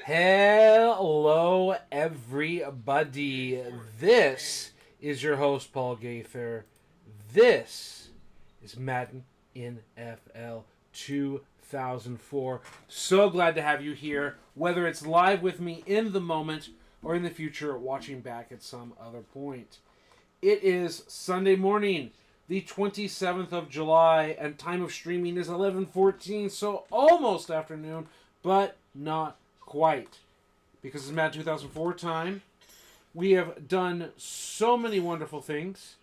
Hello, everybody. This is your host, Paul Gaither. This is Madden NFL 2004. So glad to have you here, whether it's live with me in the moment or in the future watching back at some other point. It is Sunday morning, the 27th of July, and time of streaming is 11:14, so almost afternoon, but not quite. Because it's Madden 2004 time. We have done so many wonderful things.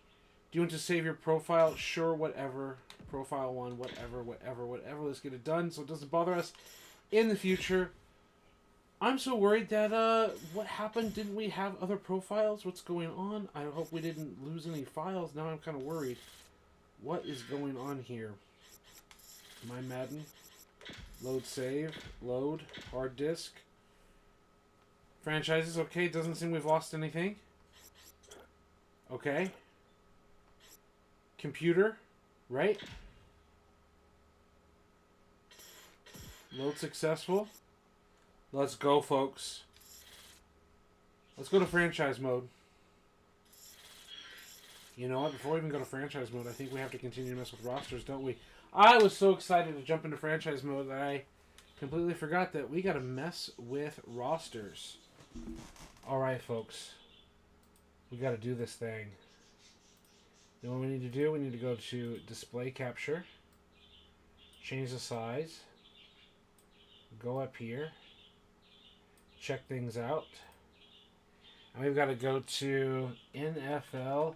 Do you want to save your profile? Sure, whatever. Profile one, whatever. Let's get it done so it doesn't bother us in the future. I'm so worried that, what happened? Didn't we have other profiles? What's going on? I hope we didn't lose any files. Now I'm kind of worried. What is going on here? My Madden. Load save. Load. Hard disk. Franchises. Okay, doesn't seem we've lost anything. Okay. Computer. Right? Load successful. Let's go, folks. Let's go to franchise mode. You know what? Before we even go to franchise mode, I think we have to continue to mess with rosters, don't we? I was so excited to jump into franchise mode that I completely forgot that we got to mess with rosters. Alright, folks. We got to do this thing. You know what we need to do? We need to go to display capture. Change the size. Go up here. Check things out. And we've got to go to NFL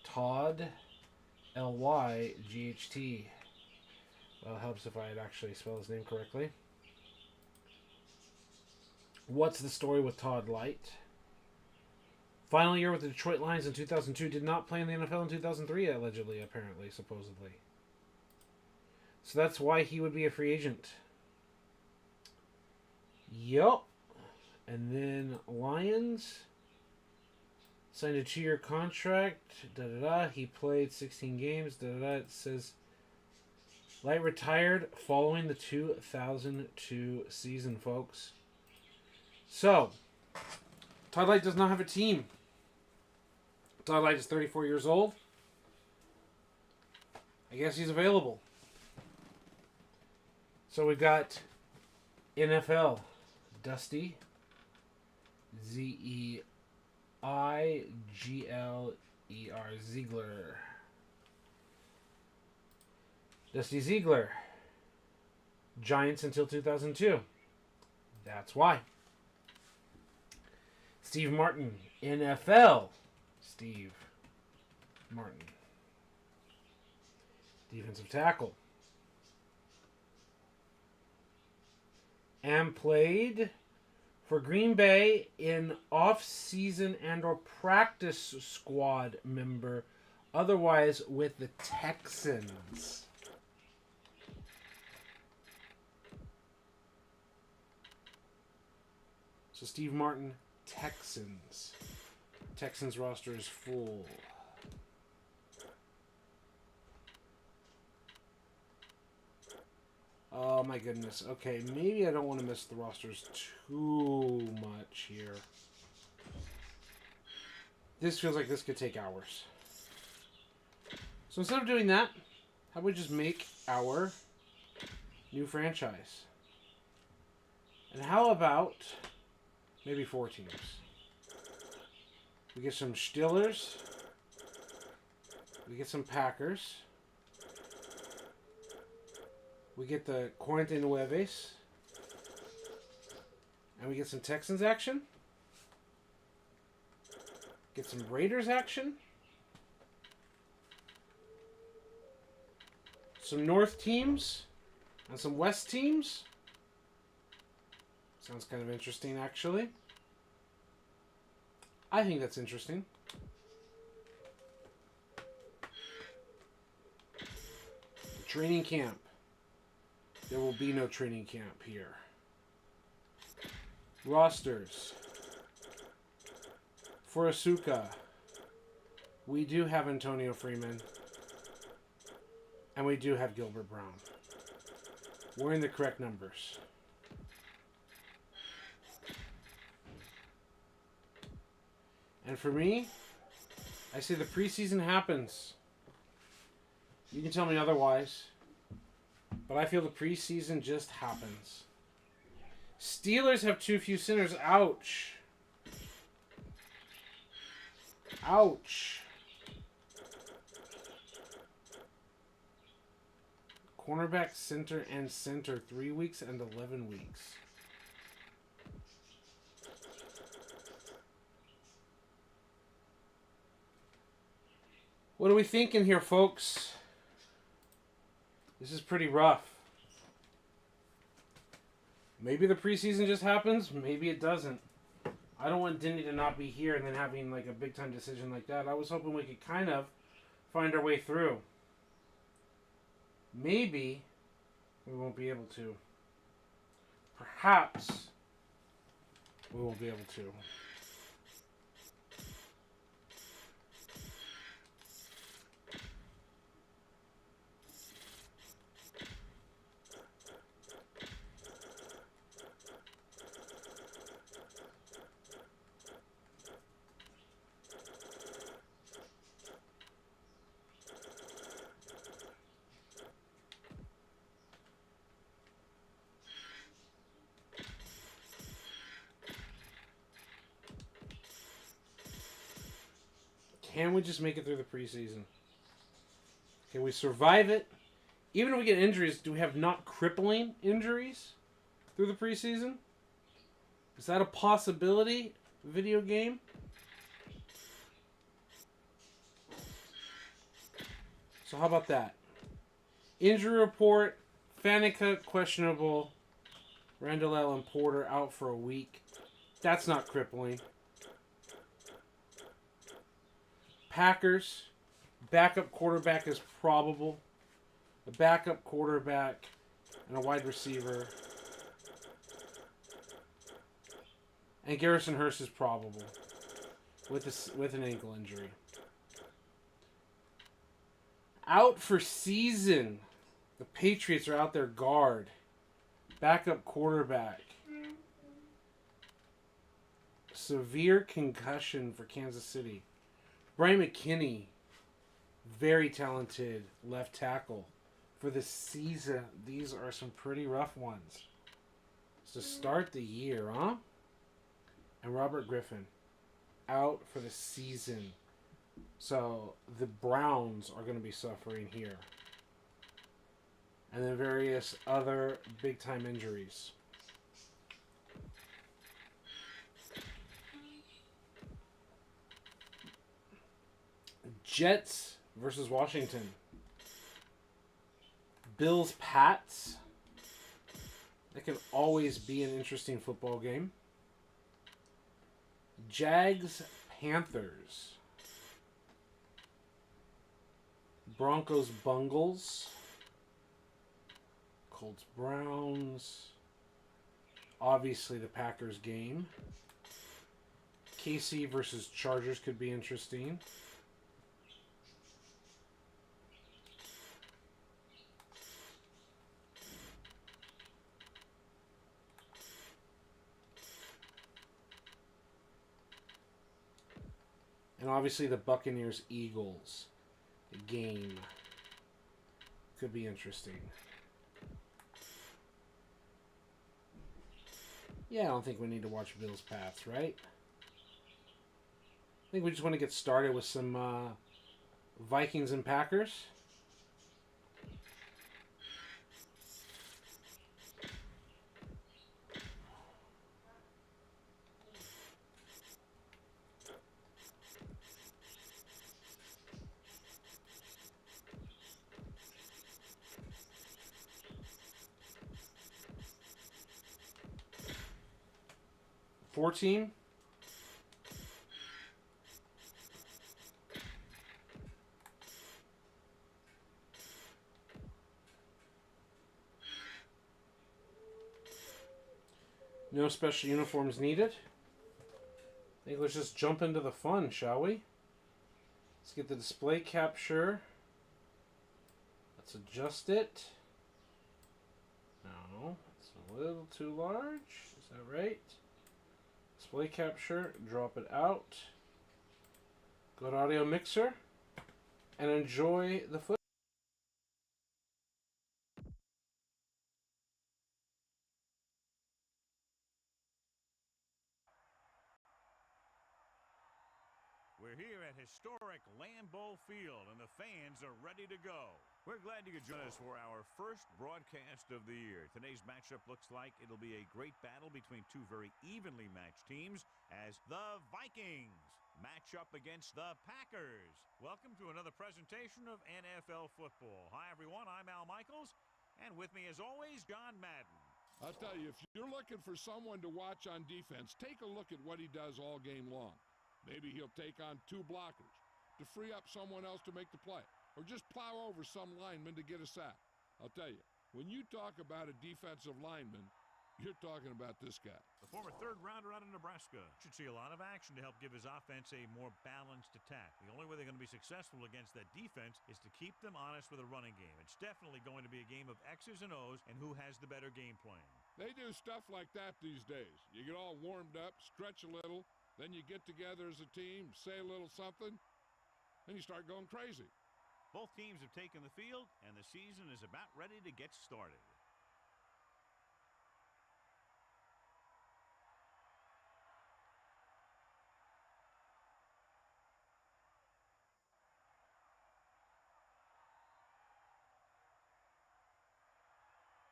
Todd LYGHT. Well, it helps if I had actually spelled his name correctly. What's the story with Todd Light? Final year with the Detroit Lions in 2002. Did not play in the NFL in 2003, allegedly, apparently, supposedly. So that's why he would be a free agent. Yup. And then Lions signed a 2-year contract. He played 16 games. It says Light retired following the 2002 season, folks. So, Todd Light does not have a team. Todd Light is 34 years old. I guess he's available. So we've got NFL Dusty Zeiglier Ziegler. Dusty Ziegler. Giants until 2002. That's why. Steve Martin. NFL. Steve Martin. Defensive tackle. And played for Green Bay in off-season and or practice squad member, otherwise with the Texans. So Steve Martin, Texans. Texans roster is full. Oh my goodness. Okay, maybe I don't want to miss the rosters too much here. This feels like this could take hours. So instead of doing that, how about we just make our new franchise? And how about maybe 4 teams? We get some Steelers. We get some Packers. We get the 49. And we get some Texans action. Get some Raiders action. Some North teams. And some West teams. Sounds kind of interesting, actually. I think that's interesting. Training camp. There will be no training camp here. Rosters. For Asuka, we do have Antonio Freeman. And we do have Gilbert Brown. We're in the correct numbers. And for me, I say the preseason happens. You can tell me otherwise. But I feel the preseason just happens. Steelers have too few sinners. Ouch. Ouch. Cornerback, center, and center. 3 weeks and 11 weeks. What are we thinking here, folks? This is pretty rough. Maybe the preseason just happens. Maybe it doesn't. I don't want Dinny to not be here and then having like a big time decision like that. I was hoping we could kind of find our way through. Maybe we won't be able to. Perhaps we won't be able to. Can we just make it through the preseason? Can we survive it? Even if we get injuries, do we have not crippling injuries through the preseason? Is that a possibility? Video game? So how about that? Injury report, Faneca questionable, Randall Allen Porter out for a week. That's not crippling. Packers, backup quarterback is probable. A backup quarterback and a wide receiver. And Garrison Hurst is probable with an ankle injury. Out for season. The Patriots are out their guard. Backup quarterback. Severe concussion for Kansas City. Brian McKinney, very talented left tackle for the season. These are some pretty rough ones. To start the year, huh? And Robert Griffin, out for the season. So the Browns are going to be suffering here. And then various other big-time injuries. Jets versus Washington. Bills Pats. That can always be an interesting football game. Jags Panthers. Broncos Bungles. Colts Browns. Obviously the Packers game. KC versus Chargers could be interesting. And obviously the Buccaneers-Eagles game could be interesting. Yeah, I don't think we need to watch Bills Pats, right? I think we just want to get started with some Vikings and Packers. Team. No special uniforms needed. I think let's just jump into the fun, shall we? Let's get the display capture. Let's adjust it. No, it's a little too large. Is that right? Display capture, drop it out. Go to Audio Mixer and enjoy the footage. We're here at historic Lambeau Field, and the fans are ready to go. We're glad you could join us for our first broadcast of the year. Today's matchup looks like it'll be a great battle between two very evenly matched teams as the Vikings match up against the Packers. Welcome to another presentation of NFL football. Hi, everyone. I'm Al Michaels, and with me, as always, John Madden. I'll tell you, if you're looking for someone to watch on defense, take a look at what he does all game long. Maybe he'll take on two blockers to free up someone else to make the play, or just plow over some lineman to get a sack. I'll tell you, when you talk about a defensive lineman, you're talking about this guy. The former third-rounder out of Nebraska should see a lot of action to help give his offense a more balanced attack. The only way they're going to be successful against that defense is to keep them honest with a running game. It's definitely going to be a game of X's and O's and who has the better game plan. They do stuff like that these days. You get all warmed up, stretch a little, then you get together as a team, say a little something, and you start going crazy. Both teams have taken the field, and the season is about ready to get started.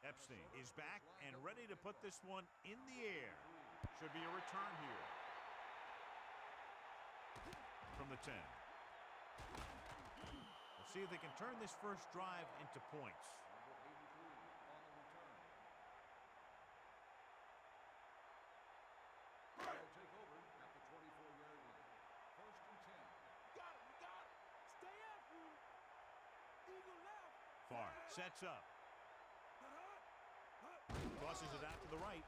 Epstein is back and ready to put this one in the air. Should be a return here. From the 10. We'll see if they can turn this first drive into points. They'll take over at the 24-yard line. First and 10. Got it. Stay after him. Eagle left. Far sets up. Tosses it out to the right.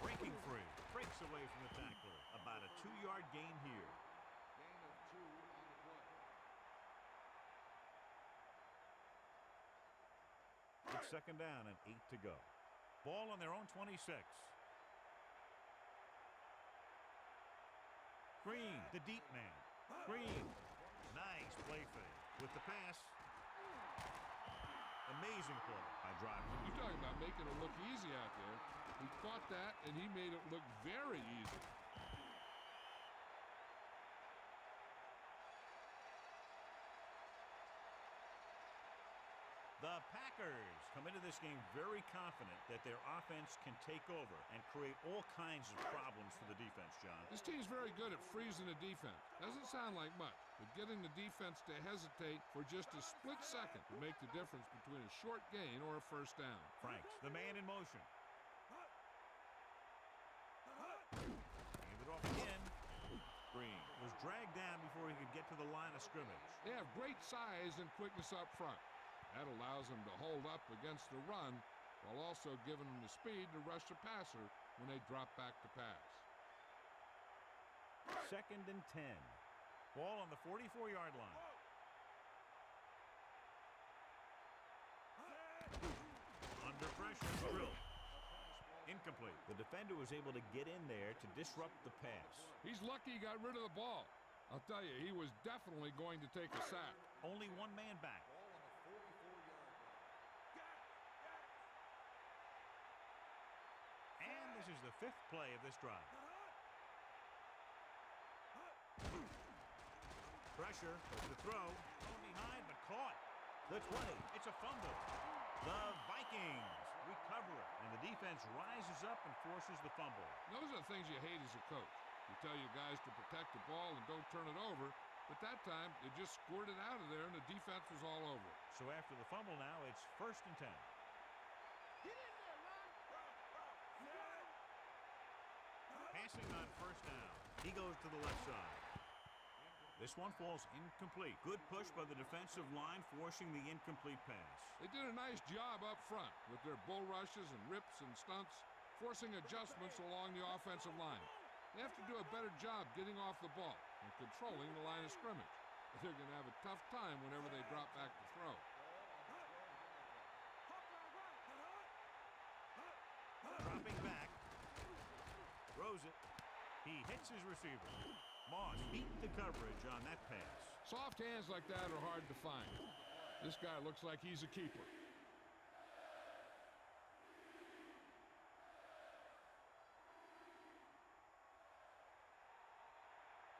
Breaking free. Breaks away from the tackler. About a 2-yard gain here. Gain of 2 on the play. It's second down and 8 to go. Ball on their own 26. Green, the deep man. Green. Nice play fake. With the pass. Amazing play by driving. You're talking about making it look easy out there. He caught that, and he made it look very easy. The Packers come into this game very confident that their offense can take over and create all kinds of problems for the defense, John. This team's very good at freezing the defense. Doesn't sound like much, but getting the defense to hesitate for just a split second will make the difference between a short gain or a first down. Franks, the man in motion. Hand it off again. Green was dragged down before he could get to the line of scrimmage. They have great size and quickness up front. That allows them to hold up against the run while also giving them the speed to rush the passer when they drop back to pass. Second and 10. Ball on the 44-yard line. Under pressure, drill. Incomplete. The defender was able to get in there to disrupt the pass. He's lucky he got rid of the ball. I'll tell you, he was definitely going to take a sack. Only one man back. And this is the 5th play of this drive. Pressure, the throw, going behind, but caught. The 20, it's a fumble. The Vikings recover it, and the defense rises up and forces the fumble. Those are the things you hate as a coach. You tell your guys to protect the ball and don't turn it over, but that time they just squirted out of there and the defense was all over it. So after the fumble now, it's first and 10. Get in there, man. Passing on first down. He goes to the left side. This one falls incomplete. Good push by the defensive line, forcing the incomplete pass. They did a nice job up front with their bull rushes and rips and stunts, forcing adjustments along the offensive line. They have to do a better job getting off the ball and controlling the line of scrimmage. They're going to have a tough time whenever they drop back to throw. Dropping back. Throws it. He hits his receiver. Moss beat the coverage on that pass. Soft hands like that are hard to find. This guy looks like he's a keeper.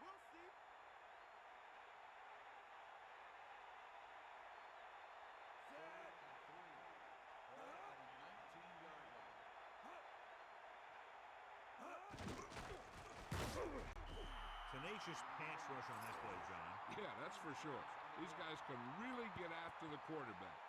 We'll see. Set. Tenacious pass rush on that play, John. Yeah, that's for sure. These guys can really get after the quarterback.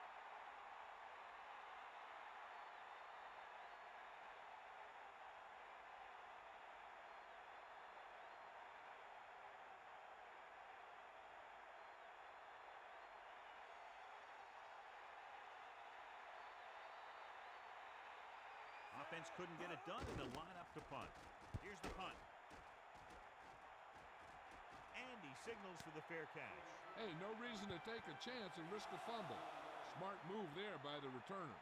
Offense couldn't get it done, and they'll line up to punt. Here's the punt. And he signals for the fair catch. Hey, no reason to take a chance and risk a fumble. Smart move there by the returner.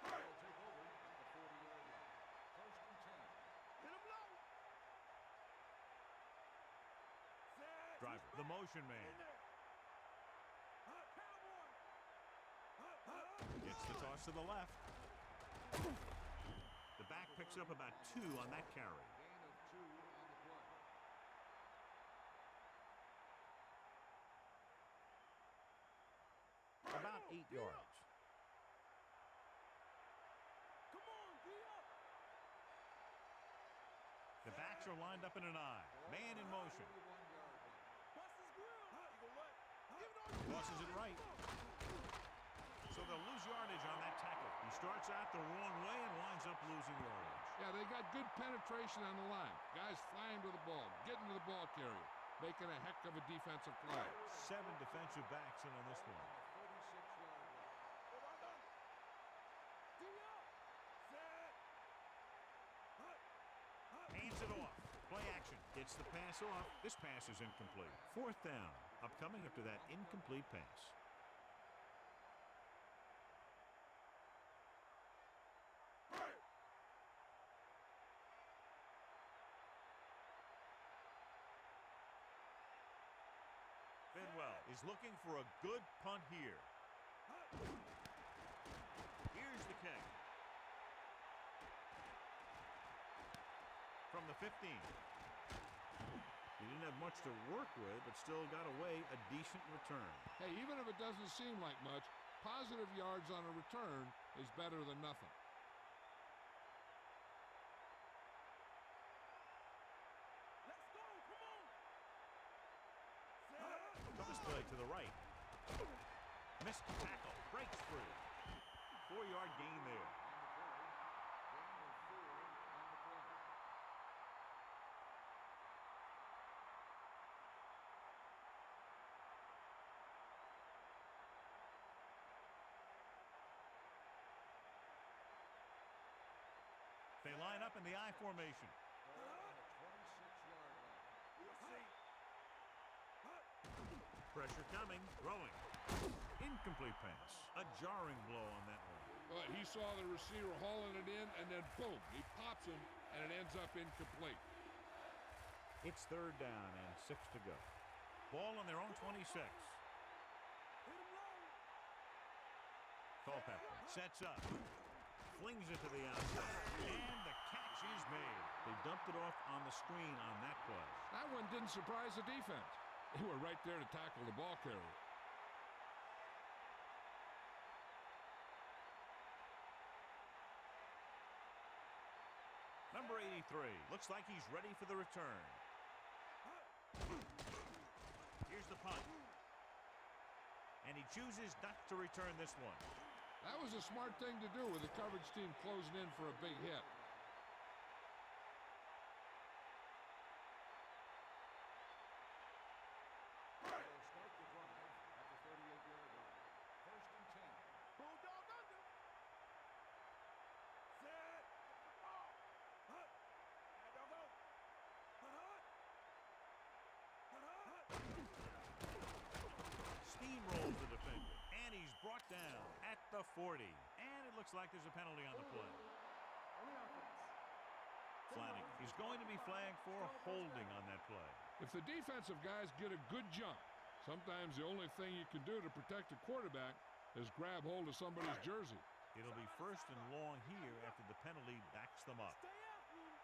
They'll take over at the 40-yard line. First and 10. Hit him low. Set. Driver, the motion man. In there. Cowboy. Gets the toss to the left. The back picks up about 2 on that carry. Gain of 2 on the play. About 8 yards. Come on, D up. The backs are lined up in an I. Man in motion. Bust his grill. He gonna what? Give it on. Tosses it right. So they'll lose yardage on that tackle. He starts out the wrong way and winds up losing yardage. Yeah, they got good penetration on the line. Guys flying to the ball, getting to the ball carrier, making a heck of a defensive play. 7 defensive backs in on this one. 46-yard line. D up. Set. Hands it off. Play action. Gets the pass off. This pass is incomplete. 4th down. Upcoming after that incomplete pass. Bidwell is looking for a good punt here. Here's the kick. From the 15. He didn't have much to work with, but still got away a decent return. Hey, even if it doesn't seem like much, positive yards on a return is better than nothing. Let's go. Come on. Set. Cross play to the right. Missed the tackle. Breaks free. 4-yard gain there. They line up in the I formation. We'll see. Pressure coming. Throwing. Incomplete pass. A jarring blow on that one. But he saw the receiver hauling it in, and then boom, he pops him, and it ends up incomplete. It's 3rd down and 6 to go. Ball on their own 26. Hit him low. Culpepper sets up. Flings it to the outside. And the catch is made. They dumped it off on the screen on that play. That one didn't surprise the defense. They were right there to tackle the ball carrier. Number 83. Looks like he's ready for the return. Here's the punt. And he chooses not to return this one. That was a smart thing to do with the coverage team closing in for a big hit. They'll start the drive at the 38-yard line. First and 10. Bulldog under. Set. Oh. Hut. And they'll go. Steamrolls the defender. And he's brought down at the 40. And it looks like there's a penalty on the play. Only out for He's going to be flagged for holding on that play. If the defensive guys get a good jump, sometimes the only thing you can do to protect a quarterback is grab hold of somebody's jersey. It'll be 1st and long here after the penalty backs them up. Stay after him.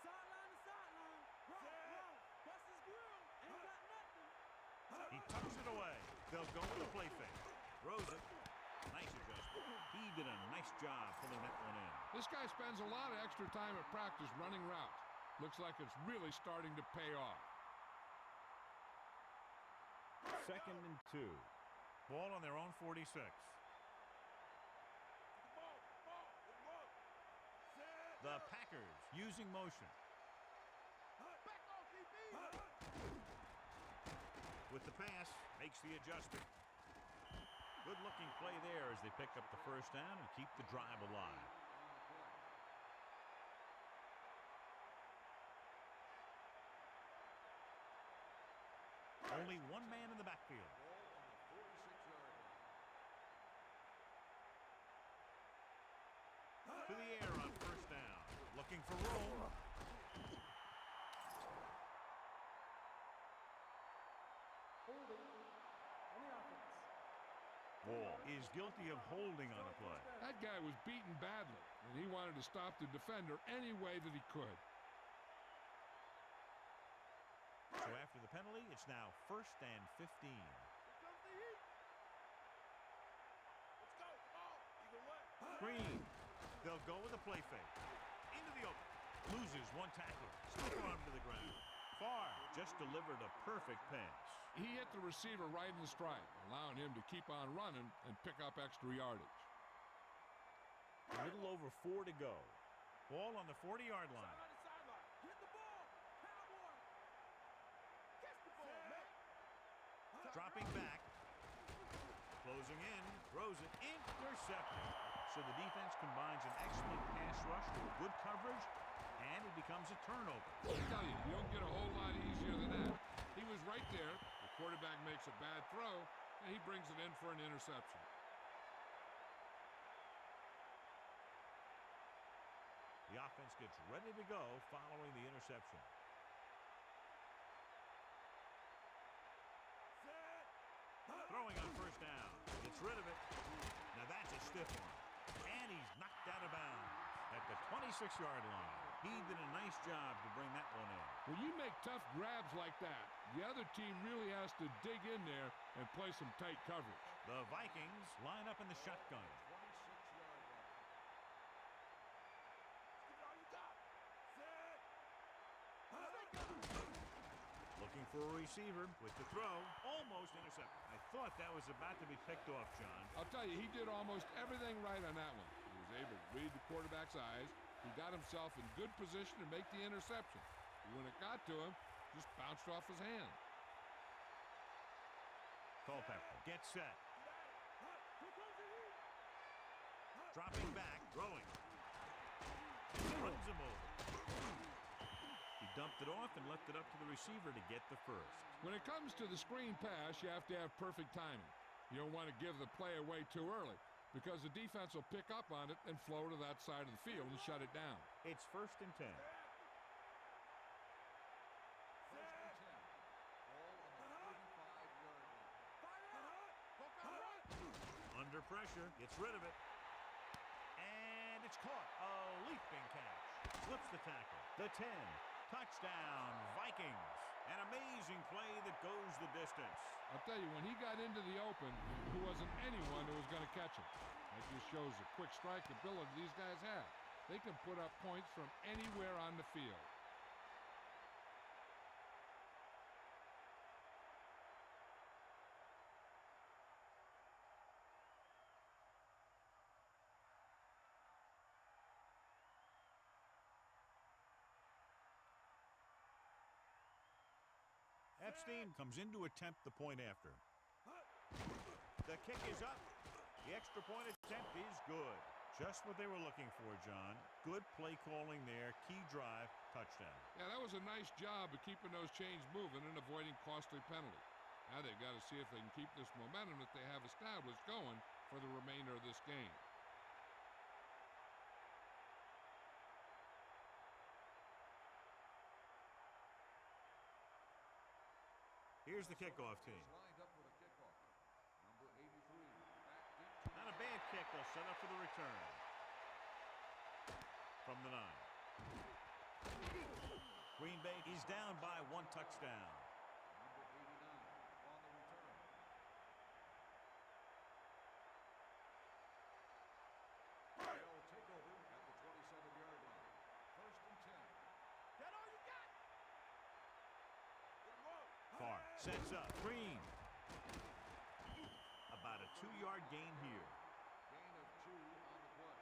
Sideline to sideline. Roll. Bust his grill. Ain't got nothing. He tucks it away. They'll go with the play fake. Throws it. Nice adjustment. He did a nice job pulling that one in. This guy spends a lot of extra time at practice running routes. Looks like it's really starting to pay off. 2nd and 2. Ball on their own 46. The Packers using motion. With the pass, makes the adjustment. Good-looking play there as they pick up the 1st down and keep the drive alive. Only one man in the backfield. To the air on 1st down. Looking for room. Ball is guilty of holding on the play. That guy was beaten badly, and he wanted to stop the defender any way that he could. So after the penalty, it's now 1st and 15. Green. They'll go with a play fake. Into the open. Loses one tackler. Stiff arm to the ground. Farr just delivered a perfect pass. He hit the receiver right in the stride, allowing him to keep on running and pick up extra yardage. A little over 4 to go. Ball on the 40-yard line. Get the ball. Cowboy. Catch the ball, man. Dropping back. Closing in. Throws it. Intercepted. So the defense combines an excellent pass rush with good coverage, and it becomes a turnover. I tell you, you don't get a whole lot easier than that. He was right there. The quarterback makes a bad throw, and he brings it in for an interception. The offense gets ready to go following the interception. Throwing on 1st down. Gets rid of it. Now that's a stiff one. And he's knocked out of bounds at the 26-yard line. He did a nice job to bring that one in. When you make tough grabs like that, the other team really has to dig in there and play some tight coverage. The Vikings line up in the shotgun. Looking for a receiver with the throw. Almost intercepted. I thought that was about to be picked off, John. I'll tell you, he did almost everything right on that one. He was able to read the quarterback's eyes. He got himself in good position to make the interception. When it got to him, just bounced off his hand. Culpepper gets set. Dropping back, throwing. Runs him over. He dumped it off and left it up to the receiver to get the 1st. When it comes to the screen pass, you have to have perfect timing. You don't want to give the play away too early because the defense will pick up on it and flow to that side of the field and shut it down. It's 1st and 10. Under pressure, gets rid of it. And it's caught. A leaping catch. Flips the tackle. The 10. Touchdown, Vikings. An amazing play that goes the distance. I'll tell you, when he got into the open, there wasn't anyone who was going to catch him. That just shows the quick strike ability these guys have. They can put up points from anywhere on the field. Epstein comes in to attempt the point after. The kick is up. The extra point attempt is good. Just what they were looking for, John. Good play calling there. Key drive, touchdown. Yeah, that was a nice job of keeping those chains moving and avoiding costly penalties. Now they've got to see if they can keep this momentum that they have established going for the remainder of this game. Here's the kickoff team. Lined up for the kickoff. Number 83. Back deep. Not a bad kick. They'll set up for the return. From the 9. Green Bay is down by 1 touchdown. Number 89 on the return. They'll take over at the 27-yard line. First and 10. That all you got? Good work. Far sets up. Green. About a 2-yard gain here. Gain of 2 on the play.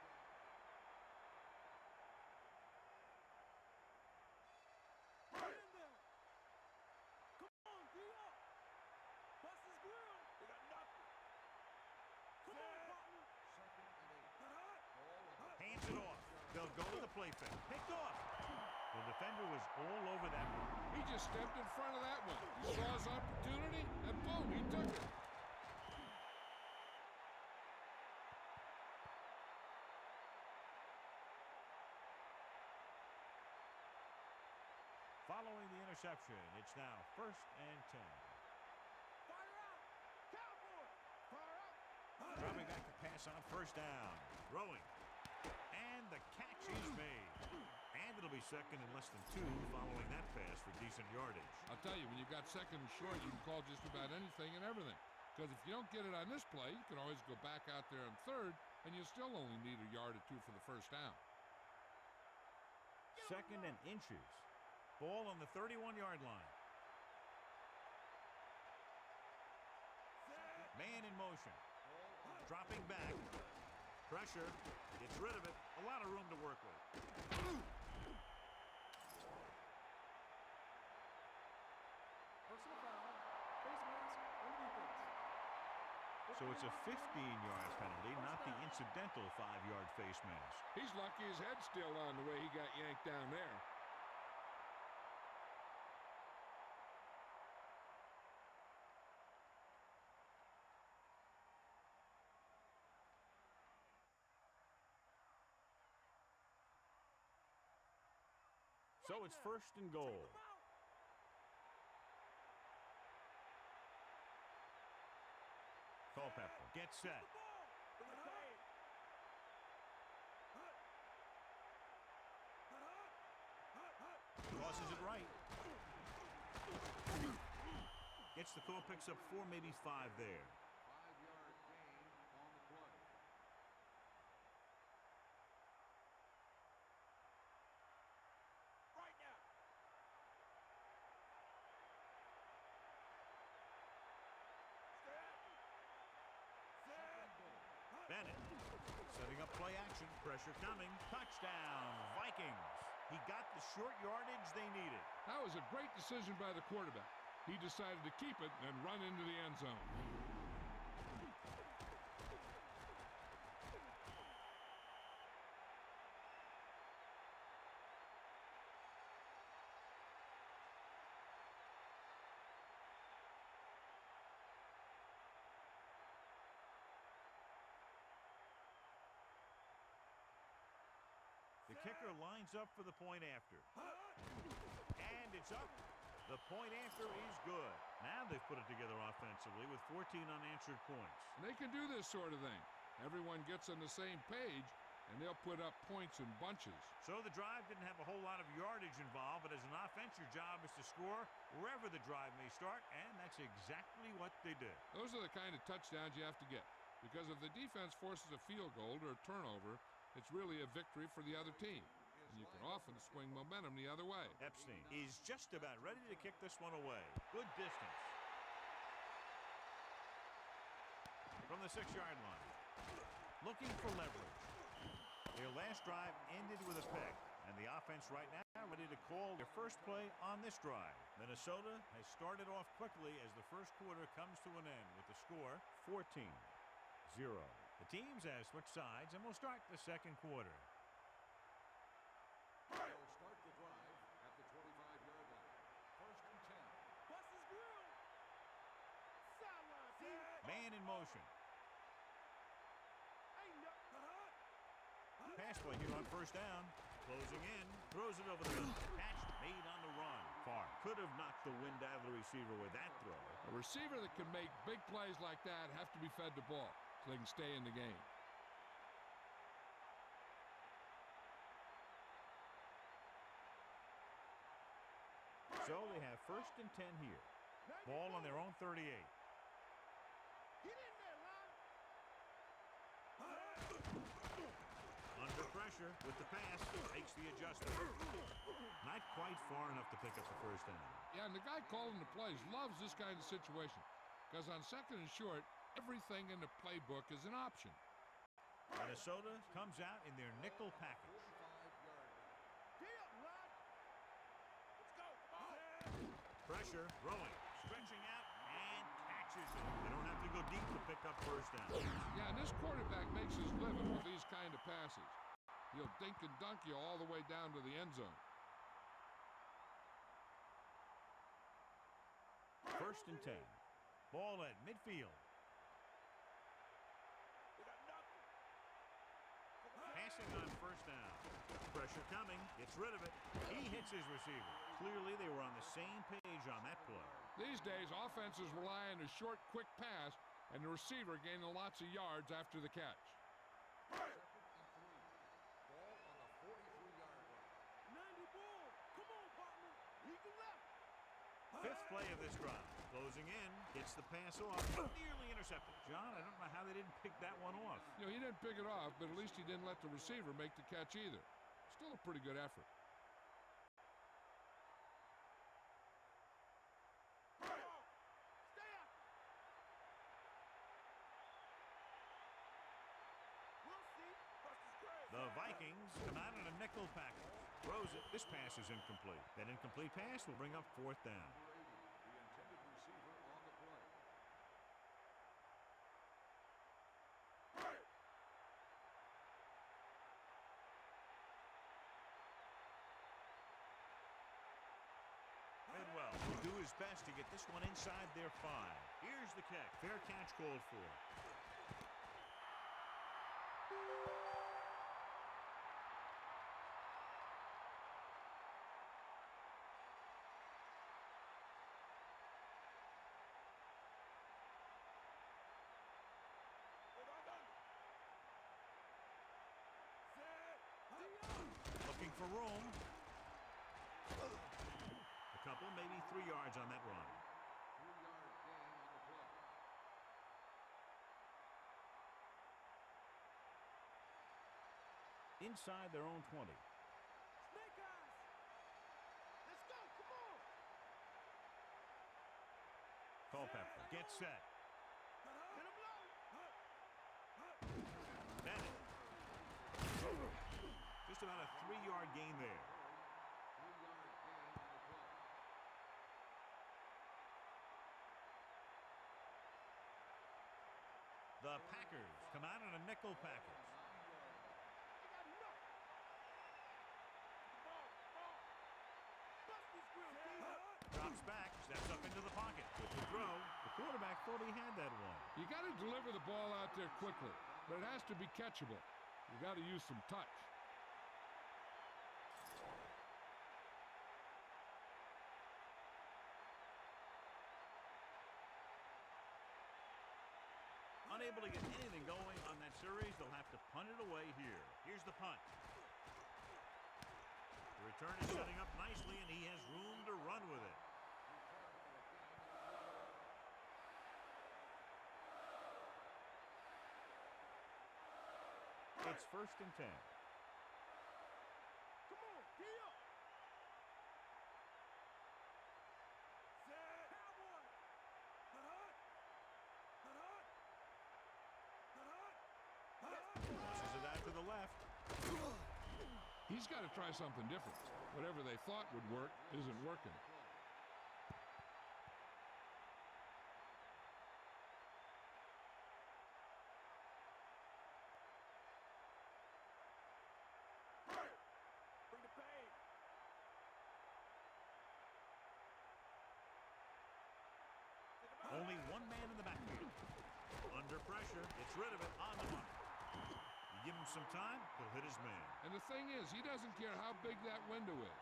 Get in there. Come on, D-up. Bust his grill. They got nothing. Come on, partner. Second and 8. Ball on the Hands it off. They'll go to the play fake. Picked off. The defender was all over that one. He just stepped in front of that one. He saw his opportunity, and boom, he took it. Following the interception, it's now 1st and 10. Fire out. Cowboy. Fire out. Dropping back to pass on 1st down. Throwing. And the catch is made. And it'll be second and less than 2 following that pass for decent yardage. I'll tell you, when you've got second and short, you can call just about anything and everything. Because if you don't get it on this play, you can always go back out there on 3rd, and you still only need a yard or 2 for the 1st down. Second and inches. Ball on the 31-yard line. Man in motion. Dropping back. Pressure. Gets rid of it. A lot of room to work with. Personal foul. Face mask on defense. So it's a 15-yard penalty, not the incidental 5-yard face mask. He's lucky his head's still on the way he got yanked down there. So it's 1st and goal. Culpepper gets set. Tosses it right. Gets the call, picks up 4, maybe 5 there. 5-yard gain on the play. Right now. Bennett setting up play action. Pressure coming. Touchdown, Vikings. He got the short yardage they needed. That was a great decision by the quarterback. He decided to keep it and run into the end zone. The kicker lines up for the point after. And it's up. The point after is good. Now they've put it together offensively with 14 unanswered points. And they can do this sort of thing. Everyone gets on the same page, and they'll put up points in bunches. So the drive didn't have a whole lot of yardage involved, but as an offense, your job is to score wherever the drive may start, and that's exactly what they did. Those are the kind of touchdowns you have to get. Because if the defense forces a field goal or a turnover, it's really a victory for the other team. And you can often swing momentum the other way. Epstein is just about ready to kick this one away. Good distance. From the 6-yard line. Looking for leverage. Their last drive ended with a pick. And the offense right now ready to call their first play on this drive. Minnesota has started off quickly as the first quarter comes to an end with the score 14-0. The teams have switched sides and will start the second quarter. They'll start the drive at the 25-yard line. First and 10. Bust his grill. Sideline, team. Man in motion. Ain't nothing. Pass play here on 1st down. Closing in. Throws it over the middle. Catch made on the run. far. Could have knocked the wind out of the receiver with that throw. A receiver that can make big plays like that have to be fed the ball so they can stay in the game. So they have 1st and 10 here. Ball on their own 38. Get in there, line. Under pressure with the pass. Makes the adjustment. Not quite far enough to pick up the 1st down. Yeah, and the guy calling the plays loves this kind of situation because on 2nd and short, everything in the playbook is an option. Minnesota comes out in their nickel package. 45-yard line. Get up, line. Let's go. Come on. Pressure, throwing, stretching out, and catches it. They don't have to go deep to pick up 1st down. Yeah, and this quarterback makes his living with these kind of passes. He'll dink and dunk you all the way down to the end zone. 1st and 10. Ball at midfield. We got nothing. Passing on 1st down. Pressure coming. Gets rid of it. He hits his receiver. Clearly, they were on the same page on that play. These days, offenses rely on a short, quick pass and the receiver gaining lots of yards after the catch. 2nd and 3. Ball on the 43-yard line. 90 ball. Come on, partner. Eagle left. 5th play of this drive. Closing in. Gets the pass off. Nearly intercepted. John, I don't know how they didn't pick that one off. You know, he didn't pick it off, but at least he didn't let the receiver make the catch either. Still a pretty good effort. Stay out. We'll see. Buster's crazy. The Vikings come out in a nickel package. Throws it. This pass is incomplete. That incomplete pass will bring up 4th down. Number 80, the intended receiver on the play. Bidwell will do his best to get this one inside their 5. Here's the kick. Fair catch called for. Looking for room. A couple, maybe 3 yards on that run. 3-yard gain on the play. Inside their own 20. Snake eyes. Let's go. Come on. Culpepper gets set. Hit him low. Madden. Just about a 3-yard gain there. 3-yard gain on the play. The Packers come out in a nickel package. 9-yard line. They got nothing. Ball. Buster's grill, D. Drops back, steps up into the pocket. With the throw, the quarterback thought he had that one. You got to deliver the ball out there quickly, but it has to be catchable. You got to use some touch. Unable to get anything going on that series, they'll have to punt it away here. Here's the punt. The return is setting up nicely, and he has room to run with it. It's 1st and 10. Come on. Gee up. Set. Cowboy. Tosses it out to the left. He's got to try something different. Whatever they thought would work isn't working. Bring the pain. Only one man in the backfield. Under pressure, gets rid of it on the mark. You give him some time, he'll hit his man. And the thing is, he doesn't care how big that window is.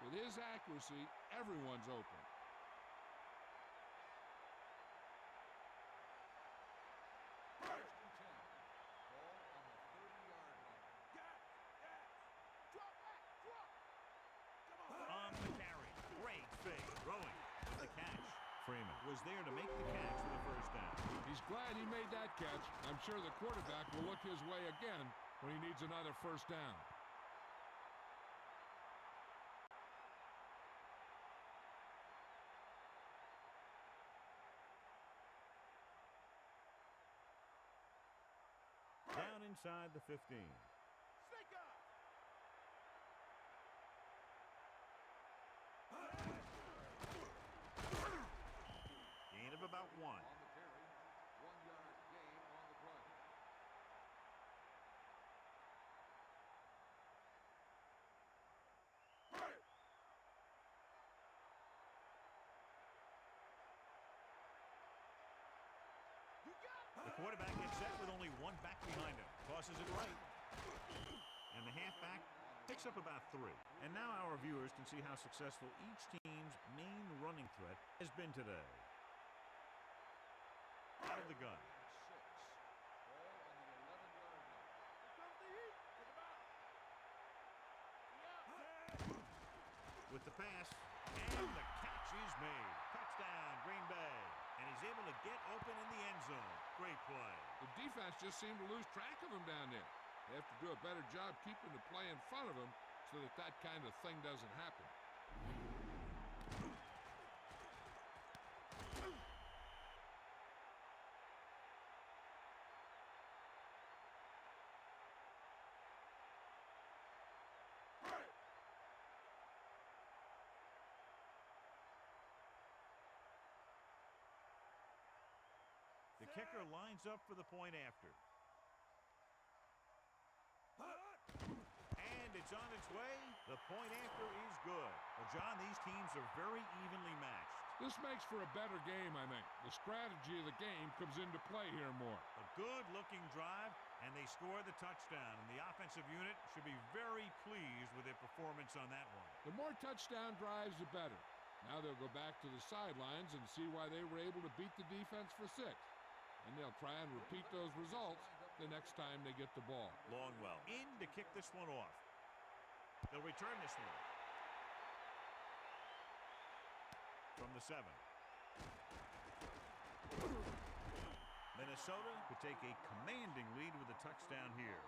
With his accuracy, everyone's open. First and 10. Ball on the 30-yard line. Gas! Gas! Drop back! Drop! Come on! On the carry. Great fake. Throwing with the catch. Freeman was there to make the catch for the first down. He's glad he made that catch. I'm sure the quarterback will look his way again when he needs another first down. Down inside the 15. Snake up! Gain of about 1. On the carry. 1-yard gain on the play. You got it! The quarterback gets set with only one back behind him. Tosses it right. And the halfback picks up about 3. And now our viewers can see how successful each team's main running threat has been today. Out of the gun. 6. Ball on the 11-yard line. Here comes the heat! Take him out! Yeah! With the pass. And the catch is made. Touchdown, Green Bay. And he's able to get open in the end zone. Great play. The defense just seemed to lose track of him down there. They have to do a better job keeping the play in front of him so that that kind of thing doesn't happen. The kicker lines up for the point after. And it's on its way. The point after is good. Well, John, these teams are very evenly matched. This makes for a better game, I think. The strategy of the game comes into play here more. A good-looking drive, and they score the touchdown. And the offensive unit should be very pleased with their performance on that one. The more touchdown drives, the better. Now they'll go back to the sidelines and see why they were able to beat the defense for 6. And they'll try and repeat those results the next time they get the ball. Longwell in to kick this one off. They'll return this one. From the 7. Minnesota could take a commanding lead with a touchdown here.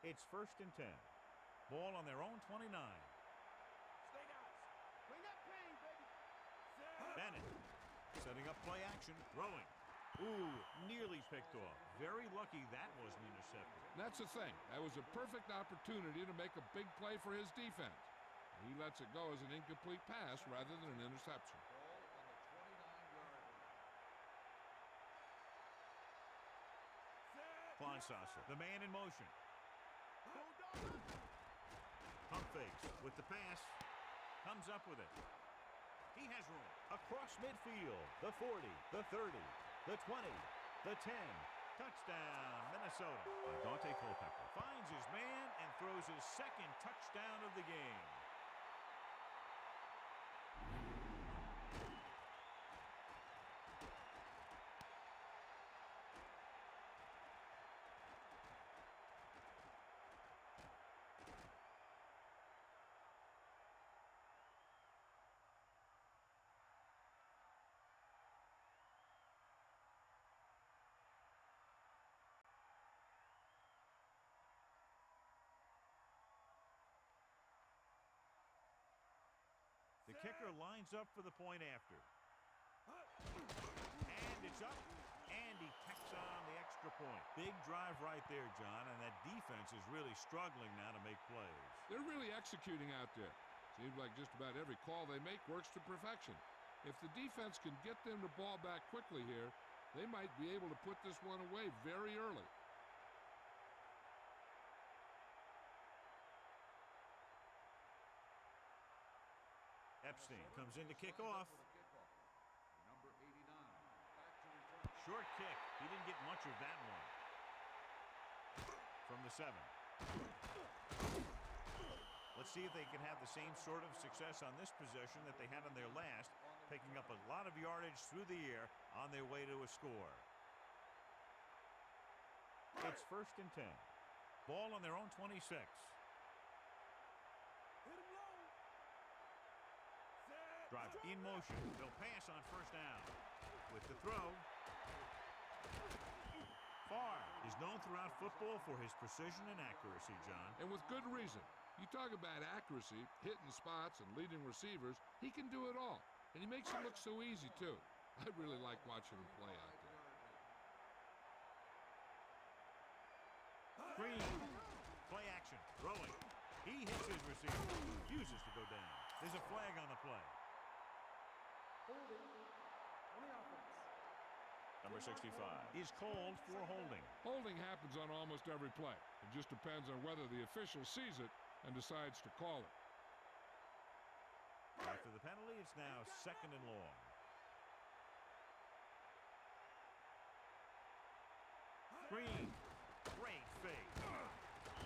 It's 1st and 10. Ball on their own 29. Stay guys! Bring that pain, baby! Bennett setting up play action, throwing. Ooh, nearly picked off. Very lucky that wasn't intercepted. That's the thing. That was a perfect opportunity to make a big play for his defense. He lets it go as an incomplete pass rather than an interception. Ball on the 29-yard line. Kleinstosser, the man in motion. Bulldog! Pump fakes with the pass. Comes up with it. He has room. Across midfield. The 40, the 30, the 20, the 10. Touchdown, Minnesota. Dante Culpepper finds his man and throws his second touchdown of the game. The kicker lines up for the point after. And it's up. And he tacks on the extra point. Big drive right there, John, and that defense is really struggling now to make plays. They're really executing out there. Seems like just about every call they make works to perfection. If the defense can get them the ball back quickly here, they might be able to put this one away very early. Epstein comes in to kick off. For the kickoff. Number 89. Back to return. Short kick. He didn't get much of that one. the 7. Let's see if they can have the same sort of success on this possession that they had on their last, picking up a lot of yardage through the air on their way to a score. It's 1st and 10. Ball on their own 26. Hit him low. Drive in motion. They'll pass on 1st down. With the throw. Favre is known throughout football for his precision and accuracy, John. And with good reason. You talk about accuracy, hitting spots, and leading receivers. He can do it all. And he makes it look so easy, too. I really like watching him play out there. Green. Play action. Throwing. He hits his receiver. Refuses to go down. There's a flag on the play. Holding on the offense. Number 65 is called for holding. Holding happens on almost every play. It just depends on whether the official sees it and decides to call it. After the penalty, it's now 2nd and long. Green. Great fake.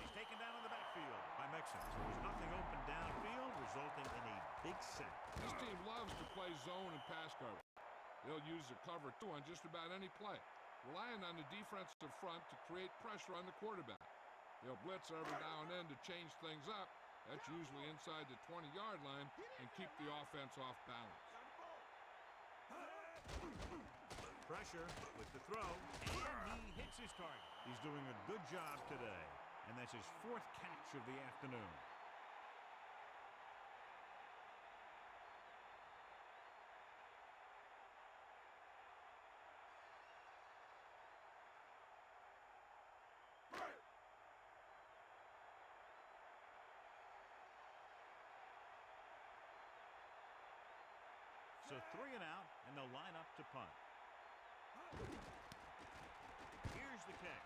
He's taken down in the backfield by Mixon. So there's nothing open downfield, resulting in a big sack. This team loves to play zone and pass cover. They'll use the cover, too, on just about any play, relying on the defensive front to create pressure on the quarterback. They'll blitz every now and then to change things up. That's usually inside the 20-yard line and keep the offense off balance. Pressure with the throw, and he hits his target. He's doing a good job today, and that's his 4th catch of the afternoon. So 3 and out, and they'll line up to punt. Here's the kick.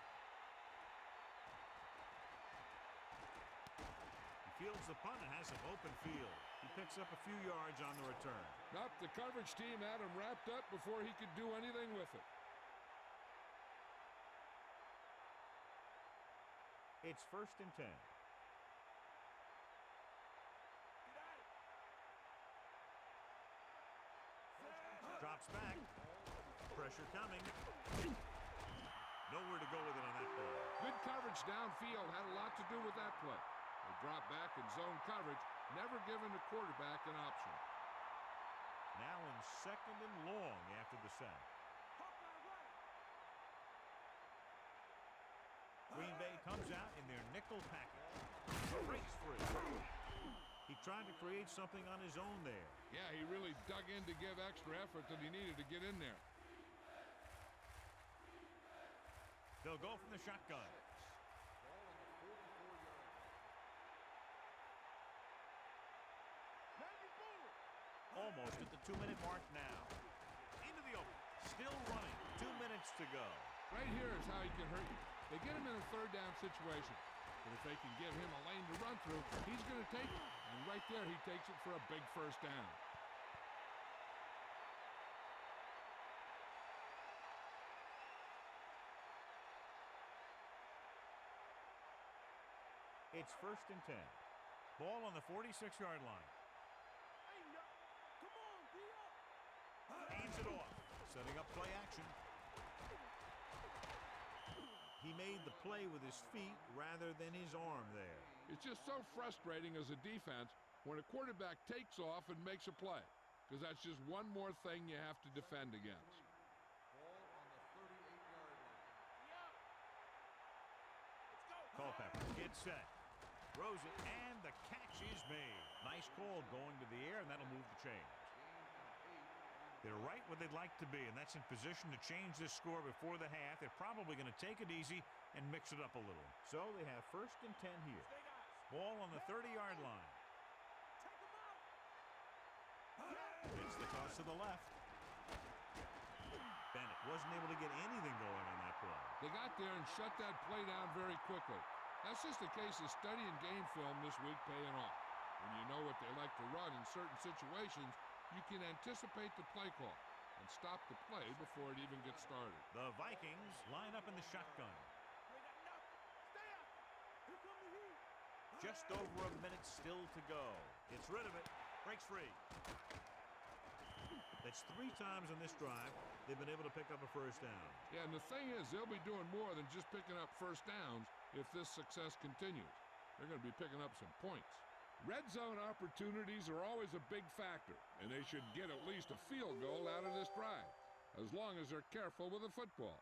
He fields the punt and has some open field. He picks up a few yards on the return. Nope, the coverage team had him wrapped up before he could do anything with it. It's 1st and 10. Drops back. Pressure coming. Nowhere to go with it on that play. Good coverage downfield had a lot to do with that play. They drop back in zone coverage, never giving the quarterback an option. Now in 2nd and long after the sack. Green Bay comes out in their nickel package. Breaks free. He tried to create something on his own there. Yeah, he really dug in to give extra effort that he needed to get in there. They'll go from the shotgun. Almost at the 2-minute mark now. Into the open. Still running. 2 minutes to go. Right here is how he can hurt you. They get him in a 3rd down situation. But if they can give him a lane to run through, he's going to take it. And right there, he takes it for a big 1st down. It's 1st and 10. Ball on the 46-yard line. Hands it off. Setting up play action. He made the play with his feet rather than his arm there. It's just so frustrating as a defense when a quarterback takes off and makes a play, because that's just one more thing you have to defend against. Culpepper gets set. Throws it, and the catch is made. Nice call going to the air, and that'll move the chains. They're right where they'd like to be, and that's in position to change this score before the half. They're probably going to take it easy and mix it up a little. So they have 1st and 10 here. Ball on the 30-yard line. It's the toss to the left. Bennett wasn't able to get anything going on that play. They got there and shut that play down very quickly. That's just a case of studying game film this week paying off. When you know what they like to run in certain situations, you can anticipate the play call and stop the play before it even gets started. The Vikings line up in the shotgun. Just over a minute still to go. Gets rid of it. Breaks free. That's 3 times on this drive they've been able to pick up a first down. Yeah, and the thing is, they'll be doing more than just picking up first downs if this success continues. They're going to be picking up some points. Red zone opportunities are always a big factor, and they should get at least a field goal out of this drive, as long as they're careful with the football.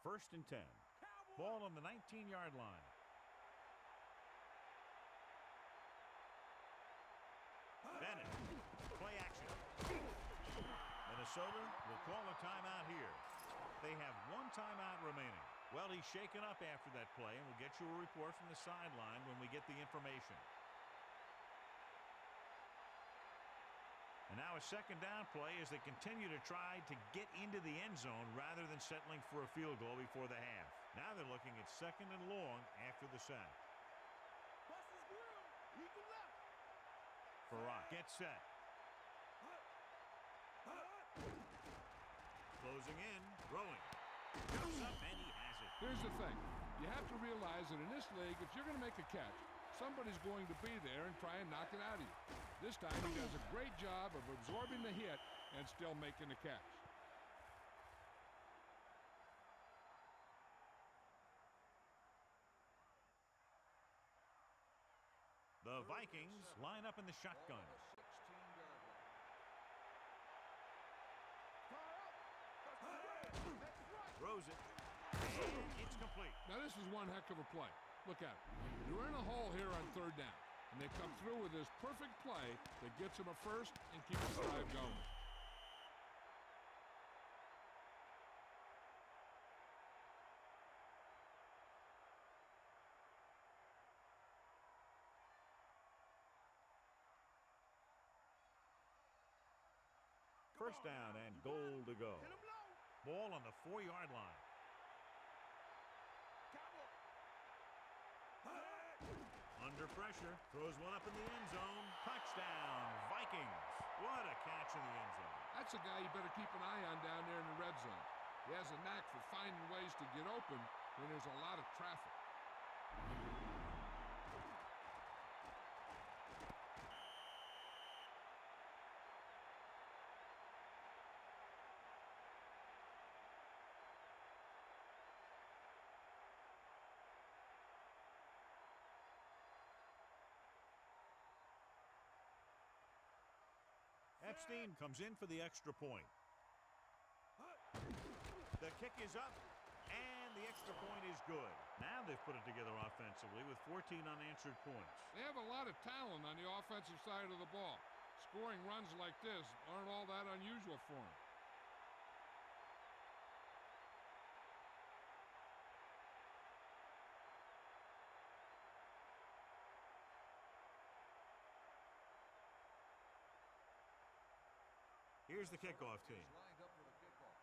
1st and 10. Ball on the 19-yard line. Bennett. Play action. Minnesota will call a timeout here. They have 1 timeout remaining. Well, he's shaken up after that play, and we'll get you a report from the sideline when we get the information. And now a 2nd down play as they continue to try to get into the end zone rather than settling for a field goal before the half. Now they're looking at 2nd and long after the sack. Bust his grill. Eagle left. Farrar gets set. Closing in, throwing. Jumps up and he has it. Here's the thing. You have to realize that in this league, if you're going to make a catch, somebody's going to be there and try and knock it out of you. This time he does a great job of absorbing the hit and still making the catch. The Vikings line up in the shotgun. Throws it. And it's complete. Now this is one heck of a play. Look at it. You're in a hole here on 3rd down, and they come through with this perfect play that gets them a first and keeps the drive going. First down and goal to go. Ball on the 4-yard line. Under pressure, throws one up in the end zone. Touchdown, Vikings. What a catch in the end zone. That's a guy you better keep an eye on down there in the red zone. He has a knack for finding ways to get open when there's a lot of traffic. Epstein comes in for the extra point. The kick is up, and the extra point is good. Now they've put it together offensively with 14 unanswered points. They have a lot of talent on the offensive side of the ball. Scoring runs like this aren't all that unusual for them. Here's the kickoff team. Lined up for the kickoff.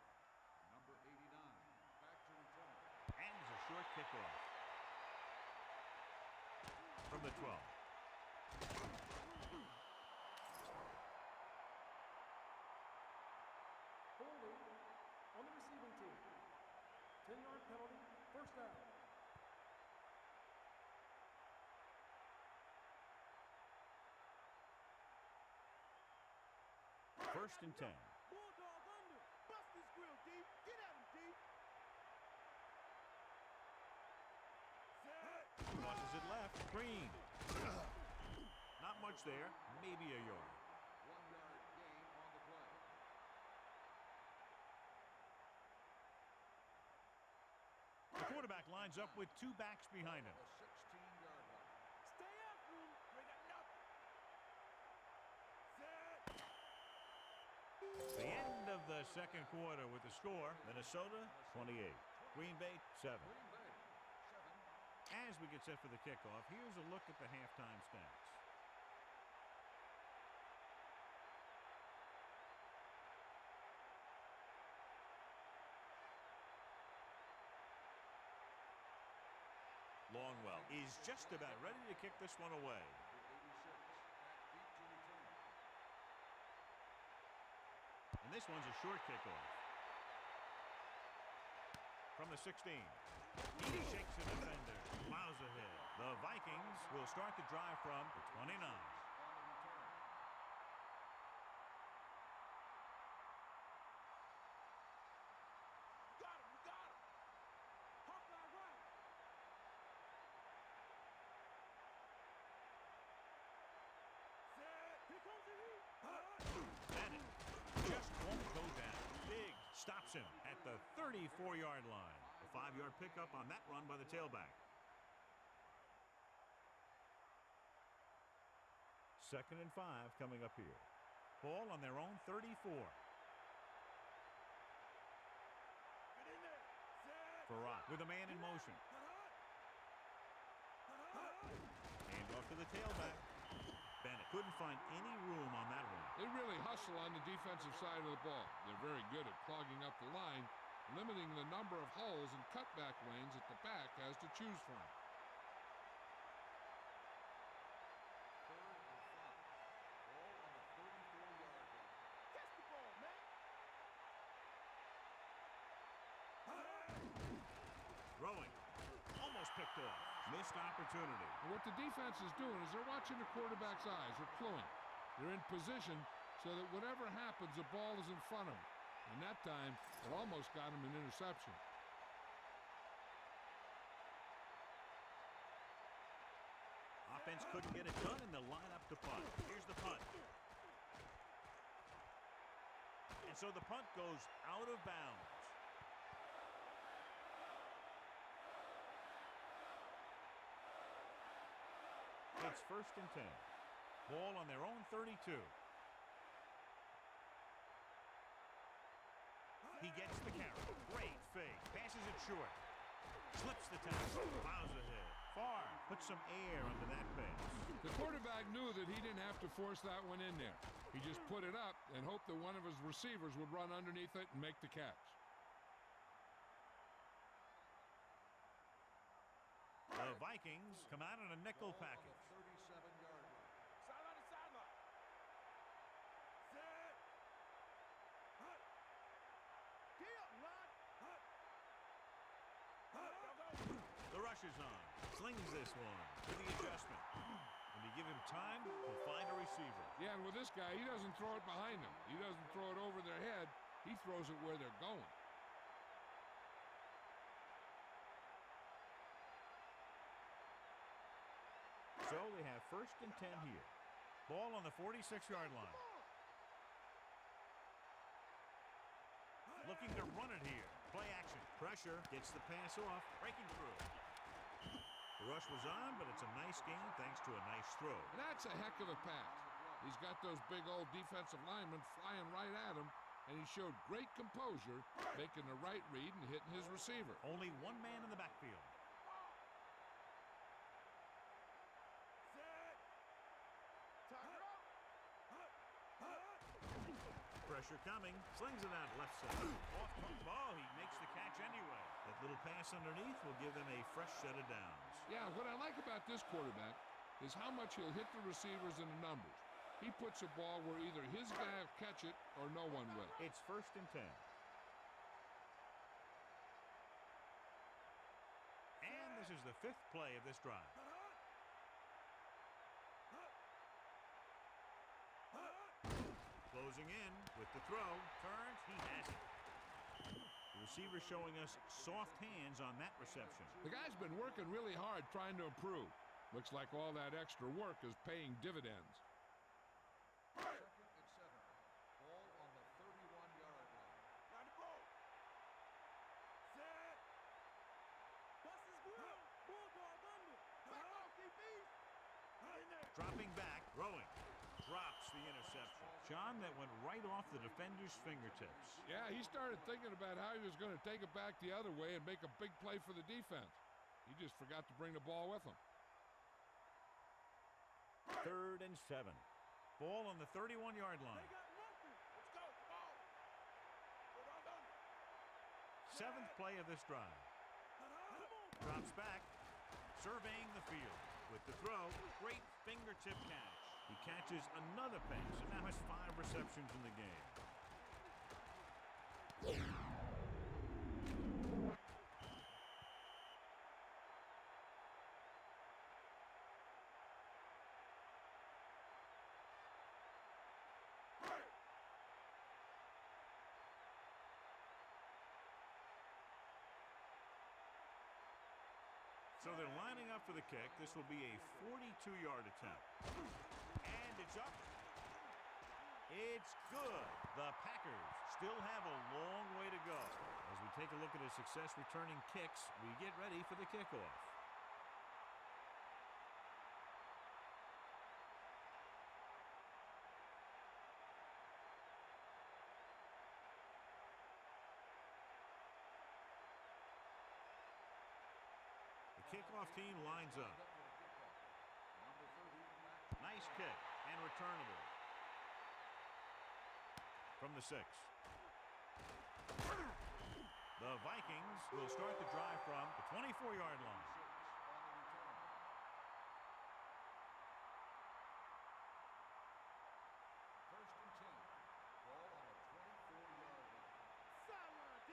Number 89, back to return. And it's a short kickoff. From the 12. Holding on the receiving team. 10-yard penalty, first down. First and 10. Bulldog under. Bust his grill, D. Get at him, D. Crosses it left. Green. Not much there. Maybe a yard. 1-yard gain on the play. The quarterback lines up with 2 backs behind him. The 16-yard line. Stay after him. They got nothing. The end of the second quarter with the score, Minnesota 28, Green Bay 7. Green Bay, 7. As we get set for the kickoff, here's a look at the halftime stats. Longwell is just about ready to kick this one away. Number 86, back deep to return. And this one's a short kickoff. from the 16. He shakes the defender. Plows ahead. The Vikings will start the drive from the 29. On the return. Got him. We got him. Hawkeye right. Set. Here comes the heat. Madden just won't go down. Big stops him at the 34-yard line. A 5-yard pickup on that run by the tailback. 2nd and 5 coming up here. Ball on their own 34. Get in there. Set. Farad with a man in motion. Hand off to the tailback. Bennett couldn't find any room on that one. They really hustle on the defensive side of the ball. They're very good at clogging up the line, limiting the number of holes and cutback lanes that the back has to choose from. 3rd and 5. Ball on the 34-yard line. Catch the ball, man. Throwing. Almost picked off. Missed opportunity. And what the defense is doing is they're watching the quarterback's eyes. They're cluing. They're in position so that whatever happens, the ball is in front of them. And that time, it almost got him an interception. Offense couldn't get it done in the lineup to punt. Here's the punt. And so the punt goes out of bounds. It's 1st and 10. Ball on their own 32. He gets the carry. Great fake. Passes it short. Slips the tackle. Plows ahead. Far. Put some air under that pass. The quarterback knew that he didn't have to force that one in there. He just put it up and hoped that one of his receivers would run underneath it and make the catch. The Vikings come out in a nickel Ball on package. the 37-yard line. Sideline to sideline. Set. Hut. Get up, Rod. Hut. Hut. Go. The rush is on. Slings this one to the adjustment. And you give him time to find a receiver. Yeah, and with this guy, he doesn't throw it behind them. He doesn't throw it over their head. He throws it where they're going. So they have 1st and 10 here. Ball on the 46-yard line. Looking to run it here. Play action. Pressure. Gets the pass off. Breaking through. The rush was on, but it's a nice gain thanks to a nice throw. And that's a heck of a pass. He's got those big old defensive linemen flying right at him, and he showed great composure, making the right read and hitting his receiver. Only one man in the backfield. Set. Tiger up. Hut. Hut. Pressure coming. Slings it out left side. Off the ball. He makes the catch anyway. That little pass underneath will give them a fresh set of downs. Yeah, what I like about this quarterback is how much he'll hit the receivers in the numbers. He puts a ball where either his guy will catch it or no one will. It's 1st and 10. And this is the 5th play of this drive. Closing in with the throw. Turns. He has it. The receiver showing us soft hands on that reception. The guy's been working really hard trying to improve. Looks like all that extra work is paying dividends. 2nd and 7. Ball on the 31-yard line. Got the ball. Set. Bust his grill. Bulldog under. Back off, DBs. Get in there. Dropping back. Throwing. Drops the interception. John, that went right off the defender's fingertips. Yeah, he started thinking about how he was going to take it back the other way and make a big play for the defense. He just forgot to bring the ball with him. 3rd and 7. Ball on the 31-yard line. They got nothing. Let's go. Come on. Bulldog under. 7th play of this drive. Come on. Drops back. Surveying the field. With the throw. Great fingertip catch. He catches another pass and now has 5 receptions in the game. So they're lining up for the kick. This will be a 42-yard attempt. And it's up. It's good. The Packers still have a long way to go. As we take a look at his success returning kicks, we get ready for the kickoff. The kickoff team lines up. Nice kick and returnable. From the 6. The Vikings will start the drive from the 24-yard line. First and 10. Ball on the 24-yard line. Sideline, D.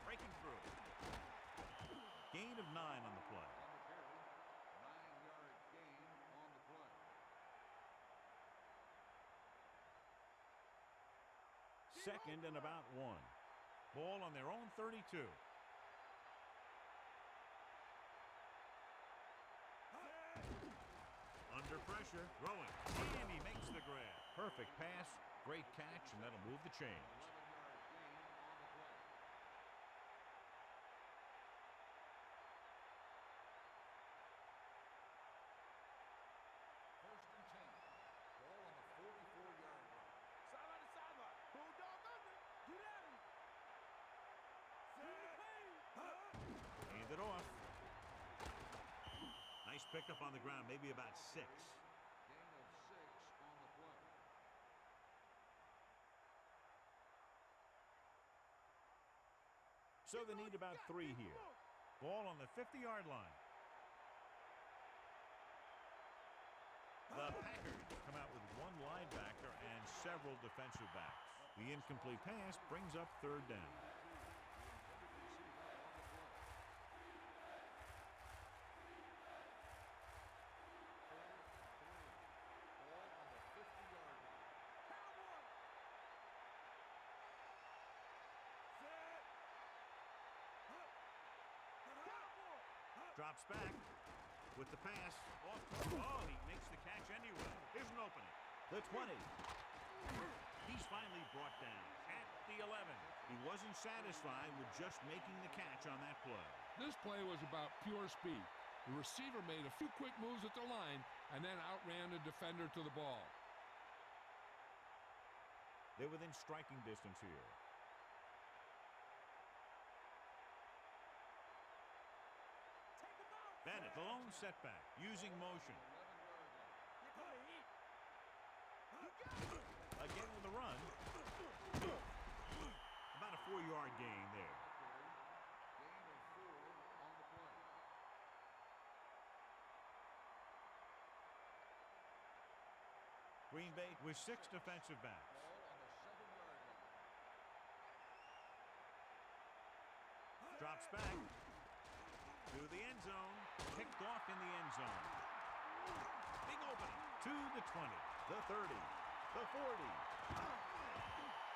Breaking through. Gain of 9 on the play. On the carry. 9-yard gain on the play. Second and about 1. Ball on their own 32. Under pressure, throwing, and he makes the grab. Perfect pass, great catch, and that'll move the chains. 11-yard gain on the play. First and 10. Ball on the 44-yard line. Sideline to sideline. Bulldog under. Get at him. Hand it off. Nice pickup on the ground, maybe about 6. Gain of 6 on the play. So they need about 3 here. Ball on the 50-yard line. The Packers come out with 1 linebacker and several defensive backs. The incomplete pass brings up 3rd down. Ball on the 50-yard line. Cowboy. Set. Cowboy. Drops back with the pass. Oh, he makes the catch anyway. Here's an opening. The 20. He's finally brought down at the 11. He wasn't satisfied with just making the catch on that play. This play was about pure speed. The receiver made a few quick moves at the line and then outran the defender to the ball. They're within striking distance here. Take him out. Bennett, the lone setback, using motion. 11-yard line. You're gonna hit. You got it. Again with a run. About a 4-yard gain there. Carry. Gain of 4 on the play. Green Bay with 6 defensive backs. Ball on the 7-yard line. Drops back to the end zone. Picked off in the end zone. Big opening to the 20, the 30, the 40.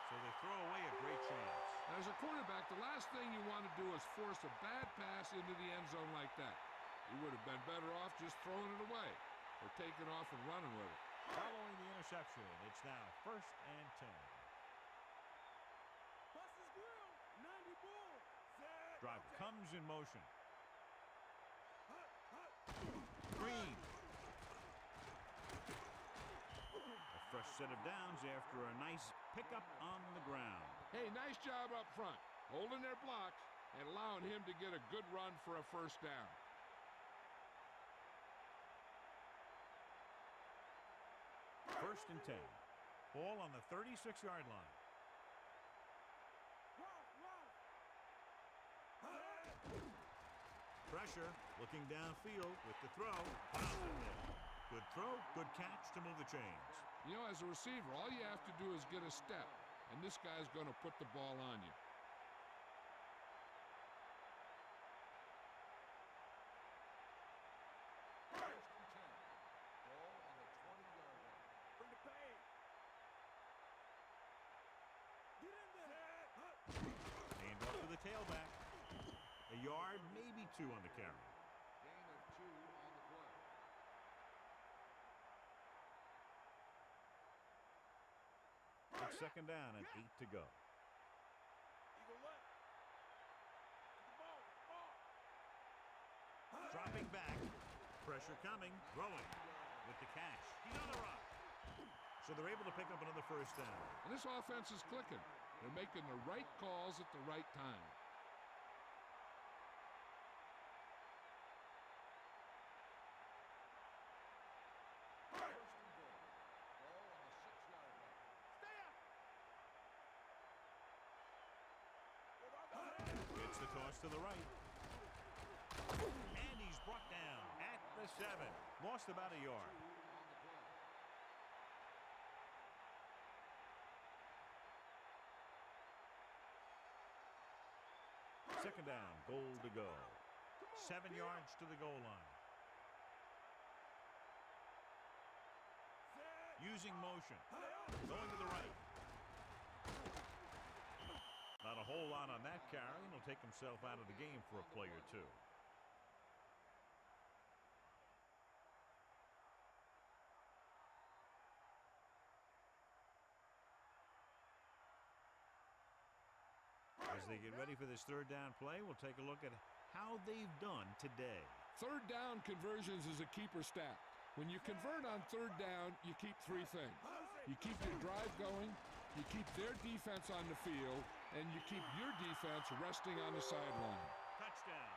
So they throw away a great chance. As a quarterback, the last thing you want to do is force a bad pass into the end zone like that. You would have been better off just throwing it away or taking off and running with it. Following the interception, it's now 1st and 10. Bust his grill. 90 bull. Set. Driver comes in motion. Green. A fresh set of downs after a nice pickup on the ground. Hey, nice job up front, holding their blocks and allowing him to get a good run for a 1st down. First and 10. Ball on the 36-yard line. Pressure, looking downfield with the throw. Fouls it there. Good throw, good catch to move the chains. You know, as a receiver, all you have to do is get a step, and this guy's going to put the ball on you. First and 10. Ball on the 20-yard line. Bring the pain. Get in there. tailback. A yard, maybe 2 on the carry. Gain of 2 on the play. It's second down and 8 to go. Eagle left. The ball. Dropping back. Pressure coming. Throwing with the catch. He's on the run. So they're able to pick up another first down. And this offense is clicking. They're making the right calls at the right time. First and goal. Ball on the 6-yard line. Stay up. It's the toss to the right. And he's brought down at the 7. Lost about a yard. On the play. Second down, goal to go. 7 yards to the goal line. Using motion. Going to the right. Not a whole lot on that carry, and he'll take himself out of the game for a play or two. As they get ready for this third down play, we'll take a look at how they've done today. Third down conversions is a keeper stat. When you convert on third down, you keep 3 things. You keep your drive going, you keep their defense on the field, and you keep your defense resting on the sideline. Touchdown.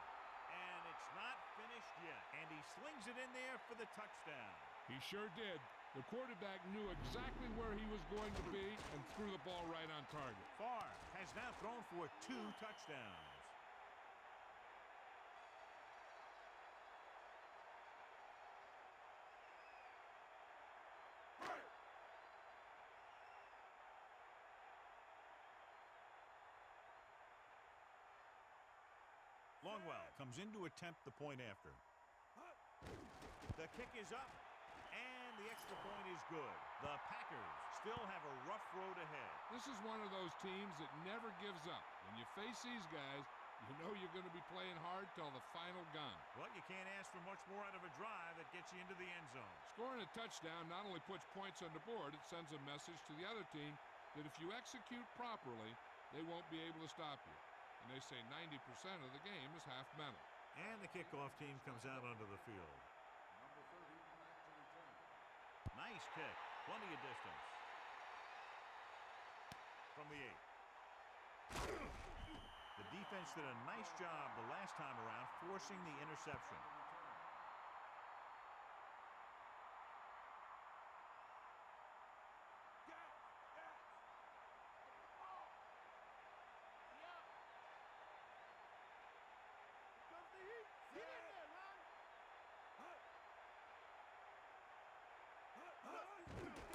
And it's not finished yet. And he slings it in there for the touchdown. He sure did. The quarterback knew exactly where he was going to be and threw the ball right on target. Favre has now thrown for 2 touchdowns. Longwell comes in to attempt the point after. The kick is up, and the extra point is good. The Packers still have a rough road ahead. This is one of those teams that never gives up. When you face these guys, you know you're going to be playing hard till the final gun. Well, you can't ask for much more out of a drive that gets you into the end zone. Scoring a touchdown not only puts points on the board, it sends a message to the other team that if you execute properly, they won't be able to stop you. And they say 90% of the game is half mental. And the kickoff team comes out onto the field. Number 30 back to return. Nice kick. Plenty of distance. From the 8. The defense did a nice job the last time around forcing the interception.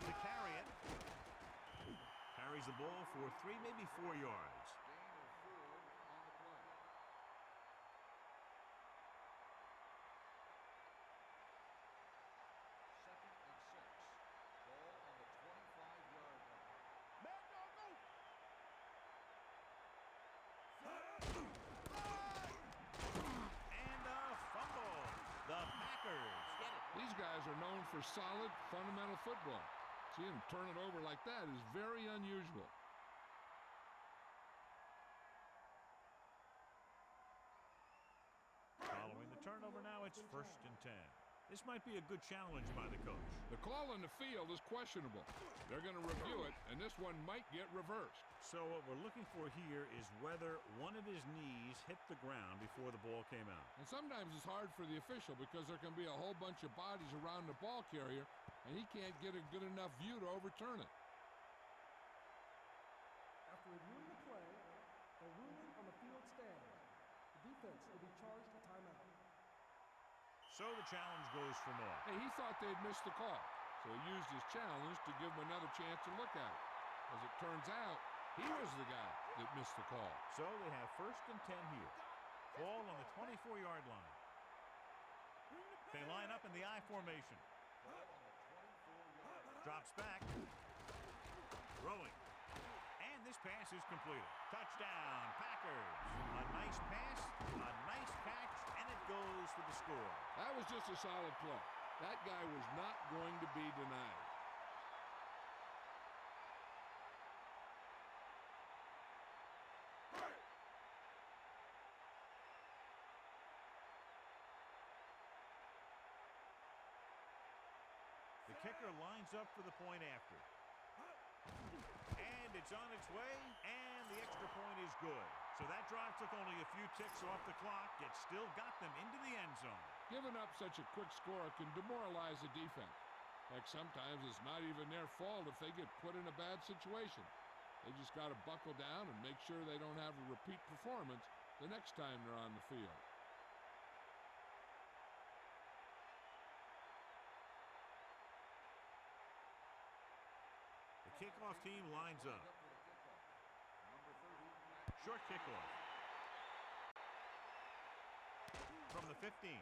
To carry it. Carries the ball for 3, maybe 4 yards. Gain of 4 on the play. Second and 6. Ball on the 25-yard line. Man, dog, go. And a fumble. The Packers get it. These guys are known for solid, fundamental football. Seeing them turn it over like that is very unusual. Following the turnover now, it's 1st and 10. This might be a good challenge by the coach. The call on the field is questionable. They're going to review it, and this one might get reversed. So what we're looking for here is whether one of his knees hit the ground before the ball came out. And sometimes it's hard for the official because there can be a whole bunch of bodies around the ball carrier, and he can't get a good enough view to overturn it. After reviewing the play, the ruling on the field stands. The defense will be charged a timeout. So the challenge goes for more. Hey, he thought they'd missed the call, so he used his challenge to give him another chance to look at it. As it turns out, he was the guy that missed the call. So they have 1st and 10 here. Ball on the 24-yard line. They line up in the I formation. Ball on the 24-yard line. Drops back. Throwing. And this This pass is completed. Touchdown, Packers. A nice pass, a nice catch, and it goes for the score. That was just a solid play. That guy was not going to be denied. The kicker lines up for the point after. And it's on its way, and the extra point is good. So that drive took only a few ticks off the clock, yet still got them into the end zone. Giving up such a quick score can demoralize the defense. Heck, sometimes it's not even their fault if they get put in a bad situation. They just got to buckle down and make sure they don't have a repeat performance the next time they're on the field. The kickoff team lines up. Up for the kickoff. Number 30. Short kickoff. From the 15.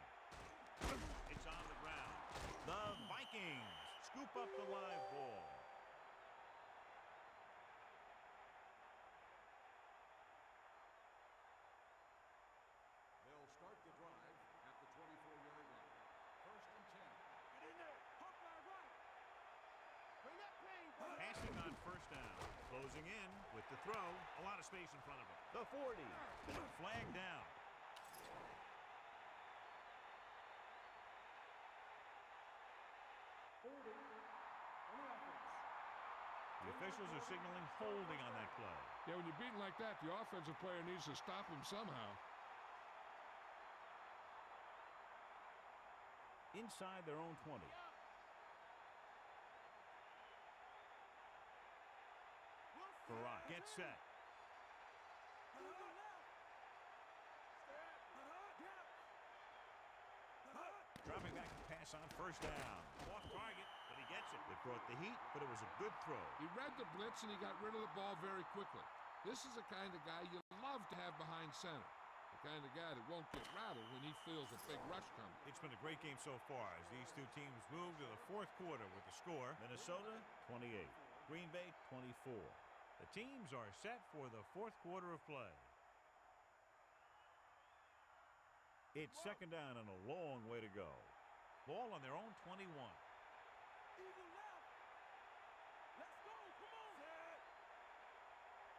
It's on the ground. The Vikings scoop up the live ball. They'll start the drive at the 24-yard line. First and 10. Get in there. Hawkeye right. Bring that pain. Passing on first down. Closing in with the throw. A lot of space in front of him. The 40. Flag down. Holding on the offense. The officials are signaling holding on that play. Yeah, when you're beaten like that, the offensive player needs to stop him somehow. Inside their own 20. Farah gets set. To the left. Dropping back to pass on first down. Off target, but he gets it. They brought the heat, but it was a good throw. He read the blitz and he got rid of the ball very quickly. This is the kind of guy you love to have behind center. The kind of guy that won't get rattled when he feels a big rush coming. It's been a great game so far as these two teams move to the fourth quarter with the score. Minnesota 28, Green Bay 24. The teams are set for the fourth quarter of play. It's second down and a long way to go. Ball on their own 21. Eagle left. Let's go.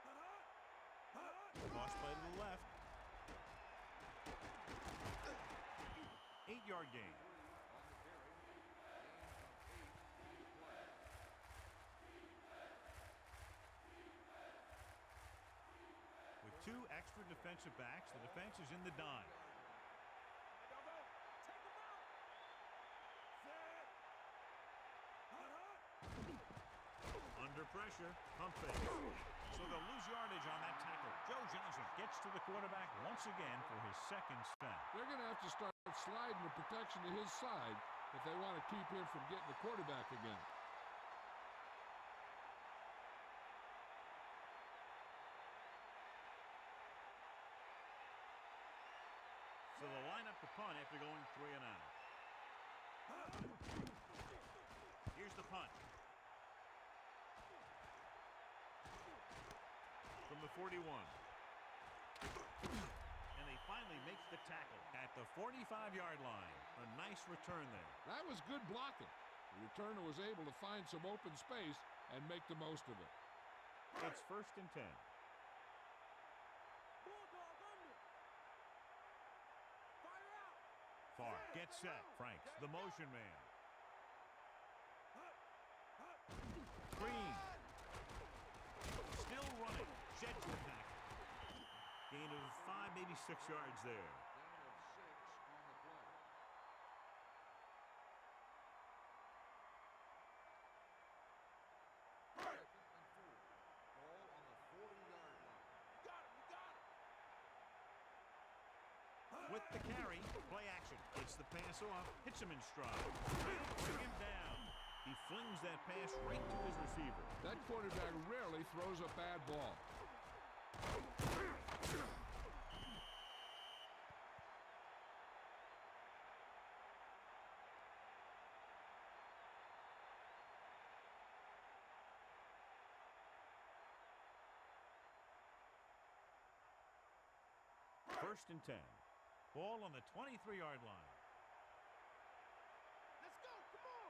Come on. Cross play to the left. 8-yard gain. On the carry. Gain of 8 on the play. With two extra defensive backs, the defense is in the dime. Take him out. Set. Under pressure, pump fake. So they'll lose yardage on that tackle. Joe Johnson gets to the quarterback once again for his second sack. They're going to have to start sliding the protection to his side if they want to keep him from getting the quarterback again. So they'll line up the punt after going 3 and out. Here's the punt. From the 41. And they finally make the tackle at the 45-yard line. A nice return there. That was good blocking. The returner was able to find some open space and make the most of it. It's first and 10. Bulldog under. Fire out. Far gets set. Franks, the motion man. Green. Still running. Sheds the tackle. Gain of 5, maybe 6 yards there. Gain of 6 on the play. Second and 4. Ball on the 40-yard line. Got him. With the carry, play action. Gets the pass off, hits him in stride. Bring him down. He flings that pass right to his receiver. That quarterback rarely throws a bad ball. First and 10. Ball on the 23-yard line. Let's go. Come on.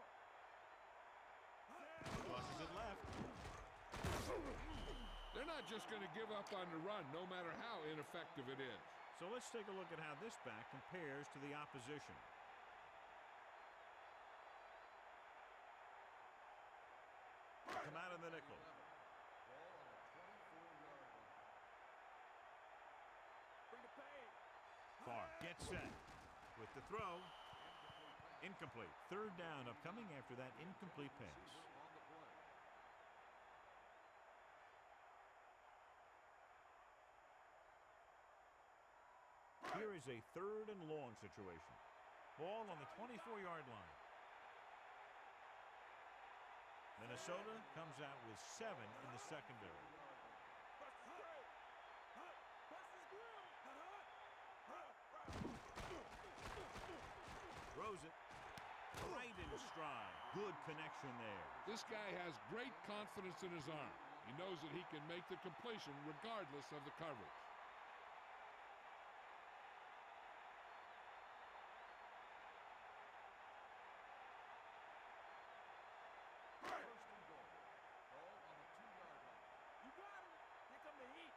Tosses it left. They're not just going to give up on the run, no matter how ineffective it is. So let's take a look at how this back compares to the opposition. Come out of the nickel. Ball on the 24-yard line. Bring the pain. Far, get set. With the throw. Incomplete. Third down upcoming after that incomplete pass. On the play. Here is a 3rd and long situation. Ball on the 24-yard line. Minnesota comes out with 7 in the secondary. Bust his grill. Bust his grill. Throws it right in stride. Good connection there. This guy has great confidence in his arm. He knows that he can make the completion regardless of the coverage. First and goal. Ball on the 2-yard line. You got him. Here come the heat.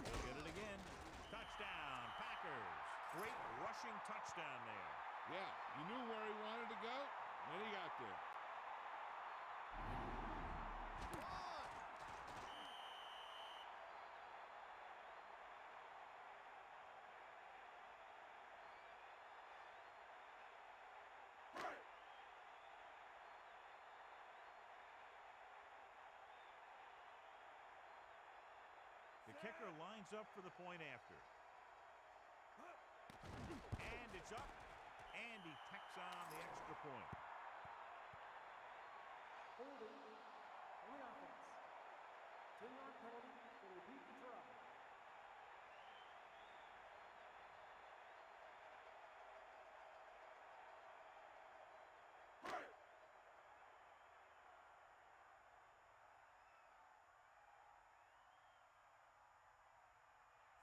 They'll get it again. Touchdown, Packers. Great rushing touchdown there. Yeah, he knew where he wanted to go, and he got there. The kicker lines up for the point after. And it's up. And he tacks on the extra point. Holding on the offense. 10-yard penalty will repeat the try.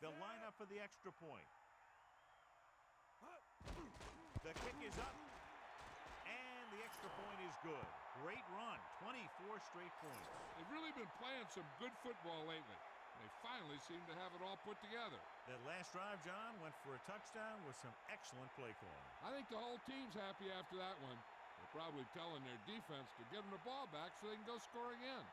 They'll line up for the extra point. The kick is up. And the extra point is good. Great run. 24 straight points. They've really been playing some good football lately. They finally seem to have it all put together. That last drive, John, went for a touchdown with some excellent play calling. I think the whole team's happy after that one. They're probably telling their defense to give them the ball back so they can go score again.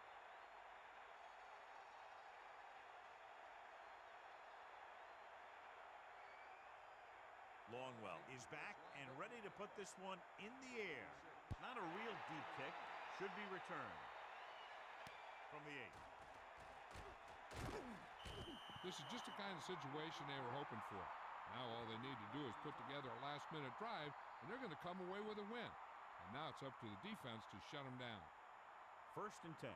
Longwell is back and ready to put this one in the air. Not a real deep kick. Should be returned from the 8. This is just the kind of situation they were hoping for. Now all they need to do is put together a last-minute drive, and they're going to come away with a win. And now it's up to the defense to shut them down. First and 10.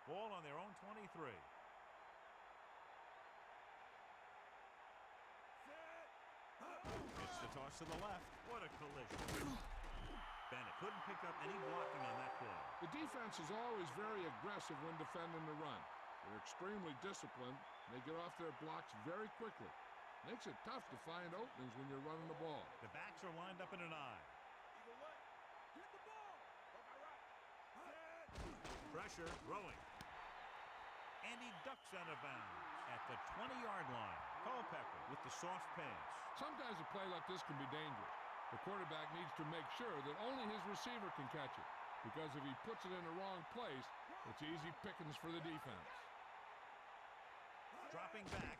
Ball on their own 23. It's the toss to the left. What a collision. Bennett couldn't pick up any blocking on that play. The defense is always very aggressive when defending the run. They're extremely disciplined, and they get off their blocks very quickly. Makes it tough to find openings when you're running the ball. The backs are lined up in an I. Eagle what? Get the ball. Go right. Pressure, throwing. And he ducks out of bounds at the 20-yard line. Culpepper with the soft pass. Sometimes a play like this can be dangerous. The quarterback needs to make sure that only his receiver can catch it, because if he puts it in the wrong place, it's easy pickings for the defense. Dropping back.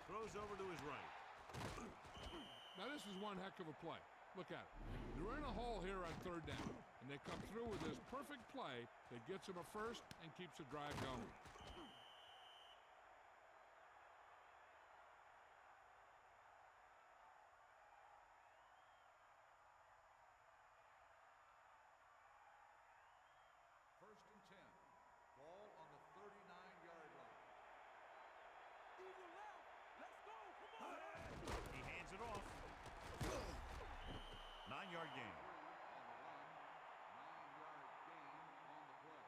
Throws over to his right. Now this is one heck of a play. Look at it. They're in a hole here on third down, and they come through with this perfect play that gets them a first and keeps the drive going. First and 10. Ball on the 39-yard line. Eagle left. Let's go. Come on. He hands it off. 9-yard gain. On the run. 9-yard gain on the play.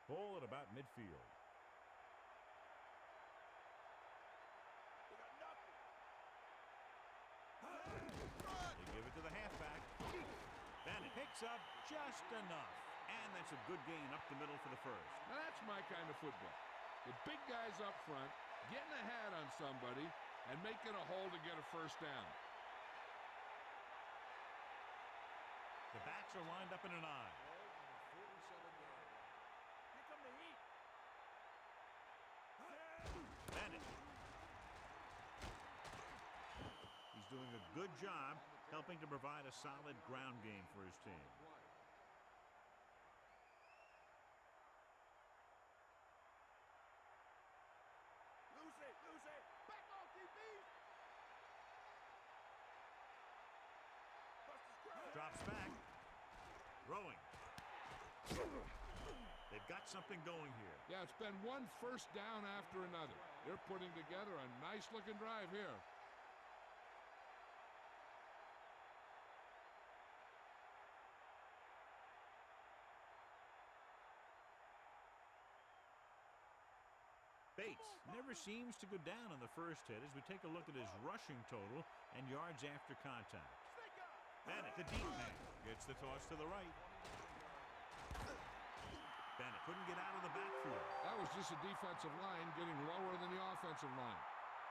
Ball at about midfield. They give it to the halfback. Bennett picks up just enough. And that's a good gain up the middle for the first. Now that's my kind of football. The big guys up front, getting a hat on somebody, and making a hole to get a first down. The backs are lined up in an eye. Ball on the 47-yard line. Here come the heat. Bennett. He's doing a good job helping to provide a solid ground game for his team. Lose it. Back off, DBs. Drops back. Throwing. They've got something going here. Yeah, it's been one first down after another. They're putting together a nice-looking drive here. Bates never seems to go down on the first hit as we take a look at his rushing total and yards after contact. Bennett, the deep man, gets the toss to the right. Bennett couldn't get out of the backfield. That was just a defensive line getting lower than the offensive line.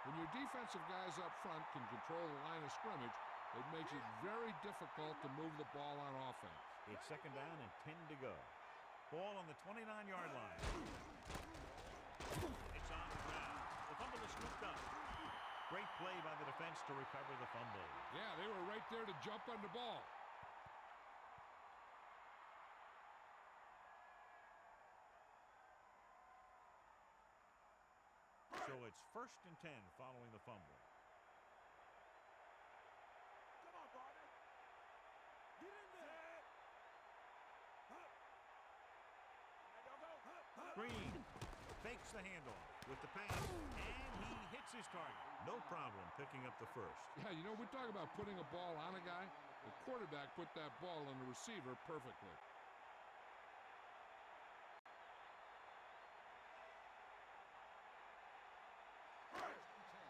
When your defensive guys up front can control the line of scrimmage, it makes it very difficult to move the ball on offense. It's second down and 10 to go. Ball on the 29-yard line. It's on the ground. The fumble is scooped up. Great play by the defense to recover the fumble. Yeah, they were right there to jump on the ball. So it's first and 10 following the fumble. Come on, partner. Get in there. Green fakes the handoff with the pass, and he hits his target. No problem picking up the first. Yeah, you know, we talk about putting a ball on a guy. The quarterback put that ball on the receiver perfectly. First and 10.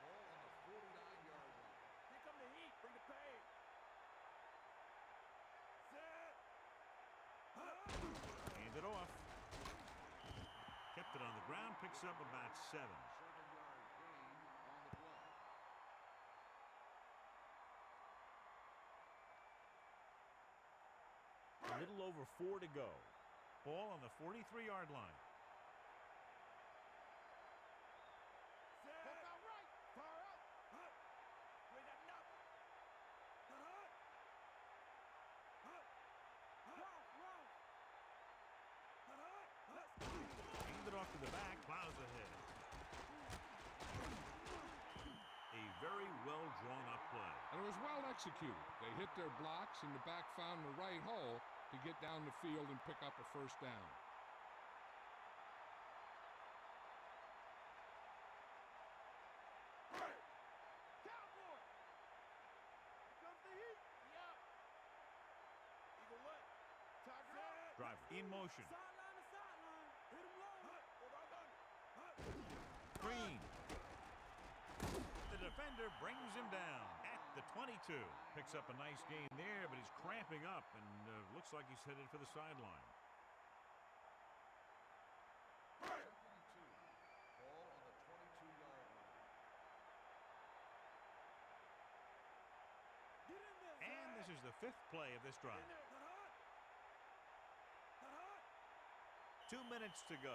Ball on the 49-yard line. Here come the heat. Bring the pain. Hand it off. Kept it on the ground, picks up about 7. 7-yard gain on the play. A little over 4 to go. Ball on the 43-yard line. Step out right. Far out. We got nothing. Hand it off to the back, plows ahead. A very well drawn up play. And it was well executed. They hit their blocks, and the back found the right hole to get down the field and pick up a first down. Cowboy. Here comes the heat. Yeah. Eagle what? Tiger up. Driver in motion. Sideline to sideline. Hit him low. Green. The defender brings him down at the 22. Picks up a nice gain there, but he's cramping up and looks like he's headed for the sideline. Second and 2. Ball on the 22-yard line. Get in there. And this is the 5th play of this drive. 2 minutes to go.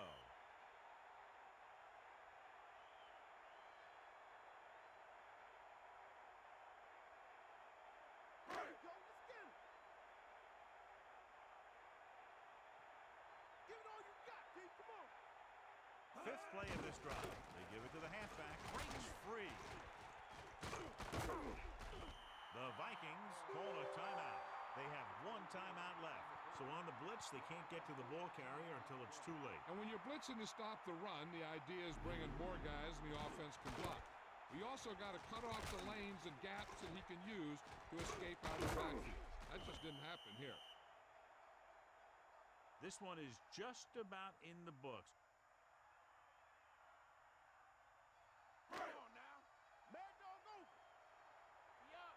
Fifth play of this drive. They give it to the halfback. Breaks free. The Vikings call a timeout. They have 1 timeout left. So on the blitz, they can't get to the ball carrier until it's too late. And when you're blitzing to stop the run, the idea is bringing more guys and the offense can block. We also got to cut off the lanes and gaps that he can use to escape out of the backfield. That just didn't happen here. This one is just about in the books. Come on now. Mad dog over. Yeah.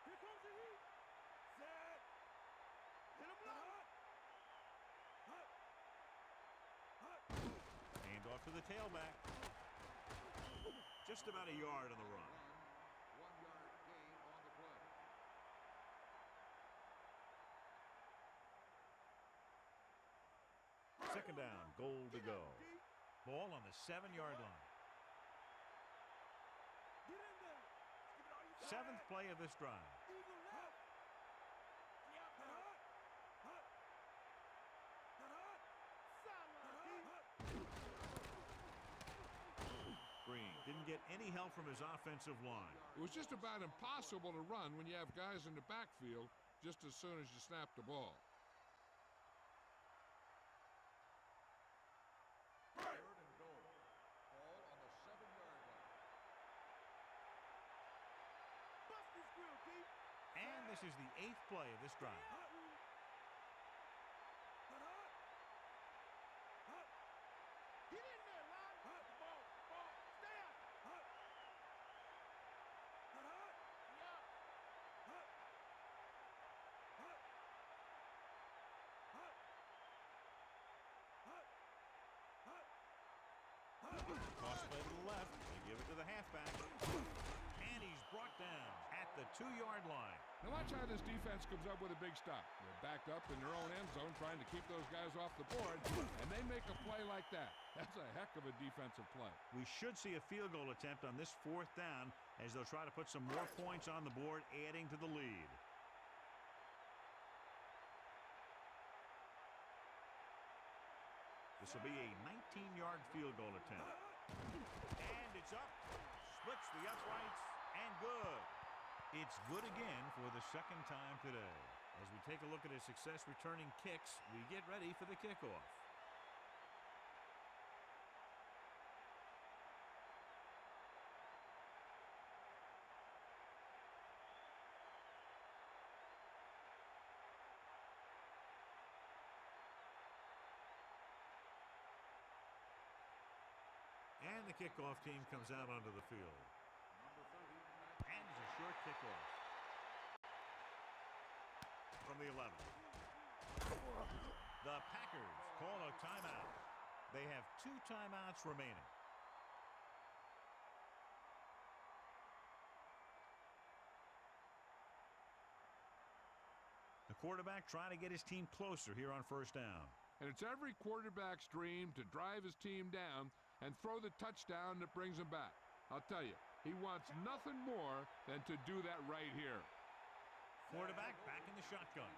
Here comes the heat. Set. Hit him low. Hand off to the tailback. Just about a yard on the run. 1 yard gain on the play. Second down, goal to go. Ball on the 7-yard line. Get in there. Give it all you got. Seventh play of this drive. Eagle left. Yeah, Green didn't get any help from his offensive line. It was just about impossible to run when you have guys in the backfield just as soon as you snap the ball. Third and goal. Ball on the 7-yard line. Bust this grill, D. And this is the 8th play of this drive. Get in there, Lon. Ball. Stay out. Cross play to the left. They give it to the halfback. And he's brought down at the 2-yard line. Now watch how this defense comes up with a big stop. They're backed up in their own end zone trying to keep those guys off the board, and they make a play like that. That's a heck of a defensive play. We should see a field goal attempt on this 4th down as they'll try to put some more points on the board, adding to the lead. This will be a 19-yard field goal attempt. And it's up. Splits the uprights, and good. It's good again for the 2nd time today. As we take a look at his success returning kicks, we get ready for the kickoff. And the kickoff team comes out onto the field. And it's a short kickoff. From the 11. The Packers call a timeout. They have 2 timeouts remaining. The quarterback trying to get his team closer here on 1st down. And it's every quarterback's dream to drive his team down and throw the touchdown that brings him back. I'll tell you, he wants nothing more than to do that right here. Quarterback back in the shotgun.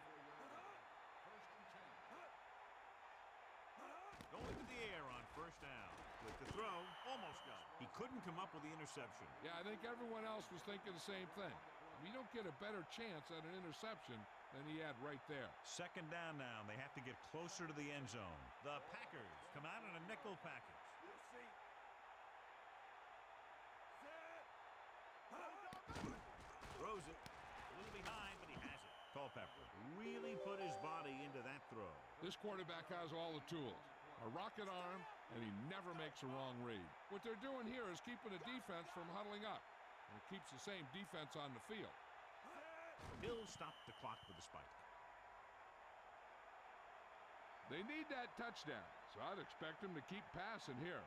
Going to the air on 1st down. With the throw, almost got it. He couldn't come up with the interception. Yeah, I think everyone else was thinking the same thing. You don't get a better chance at an interception than he had right there. 2nd down now. They have to get closer to the end zone. The Packers come out in a nickel package. We'll see. Set. Throws it. A little behind, but he has it. Culpepper really put his body into that throw. This quarterback has all the tools. A rocket arm, and he never makes a wrong read. What they're doing here is keeping the defense from huddling up. And it keeps the same defense on the field. He'll stop the clock with a spike. They need that touchdown, so I'd expect them to keep passing here.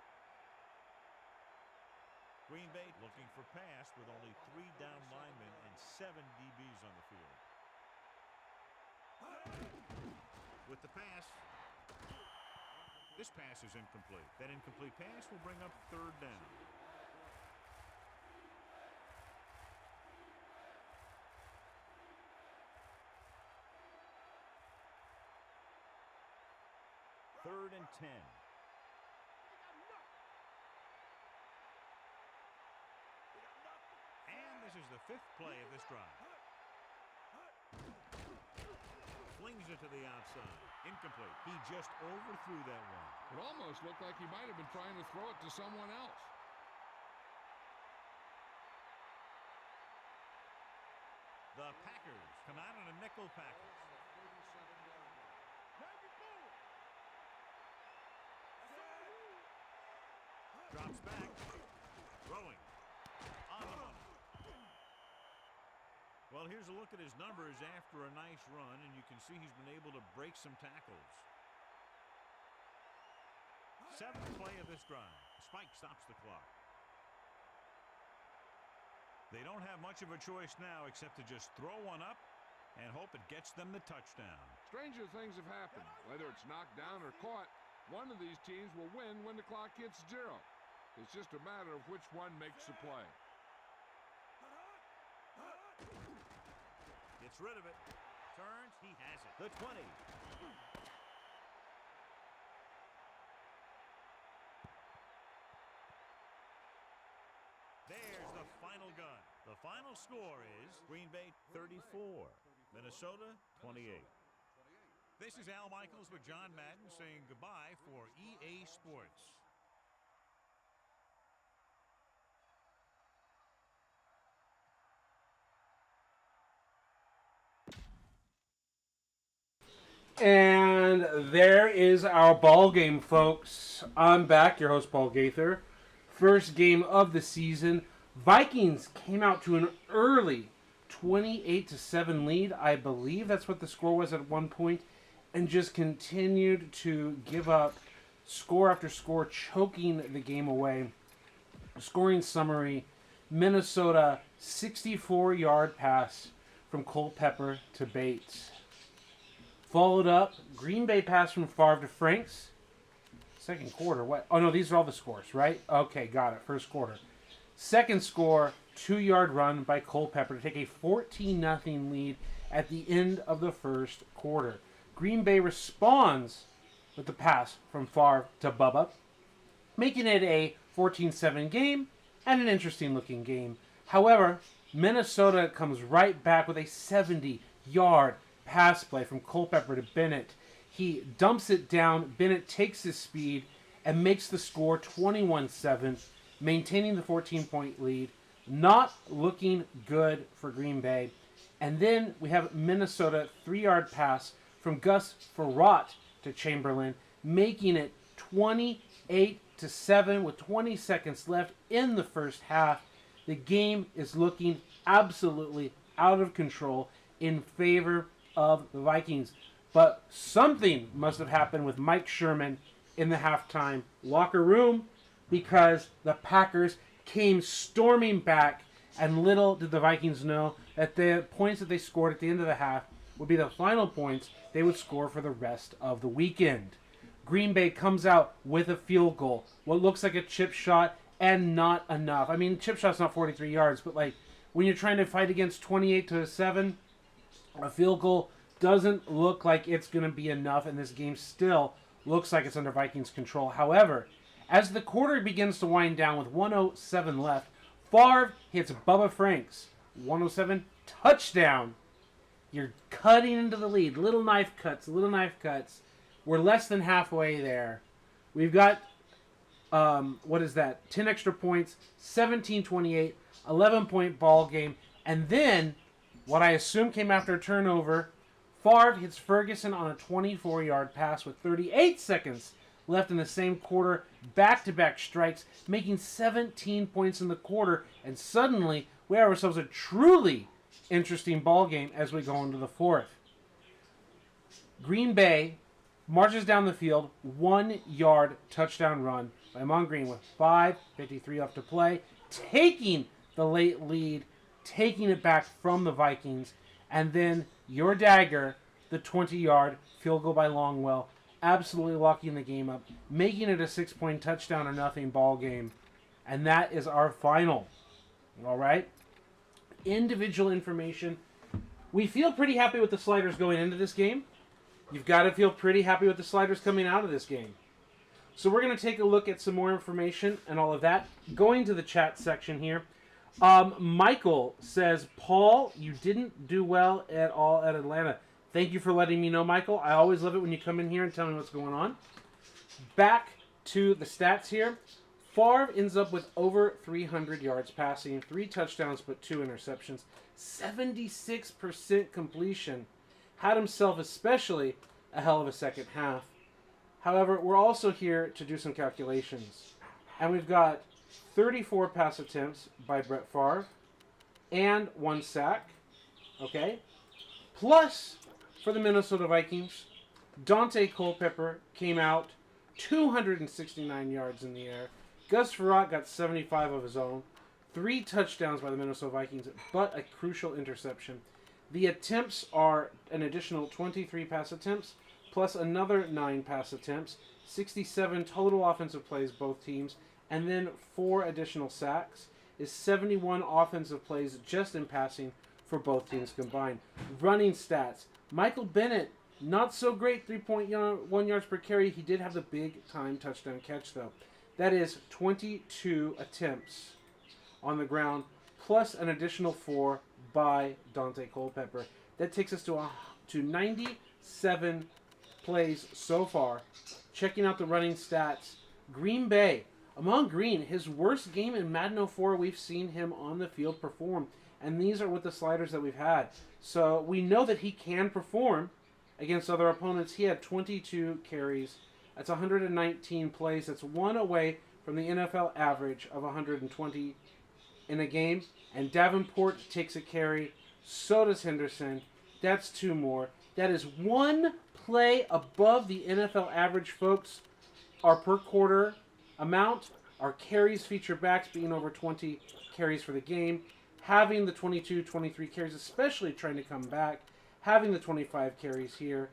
Green Bay looking for pass with only 3 down linemen and 7 DBs on the field. With the pass, this pass is incomplete. That incomplete pass will bring up 3rd down. Third and 10. And this is the 5th play of this drive. Flings it to the outside. Incomplete. He just overthrew that one. It almost looked like he might have been trying to throw it to someone else. The Packers come out in a nickel package. Drops back. Throwing. On the money. Well, here's a look at his numbers after a nice run, and you can see he's been able to break some tackles. Seventh play of this drive. Spike stops the clock. They don't have much of a choice now except to just throw one up and hope it gets them the touchdown. Stranger things have happened. Whether it's knocked down or caught, one of these teams will win when the clock hits 0. It's just a matter of which one makes the play. Gets rid of it. Turns. He has it. The 20. There's the final gun. The final score is Green Bay 34, Minnesota 28. This is Al Michaels with John Madden saying goodbye for EA Sports. And there is our ball game, folks. I'm back, your host, Paul Gaither. First game of the season. Vikings came out to an early 28-7 lead. I believe that's what the score was at one point, and just continued to give up score after score, choking the game away. Scoring summary: Minnesota 64-yard pass from Culpepper to Bates. Followed up, Green Bay pass from Favre to Franks. Second quarter, what? Oh, no, these are all the scores, right? Okay, got it. First quarter. Second score, 2-yard run by Culpepper to take a 14-0 lead at the end of the first quarter. Green Bay responds with the pass from Favre to Bubba, making it a 14-7 game and an interesting-looking game. However, Minnesota comes right back with a 70-yard pass play from Culpepper to Bennett. He dumps it down. Bennett takes his speed and makes the score 21-7, maintaining the 14-point lead. Not looking good for Green Bay. And then we have Minnesota 3-yard pass from Gus Frerotte to Chamberlain, making it 28-7 with 20 seconds left in the first half. The game is looking absolutely out of control in favor of the Vikings. But something must have happened with Mike Sherman in the halftime locker room, because the Packers came storming back, and little did the Vikings know that the points that they scored at the end of the half would be the final points they would score for the rest of the weekend. Green Bay comes out with a field goal, what looks like a chip shot, and not enough. I mean, chip shot's not 43 yards, but like when you're trying to fight against 28-7, a field goal doesn't look like it's going to be enough, and this game still looks like it's under Vikings control. However, as the quarter begins to wind down with 1:07 left, Favre hits Bubba Franks. 1:07 touchdown. You're cutting into the lead. Little knife cuts. We're less than halfway there. We've got, 10 extra points, 17-28, 11-point ball game. And then, what I assume came after a turnover, Favre hits Ferguson on a 24-yard pass with 38 seconds left in the same quarter. Back-to-back strikes, making 17 points in the quarter. And suddenly, we have ourselves a truly interesting ball game as we go into the fourth. Green Bay marches down the field, 1-yard touchdown run by Mon Green with 5:53 left to play, taking the late lead, taking it back from the Vikings, and then your dagger, the 20-yard field goal by Longwell, absolutely locking the game up, making it a 6-point touchdown or nothing ball game. And that is our final. All right? Individual information. We feel pretty happy with the sliders going into this game. You've got to feel pretty happy with the sliders coming out of this game. So we're going to take a look at some more information and all of that. Going to the chat section here. Michael says, Paul, you didn't do well at all at Atlanta. Thank you for letting me know, Michael. I always love it when you come in here and tell me what's going on. Back to the stats here. Favre ends up with over 300 yards passing, 3 touchdowns but 2 interceptions, 76% completion. Had himself especially a hell of a second half. However, we're also here to do some calculations. And we've got 34 pass attempts by Brett Favre and 1 sack. Okay? Plus, for the Minnesota Vikings, Dante Culpepper came out 269 yards in the air. Gus Frerotte got 75 of his own. 3 touchdowns by the Minnesota Vikings, but a crucial interception. The attempts are an additional 23 pass attempts, plus another 9 pass attempts, 67 total offensive plays, both teams, and then 4 additional sacks, is 71 offensive plays just in passing for both teams combined. Running stats. Michael Bennett, not so great, 3.1 yards per carry. He did have the big-time touchdown catch, though. That is 22 attempts on the ground, plus an additional 4 by Dante Culpepper. That takes us to 97 plays so far. Checking out the running stats. Green Bay. Among Green, his worst game in Madden 04, we've seen him on the field perform. And these are with the sliders that we've had. So we know that he can perform against other opponents. He had 22 carries. That's 119 plays. That's 1 away from the NFL average of 120 in a game. And Davenport takes a carry. So does Henderson. That's 2 more. That is 1 play above the NFL average, folks. Our per quarter amount, our carries feature backs being over 20 carries for the game. Having the 22, 23 carries, especially trying to come back. Having the 25 carries here.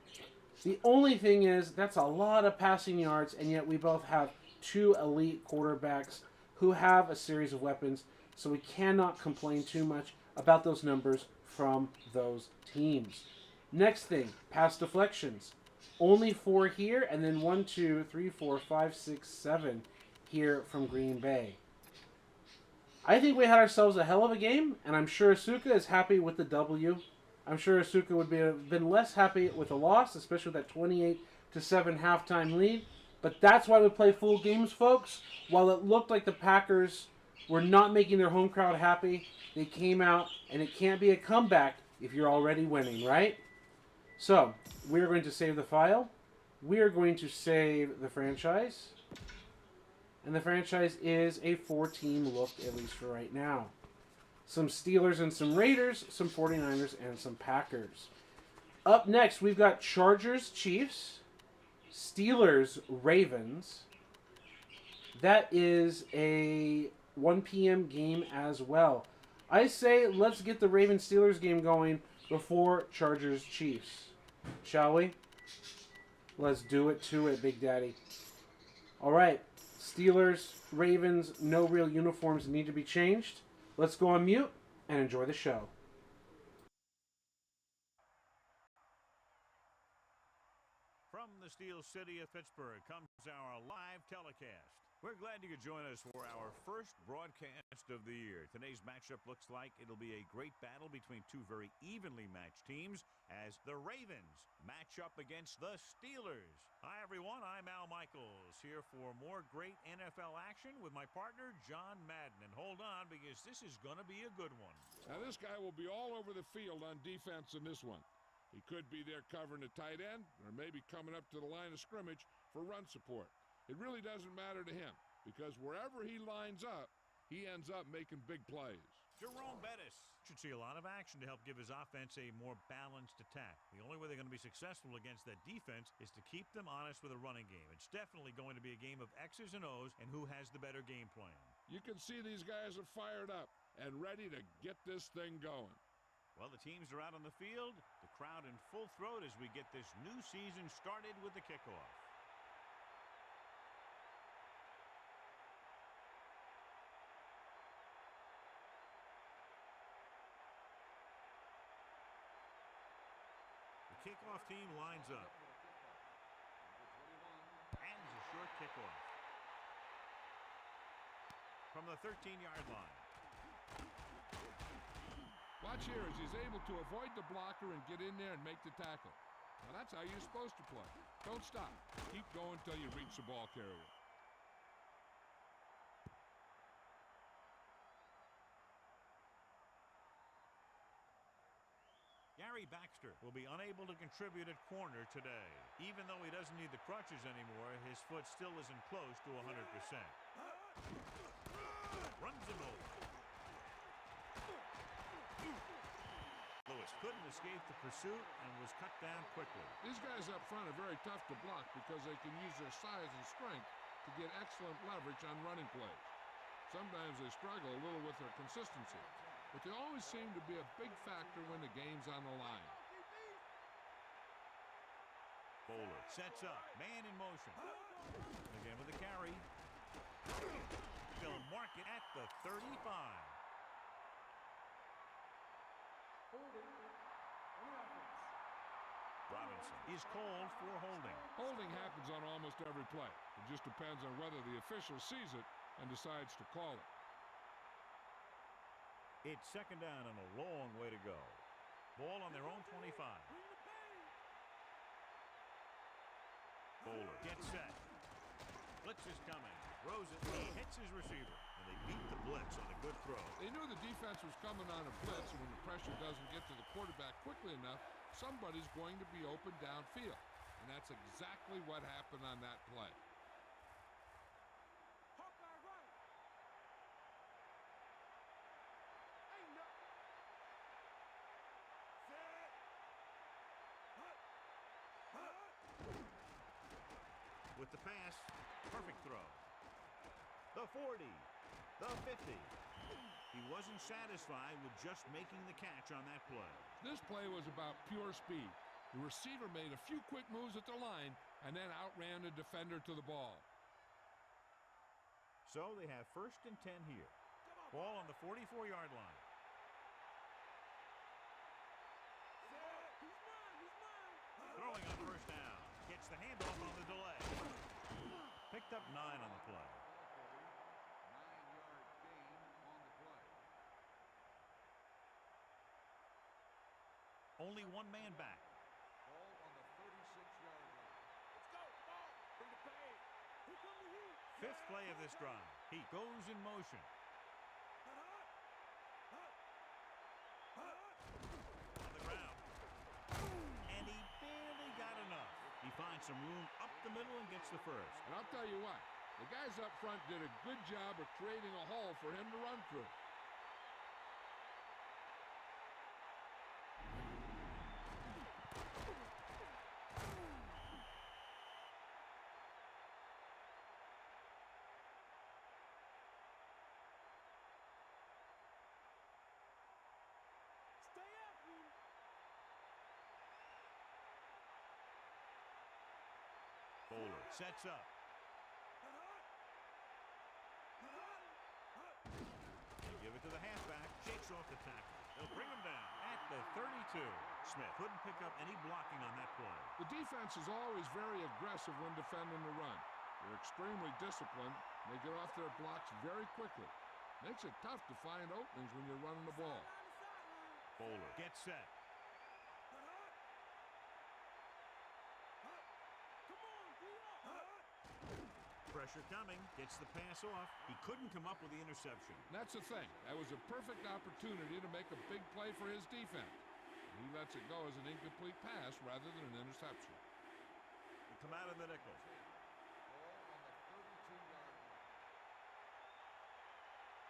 The only thing is, that's a lot of passing yards, and yet we both have 2 elite quarterbacks who have a series of weapons, so we cannot complain too much about those numbers from those teams. Next thing, pass deflections. Only 4 here, and then 1, 2, 3, 4, 5, 6, 7 here from Green Bay. I think we had ourselves a hell of a game, and I'm sure Asuka is happy with the W. I'm sure Asuka would have been less happy with a loss, especially with that 28-7 halftime lead. But that's why we play full games, folks. While it looked like the Packers were not making their home crowd happy, they came out, and it can't be a comeback if you're already winning, right? So, we're going to save the file. We are going to save the franchise. And the franchise is a 4-team look, at least for right now. Some Steelers and some Raiders, some 49ers and some Packers. Up next, we've got Chargers, Chiefs, Steelers, Ravens. That is a 1 p.m. game as well. I say let's get the Ravens-Steelers game going before Chargers-Chiefs. Shall we? Let's do it to it, Big Daddy. All right. Steelers, Ravens, no real uniforms need to be changed. Let's go on mute and enjoy the show. From the Steel City of Pittsburgh comes our live telecast. We're glad you could join us for our first broadcast of the year. Today's matchup looks like it'll be a great battle between 2 very evenly matched teams as the Ravens match up against the Steelers. Hi, everyone. I'm Al Michaels here for more great NFL action with my partner, John Madden. And hold on, because this is going to be a good one. Now, this guy will be all over the field on defense in this one. He could be there covering a tight end or maybe coming up to the line of scrimmage for run support. It really doesn't matter to him because wherever he lines up, he ends up making big plays. Jerome Bettis should see a lot of action to help give his offense a more balanced attack. The only way they're going to be successful against that defense is to keep them honest with a running game. It's definitely going to be a game of X's and O's and who has the better game plan. You can see these guys are fired up and ready to get this thing going. Well, the teams are out on the field, the crowd in full throat as we get this new season started with the kickoff. The kickoff team lines up. And it's a short kickoff. From the 13-yard line. Watch here as he's able to avoid the blocker and get in there and make the tackle. Now that's how you're supposed to play. Don't stop. Keep going until you reach the ball carrier. Gary Baxter will be unable to contribute at corner today. Even though he doesn't need the crutches anymore, his foot still isn't close to 100%. Runs him over. Lewis couldn't escape the pursuit and was cut down quickly. These guys up front are very tough to block because they can use their size and strength to get excellent leverage on running plays. Sometimes they struggle a little with their consistency, but they always seem to be a big factor when the game's on the line. Bowler sets up, man in motion. Again with the carry. They'll mark it at the 35. Holding on the offense. Robinson is called for holding. Holding happens on almost every play. It just depends on whether the official sees it and decides to call it. It's second down and a long way to go. Ball on their own 25. Bowler gets set. Blitz is coming. Throws it. He hits his receiver. And they beat the blitz on a good throw. They knew the defense was coming on a blitz, and when the pressure doesn't get to the quarterback quickly enough, somebody's going to be open downfield. And that's exactly what happened on that play. Hawkeye right. Ain't nothing. Set. With the pass, perfect throw. The 40, the 50. He wasn't satisfied with just making the catch on that play. This play was about pure speed. The receiver made a few quick moves at the line and then outran the defender to the ball. So they have first and 10 here. Ball on the 44-yard line. He's mine. He's mine. Throwing on first down. Gets the handoff on the delay. Picked up 9 on the play. 9-yard gain on the play. Only one man back. Ball on the 36-yard line. Let's go. Come on. Bring the pain. Here come the heat. Fifth play of this drive. He goes in motion. On the ground. And he barely got enough. He finds some room up the middle and gets the first. And I'll tell you what, the guys up front did a good job of creating a hole for him to run through. Stay after him. Bowler sets up. They give it to the halfback. Shakes off the tackle. They'll bring him down at the 32. Smith couldn't pick up any blocking on that play. The defense is always very aggressive when defending the run. They're extremely disciplined. They get off their blocks very quickly. Makes it tough to find openings when you're running the ball. Bowler gets set. Come on, Pressure coming. Gets the pass off. He couldn't come up with the interception. And that's the thing. That was a perfect opportunity to make a big play for his defense. He lets it go as an incomplete pass rather than an interception. They come out of the nickel. Ball on the 32-yard line.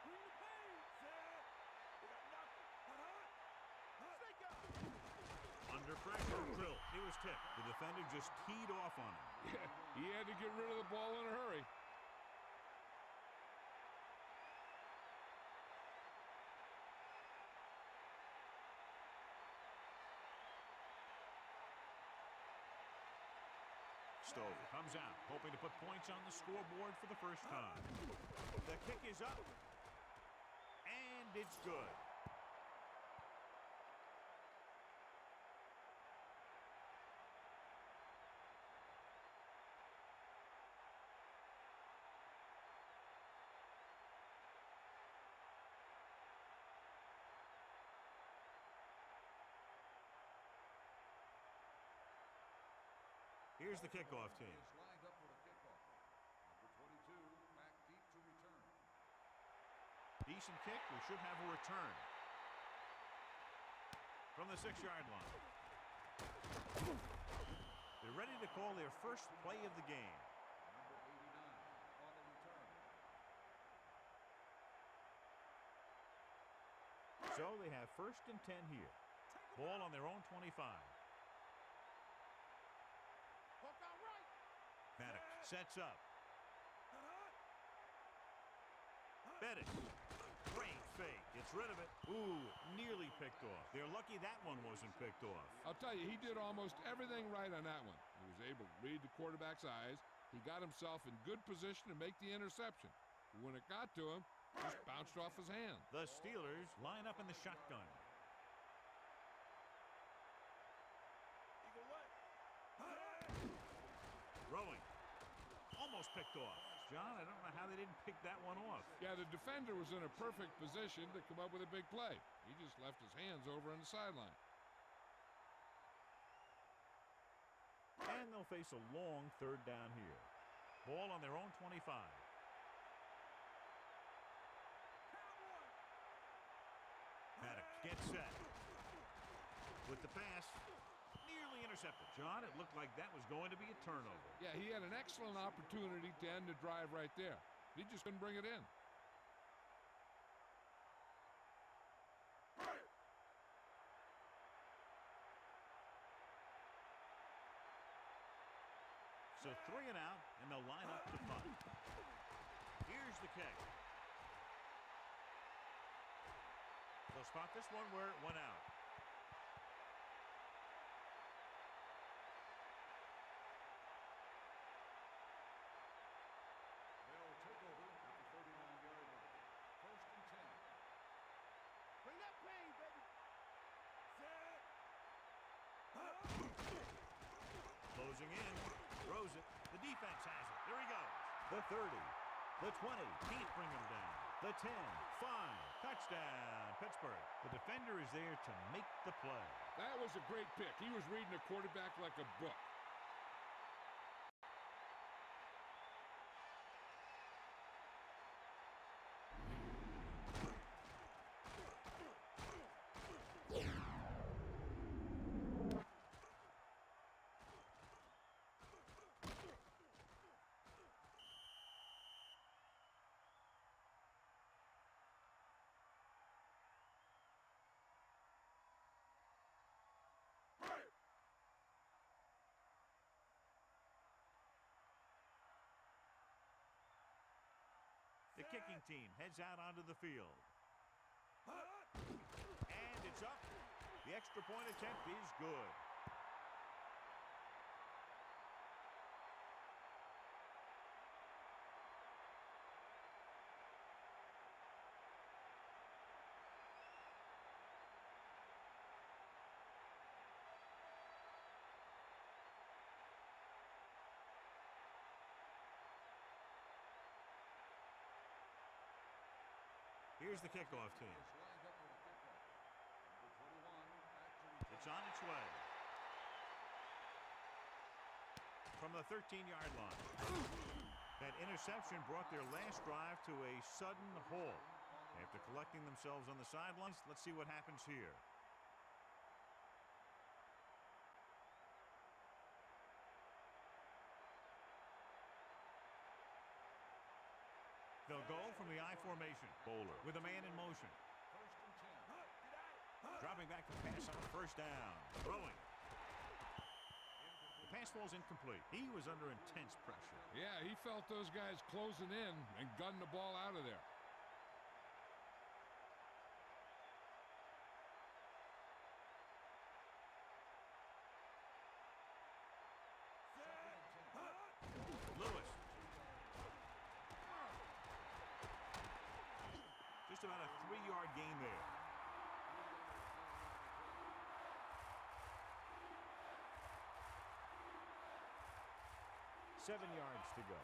Bring the pain. Set. We got nothing. Stay up. Under pressure. Drill. He was tipped. The defender just teed off on him. Yeah, he had to get rid of the ball in a hurry. Stover comes out, hoping to put points on the scoreboard for the first time. The kick is up. And it's good. Here's the kickoff team. Is lined up for the kickoff. Number 22 back deep to return. Decent kick. We should have a return. From the 6-yard line. They're ready to call their first play of the game. Number 89 on the return. So they have 1st and 10 here. Ball on their own 25. Hook out right. Maddox sets up. Bettis. Great fake. Gets rid of it. Ooh, nearly picked off. They're lucky that one wasn't picked off. I'll tell you, he did almost everything right on that one. He was able to read the quarterback's eyes. He got himself in good position to make the interception. But when it got to him, it just bounced off his hand. The Steelers line up in the shotgun. Throwing. Almost picked off. John, I don't know how they didn't pick that one off. Yeah, the defender was in a perfect position to come up with a big play. He just left his hands over on the sideline. And they'll face a long 3rd down here. Ball on their own 25. Maddox gets set. With the pass, nearly intercepted. John, it looked like that was going to be a turnover. Yeah, he had an excellent opportunity to end the drive right there. He just couldn't bring it in. So 3 and out, and they'll line up to punt. Here's the kick. They'll spot this one where it went out. They'll take over at the 39-yard line. 1st and 10. Bring that pain, baby. Closing in. Throws it. The defense has it. There he goes. The 30. The 20. Can't bring him down. The 10. 5. Touchdown, Pittsburgh. The defender is there to make the play. That was a great pick. He was reading the quarterback like a book. The kicking team heads out onto the field. And it's up. The extra point attempt is good. Here's the kickoff team. Is lined up for the kickoff. Number 21 back to return. It's on its way. From the 13-yard line. That interception brought their last drive to a sudden halt. After collecting themselves on the sidelines, let's see what happens here. They'll go from the I formation. Bowler with a man in motion. 1st and 10. Dropping back to pass on 1st down. Throwing. The pass falls incomplete. He was under intense pressure. Yeah, he felt those guys closing in and gunned the ball out of there. Lewis. Just about a 3-yard gain there. Seven yards to go.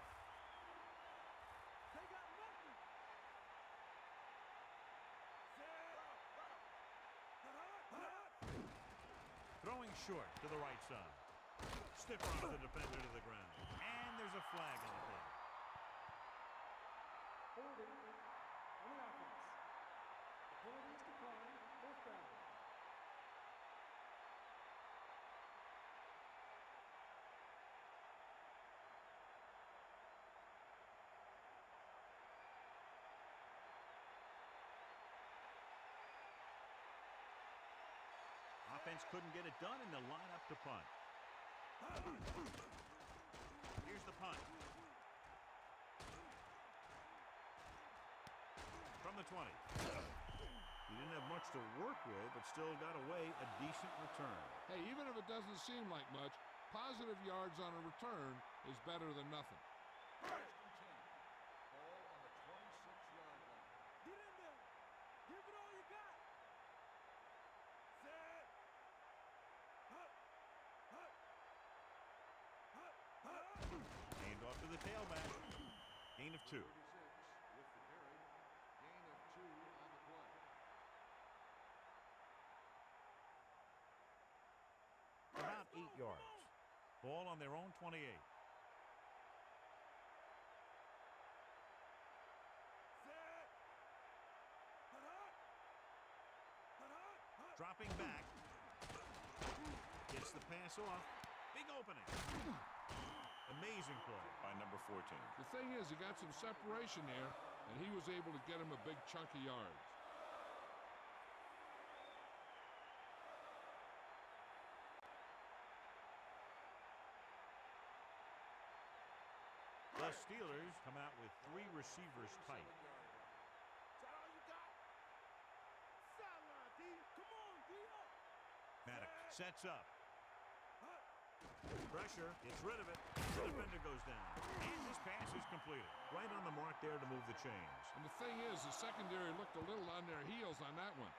They got nothing. Throwing short to the right side. Stiff arm the defender to the ground. And there's a flag on the play. Holding on the offense. The penalty is declined. 4th down. defense couldn't get it done, and they'll line up to punt. Here's the punt. From the 20. He didn't have much to work with, but still got away a decent return. Hey, even if it doesn't seem like much, positive yards on a return is better than nothing. First and 10. Ball on the 26-yard line. Get in there. Give it all you got. Set. Hut. Hut. Hut. Hut. Hand off to the tailback. Gain of 2. 36 with the carry. Gain of 2 on the play. About 8 yards. Ball on their own 28. Set. Hut. Hut. Hut. Hut. Dropping back. Gets the pass off. Big opening. Amazing play by number 14. The thing is, he got some separation there, and he was able to get him a big chunk of yards. The Steelers come out with 3 receivers tight. Is that all you got? Sideline, D. Come on, D. Up. Maddox sets up. Hut. Pressure, gets rid of it. The defender goes down. And this pass is completed. Right on the mark there to move the chains. And the thing is, the secondary looked a little on their heels on that one.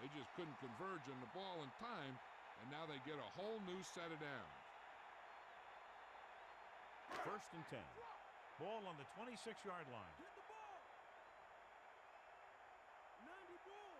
They just couldn't converge on the ball in time, and now they get a whole new set of downs. First and 10. Ball on the 26-yard line. Get the ball. 90 ball.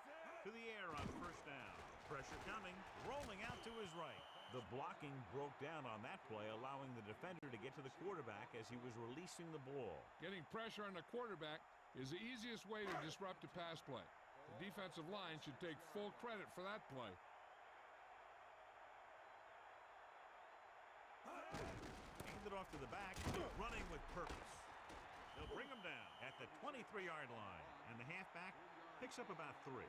Set. To the air on first down. Pressure coming. Rolling out to his right. The blocking broke down on that play, allowing the defender to get to the quarterback as he was releasing the ball. Getting pressure on the quarterback is the easiest way to disrupt a pass play. The defensive line should take full credit for that play. Handed off to the back, running with purpose. They'll bring him down at the 23-yard line, and the halfback picks up about 3.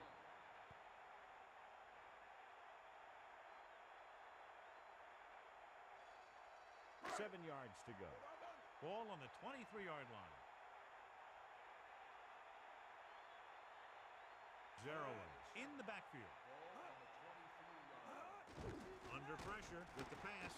Seven yards to go. Ball on the 23-yard line. Zeroing in the backfield. Under pressure with the pass.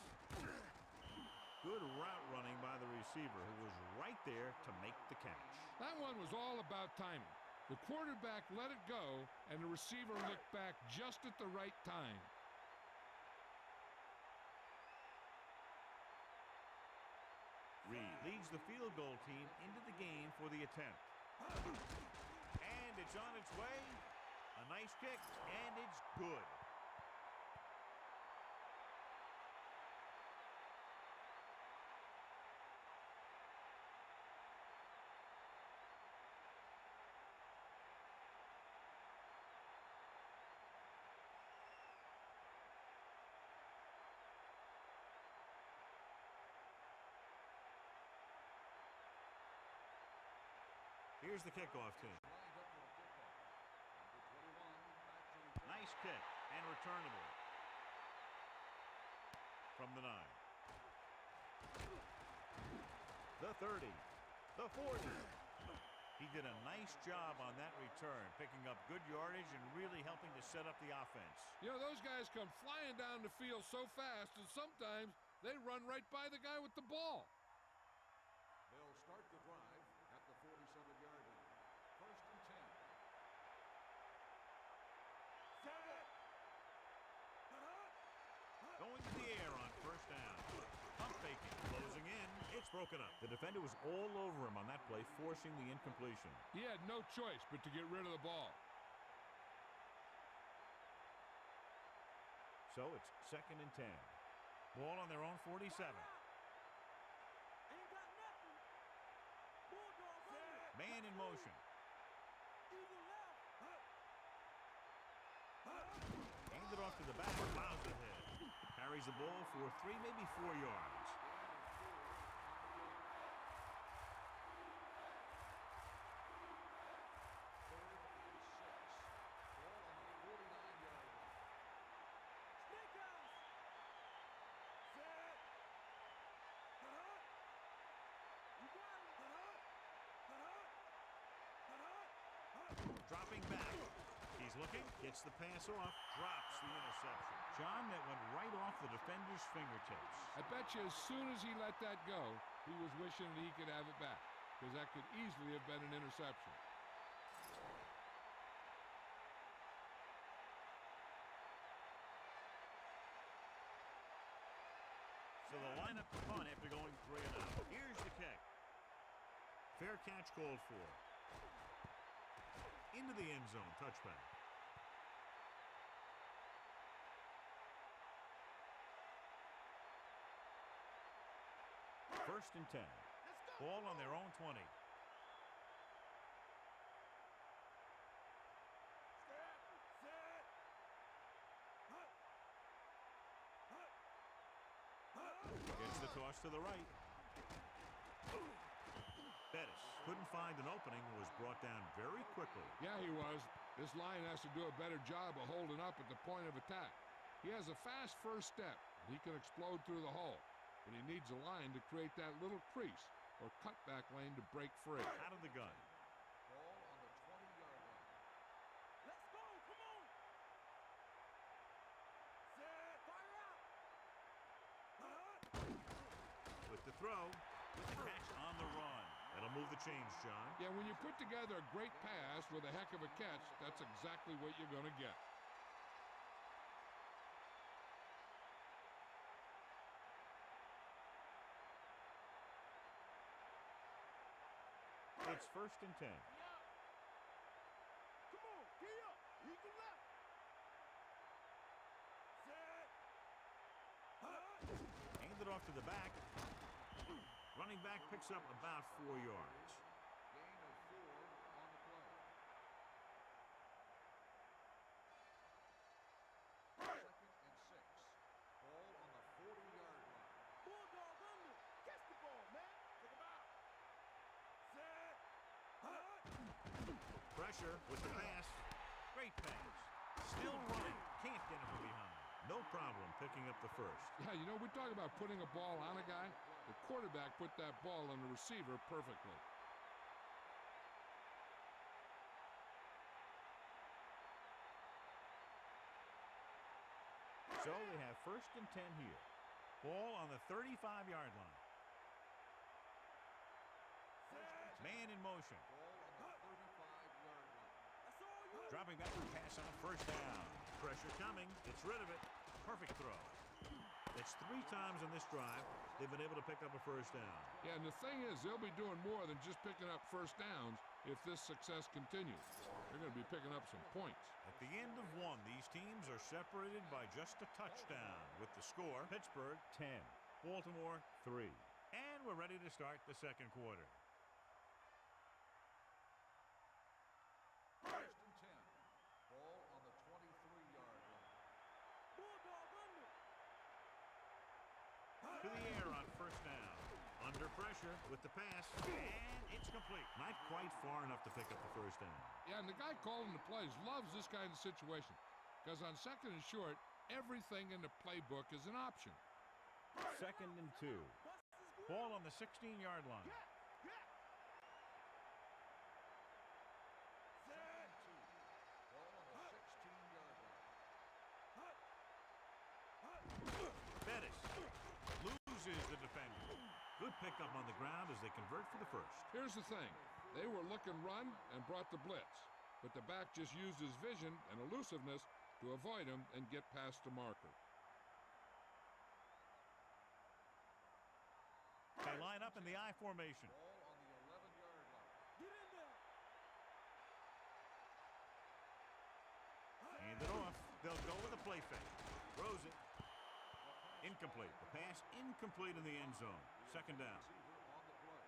Good route running by the receiver, who was right there to make the catch. That one was all about timing. The quarterback let it go, and the receiver looked back just at the right time. Reed leads the field goal team into the game for the attempt. And it's on its way. A nice kick, and it's good. Here's the kickoff team. Nice kick and returnable from the 9. The 30. The 40. He did a nice job on that return, picking up good yardage and really helping to set up the offense. You know, those guys come flying down the field so fast, and sometimes they run right by the guy with the ball. They'll start the drive at the 47-yard line. First and 10. Going to the air on first down. Pump faking, closing in. It's broken up. The defender was all over him on that play, forcing the incompletion. He had no choice but to get rid of the ball. So it's second and 10. Ball on their own 47. Ain't got nothing. Bulldogs under. Man in motion. Either left. Handed off to the back. Plows ahead. Carries the ball for 3, maybe 4 yards. Gets the pass off, drops the interception. John, that went right off the defender's fingertips. I bet you as soon as he let that go, he was wishing that he could have it back, because that could easily have been an interception. So the lineup to punt after going 3 and out. Here's the kick. Fair catch called for. Into the end zone, touchback. First and 10. Ball on their own 20. Gets the toss to the right. Bettis couldn't find an opening and was brought down very quickly. Yeah, he was. This line has to do a better job of holding up at the point of attack. He has a fast first step. He can explode through the hole, but he needs a line to create that little crease or cutback lane to break free. Out of the gun. Ball on the 20-yard line. Let's go. Come on. Set. Fire out. With the throw, with the catch on the run. That'll move the chains, John. Yeah, when you put together a great pass with a heck of a catch, that's exactly what you're going to get. It's first and 10. Come on. Gee up. Eagle left. Set. Handed off to the back. Running back picks up about 4 yards. Gain of 4 on the play. Second and 6. Ball on the 40-yard line. Bulldog under. Catch the ball, man. Take him out. Set. Pressure with the pass. Great pass. Still running. Can't get him from behind. No problem picking up the first. Yeah, you know, we talk about putting a ball on a guy. The quarterback put that ball on the receiver perfectly. So they have first and 10 here. Ball on the 35-yard line. Man in motion. Ball on the 35-yard line. That's all you. Dropping back to pass on first down. Pressure coming. Gets rid of it. Perfect throw. That's 3 times on this drive they've been able to pick up a first down. Yeah, and the thing is, they'll be doing more than just picking up first downs if this success continues. They're going to be picking up some points. At the end of one, these teams are separated by just a touchdown with the score Pittsburgh 10, Baltimore 3. And we're ready to start the second quarter. First and 10. Ball on the 23-yard line. Bulldog under. To the air on first down. Under pressure with the pass. And it's complete. Not quite far enough to pick up the first down. Yeah, and the guy calling the plays loves this kind of situation because on second and short, everything in the playbook is an option. Second and 2. Ball on the 16-yard line. Second and 2. Ball on the 16-yard line. Bettis loses the defender. Good pickup on the ground as they convert for the first. Here's the thing. They were looking run and brought the blitz, but the back just used his vision and elusiveness to avoid him and get past the marker. They line up in the I formation. Ball on the 11-yard line. Get in there. Hand it off. They'll go with a play fake. Throws it. Incomplete. The pass incomplete in the end zone. Second down. Receiver on the play.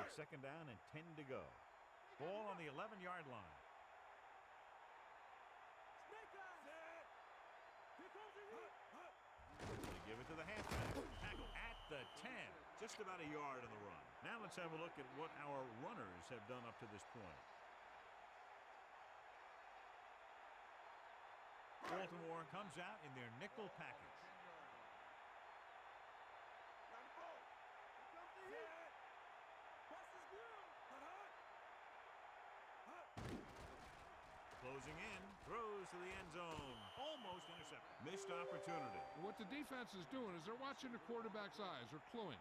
It's second down and 10 to go. Ball on the 11-yard line. Snake eyes. Here comes the heat. They give it to the halfback. Tackle at the 10. Just about a yard on the run. Now let's have a look at what our runners have done up to this point. Baltimore comes out in their nickel package. 10-yard line. Got the ball. Here comes the heat. Bust his grill. Closing in, throws to the end zone. Almost intercepted. Missed opportunity. What the defense is doing is they're watching the quarterback's eyes. They're cluing.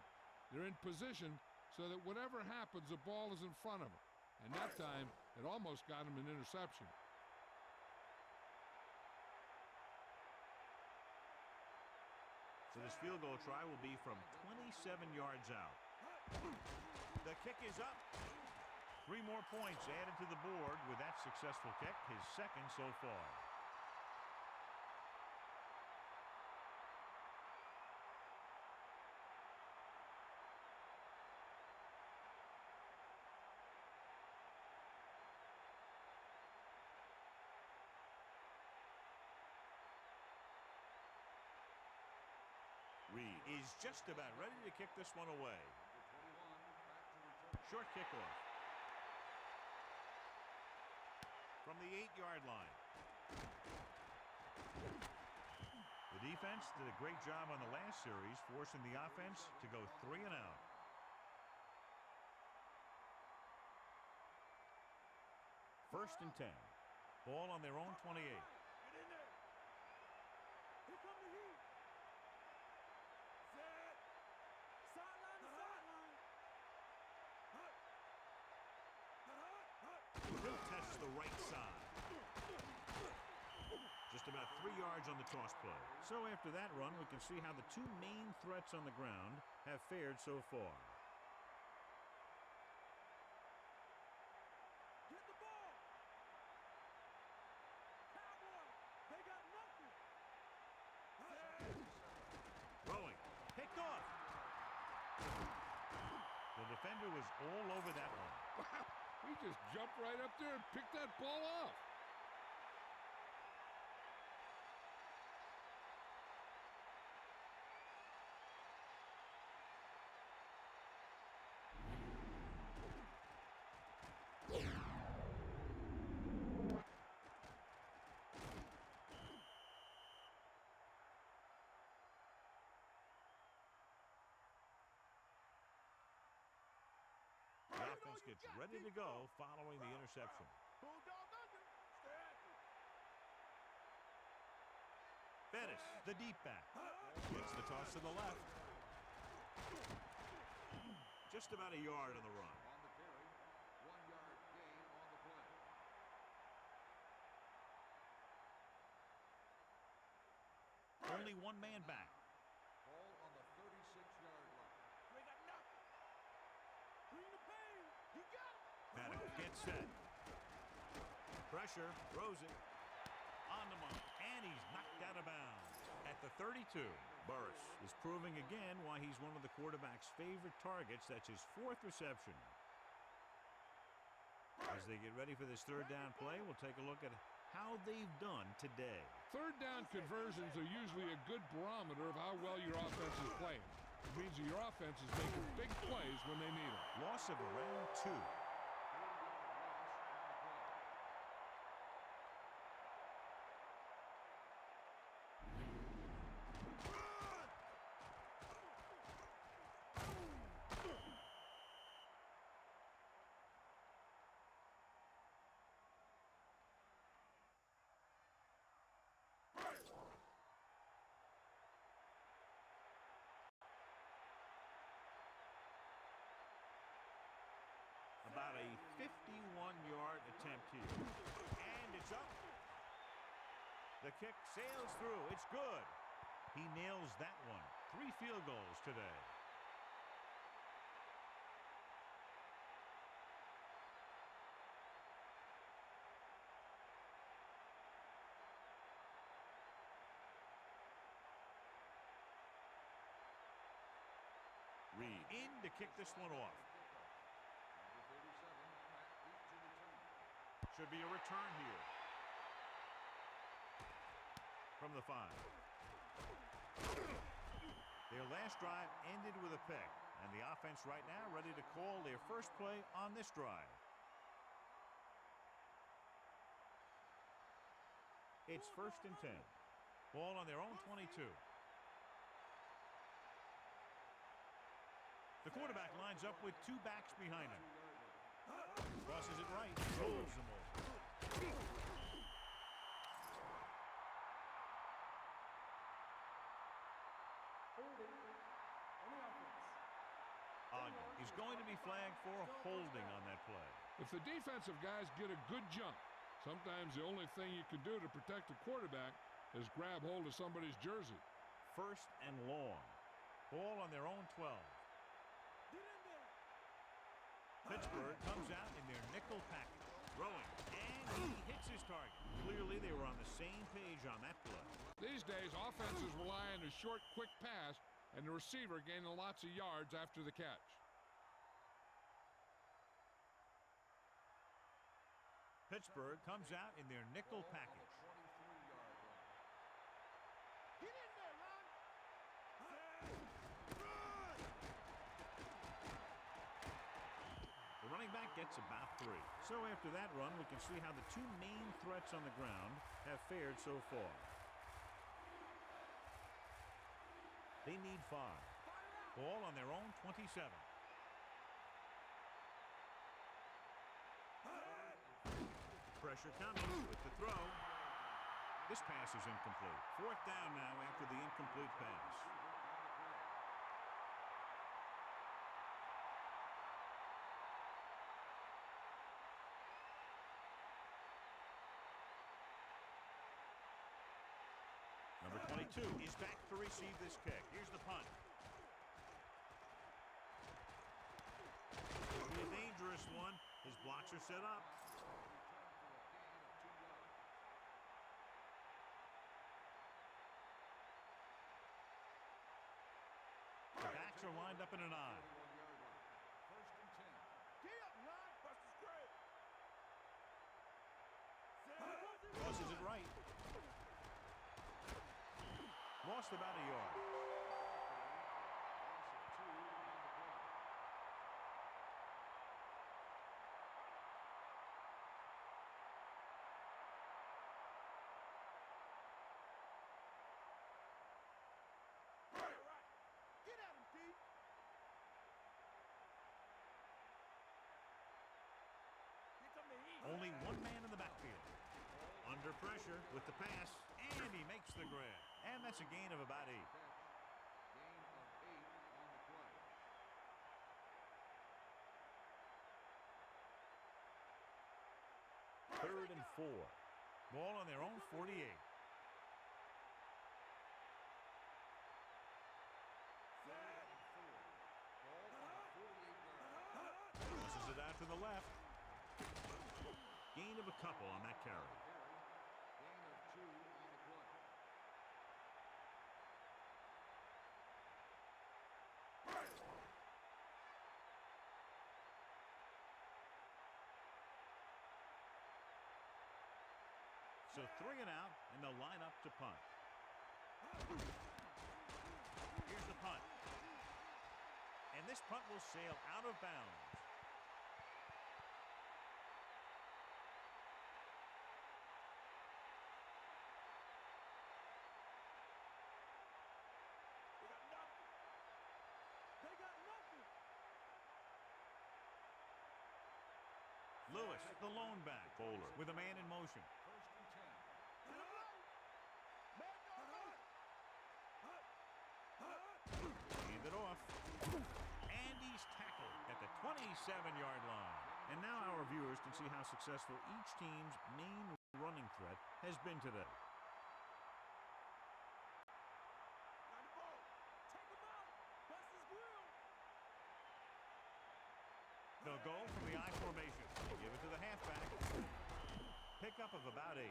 They're in position so that whatever happens, the ball is in front of them. And that time, it almost got him an interception. So this field goal try will be from 27 yards out. The kick is up. 3 more points added to the board with that successful kick, his second so far. Reed is just about ready to kick this one away. Short kickoff. From the 8-yard line. The defense did a great job on the last series, forcing the offense to go 3 and out. First and 10. Ball on their own 28. Get in there. Here come the heat. Set. Sideline to sideline. He'll test the right side. Just about 3 yards on the toss play. So after that run, we can see how the 2 main threats on the ground have fared so far. Get the ball. Cowboys, they got nothing. Throwing. Picked off. The defender was all over that one. He just jumped right up there and picked that ball off. The offense gets ready to go following the interception. Bulldog under. Stay active. Bettis, the deep back. Gets the toss to the left. Just about a yard on the run. On the carry, 1-yard gain on the play. Only 1 man back. Ball on the 36-yard line. They got nothing. Bring the pain. You got it. Madden gets set. Pressure, throws it. On the mark, and he's knocked out of bounds. At the 32, Burris is proving again why he's one of the quarterback's favorite targets. That's his 4th reception. As they get ready for this 3rd down play, we'll take a look at how they've done today. 3rd down conversions are usually a good barometer of how well your offense is playing. It means that your offense is making big plays when they need them. Loss of around 2. About a 51-yard attempt here. And it's up. The kick sails through. It's good. He nails that one. 3 field goals today. Reed in to kick this one off. Should be a return here. From the 5. Their last drive ended with a pick, and the offense right now ready to call their first play on this drive. It's 1st and 10. Ball on their own 22. The quarterback lines up with 2 backs behind him. Crosses it right. Throws them over. He's going to be flagged for holding on that play. If the defensive guys get a good jump, sometimes the only thing you can do to protect the quarterback is grab hold of somebody's jersey. First and long. Ball on their own 12. Get in there. Pittsburgh comes out in their nickel package. Throwing, and he hits his target. Clearly, they were on the same page on that play. These days, offenses rely on a short, quick pass and the receiver gaining lots of yards after the catch. Pittsburgh comes out in their nickel Ball on the package. 23-yard line. Get in there, Ron. The running back gets about 3. So after that run, we can see how the two main threats on the ground have fared so far. They need 5. Ball on their own 27. Pressure coming with the throw. This pass is incomplete. 4th down now after the incomplete pass. Number 22 is back to receive this kick. Here's the punt. It'll be a dangerous one. His blocks are set up. The backs are lined up in an I. 21-yard line. First and 10. Get up, Ron. Bust the script. Crosses it right. Lost about a yard. Loss of 2 on the play. Right. Get at him, D. Here come the heat. Only one man in the backfield. Under pressure with the pass, and he makes the grab. And that's a gain of about 8. Gain of 8 on the play. Third and 4. Ball on their own 48. Ball on the 48-yard line. Tosses it out to the left. Gain of a couple on that carry. Gain of 2 on the play. So 3 and out, and they'll line up to punt. Here's the punt. And this punt will sail out of bounds. They got nothing. They got nothing. Lewis, the lone back bowler, with a man in motion. First and 10. Get him right. Man, no run. Hand it off. And he's tackled at the 27-yard line. And now our viewers can see how successful each team's main running threat has been today. Got the ball. Take him out. Bust his grill. They'll go from the I formation. They give it to the halfback. Pickup of about 8.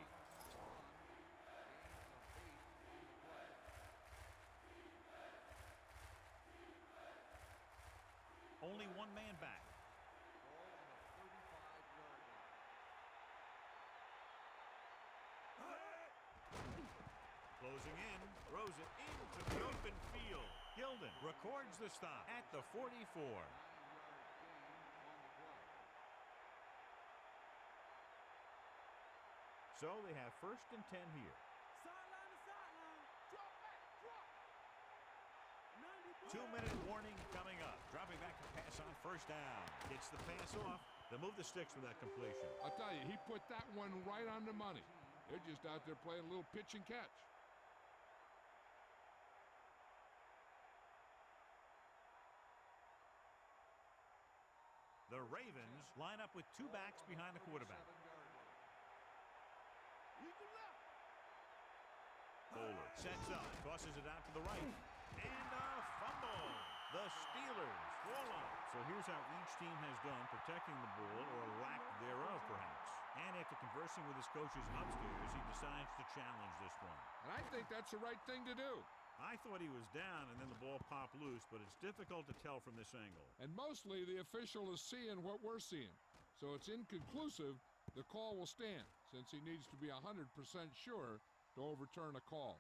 Only one man back. Ball on the 35-yard line. Closing in, throws it into the open field. Gilden records the stop at the 44. 9-yard gain on the play. So they have first and 10 here. Sideline to sideline. Drop back. Drop. 90 2-minute warning coming up. Dropping back to pass on first down. Gets the pass off. They'll move the sticks with that completion. I'll tell you, he put that one right on the money. They're just out there playing a little pitch and catch. The Ravens line up with two backs behind the quarterback. Bowler sets up, tosses it out to the right, and a fumble. The Steelers fall on it. So here's how each team has done protecting the ball, or lack thereof, perhaps. And after conversing with his coaches upstairs, he decides to challenge this one. And I think that's the right thing to do. I thought he was down and then the ball popped loose, but it's difficult to tell from this angle. And mostly the official is seeing what we're seeing. So it's inconclusive. The call will stand, since he needs to be 100% sure to overturn a call.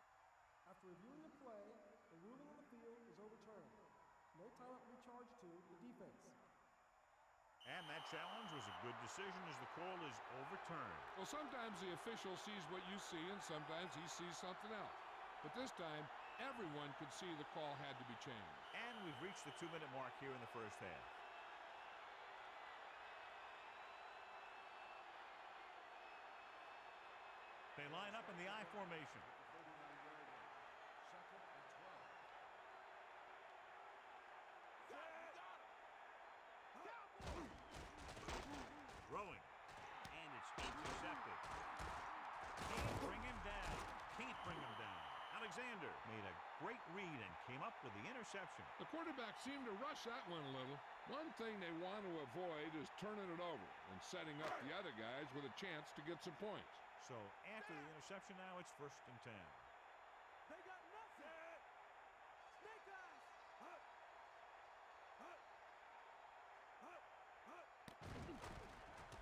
After reviewing the play, the ruling on the field is overturned. No timeout will be charged to the defense. And that challenge was a good decision as the call is overturned. Well, sometimes the official sees what you see, and sometimes he sees something else. But this time, everyone could see the call had to be changed. And we've reached the 2-minute mark here in the first half. They line up in the I formation. Second and 12. Throwing. And it's intercepted. Can't bring him down. Can't bring him down. Alexander made a great read and came up with the interception. The quarterback seemed to rush that one a little. One thing they want to avoid is turning it over and setting up the other guys with a chance to get some points. So after the interception now, it's 1st and 10. They got nothing. Snake eyes.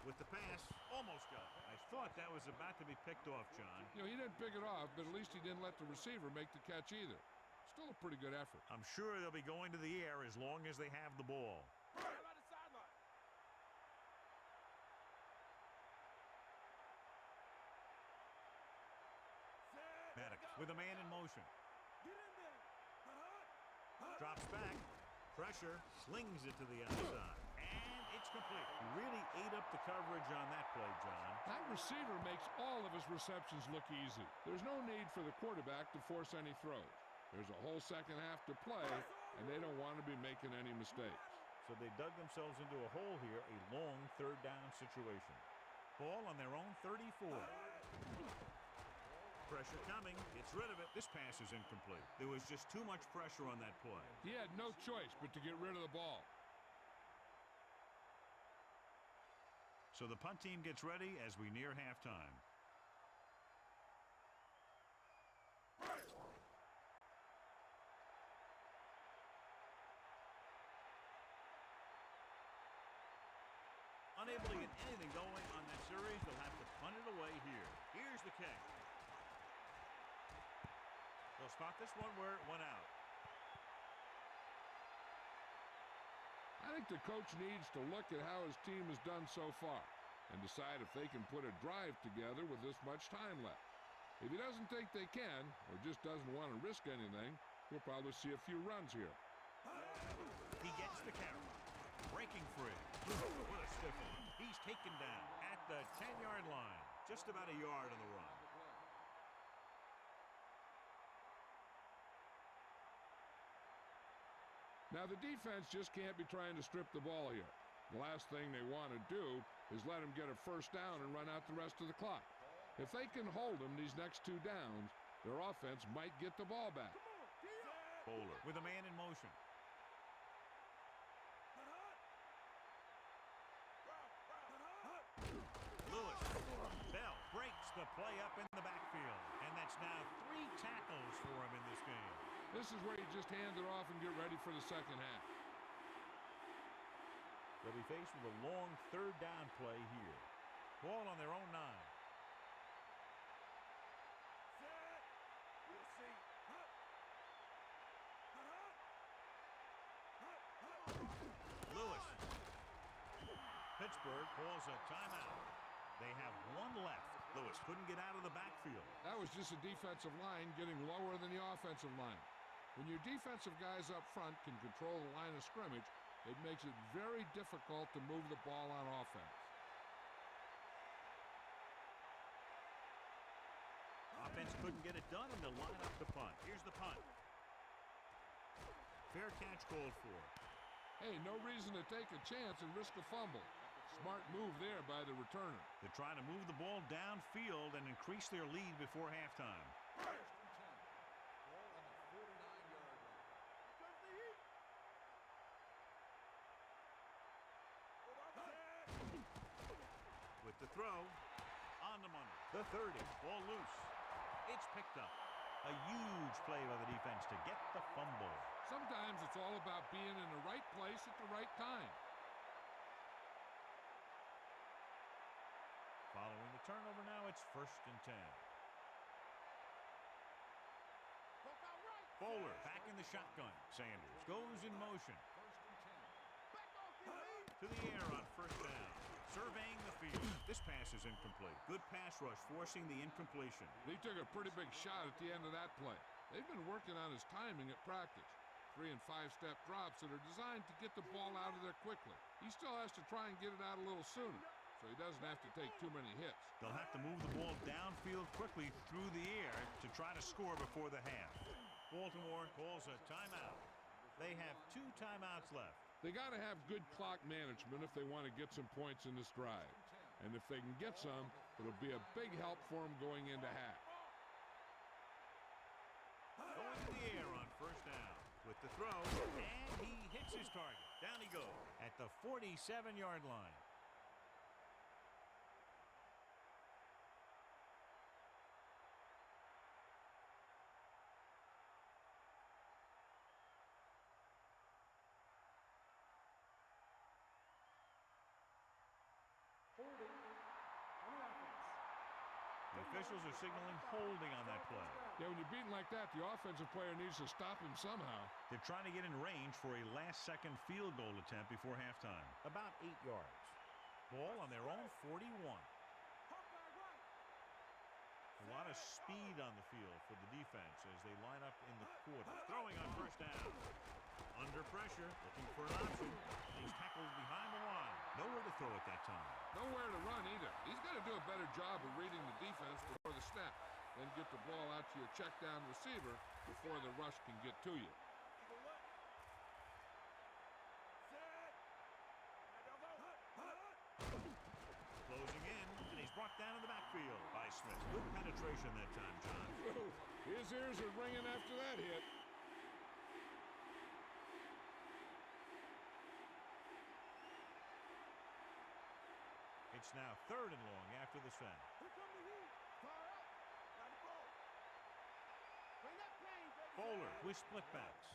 With the pass, almost got it. I thought that was about to be picked off, John. You know, he didn't pick it off, but at least he didn't let the receiver make the catch either. Still a pretty good effort. I'm sure they'll be going to the air as long as they have the ball. Maddox with a man in motion. Get in there. Drops back. Pressure. Slings it to the outside. And it's complete. He really ate up the coverage on that play, John. That receiver makes all of his receptions look easy. There's no need for the quarterback to force any throws. There's a whole second half to play, and they don't want to be making any mistakes. So they dug themselves into a hole here, a long 3rd down situation. Ball on their own 34. Pressure coming, gets rid of it. This pass is incomplete. There was just too much pressure on that play. He had no choice but to get rid of the ball. So the punt team gets ready as we near halftime. Unable to get anything going on that series, they'll have to punt it away here. Here's the kick. They'll spot this one where it went out. I think the coach needs to look at how his team has done so far and decide if they can put a drive together with this much time left. If he doesn't think they can, or just doesn't want to risk anything, we'll probably see a few runs here. He gets the carry. Breaking free. What a stiff one. He's taken down at the 10-yard line. Just about a yard on the run. Now, the defense just can't be trying to strip the ball here. The last thing they want to do is let him get a first down and run out the rest of the clock. If they can hold him these next 2 downs, their offense might get the ball back. Bowler with a man in motion. Lewis. Bell breaks the play up in the backfield. And that's now 3 tackles for him in this game. This is where you just hand it off and get ready for the second half. They'll be faced with a long 3rd down play here. Ball on their own 9. Lewis. Pittsburgh calls a timeout. They have 1 left. Lewis couldn't get out of the backfield. That was just a defensive line getting lower than the offensive line. When your defensive guys up front can control the line of scrimmage, it makes it very difficult to move the ball on offense. Offense couldn't get it done, and they'll line up the punt. Here's the punt. Fair catch called for. Hey, no reason to take a chance and risk a fumble. Smart move there by the returner. They're trying to move the ball downfield and increase their lead before halftime. First and 10. Ball on the 49-yard line. Comes the heat. With the throw, on the money. The 30, ball loose. It's picked up. A huge play by the defense to get the fumble. Sometimes it's all about being in the right place at the right time. Following the turnover now, it's first and 10. Poke out right. Bowler back in the shotgun. Sanders goes in motion. First and 10. Back off, QB. To the air on first down. Surveying the field. This pass is incomplete. Good pass rush forcing the incompletion. He took a pretty big shot at the end of that play. They've been working on his timing at practice. 3- and 5-step drops that are designed to get the ball out of there quickly. He still has to try and get it out a little sooner, so he doesn't have to take too many hits. They'll have to move the ball downfield quickly through the air to try to score before the half. Baltimore calls a timeout. They have 2 timeouts left. They got to have good clock management if they want to get some points in this drive. And if they can get some, it'll be a big help for them going into half. Going in the air on first down with the throw, and he hits his target. Down he goes at the 47-yard line. Holding on the offense. The officials are signaling holding on that play. Yeah, when you're beaten like that, the offensive player needs to stop him somehow. They're trying to get in range for a last-second field goal attempt before halftime. About 8 yards. Ball on their own 41. Hawkeye right. A lot of speed on the field for the defense as they line up in the quarter. Throwing on first down. Under pressure, looking for an option. He's tackled behind the line. Nowhere to throw at that time. Nowhere to run either. He's got to do a better job of reading the defense before the snap. Then get the ball out to your check down receiver before the rush can get to you. Eagle left. Set. And they'll go. Closing in, and he's brought down in the backfield by Smith. Good penetration that time, John. His ears are ringing after that hit. It's now 3rd and long after the sack. Here come the heat. Fire out. Got the ball. Bring that pain, baby. Bowler with splitbacks.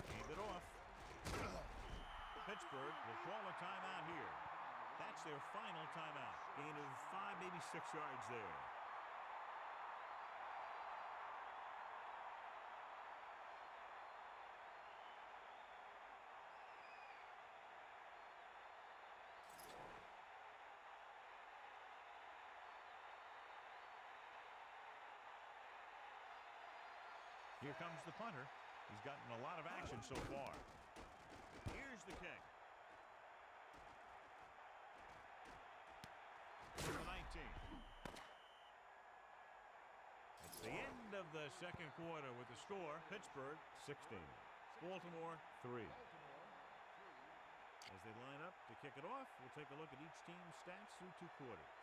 Hand it off. Pittsburgh will call a timeout here. That's their final timeout. Gain of 5, maybe 6 yards there. Here comes the punter. He's gotten a lot of action so far. Here's the kick. Number 19. It's the end of the second quarter with the score. Pittsburgh 16. Baltimore 3. As they line up to kick it off, we'll take a look at each team's stats through 2 quarters.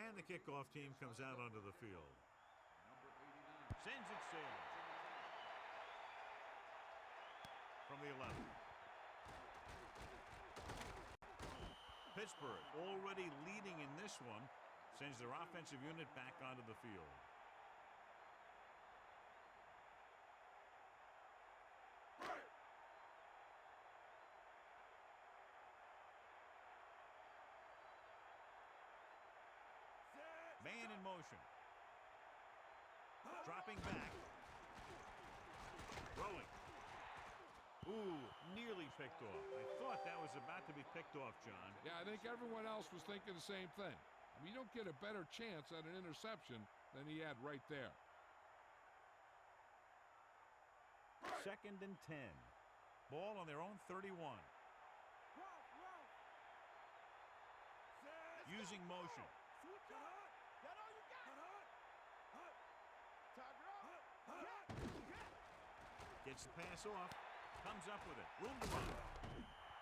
And the kickoff team comes out onto the field. Number 89. Sends it sailing. From the 11. Pittsburgh already leading in this one. Sends their offensive unit back onto the field. Man in motion. Dropping back. Rolling. Ooh, nearly picked off. I thought that was about to be picked off, John. Yeah, I think everyone else was thinking the same thing. I mean, you don't get a better chance at an interception than he had right there. 2nd and 10. Ball on their own 31. Ralph, Ralph. using motion. Switch up. That all you got? Tiger up. Gets the pass off. Comes up with it. Room to run.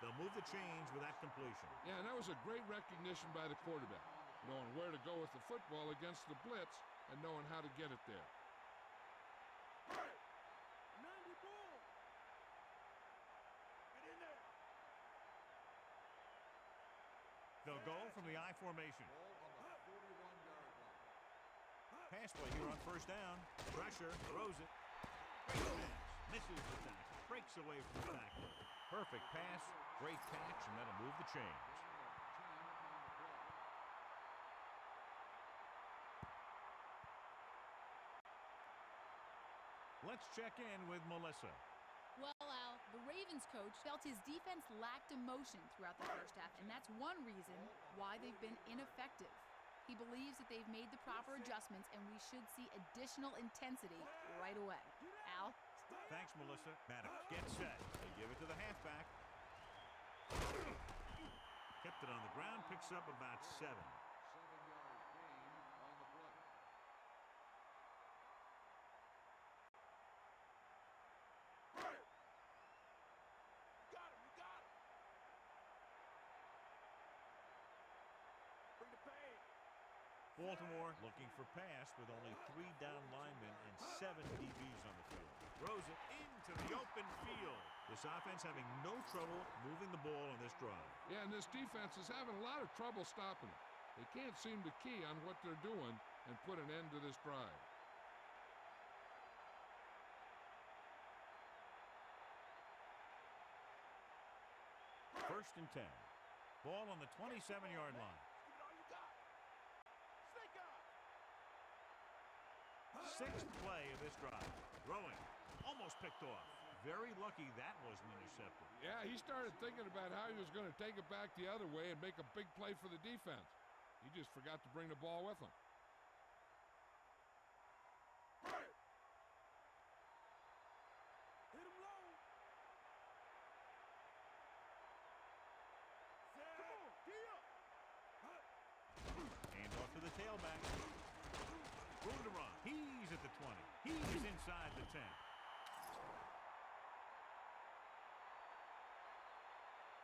They'll move the chains with that completion. Yeah, and that was a great recognition by the quarterback, knowing where to go with the football against the blitz and knowing how to get it there. 90 ball. Get in there. They'll go from the I formation. Ball on the 41-yard line. Pass play here on first down. Pressure. Throws it. Great pass. Misses the tackle. Breaks away from the tackle. Perfect pass. Great catch, and that'll move the chains. Let's check in with Melissa. Well, Al, the Ravens coach felt his defense lacked emotion throughout the first half, and that's one reason why they've been ineffective. He believes that they've made the proper adjustments, and we should see additional intensity right away. Al? Thanks, Melissa. Madden gets set. They give it to the halfback. Kept it on the ground, picks up about 7. 7-yard gain on the play. Got him. You got him. Bring the pain. Baltimore looking for pass with only 3 down linemen and 7 DBs on the field. Throws it into the open field. This offense having no trouble moving the ball on this drive. Yeah, and this defense is having a lot of trouble stopping it. They can't seem to key on what they're doing and put an end to this drive. First and 10. Ball on the 27-yard line. Give it all you got. Snake eye. Sixth play of this drive. Throwing. Almost picked off. Very lucky that wasn't intercepted. Yeah, he started thinking about how he was going to take it back the other way and make a big play for the defense. He just forgot to bring the ball with him. Hit him low. Come on, gee up. Hand off to the tailback. Room to run. He's at the 20. He's inside the 10.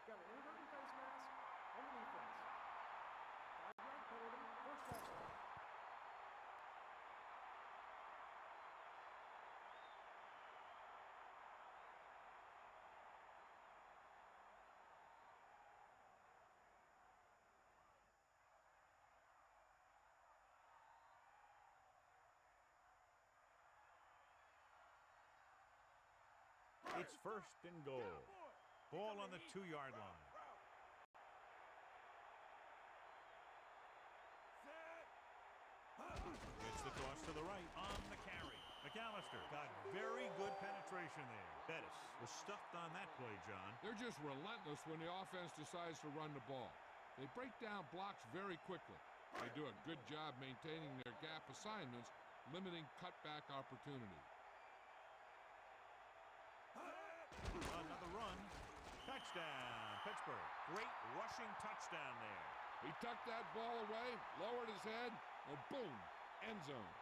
Got an inadvertent face mask on the defense. 5-yard penalty, first down. It's first and goal. Ball on the 2-yard line. Gets the toss to the right on the carry. McAllister got very good penetration there. Bettis was stuffed on that play, John. They're just relentless when the offense decides to run the ball. They break down blocks very quickly. They do a good job maintaining their gap assignments, limiting cutback opportunity. Another run. Touchdown, Pittsburgh. Great rushing touchdown there. He tucked that ball away, lowered his head, and boom, end zone.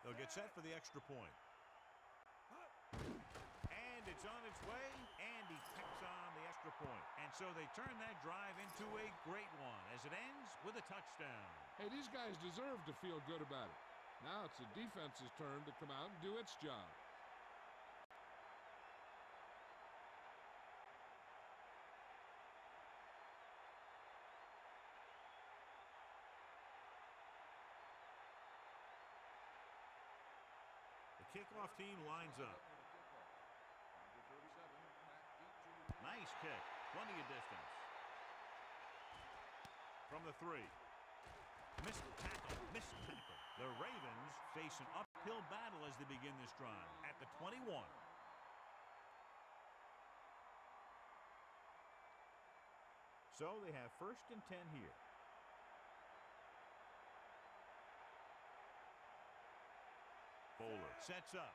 They'll get set for the extra point. And it's on its way, and he tacks on the extra point. And so they turn that drive into a great one as it ends with a touchdown. Hey, these guys deserve to feel good about it. Now it's the defense's turn to come out and do its job. The kickoff team lines up. Number 37, Pat Jr. Nice kick. Plenty of distance. From the 3. Missed tackle. Missed tackle. The Ravens face an uphill battle as they begin this drive at the 21. So they have 1st and 10 here. Bowler sets up.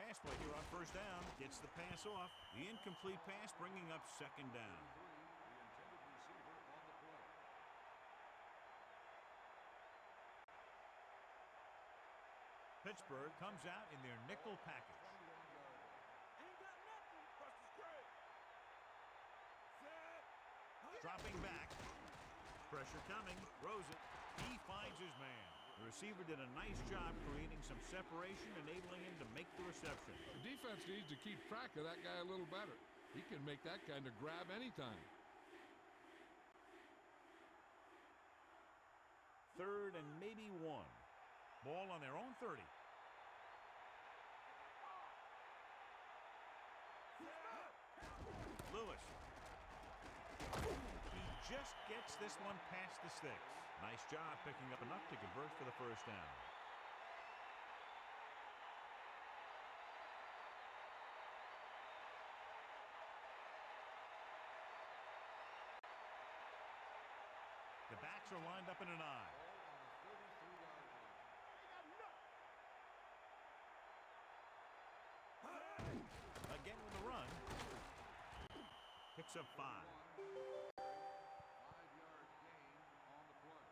Pass play here on 1st down. Gets the pass off. The incomplete pass bringing up 2nd down. The intended receiver on the play. Pittsburgh comes out in their nickel package. 21-yard line. Ain't got nothing. Bust is great. Set. Dropping back. Pressure coming. Throws it. He finds his man. The receiver did a nice job creating some separation, enabling him to make the reception. The defense needs to keep track of that guy a little better. He can make that kind of grab anytime. 3rd and maybe 1. Ball on their own 30. Lewis. He just gets this one past the sticks. Nice job picking up enough to convert for the 1st down. The backs are lined up in an eye. Ball on the 33-yard line. Again with the run. Picks up 5. 5-yard gain on the play.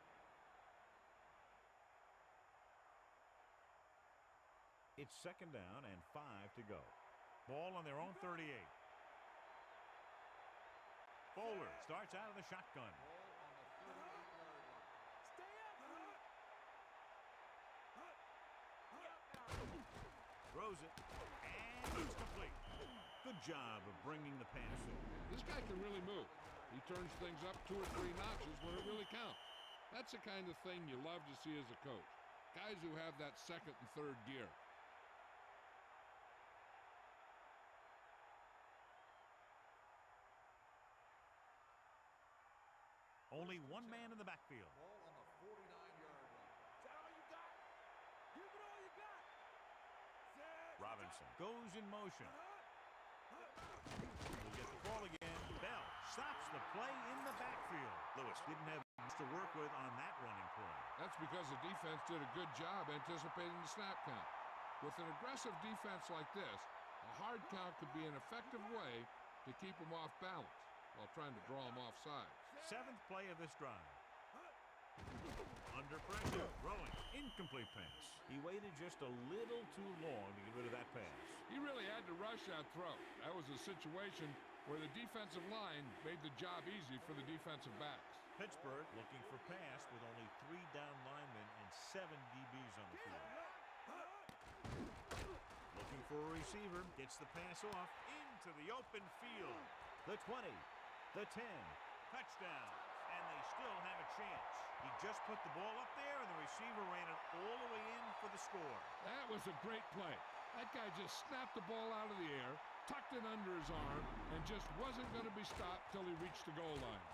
It's 2nd down and 5 to go. Ball on their own 38. Bowler starts out of the shotgun. Ball on the 38-yard line. Stay up. Throws it. And it's complete. Good job of bringing the pass in. This guy can really move. He turns things up 2 or 3 notches when it really counts. That's the kind of thing you love to see as a coach. Guys who have that 2nd and 3rd gear. Only one man in the backfield. Ball on the 49-yard line. Is that all you got? Give it all you got. Set. Robinson goes in motion. We'll get the ball again. Bell stops the play in the backfield. Lewis didn't have much to work with on that running play. That's because the defense did a good job anticipating the snap count. With an aggressive defense like this, a hard count could be an effective way to keep them off balance while trying to draw them off sides. 7th play of this drive. Under pressure, throwing, incomplete pass. He waited just a little too long to get rid of that pass. He really had to rush that throw. That was a situation where the defensive line made the job easy for the defensive backs. Pittsburgh looking for pass with only 3 down linemen and 7 DBs on the field. Looking for a receiver, gets the pass off into the open field. The 20, the 10, touchdown. And they still have a chance. He just put the ball up there, and the receiver ran it all the way in for the score. That was a great play. That guy just snapped the ball out of the air, tucked it under his arm, and just wasn't going to be stopped till he reached the goal line.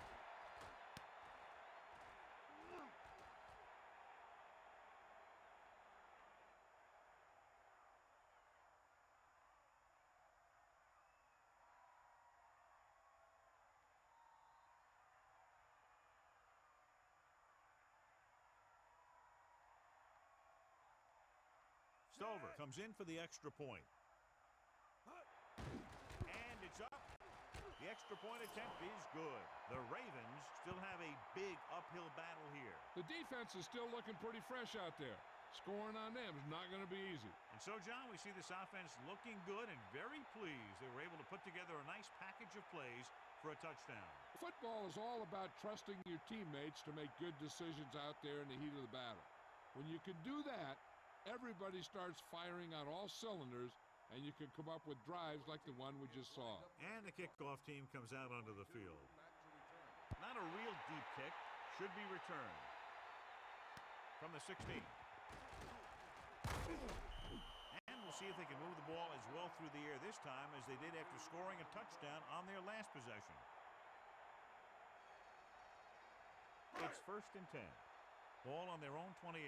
Stover comes in for the extra point. And it's up. The extra point attempt is good. The Ravens still have a big uphill battle here. The defense is still looking pretty fresh out there. Scoring on them is not going to be easy. And so, John, we see this offense looking good and very pleased they were able to put together a nice package of plays for a touchdown. Football is all about trusting your teammates to make good decisions out there in the heat of the battle. When you can do that, everybody starts firing on all cylinders, and you can come up with drives like the one we just saw. And the kickoff team comes out onto the field. Not a real deep kick. Should be returned. From the 16. And we'll see if they can move the ball as well through the air this time as they did after scoring a touchdown on their last possession. It's 1st and 10. Ball on their own 28.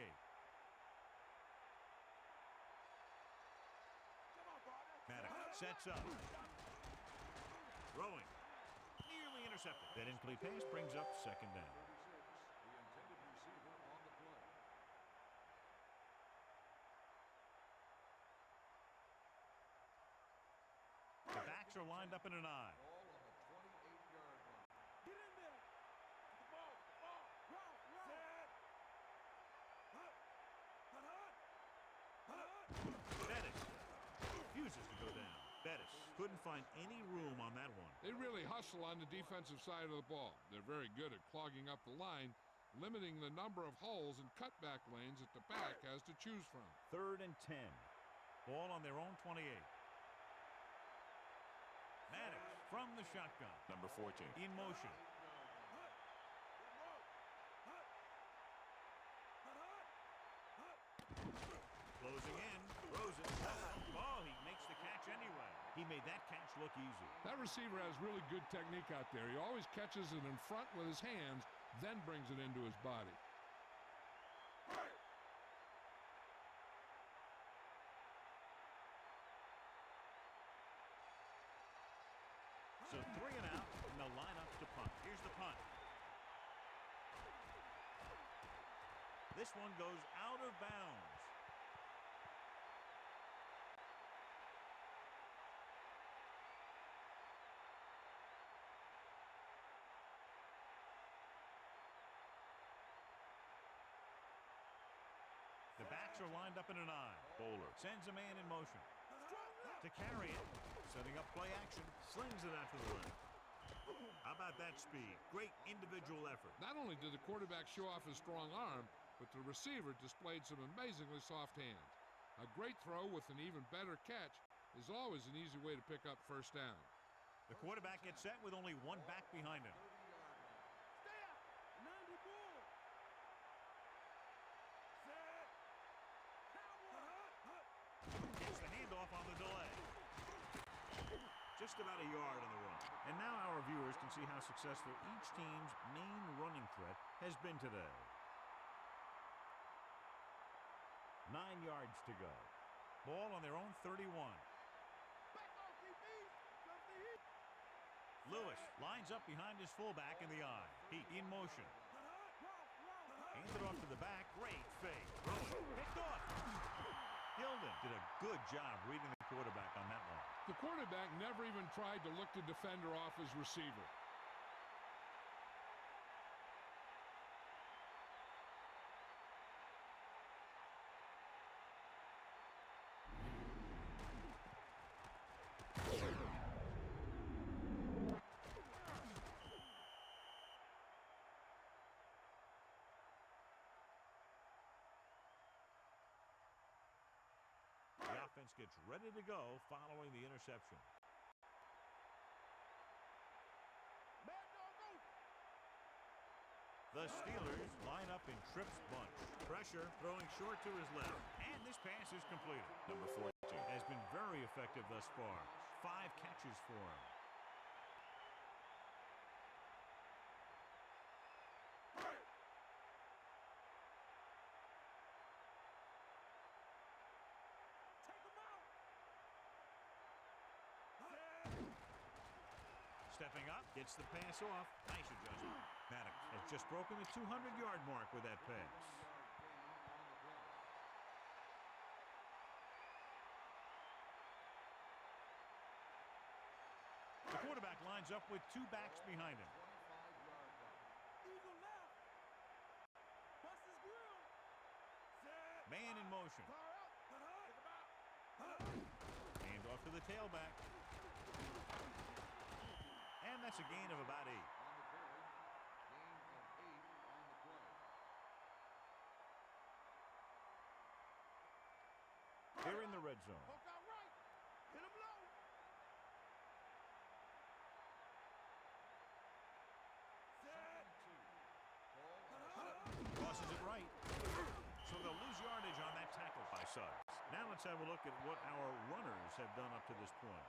Madden Sets up. Throwing. Nearly intercepted. That incomplete pass brings up second down. 36, the intended receiver on the play. The backs are lined up in an eye. All on the 28-yard line. Get in there. Get the ball. Route. Set. Hut. Bettis refuses to go down. Bettis couldn't find any room on that one. They really hustle on the defensive side of the ball. They're very good at clogging up the line, limiting the number of holes and cutback lanes that the back has to choose from. 3rd and 10. Ball on their own 28. Maddox from the shotgun. Number 14. In motion. Closing in. Throws it. Oh, he makes the catch anyway. He made that catch look easy. That receiver has really good technique out there. He always catches it in front with his hands, then brings it into his body. So 3 and out, and they'll line up to punt. Here's the punt. This one goes out of bounds. The backs are lined up in an eye. Bowler sends a man in motion. To carry it, setting up play action, slings it after the left. How about that speed? Great individual effort. Not only did the quarterback show off his strong arm, but the receiver displayed some amazingly soft hands. A great throw with an even better catch is always an easy way to pick up first down. The quarterback gets set with only one back behind him. 30-yard line. Stay out. 90 bull. Set. Cowboy. Gets the handoff on the delay. Just about a yard on the run. And now our viewers can see how successful each team's main running threat has been today. 9 yards to go. Ball on their own 31. Back off, DB. Jump the heat. Lewis lines up behind his fullback in the eye. Heat in motion. Hands it off to the back. Great fake. Throwing. Picked off. Gilden did a good job reading the quarterback on that one. The quarterback never even tried to look the defender off his receiver. The offense gets ready to go following the interception. Mad dog open. The Steelers line up in Tripp's bunch. Pressure, throwing short to his left. And this pass is completed. Number 14. Has been very effective thus far. 5 catches for him. Take him out. Stepping up, gets the pass off. Nice adjustment. Maddox has just broken the 200-yard mark with that pass. The quarterback lines up with 2 backs behind him. 25-yard line. Eagle left. Bust his grill. Set. Man in motion. Far out. Take him out. Hand off to the tailback. And that's a gain of about 8. On the carry. Gain of 8 on the play. They're in the red zone. Poke out right. Hit him low. Set. Tosses it right. So they'll lose yardage on that tackle by Suggs. Now let's have a look at what our runners have done up to this point.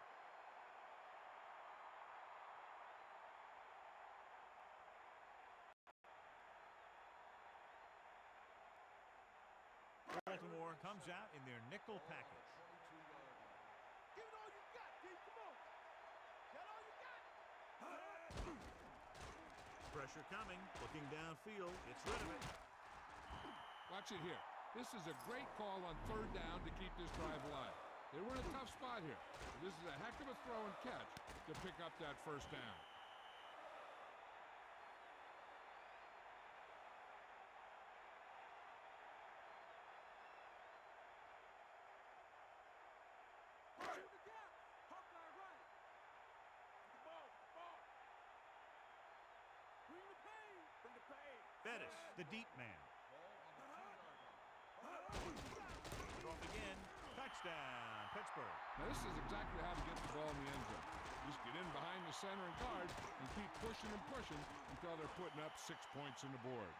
Baltimore comes out in their nickel package. 22-yard line. Give it all you got, Pressure coming. Looking downfield. Gets rid of it. Watch it here. This is a great call on third down to keep this drive alive. They were in a tough spot here. This is a heck of a throw and catch to pick up that first down. Shoot the gap. Hawkeye right. The ball. Bring the pain. Bettis, the deep man. Off again. Touchdown, Pittsburgh. Now this is exactly how to get the ball in the end zone. Just get in behind the center and guard and keep pushing and pushing until they're putting up 6 points on the board.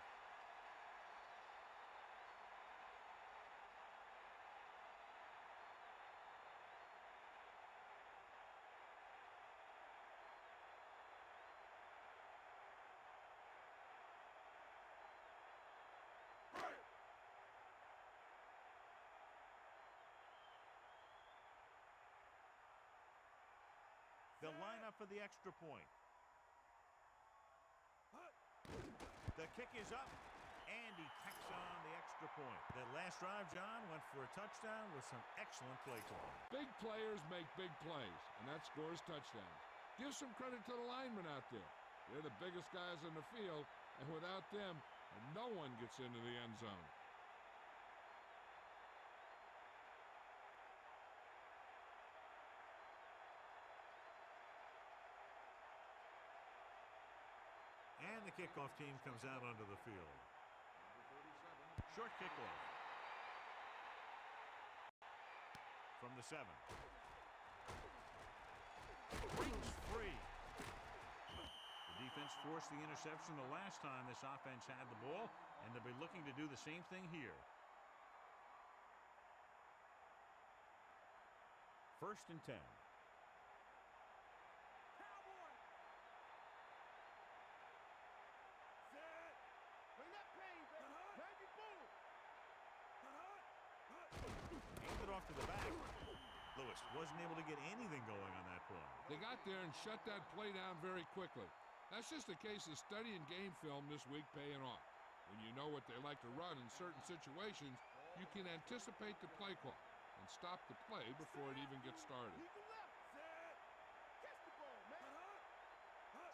They'll line up for the extra point. The kick is up, and he tacks on the extra point. That last drive, John, went for a touchdown with some excellent play calling. Big players make big plays, and that scores touchdowns. Give some credit to the linemen out there. They're the biggest guys on the field, and without them, no one gets into the end zone. And the kickoff team comes out onto the field. Short kickoff. From the 7. Breaks free. The defense forced the interception the last time this offense had the ball, and they'll be looking to do the same thing here. First and 10. Handed off to the back. Lewis wasn't able to get anything going on that play. They got there and shut that play down very quickly. That's just a case of studying game film this week paying off. When you know what they like to run in certain situations, you can anticipate the play call and stop the play before it even gets started.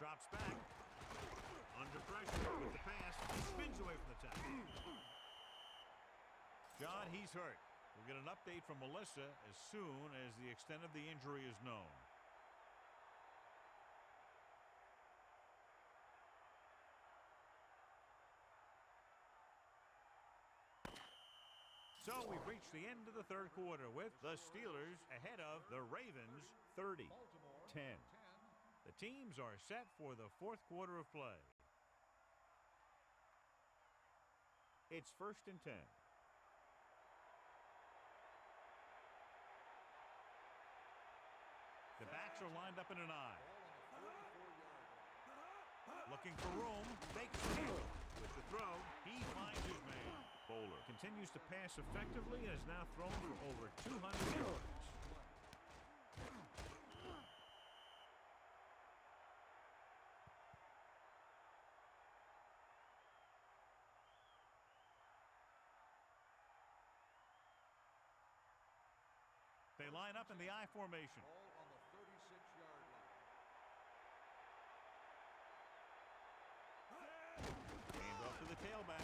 Drops back. Under pressure with the pass. He spins away from the tackle. John, he's hurt. We'll get an update from Melissa as soon as the extent of the injury is known. So we've reached the end of the third quarter with the Steelers ahead of the Ravens 30-10. The teams are set for the fourth quarter of play. It's first and 10. The backs are lined up in an eye. Looking for room. Fakes the heel. With the throw, he finds his man. Bowler continues to pass effectively and has now thrown for over 200 yards. They line up in the I formation. Ball on the 36-yard line. Hand off to the tailback.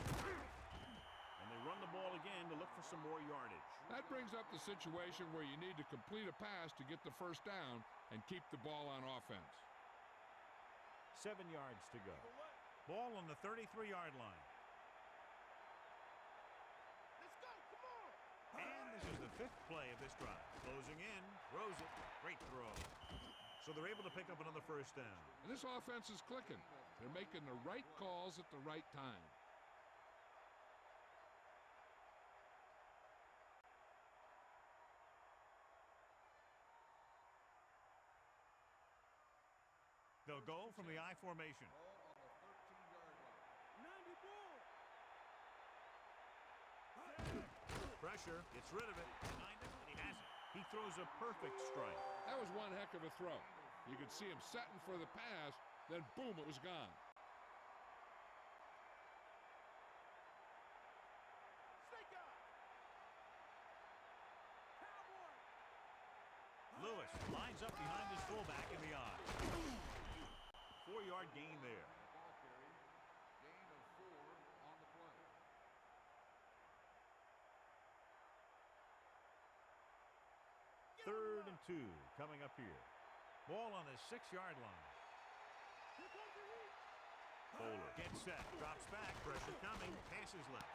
And they run the ball again to look for some more yardage. That brings up the situation where you need to complete a pass to get the first down and keep the ball on offense. 7 yards to go. Ball on the 33-yard line. Let's go. Come on. And this is the 5th play of this drive. Closing in, throws it, great throw. So they're able to pick up another first down. And this offense is clicking. They're making the right calls at the right time. They'll go from the I formation. Ball on the 13-yard line. 90 ball. Pressure, gets rid of it. Behind him, and he has it. He throws a perfect strike. That was one heck of a throw. You could see him setting for the pass, then boom, it was gone. Lewis lines up behind his fullback in the eye. 4-yard gain there. Ball carry. Gain of 4 on the play. Third and 2 coming up here. Ball on the 6-yard line. Bowler gets set, drops back, pressure coming, passes left.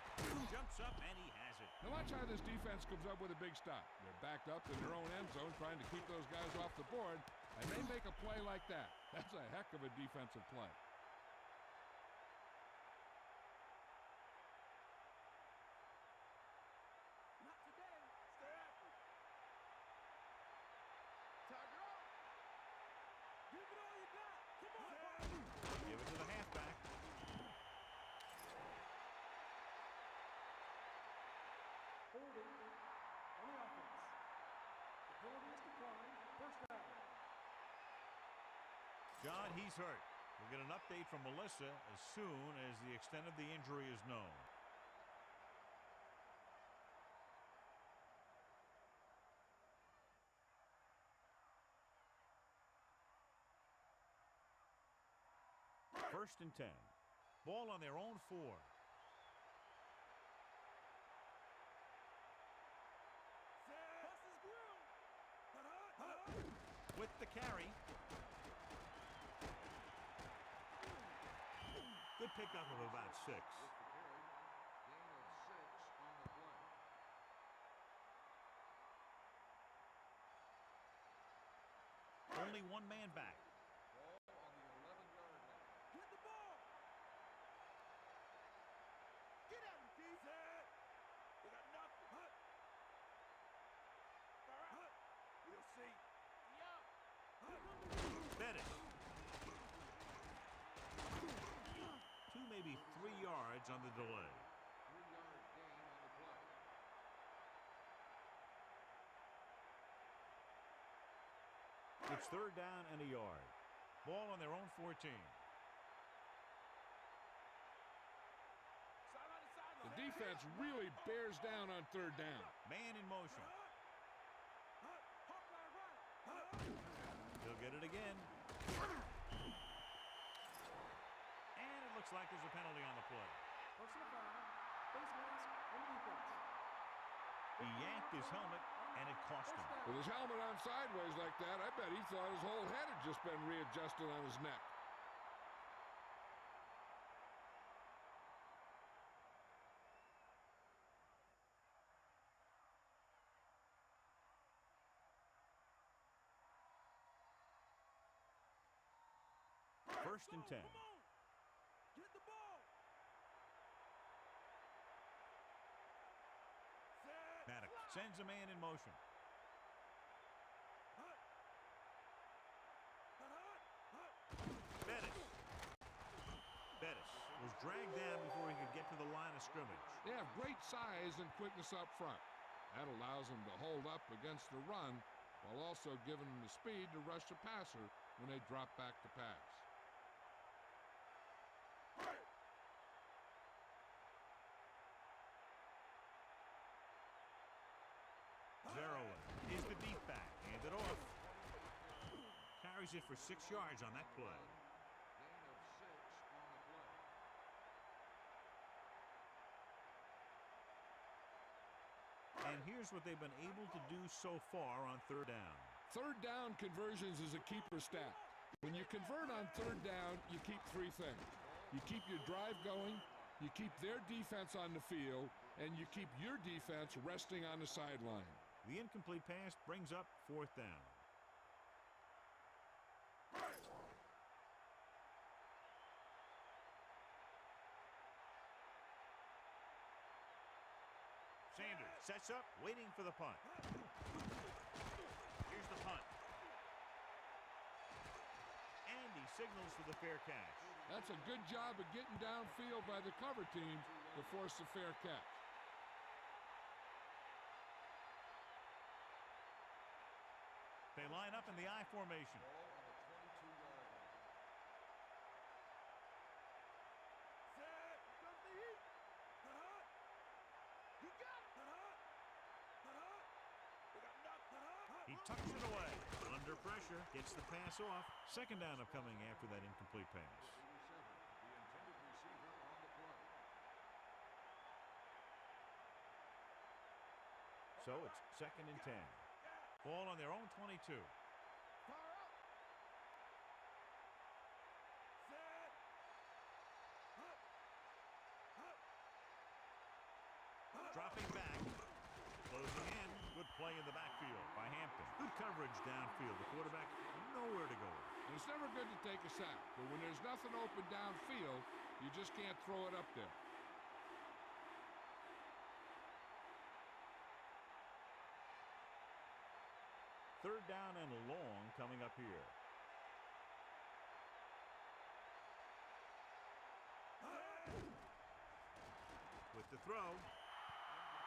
Jumps up, and he has it. Now watch how this defense comes up with a big stop. They're backed up in their own end zone trying to keep those guys off the board, and they make a play like that. That's a heck of a defensive play. Not today. Stay after it. Tiger up. Give it all you got. Come on, boy. Give it to the halfback. Holding on the offense. The penalty is declined. First down. John, he's hurt. We'll get an update from Melissa as soon as the extent of the injury is known. First and 10. Ball on their own 4. Bust his grill. With the carry. Good pickup of about 6. Gain of 6 on the play. Only one man back. Ball on the 11-yard line. Get the ball. Get at him, D. Set. We got nothing. All right. We'll see. Bettis. 2, maybe 3 yards on the delay. 3-yard gain on the play. It's third down and a yard. Ball on their own 14. Sideline to sideline. The defense really bears down on third down. Man in motion. Hawk line right. He'll get it again. And it looks like there's a penalty on the play. Personal foul. Face mask on the defense. He yanked his helmet, and it cost him. With his helmet on sideways like that, I bet he thought his whole head had just been readjusted on his neck. First and 10. Come on. Get the ball. Set. Maddox sends a man in motion. Bettis. Bettis was dragged down before he could get to the line of scrimmage. They have great size and quickness up front. That allows them to hold up against the run while also giving them the speed to rush the passer when they drop back to pass. Zerola is the deep back. Hand it off. Carries it for 6 yards on that play. Gain of 6 on the play. And here's what they've been able to do so far on third down. Third down conversions is a keeper stat. When you convert on third down, you keep 3 things. You keep your drive going, you keep their defense on the field, and you keep your defense resting on the sideline. The incomplete pass brings up 4th down. Sanders sets up, waiting for the punt. Here's the punt. And he signals for the fair catch. That's a good job of getting downfield by the cover team to force the fair catch. They line up in the I formation. Ball on the 22-yard line. Set. Here comes the heat. You got it. We got nothing. He tucks it away. Under pressure, gets the pass off. Second down upcoming after that incomplete pass. The intended receiver on the play. So it's 2nd and 10. Ball on their own 22. Dropping back. Closing in. Good play in the backfield by Hampton. Good coverage downfield. The quarterback nowhere to go. And it's never good to take a sack, but when there's nothing open downfield, you just can't throw it up there. Third down and long coming up here. With the throw.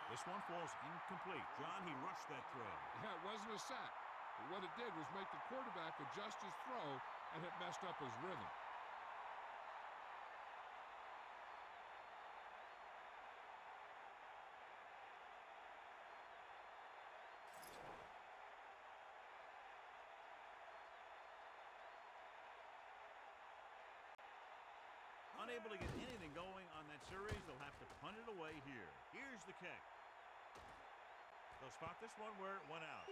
This one falls incomplete. John, he rushed that throw. Yeah, it wasn't a sack. But what it did was make the quarterback adjust his throw, and it messed up his rhythm. Unable to get anything going on that series, they'll have to punt it away here. Here's the kick. They'll spot this one where it went out.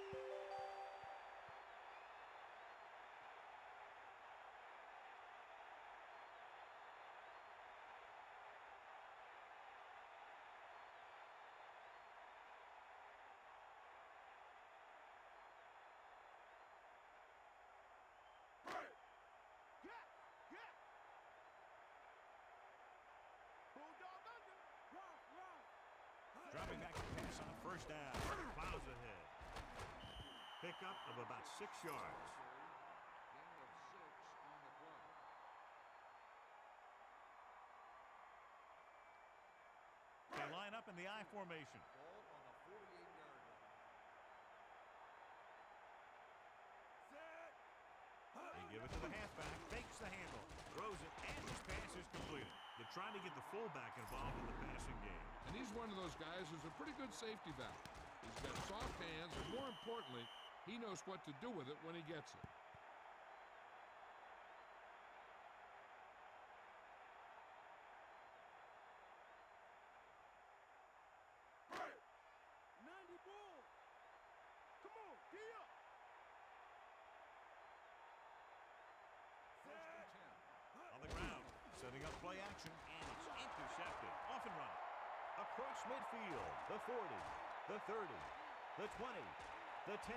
Dropping back to pass on first down. Plows ahead. Pickup of about 6 yards. Gain of 6 on the play. They line up in the I formation. Ball on the 48-yard line. They give it to the halfback. Fakes the handle. Throws it. And his pass is completed. They're trying to get the fullback involved in the passing game. And he's one of those guys who's a pretty good safety valve. He's got soft hands, and more importantly, he knows what to do with it when he gets it. First and 10. On the ground. Setting up play action. And it's intercepted. Off and running. Across midfield. The 40. The 30. The 20. The 10.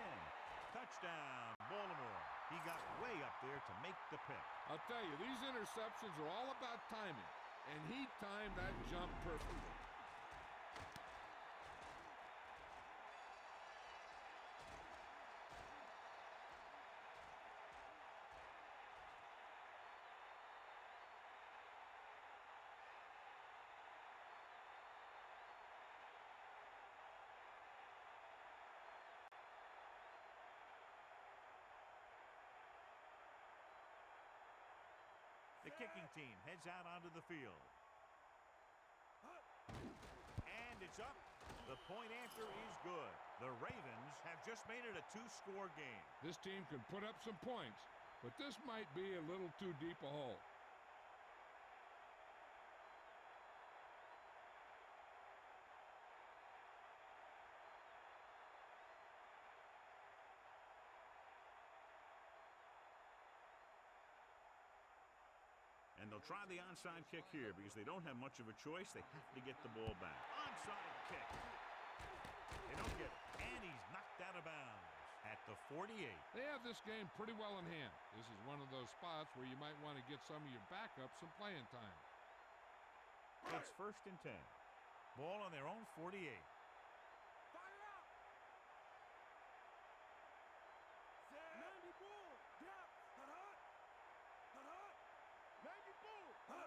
Touchdown, Baltimore. He got way up there to make the pick. I'll tell you, these interceptions are all about timing, and he timed that jump perfectly. The kicking team heads out onto the field. And it's up. The point after is good. The Ravens have just made it a 2-score game. This team can put up some points, but this might be a little too deep a hole. And they'll try the onside kick here because they don't have much of a choice. They have to get the ball back. Onside kick. They don't get it. And he's knocked out of bounds at the 48. They have this game pretty well in hand. This is one of those spots where you might want to get some of your backups some playing time. It's 1st and 10. Ball on their own 48.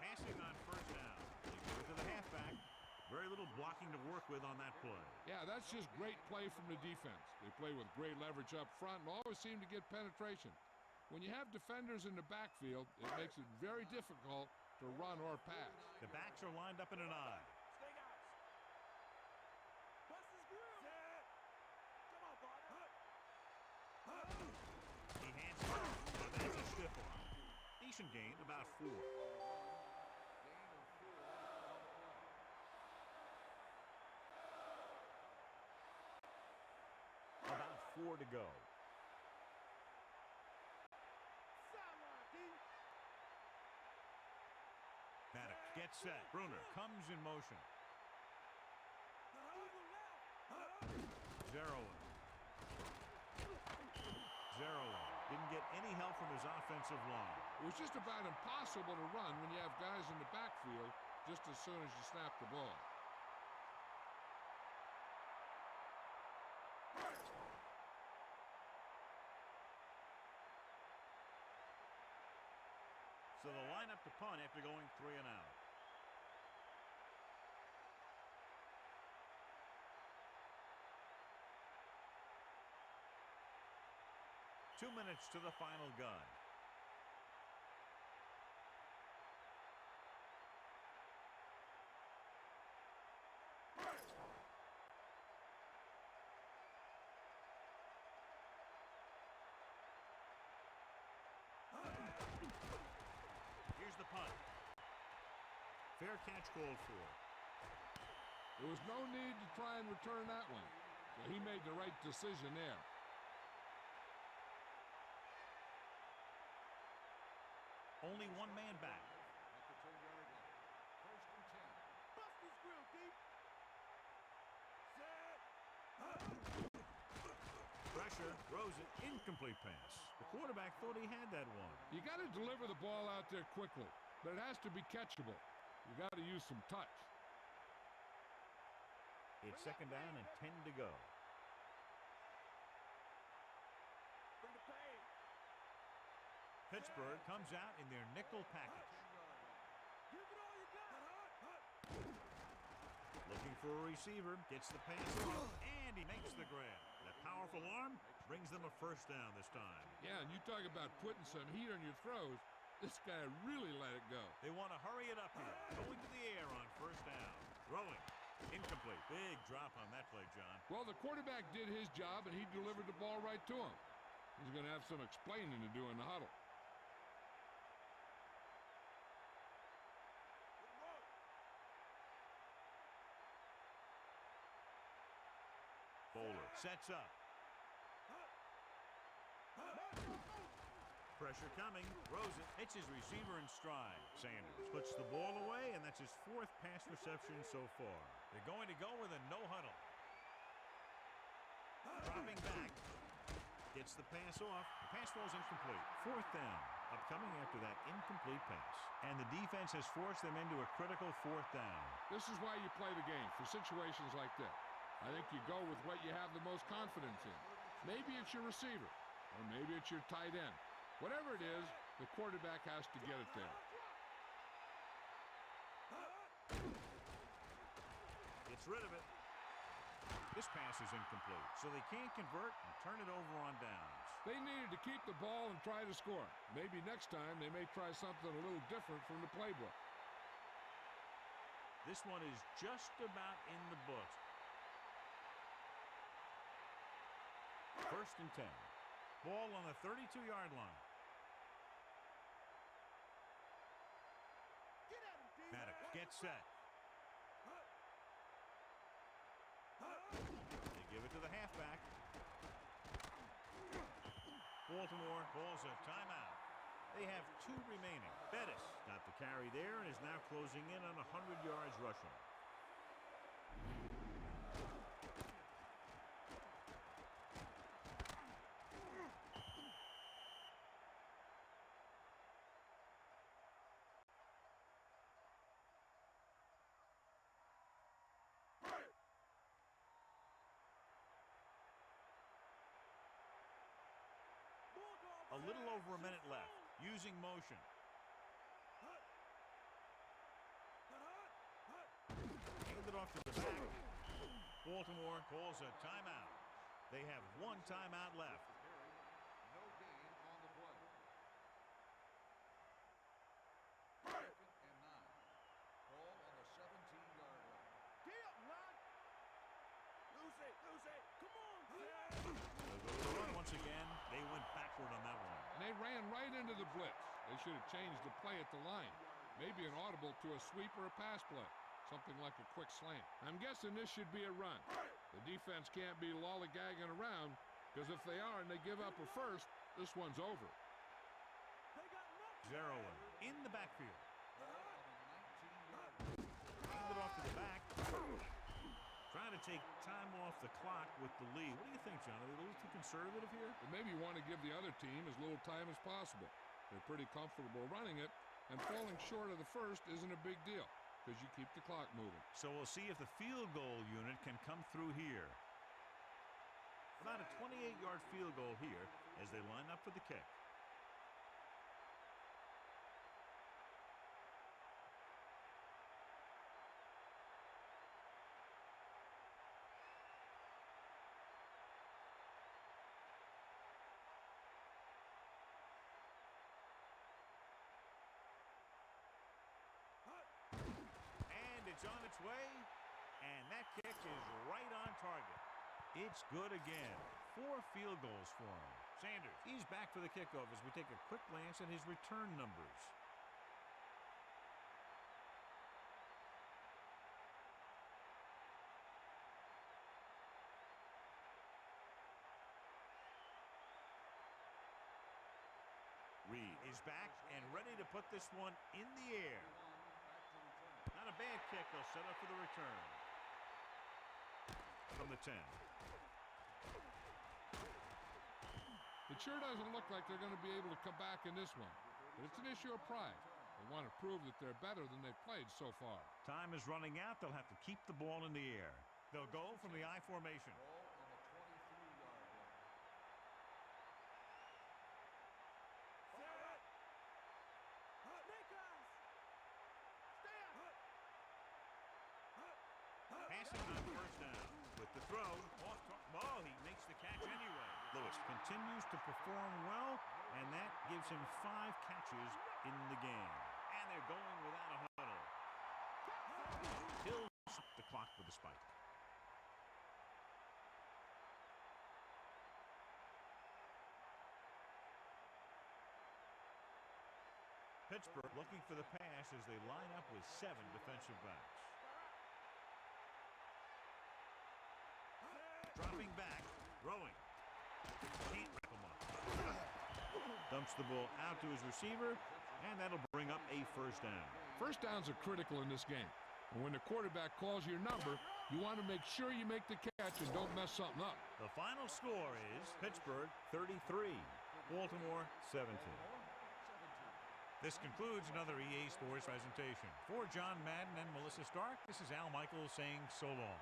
Passing on first down. They give it to the halfback. Very little blocking to work with on that play. Yeah, that's just great play from the defense. They play with great leverage up front and always seem to get penetration. When you have defenders in the backfield, it makes it very difficult to run or pass. The backs are lined up in an I. Possession gain, about 4. Gain of 4 on the play. About 4 to go. Sideline, D. Madden gets set. Bruner comes in motion. Eagle left. Zeroing. Didn't get any help from his offensive line. It was just about impossible to run when you have guys in the backfield just as soon as you snap the ball. So the lineup to punt after going 3 and out. Two minutes to the final gun. Here's the punt. Fair catch called for. There was no need to try and return that one. So he made the right decision there. Only one man back. At the 10-yard line. First and 10. Bust this grill, D. Pressure, throws it, incomplete pass. The quarterback thought he had that one. You got to deliver the ball out there quickly, but it has to be catchable. You got to use some touch. It's second down and 10 to go. Bring the pain. Pittsburgh comes out in their nickel package. 10-yard line. Give it all you got. Looking for a receiver, gets the pass off, and he makes the grab. That powerful arm brings them a first down this time. Yeah, and you talk about putting some heat on your throws. This guy really let it go. They want to hurry it up here. Going to the air on first down. Throwing. Incomplete. Big drop on that play, John. Well, the quarterback did his job, and he delivered the ball right to him. He's going to have some explaining to do in the huddle. Bowler sets up. Pressure coming, throws it, hits his receiver in stride. Sanders puts the ball away, and that's his 4th pass reception so far. They're going to go with a no huddle. Dropping back, gets the pass off. The pass falls incomplete. 4th down, upcoming after that incomplete pass. And the defense has forced them into a critical 4th down. This is why you play the game, for situations like that. I think you go with what you have the most confidence in. Maybe it's your receiver, or maybe it's your tight end. Whatever it is, the quarterback has to get it there. Gets rid of it. This pass is incomplete, so they can't convert and turn it over on downs. They needed to keep the ball and try to score. Maybe next time they may try something a little different from the playbook. This one is just about in the books. First and 10. Ball on the 32-yard line. Get at him, D. Madden gets set. They give it to the halfback. Baltimore calls a timeout. They have 2 remaining. Bettis got the carry there and is now closing in on 100 yards rushing. A little over a minute left. Using motion. Handed off to the back. Baltimore calls a timeout. They have 1 timeout left. No gain on the play. Second and 9. Ball on the 17-yard line. Get up, line. Lose it. Come on, They'll go to the run once again. They went backward on that one. And they ran right into the blitz. They should have changed the play at the line. Maybe an audible to a sweep or a pass play. Something like a quick slant. I'm guessing this should be a run. The defense can't be lollygagging around, because if they are and they give up a first, this one's over. Zeroing in the backfield. Hand it off to the back. Trying to take time off the clock with the lead. What do you think, John? Are they a little too conservative here? But maybe you want to give the other team as little time as possible. They're pretty comfortable running it, and falling short of the first isn't a big deal, because you keep the clock moving. So we'll see if the field goal unit can come through here. About a 28-yard field goal here as they line up for the kick. It's on its way, and that kick is right on target. It's good again. 4 field goals for him. Sanders, he's back for the kickoff as we take a quick glance at his return numbers. Reed is back and ready to put this one in the air. Not a bad kick. They'll set up for the return. From the 10. It sure doesn't look like they're going to be able to come back in this one. But it's an issue of pride. They want to prove that they're better than they've played so far. Time is running out. They'll have to keep the ball in the air. They'll go from the I formation. Passing on first down. With the throw, he makes the catch anyway. Lewis continues to perform well, and that gives him 5 catches in the game. And they're going without a huddle. He'll stop the clock with a spike. Pittsburgh looking for the pass as they line up with 7 defensive backs. Dropping back, throwing. Can't wrap him up. Dumps the ball out to his receiver, and that'll bring up a first down. First downs are critical in this game. And when the quarterback calls your number, you want to make sure you make the catch and don't mess something up. The final score is Pittsburgh 33, Baltimore 17. This concludes another EA Sports presentation. For John Madden and Melissa Stark, this is Al Michaels saying so long.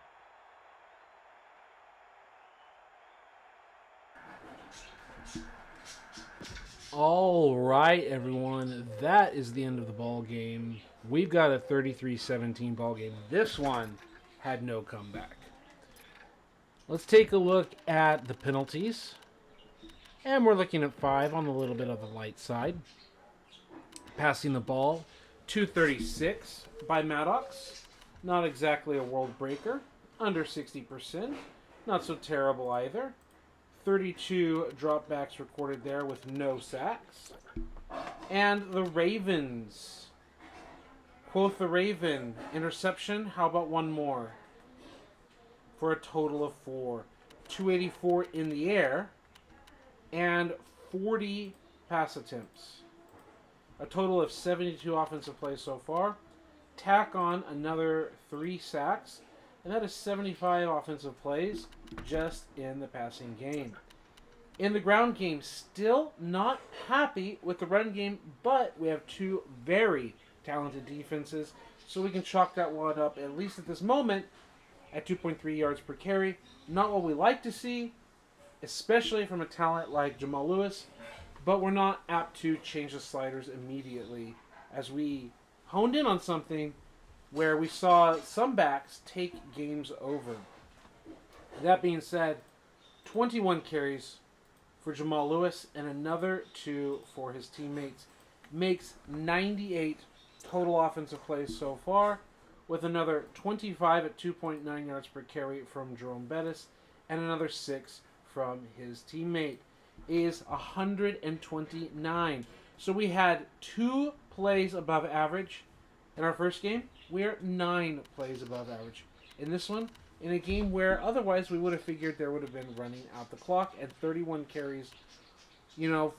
All right, everyone. That is the end of the ball game. We've got a 33-17 ball game. This one had no comeback. Let's take a look at the penalties. And we're looking at 5 on a little bit of the light side. Passing the ball, 236 by Maddox. Not exactly a world breaker. Under 60%. Not so terrible either. 32 dropbacks recorded there with no sacks. And the Ravens. Quoth the Raven. Interception. How about one more? For a total of 4. 284 in the air. And 40 pass attempts. A total of 72 offensive plays so far. Tack on another 3 sacks. And that is 75 offensive plays just in the passing game. In the ground game, still not happy with the run game, but we have 2 very talented defenses, so we can chalk that one up, at least at this moment, at 2.3 yards per carry. Not what we like to see, especially from a talent like Jamal Lewis, but we're not apt to change the sliders immediately, as we honed in on something where we saw some backs take games over. That being said, 21 carries for Jamal Lewis and another 2 for his teammates. Makes 98 total offensive plays so far, with another 25 at 2.9 yards per carry from Jerome Bettis and another 6 from his teammate. Is 129. So we had 2 plays above average in our first game. We're 9 plays above average in this one, in a game where otherwise we would have figured there would have been running out the clock, and 31 carries,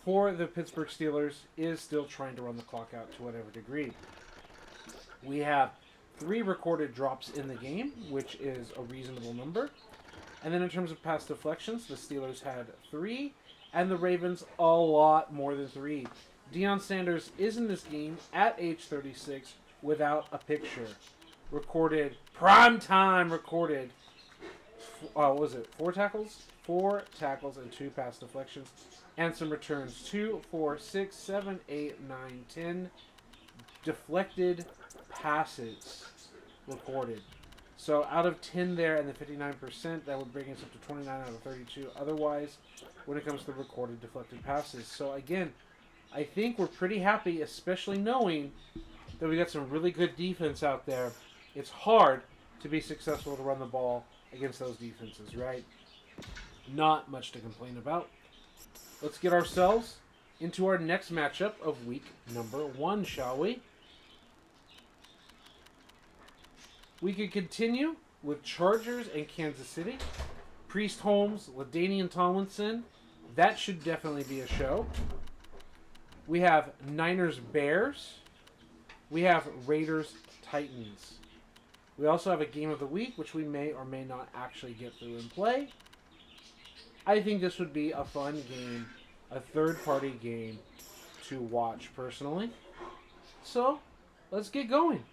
for the Pittsburgh Steelers is still trying to run the clock out to whatever degree. We have 3 recorded drops in the game, which is a reasonable number. And then in terms of pass deflections, the Steelers had 3, and the Ravens a lot more than 3. Deion Sanders is in this game at age 36 without a picture. Recorded, prime time recorded, what was it, 4 tackles? 4 tackles and 2 pass deflections. And some returns, 2, 4, 6, 7, 8, 9, 10 deflected passes recorded. So out of 10 there and the 59%, that would bring us up to 29 out of 32 otherwise when it comes to recorded deflected passes. So again, I think we're pretty happy, especially knowing that we got some really good defense out there. It's hard to be successful to run the ball against those defenses, right? Not much to complain about. Let's get ourselves into our next matchup of week number 1, shall we? We could continue with Chargers and Kansas City. Priest Holmes, LaDainian Tomlinson. That should definitely be a show. We have Niners Bears. We have Raiders Titans. We also have a game of the week, which we may or may not actually get through and play. I think this would be a fun game, a third-party game to watch personally. So, let's get going.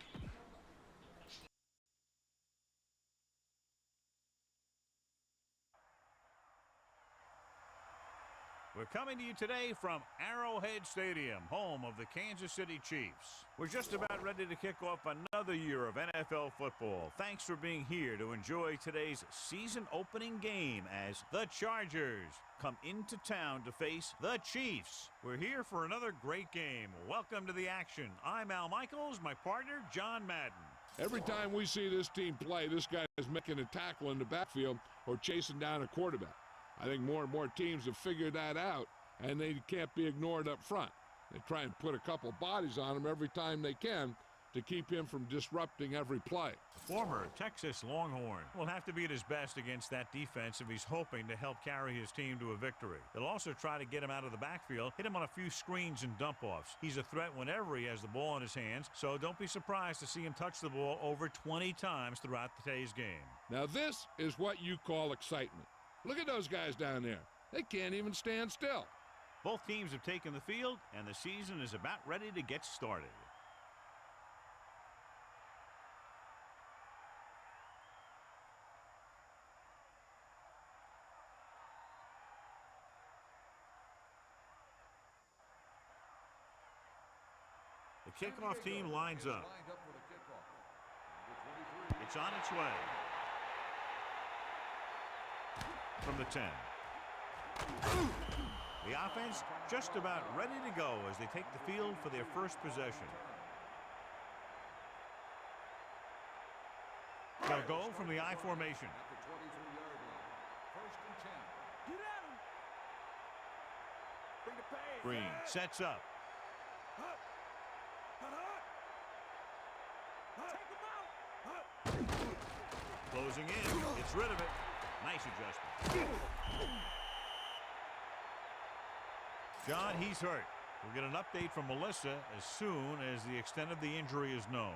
We're coming to you today from Arrowhead Stadium, home of the Kansas City Chiefs. We're just about ready to kick off another year of NFL football. Thanks for being here to enjoy today's season-opening game as the Chargers come into town to face the Chiefs. We're here for another great game. Welcome to the action. I'm Al Michaels, my partner, John Madden. Every time we see this team play, this guy is making a tackle in the backfield or chasing down a quarterback. I think more and more teams have figured that out, and they can't be ignored up front. They try and put a couple bodies on him every time they can to keep him from disrupting every play. Former Texas Longhorn will have to be at his best against that defense if he's hoping to help carry his team to a victory. They'll also try to get him out of the backfield, hit him on a few screens and dump-offs. He's a threat whenever he has the ball in his hands, so don't be surprised to see him touch the ball over 20 times throughout today's game. Now this is what you call excitement. Look at those guys down there. They can't even stand still. Both teams have taken the field, and the season is about ready to get started. The kickoff team lines up. It's on its way. From the 10. The offense just about ready to go as they take the field for their first possession. They'll go from the I formation. Get at him. Bring the pace. Green sets up. Take him out. Closing in. It's rid of it. Nice adjustment. John, he's hurt. We'll get an update from Melissa as soon as the extent of the injury is known.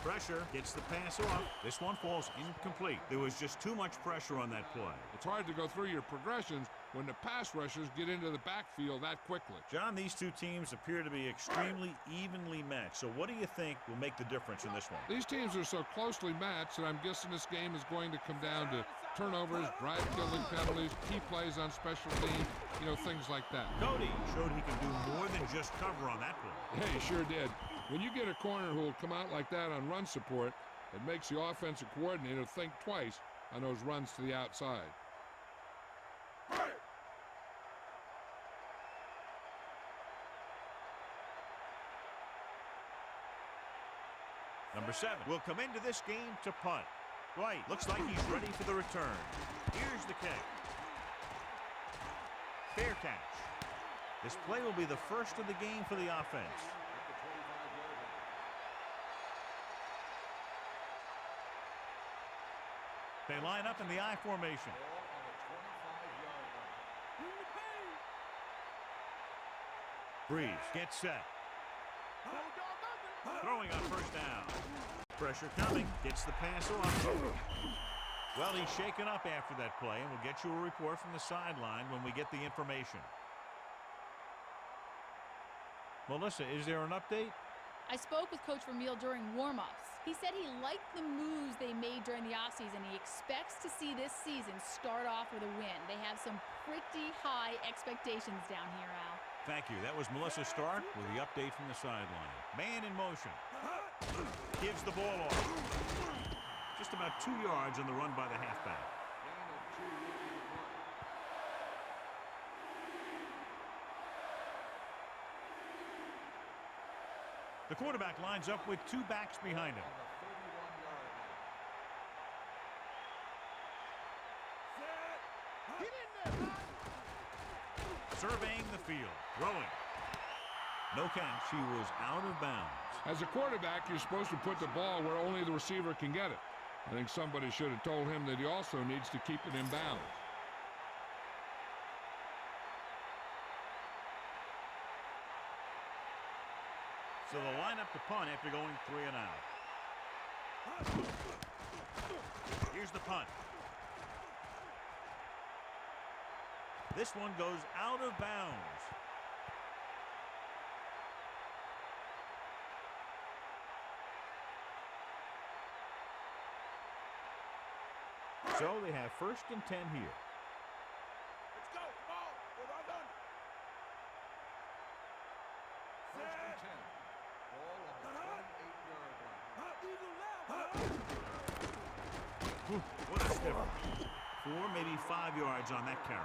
Pressure gets the pass off. This one falls incomplete. There was just too much pressure on that play. It's hard to go through your progressions when the pass rushers get into the backfield that quickly. John, these two teams appear to be extremely evenly matched. So what do you think will make the difference in this one? These teams are so closely matched that I'm guessing this game is going to come down to turnovers, drive-killing penalties, key plays on special teams, things like that. Cody showed he can do more than just cover on that play. Yeah, he sure did. When you get a corner who will come out like that on run support, It makes the offensive coordinator think twice on those runs to the outside. Number 7 will come into this game to punt. Right, looks like he's ready for the return. Here's the kick. Fair catch. This play will be the first of the game for the offense. They line up in the I formation. Breeze gets set. Throwing on first down. Pressure coming. Gets the pass off. Well, he's shaken up after that play, and we'll get you a report from the sideline when we get the information. Melissa, is there an update? I spoke with Coach Vermeil during warm-ups. He said he liked the moves they made during the offseason. He expects to see this season start off with a win. They have some pretty high expectations down here, Al. Thank you. That was Melissa Stark with the update from the sideline. Man in motion. Gives the ball off. Just about 2 yards on the run by the halfback. The quarterback lines up with 2 backs behind him. Surveying the field. Throwing. No catch. He was out of bounds. As a quarterback, you're supposed to put the ball where only the receiver can get it. I think somebody should have told him that he also needs to keep it in bounds. So they'll line up to punt after going 3 and out. Here's the punt. This one goes out of bounds. So they have 1st and 10 here. Let's go. Ball. We're all done. First and 10. Ball on the 28-yard line. Whew, what a stiffer. 4, maybe 5 yards on that carry.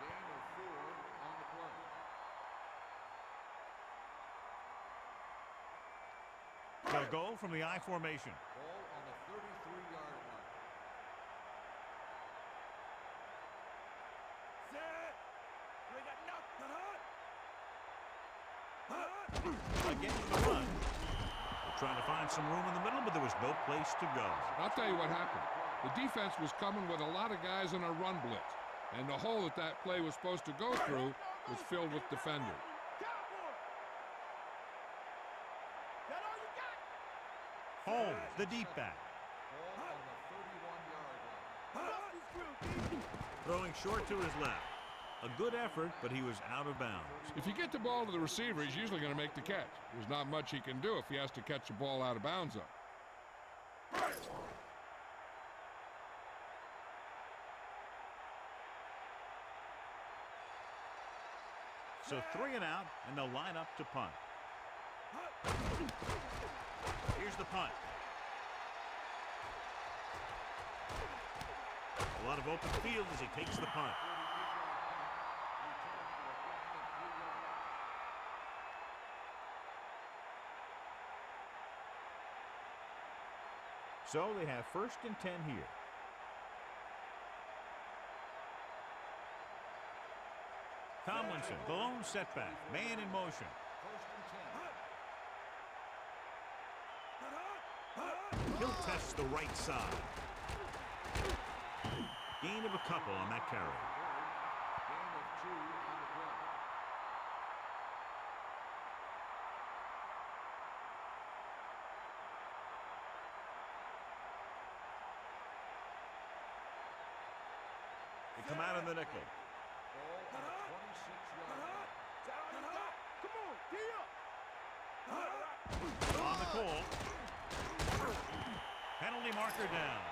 Gain of 4 on the play. They'll go from the I formation. Ball on the 33-yard line. Set. We got nothing. Again to the run. They're trying to find some room in the middle, but there was no place to go. I'll tell you what happened. The defense was coming with a lot of guys in a run blitz, and the hole that play was supposed to go through was filled with defenders. Holmes, the deep back. Ball on the 31-yard line. Throwing short to his left. A good effort, but he was out of bounds. If you get the ball to the receiver, he's usually going to make the catch. There's not much he can do if he has to catch the ball out of bounds up. So 3 and out, and they'll line up to punt. Here's the punt. A lot of open field as he takes the punt. So they have 1st and 10 here. Tomlinson, the lone setback, man in motion. He'll test the right side. Gain of a couple on that carry. Gain of 2 on the play. They come out in the nickel. Ball on the 26-yard line. Come on, get up. On the call. Penalty marker down.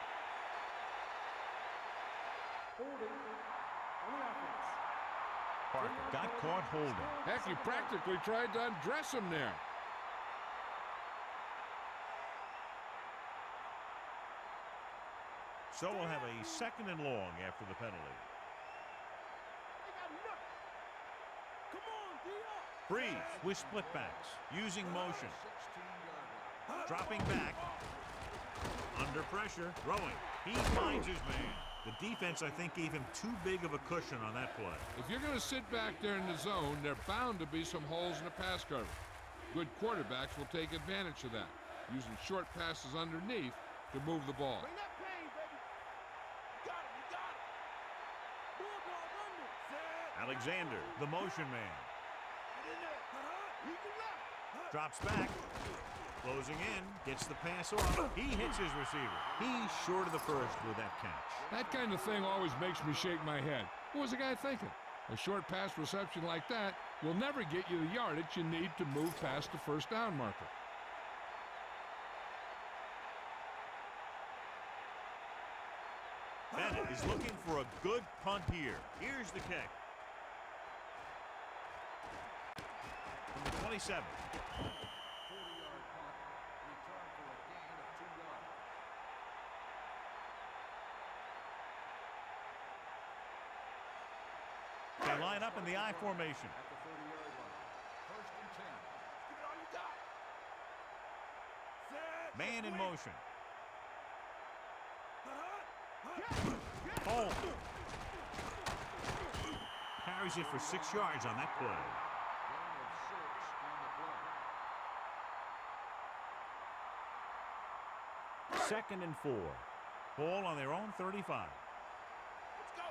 Holding on the offense. Parker got caught holding. Heck, he practically tried to undress him there. So we'll have a 2nd and long after the penalty. Come on, D-Up. Freeze with split backs, using motion. Dropping back. Under pressure, throwing. He finds his man. The defense, I think, gave him too big of a cushion on that play. If you're going to sit back there in the zone, there are bound to be some holes in the pass coverage. Good quarterbacks will take advantage of that, using short passes underneath to move the ball. Bring that pain, baby. You got it, you got it. Bulldog under. Alexander, the motion man. Get in there. You can left. Drops back. Closing in. Gets the pass off. He hits his receiver. He's short of the first with that catch. That kind of thing always makes me shake my head. What was the guy thinking? A short pass reception like that will never get you the yardage you need to move past the first down marker. Bennett is looking for a good punt here. Here's the kick. From the 27. 40-yard punt. Return for a gain of 2 yards. They line up in the I formation. At the 30-yard line. First and 10. Give it all you got. Man in motion. Home. Carries it for 6 yards on that play. Gain of 6 on the play. 2nd and 4. Ball on their own 35. Let's go.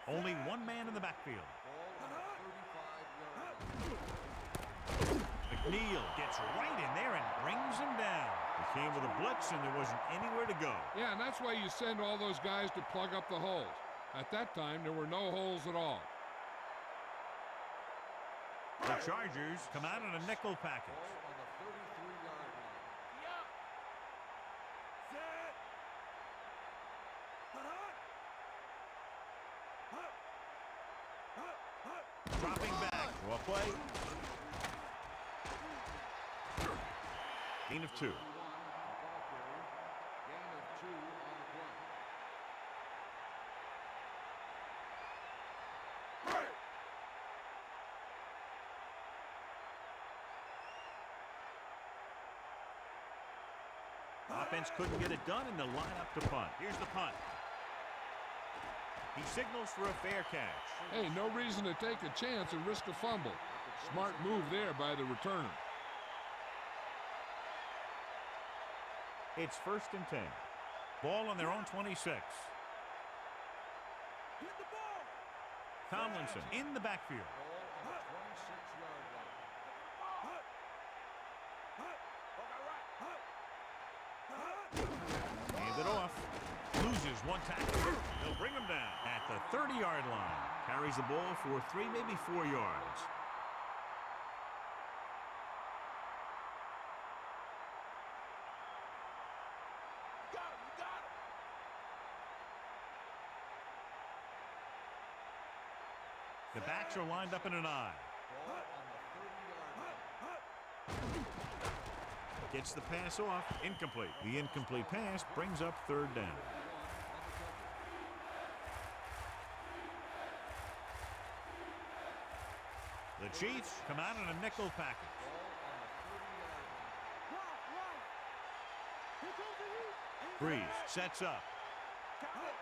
Ball. Only one man in the backfield. Ball on the 35-yard line. McNeil gets right in there and brings him down. He came with a blitz and there wasn't anywhere to go. Yeah, and that's why you send all those guys to plug up the holes. At that time, there were no holes at all. The Chargers come out in a nickel package. Ball on the 33-yard line. Yeah. Set. Dropping back. Well play. Gain of 2. Gain of 2 on the play. Offense couldn't get it done in the lineup to punt. Here's the punt. He signals for a fair catch. Hey, no reason to take a chance and risk a fumble. Smart move there by the returner. It's 1st and 10. Ball on their own 26. Hit the ball. Tomlinson in the backfield. Ball on the 26-yard line. Hand it off. Loses one tackle. They'll bring him down at the 30-yard line. Carries the ball for 3, maybe 4 yards. You got him. You got him. The backs are lined up in an I. Ball on the 30-yard line. Gets the pass off. Incomplete. The incomplete pass brings up 3rd down. The Chiefs come out in a nickel package. Right. Here goes the heat. Breeze sets up. Count it.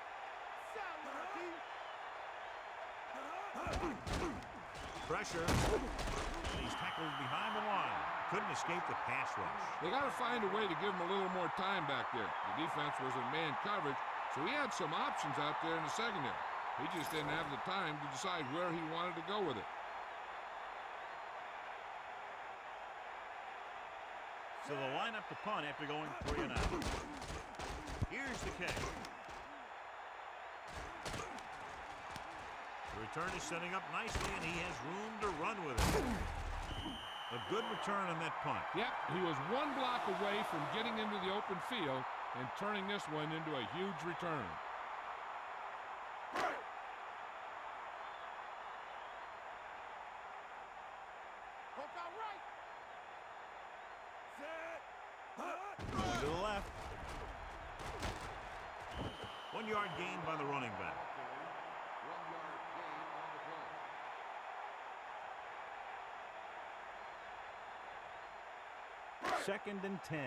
Pressure. He's tackled behind the line. Couldn't escape the pass rush. They got to find a way to give him a little more time back there. The defense was in man coverage, so he had some options out there in the secondary. He just didn't have the time to decide where he wanted to go with it. So the lineup to punt after going 3 and out. Here's the kick. The return is setting up nicely, and he has room to run with it. A good return on that punt. Yep, he was one block away from getting into the open field and turning this one into a huge return. Hook out right. Set. Going to the left. 1 yard gain by the running back. 1 yard gain on the play. Second and 10.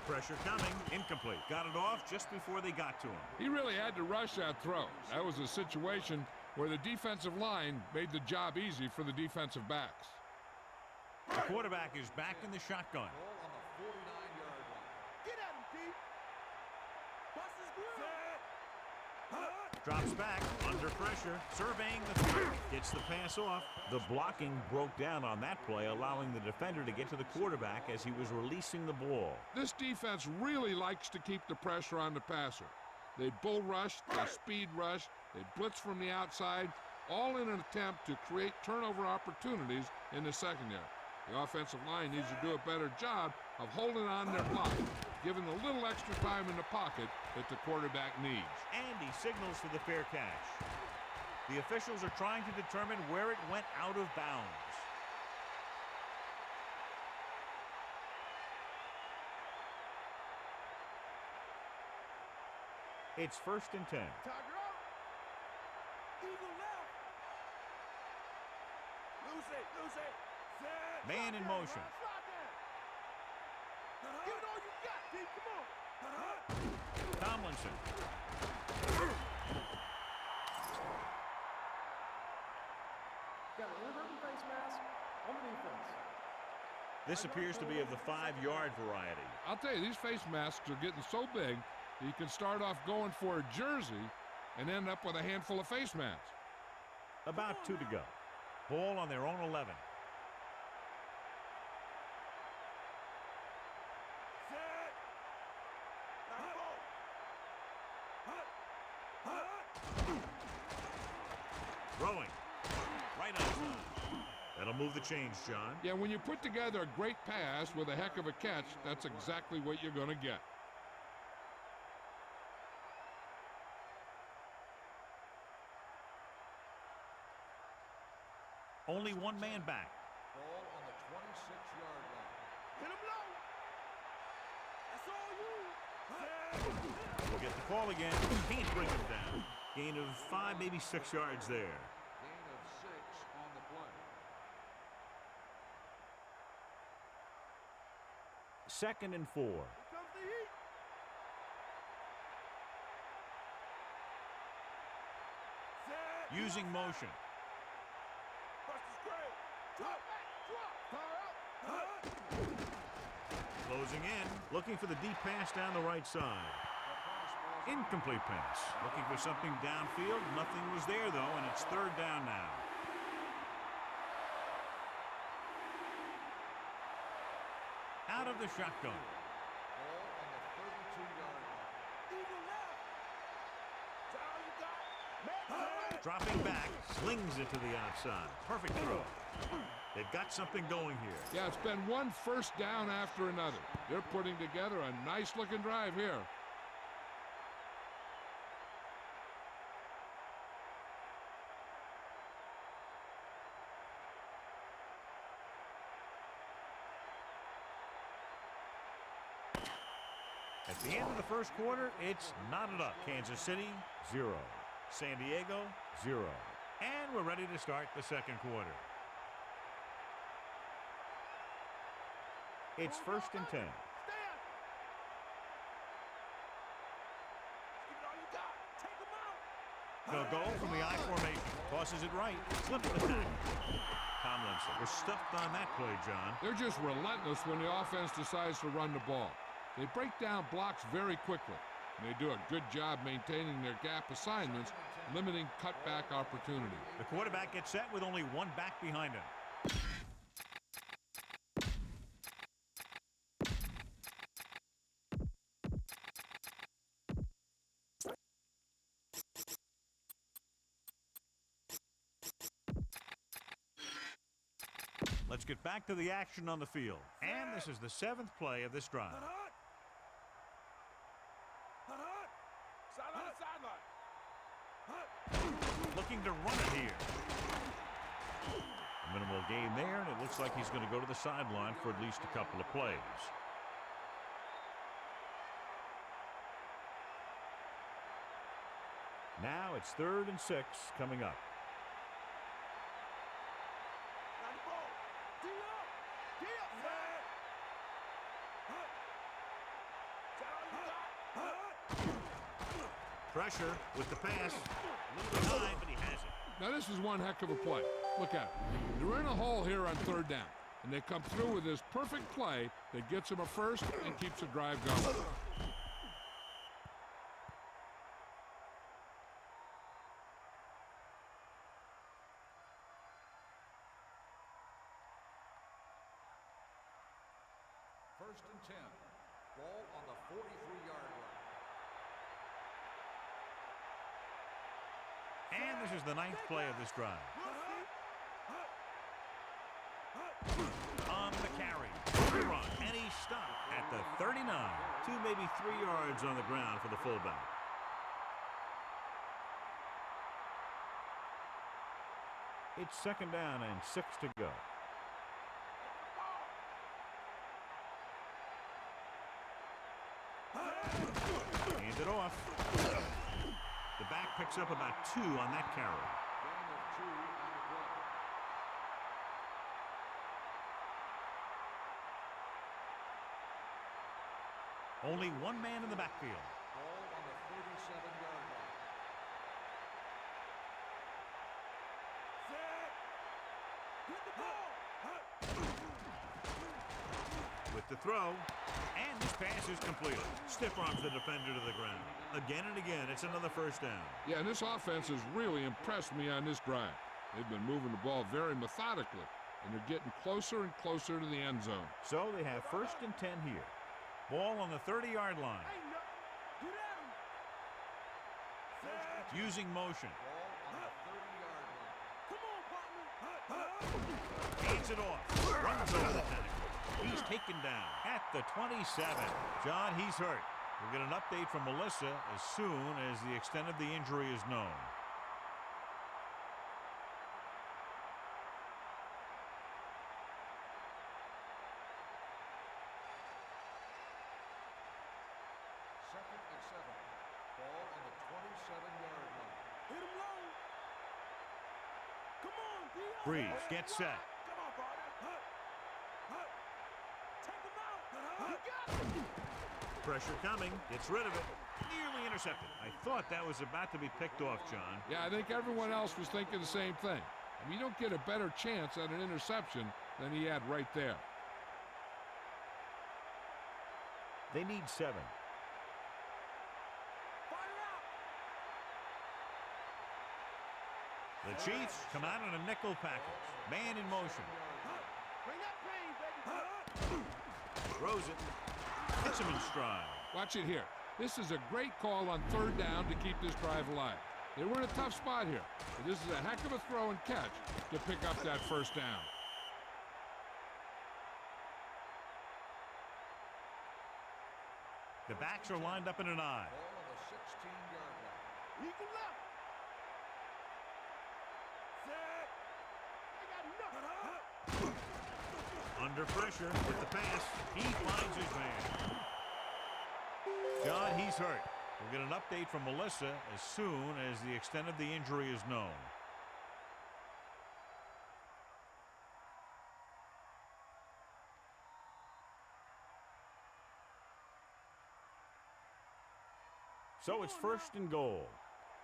Pressure coming. Incomplete. Got it off just before they got to him. He really had to rush that throw. That was a situation where the defensive line made the job easy for the defensive backs. The quarterback is back in the shotgun. Ball on the 49-yard line. Get at him, D. Bust his grill. Drops back under pressure, surveying the field. Gets the pass off. The blocking broke down on that play, allowing the defender to get to the quarterback as he was releasing the ball. This defense really likes to keep the pressure on the passer. They bull rush, they speed rush, they blitz from the outside, all in an attempt to create turnover opportunities in the secondary. The offensive line needs to do a better job of holding on their block, giving a little extra time in the pocket that the quarterback needs. And he signals for the fair catch. The officials are trying to determine where it went out of bounds. It's first and 10. Tiger out. Eagle left. Lose it. Set. Man in motion. Give it all you got, D. Come on. Tomlinson. Got an inadvertent face mask on the defense. This appears to be of the 5-yard variety. I'll tell you, these face masks are getting so big that you can start off going for a jersey and end up with a handful of face masks. About 2 to go. Ball on their own 11. Throwing. Right on time. That'll move the chains, John. Yeah, when you put together a great pass with a heck of a catch, that's exactly what you're going to get. Only one man back. Ball on the 26-yard line. Hit him low. That's all you. We'll get the call again. Can't bring him down. Gain of 5, maybe 6 yards there. Gain of 6 on the play. Second and 4. Here comes the heat. Set. Using motion. Bust his grill. Drop back. Drop. Power out. Closing in. Looking for the deep pass down the right side. Incomplete pass. Looking for something downfield. Nothing was there, though, and it's third down now. Out of the shotgun. Ball on the 32-yard line. Eagle left. That's all you got. Man, Dropping back. Slings it to the outside. Perfect throw. They've got something going here. Yeah, it's been one first down after another. They're putting together a nice-looking drive here. At the end of the first quarter, it's knotted up. Kansas City, 0. San Diego, 0. And we're ready to start the second quarter. It's first and 10. stand. Give it all you got. Take him out. They'll go from the I formation. Tosses it right. Slips the tackle. Tomlinson was stuffed on that play, John. They're just relentless when the offense decides to run the ball. They break down blocks very quickly, and they do a good job maintaining their gap assignments, limiting cutback opportunity. The quarterback gets set with only one back behind him. Let's get back to the action on the field. And this is the 7th play of this drive. Sideline, sideline. Looking to run it here. Minimal gain there, and it looks like he's going to go to the sideline for at least a couple of plays. Now it's 3rd and 6 coming up. Pressure with the pass. A little behind, but he has it. Now this is one heck of a play. Look at it. They're in a hole here on 3rd down, and they come through with this perfect play that gets them a first and keeps the drive going. First and 10. Ball on the 43-yard line. And this is the 9th play of this drive. On the carry. Run. And he stopped at the 39. 2, maybe 3 yards on the ground for the fullback. It's 2nd down and 6 to go. Hands it off. The back picks up about 2 on that carry. Gain of 2 on the play. Only one man in the backfield. Ball on the 37-yard line. Get the ball. With the throw, and this pass is completed. Stiff arms the defender to the ground. Again and again, it's another first down. Yeah, and this offense has really impressed me on this drive. They've been moving the ball very methodically, and they're getting closer and closer to the end zone. So they have 1st and 10 here. Ball on the 30-yard line. Get at him. Using motion. Ball on the 30-yard line. Come on, partner. Hands it off. Runs over the tackle. He's taken down at the 27. John, he's hurt. We'll get an update from Melissa as soon as the extent of the injury is known. Second and 7. Ball on the 27-yard line. Hit him low. Come on, Dion. Breeze gets set. Come on, partner. Take him out. You got him. Pressure coming. Gets rid of it. Nearly intercepted. I thought that was about to be picked off, John. Yeah, I think everyone else was thinking the same thing. I mean, you don't get a better chance at an interception than he had right there. They need 7. Fire out. The Chiefs come out in a nickel package. Man in motion. Bring that pain, baby. Throws it. Hits him in stride. Watch it here. This is a great call on 3rd down to keep this drive alive. They were in a tough spot here, but this is a heck of a throw and catch to pick up that 1st down. The backs are lined up in an I. Ball on the 16-yard line. Eagle left. Set. I got nothing. Under pressure with the pass. He finds his man. John, he's hurt. We'll get an update from Melissa as soon as the extent of the injury is known. So it's 1st and goal.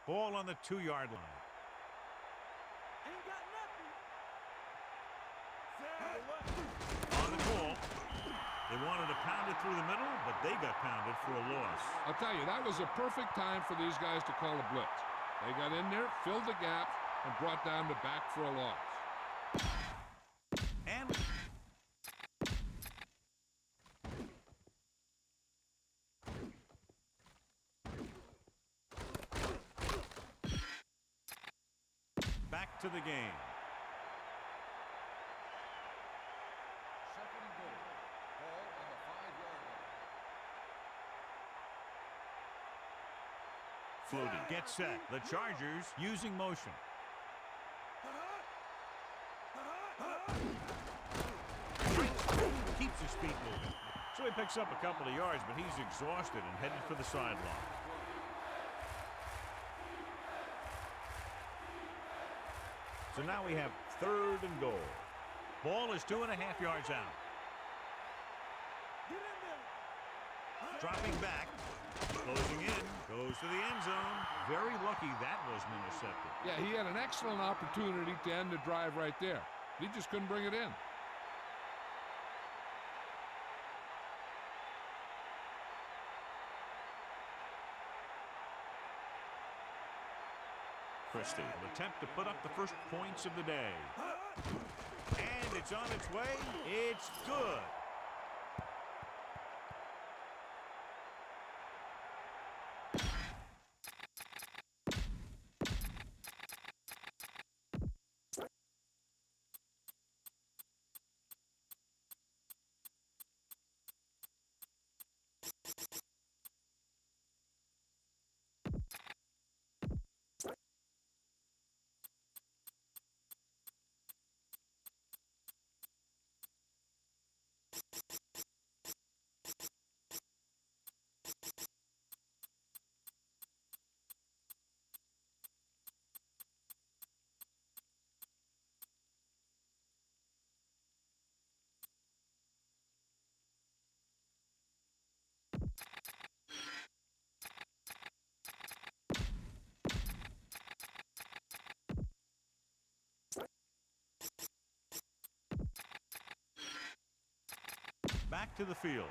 Ball on the 2-yard line. Ain't got nothing. Set. On the call. They wanted to pound it through the middle, but they got pounded for a loss. I'll tell you, that was a perfect time for these guys to call a blitz. They got in there, filled the gap, and brought down the back for a loss. And back to the game. Second and goal. Ball on the 5-yard line. Floated. Get set. The Chargers using motion. keeps his feet moving. So he picks up a couple of yards, but he's exhausted and headed for the sideline. So now we have 3rd and goal. Ball is 2.5 yards out. Get in there. Dropping back, closing in, goes to the end zone. Very lucky that wasn't intercepted. Yeah, he had an excellent opportunity to end the drive right there. He just couldn't bring it in. Christie will attempt to put up the first points of the day. And it's on its way. It's good. Back to the field.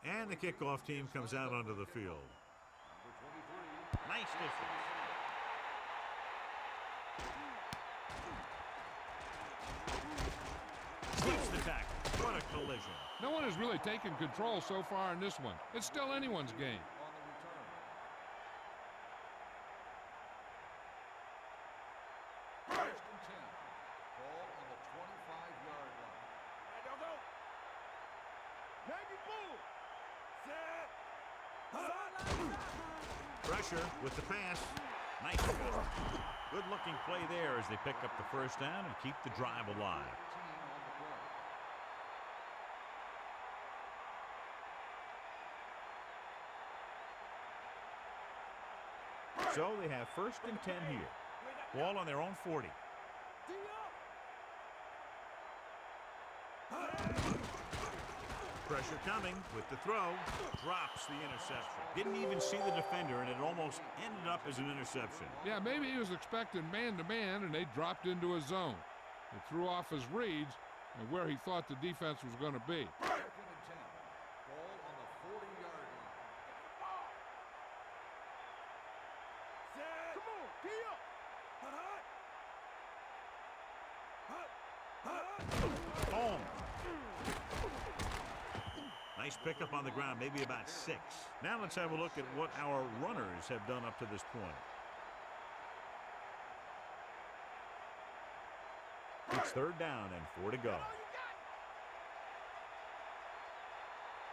And the kickoff team comes out onto the field. Nice distance. Slips the tackle. What a collision. No one has really taken control so far in this one. It's still anyone's game. On the return. 1st and 10. Ball on the 25-yard line. Go, go. Navy Blue. Set. Pressure with the pass. Nice adjustment. Good-looking play there as they pick up the first down and keep the drive alive. 18 on the play. So they have 1st and 10 here. Ball on their own 40. Pressure coming with the throw. Drops the interception. Didn't even see the defender, and it almost ended up as an interception. Yeah, maybe he was expecting man-to-man, and they dropped into a zone. It threw off his reads and where he thought the defense was going to be. 2nd and 10. Ball on the 40-yard line. Set. Come on, key up. Home. Nice pickup on the ground, maybe about 6. Now let's have a look at what our runners have done up to this point. It's 3rd down and 4 to go.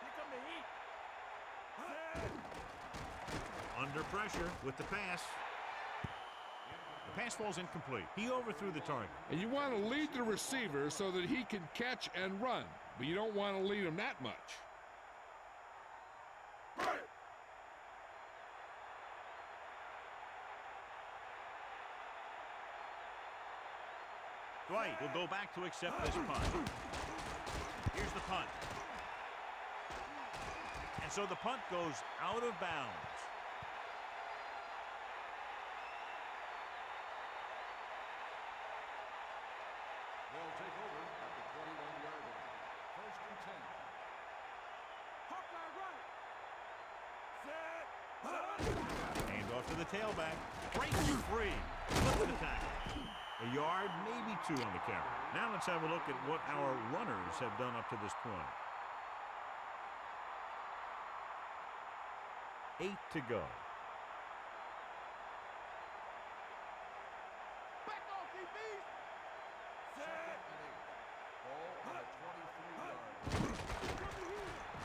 Here come the heat. Set. Under pressure with the pass. The pass falls incomplete. He overthrew the target. And you want to lead the receiver so that he can catch and run, but you don't want to lead him that much. Dwight will go back to accept this punt. Here's the punt. And so the punt goes out of bounds. They'll take over at the 21-yard line. 1st and 10. Hawkeye right. Set. Hand off to the tailback. Breaks free. Flip the tackle. A yard, maybe 2 on the carry. Now let's have a look at what our runners have done up to this point. 8 to go.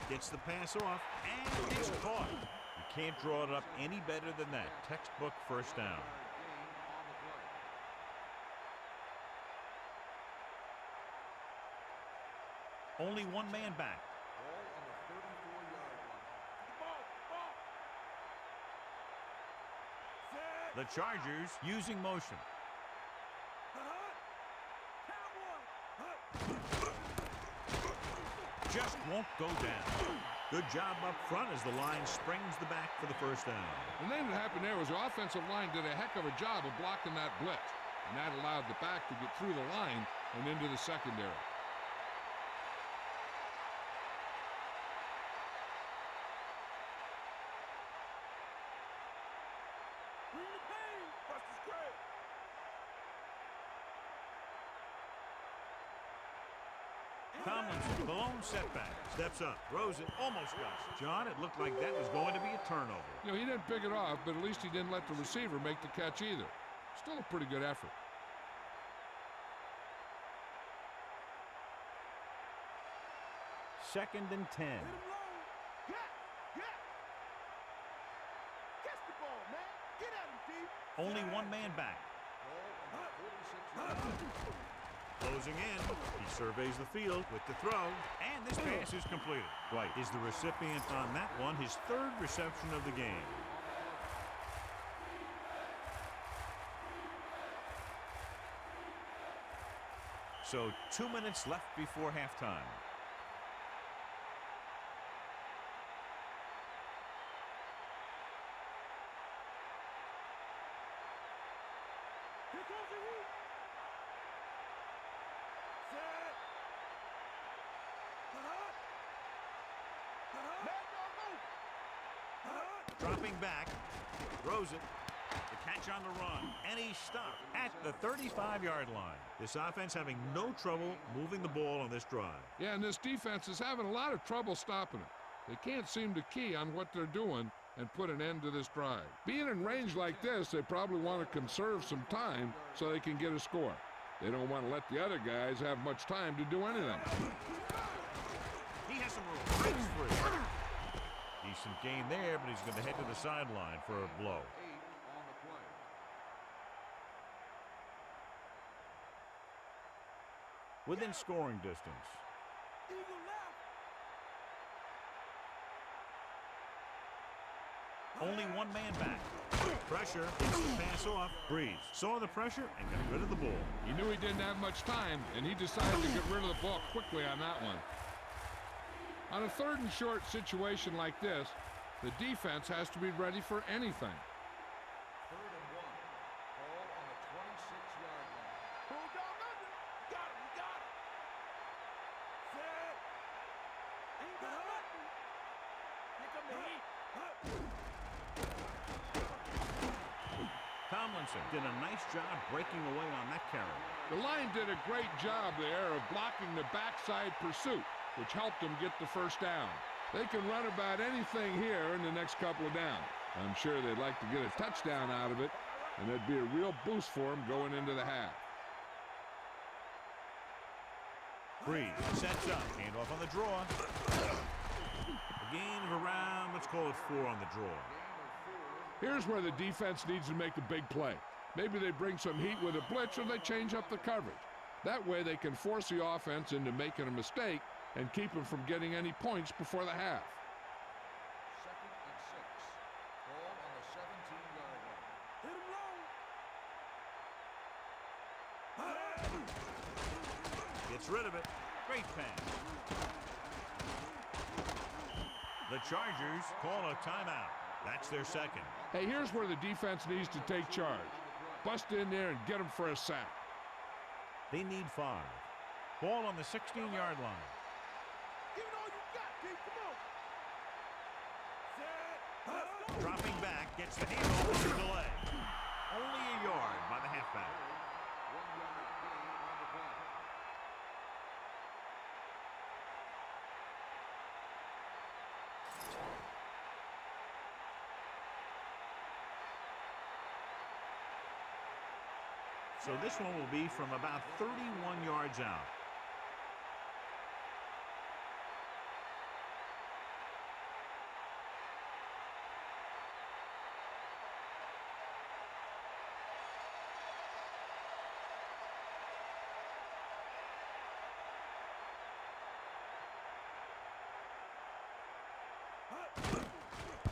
Gets the pass off, and it's caught. You can't draw it up any better than that. Textbook first down. Only one man back. Ball on the 34-yard line. The Chargers using motion. Just won't go down. Good job up front as the line springs the back for the first down. The thing that happened there was the offensive line did a heck of a job of blocking that blitz, and that allowed the back to get through the line and into the secondary. Bring the pain. Buster's great. Tomlinson, the lone setback. Steps up, throws it, almost got it. John, it looked like that was going to be a turnover. You know, he didn't pick it off, but at least he didn't let the receiver make the catch either. Still a pretty good effort. Second and 10. Hit him low. Yeah. Catch the ball, man. Get at him, D. Only one man back. Ball on the 46-yard line. Closing in. He surveys the field with the throw, and this pass is completed. White is the recipient on that one, his third reception of the game. So 2 minutes left before halftime. Here comes the heat. Set. Let go move. Dropping back, throws it. The catch on the run, and he stopped at the 35-yard line. This offense having no trouble moving the ball on this drive. Yeah, and this defense is having a lot of trouble stopping it. They can't seem to key on what they're doing and put an end to this drive. Being in range like this, they probably want to conserve some time so they can get a score. They don't want to let the other guys have much time to do anything. He has some room. Breaks free. Decent gain there, but he's going to head to the sideline for a blow. 8 on the play. Within scoring distance. Eagle left. Only one man back. Pressure, gets the pass off. Breeze saw the pressure and got rid of the ball. He knew he didn't have much time, and he decided to get rid of the ball quickly on that one. On a third and short situation like this, the defense has to be ready for anything. 3rd and 1. Ball on the 26-yard line. Pull down under. Got him. We got him. Set. Ain't got nothing. Here come the heat. Tomlinson did a nice job breaking away on that carry. The line did a great job there of blocking the backside pursuit, which helped them get the first down. They can run about anything here in the next couple of downs. I'm sure they'd like to get a touchdown out of it, and it'd be a real boost for them going into the half. Breeze sets up, handoff on the draw. A gain of around, let's call it 4 on the draw. Here's where the defense needs to make a big play. Maybe they bring some heat with a blitz, or they change up the coverage. That way they can force the offense into making a mistake and keep them from getting any points before the half. 2nd and 6. Ball on the 17-yard line. Hit him low. Gets rid of it. Great pass. The Chargers call a timeout. That's their second. Hey, here's where the defense needs to take charge. Bust in there and get them for a sack. They need 5. Ball on the 16-yard line. Give it all you got, D. Come on. Set. Dropping back, gets the handoff with the delay. Only a yard by the halfback. 1-yard gain on the play. So this one will be from about 31 yards out.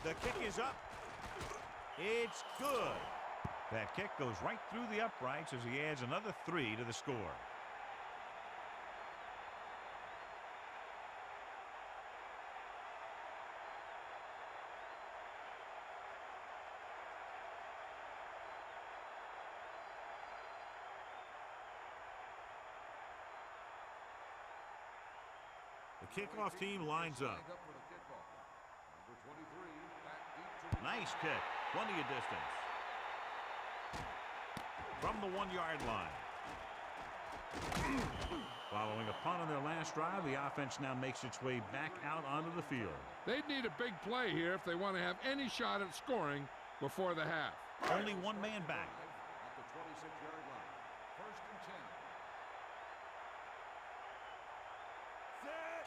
The kick is up. It's good. That kick goes right through the uprights as he adds another 3 to the score. The kickoff team lines up. Nice kick. Plenty of distance. From the 1-yard line. Following a punt on their last drive, the offense now makes its way back out onto the field. They'd need a big play here if they want to have any shot at scoring before the half. Only one man back. At the 26-yard line. First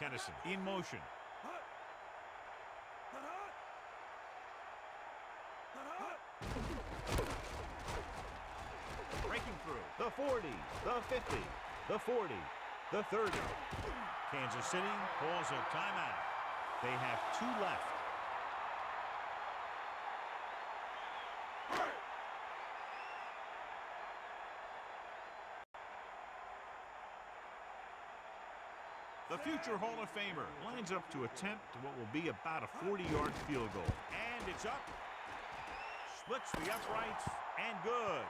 and 10. Kennison in motion. Breaking through. The 40, the 50, the 40, the 30. Kansas City calls a timeout. They have 2 left. The future Hall of Famer lines up to attempt what will be about a 40-yard field goal. And it's up. Splits the uprights and good.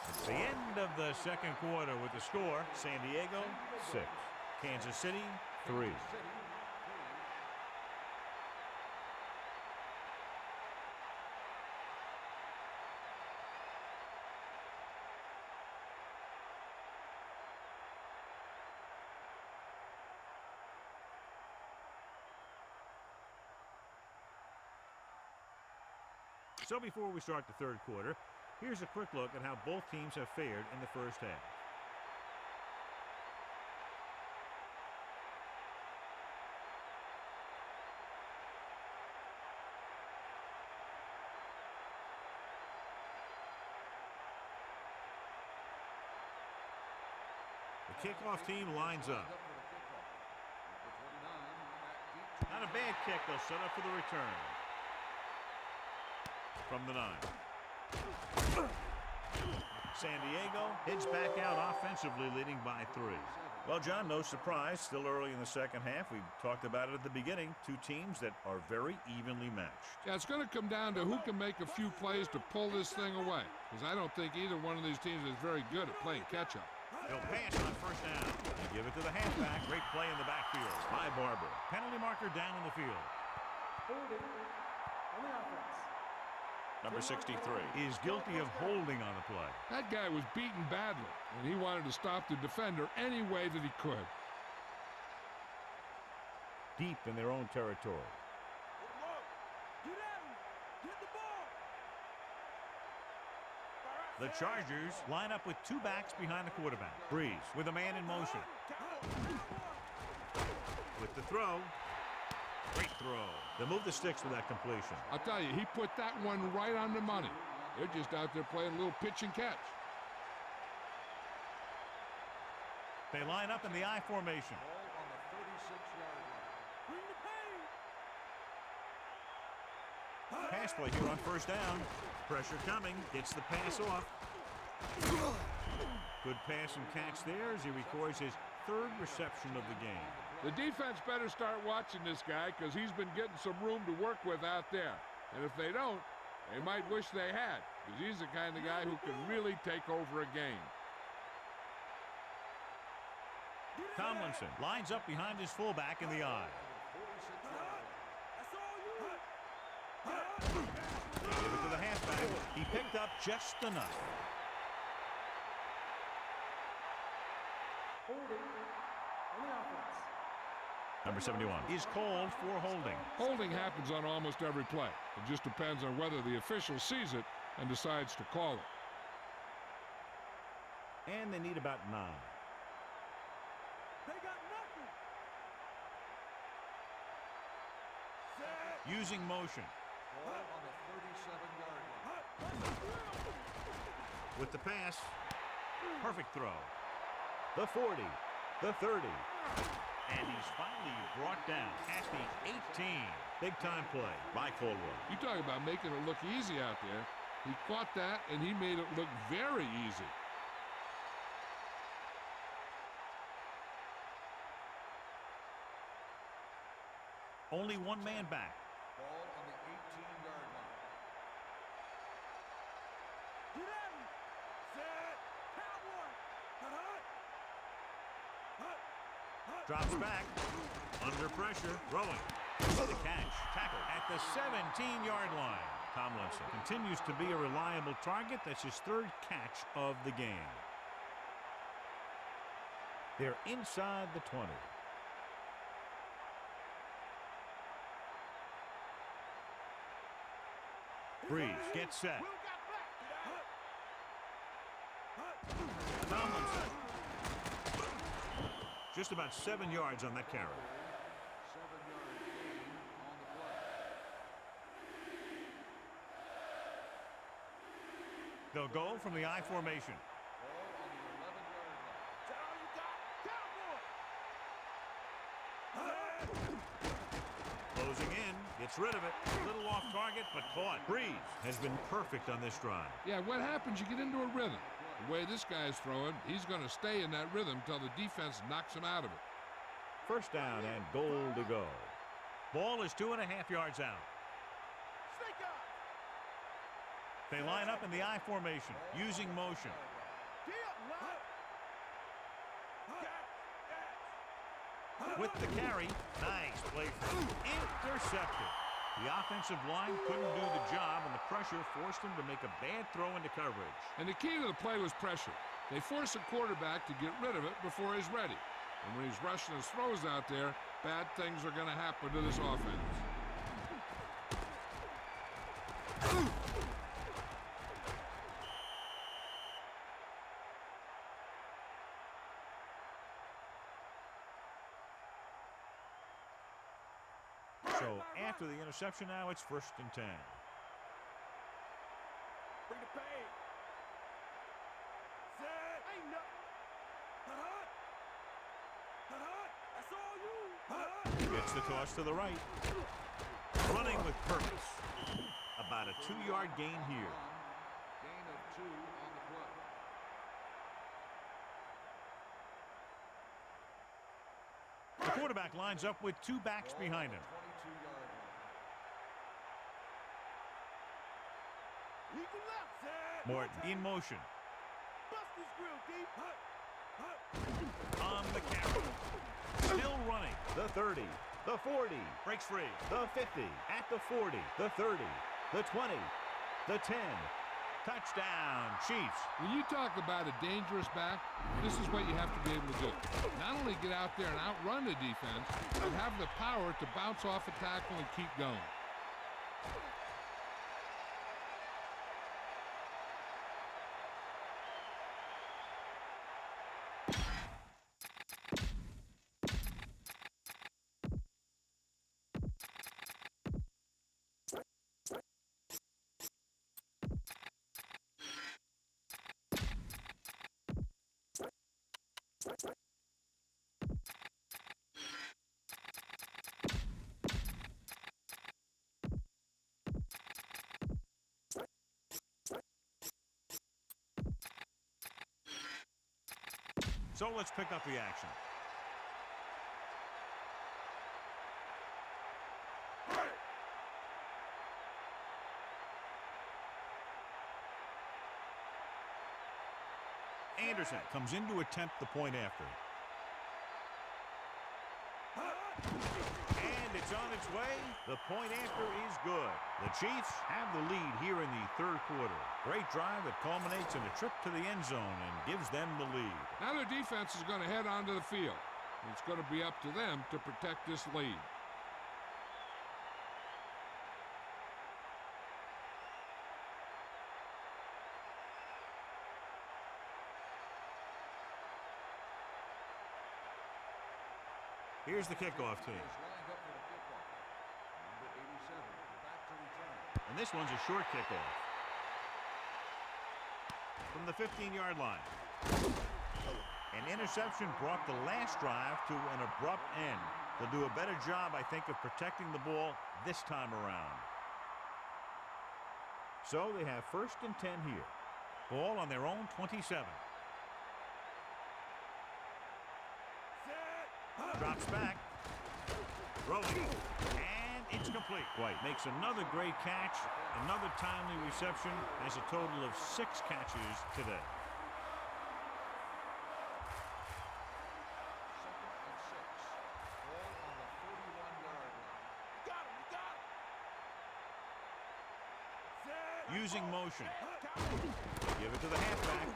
It's the end of the second quarter with the score. San Diego 6. Kansas City 3. So before we start the third quarter, here's a quick look at how both teams have fared in the first half. The kickoff team lines up. Not a bad kick. They'll set up for the return. From the 9. San Diego heads back out offensively, leading by 3. Well, John, no surprise. Still early in the second half. We talked about it at the beginning. 2 teams that are very evenly matched. Yeah, it's going to come down to who can make a few plays to pull this thing away. Because I don't think either one of these teams is very good at playing catch-up. He'll pass on first down. And give it to the halfback. Great play in the backfield by Barber. Penalty marker down in the field. Holding on the offense. Number 63 is guilty of holding on the play. That guy was beaten badly, and he wanted to stop the defender any way that he could. Deep in their own territory. Get at him. Get the ball. The Chargers line up with 2 backs behind the quarterback. Breeze with a man in motion. With the throw. Great throw. They'll move the sticks with that completion. I'll tell you, he put that one right on the money. They're just out there playing a little pitch and catch. They line up in the I formation. Ball on the 36-yard line. Bring the pain. Pass play here on first down. Pressure coming. Gets the pass off. Good pass and catch there as he records his 3rd reception of the game. The defense better start watching this guy because he's been getting some room to work with out there. And if they don't, they might wish they had, because he's the kind of guy who can really take over a game. Tomlinson lines up behind his fullback in the I. That's all you. They give it to the halfback. He picked up just enough. Holding on the offense. Number 71 is called for holding. Holding happens on almost every play. It just depends on whether the official sees it and decides to call it. And they need about 9. They got nothing. Using motion. Ball on the 37-yard line. With the pass. Perfect throw. The 40. The 30. And he's finally brought down at the 18. Big-time play by Caldwell. You talk about making it look easy out there. He caught that, and he made it look very easy. Only one man back. Ball on the 18-yard line. Get at him. Set. Cowboy. Hut. Drops back. Under pressure. Throwing. The catch. Tackle at the 17-yard line. Tomlinson continues to be a reliable target. That's his third catch of the game. They're inside the 20. Breeze gets set. Will got back. Tomlinson. Just about 7 yards on that carry. 7-yard gain on the play. They'll go from the I formation. Ball on the 11-yard line. That's all you got. Cowboy. Closing in. Gets rid of it. A little off target, but caught. Breeze has been perfect on this drive. Yeah, what happens? You get into a rhythm. The way this guy's throwing, he's going to stay in that rhythm until the defense knocks him out of it. First down and goal to go. Ball is 2.5 yards out. Snake eye. They line up in the I formation, using motion. Get up, line. With the carry, nice play. Intercepted. The offensive line couldn't do the job, and the pressure forced him to make a bad throw into coverage. And the key to the play was pressure. They force a quarterback to get rid of it before he's ready. And when he's rushing his throws out there, bad things are going to happen to this offense. So after the interception now, it's 1st and 10. Bring the pain. Set. Ain't nothing. That's all you. Gets the toss to the right. Running with purpose. About a 2-yard gain here. Gain of 2 on the play. The quarterback lines up with 2 backs behind him. 22-yard line. Eagle left. Set. Morton in motion. Bust his grill, deep. On the carry. Still running. The 30, the 40, Breaks free. the 50, At the 40. the 30, the 20, the 10. Touchdown, Chiefs. When you talk about a dangerous back, this is what you have to be able to do. Not only get out there and outrun the defense, but have the power to bounce off a tackle and keep going. So let's pick up the action. Anderson comes in to attempt the point after. And it's on its way. The point after is good. The Chiefs have the lead here in the 3rd quarter. Great drive that culminates in a trip to the end zone and gives them the lead. Now their defense is going to head onto the field. It's going to be up to them to protect this lead. Here's the kickoff team. Is lined up for the kickoff. Number 87, back to return. And this one's a short kickoff. From the 15-yard line. An interception brought the last drive to an abrupt end. They'll do a better job, I think, of protecting the ball this time around. So they have 1st and 10 here. Ball on their own 27. Drops back. Throwing. And it's complete. White makes another great catch. Another timely reception. Has a total of 6 catches today. 2nd and 6. Ball on the 41-yard line. Using motion. Give it to the halfback.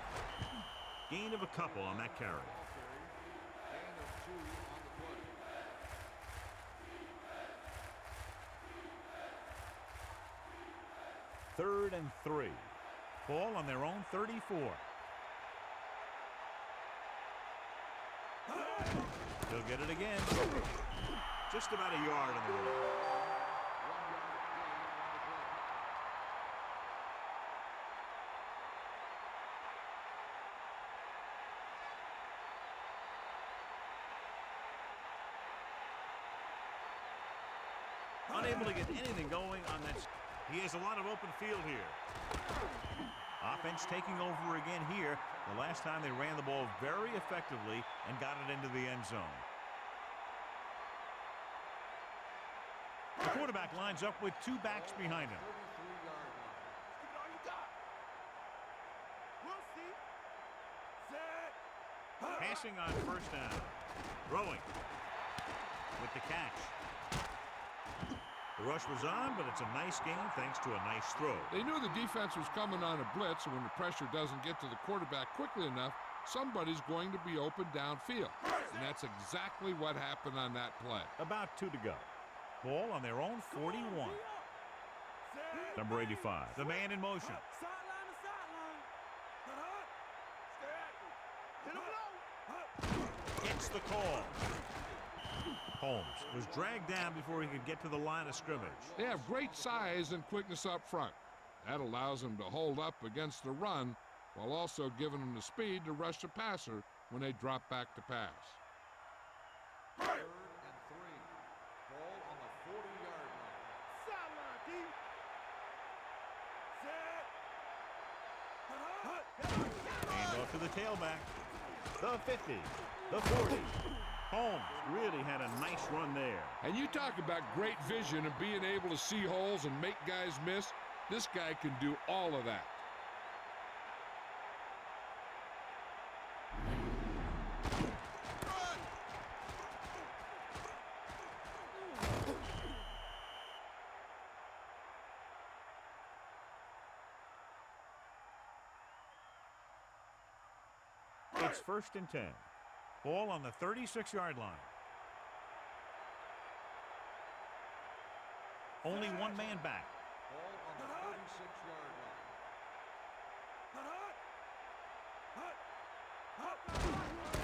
Gain of a couple on that carry. Gain of 2 on the play. Third and 3. Ball on their own 34. He'll get it again. Just about a yard on the road. 1 yard gain on the play. Unable to get anything going on that. He has a lot of open field here. Offense taking over again here. The last time they ran the ball very effectively and got it into the end zone. The quarterback lines up with 2 backs behind him. 33-yard line. Give it all you got. We'll see. Set. Passing on 1st down. Throwing. With the catch. The rush was on, but it's a nice game thanks to a nice throw. They knew the defense was coming on a blitz, and when the pressure doesn't get to the quarterback quickly enough, somebody's going to be open downfield. And that's exactly what happened on that play. About 2 to go. Ball on their own 41. Number 85. The man in motion. Sideline to sideline. Stay active. Hit him low. Gets the call. Holmes was dragged down before he could get to the line of scrimmage. They have great size and quickness up front. That allows them to hold up against the run while also giving them the speed to rush the passer when they drop back to pass. 3rd and 3. Ball on the 40-yard line. Sideline, D. Set. Hand off to the tailback. The 50. The 40. Holmes really had a nice run there. And you talk about great vision and being able to see holes and make guys miss. This guy can do all of that. It's 1st and 10. Ball on the 36-yard line. Only 1 man back. Ball on the 36-yard line.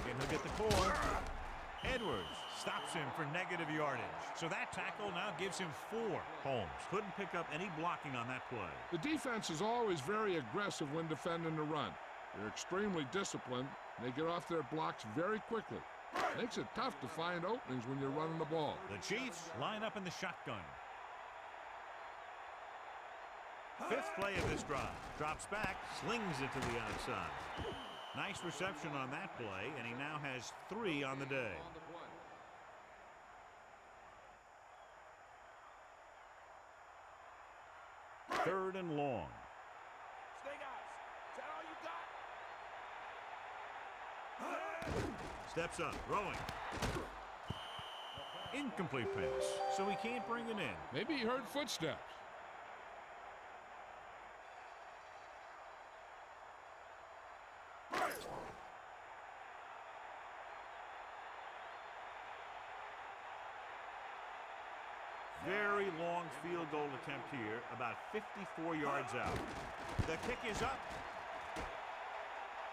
Again, he'll get the call. Edwards stops him for negative yardage. So that tackle now gives him 4. Holmes couldn't pick up any blocking on that play. The defense is always very aggressive when defending the run. They're extremely disciplined. They get off their blocks very quickly. Makes it tough to find openings when you're running the ball. The Chiefs line up in the shotgun. 5th play of this drive. Drops back, slings it to the outside. Nice reception on that play, and he now has 3 on the day. On the play. 3rd and long. Stay guys. Is that all you got? Steps up, throwing. Incomplete pass, so he can't bring it in. Maybe he heard footsteps. Very long field goal attempt here, about 54 yards out. The kick is up.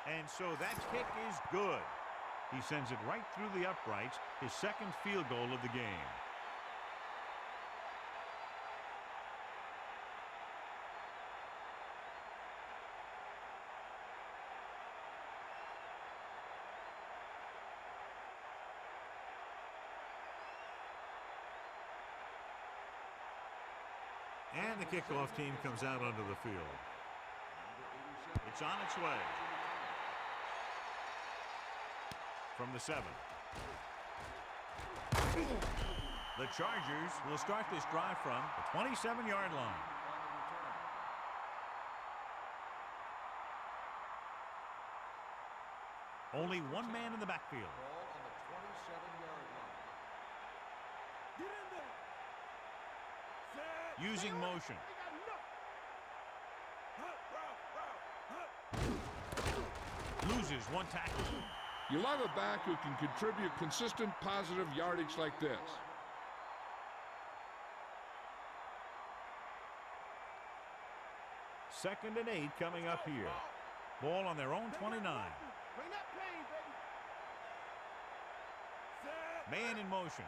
And so that kick is good. He sends it right through the uprights, his 2nd field goal of the game. And the kickoff team comes out onto the field. It's on its way. From the 7. The Chargers will start this drive from the 27-yard line. Only one man in the backfield. Ball on the 27-yard line. Get in there. Set. Using motion. Loses one tackle. You love a back who can contribute consistent positive yardage like this. Second and 8 coming up here. Ball on their own 29. Bring that plane, baby. Set. Man in motion.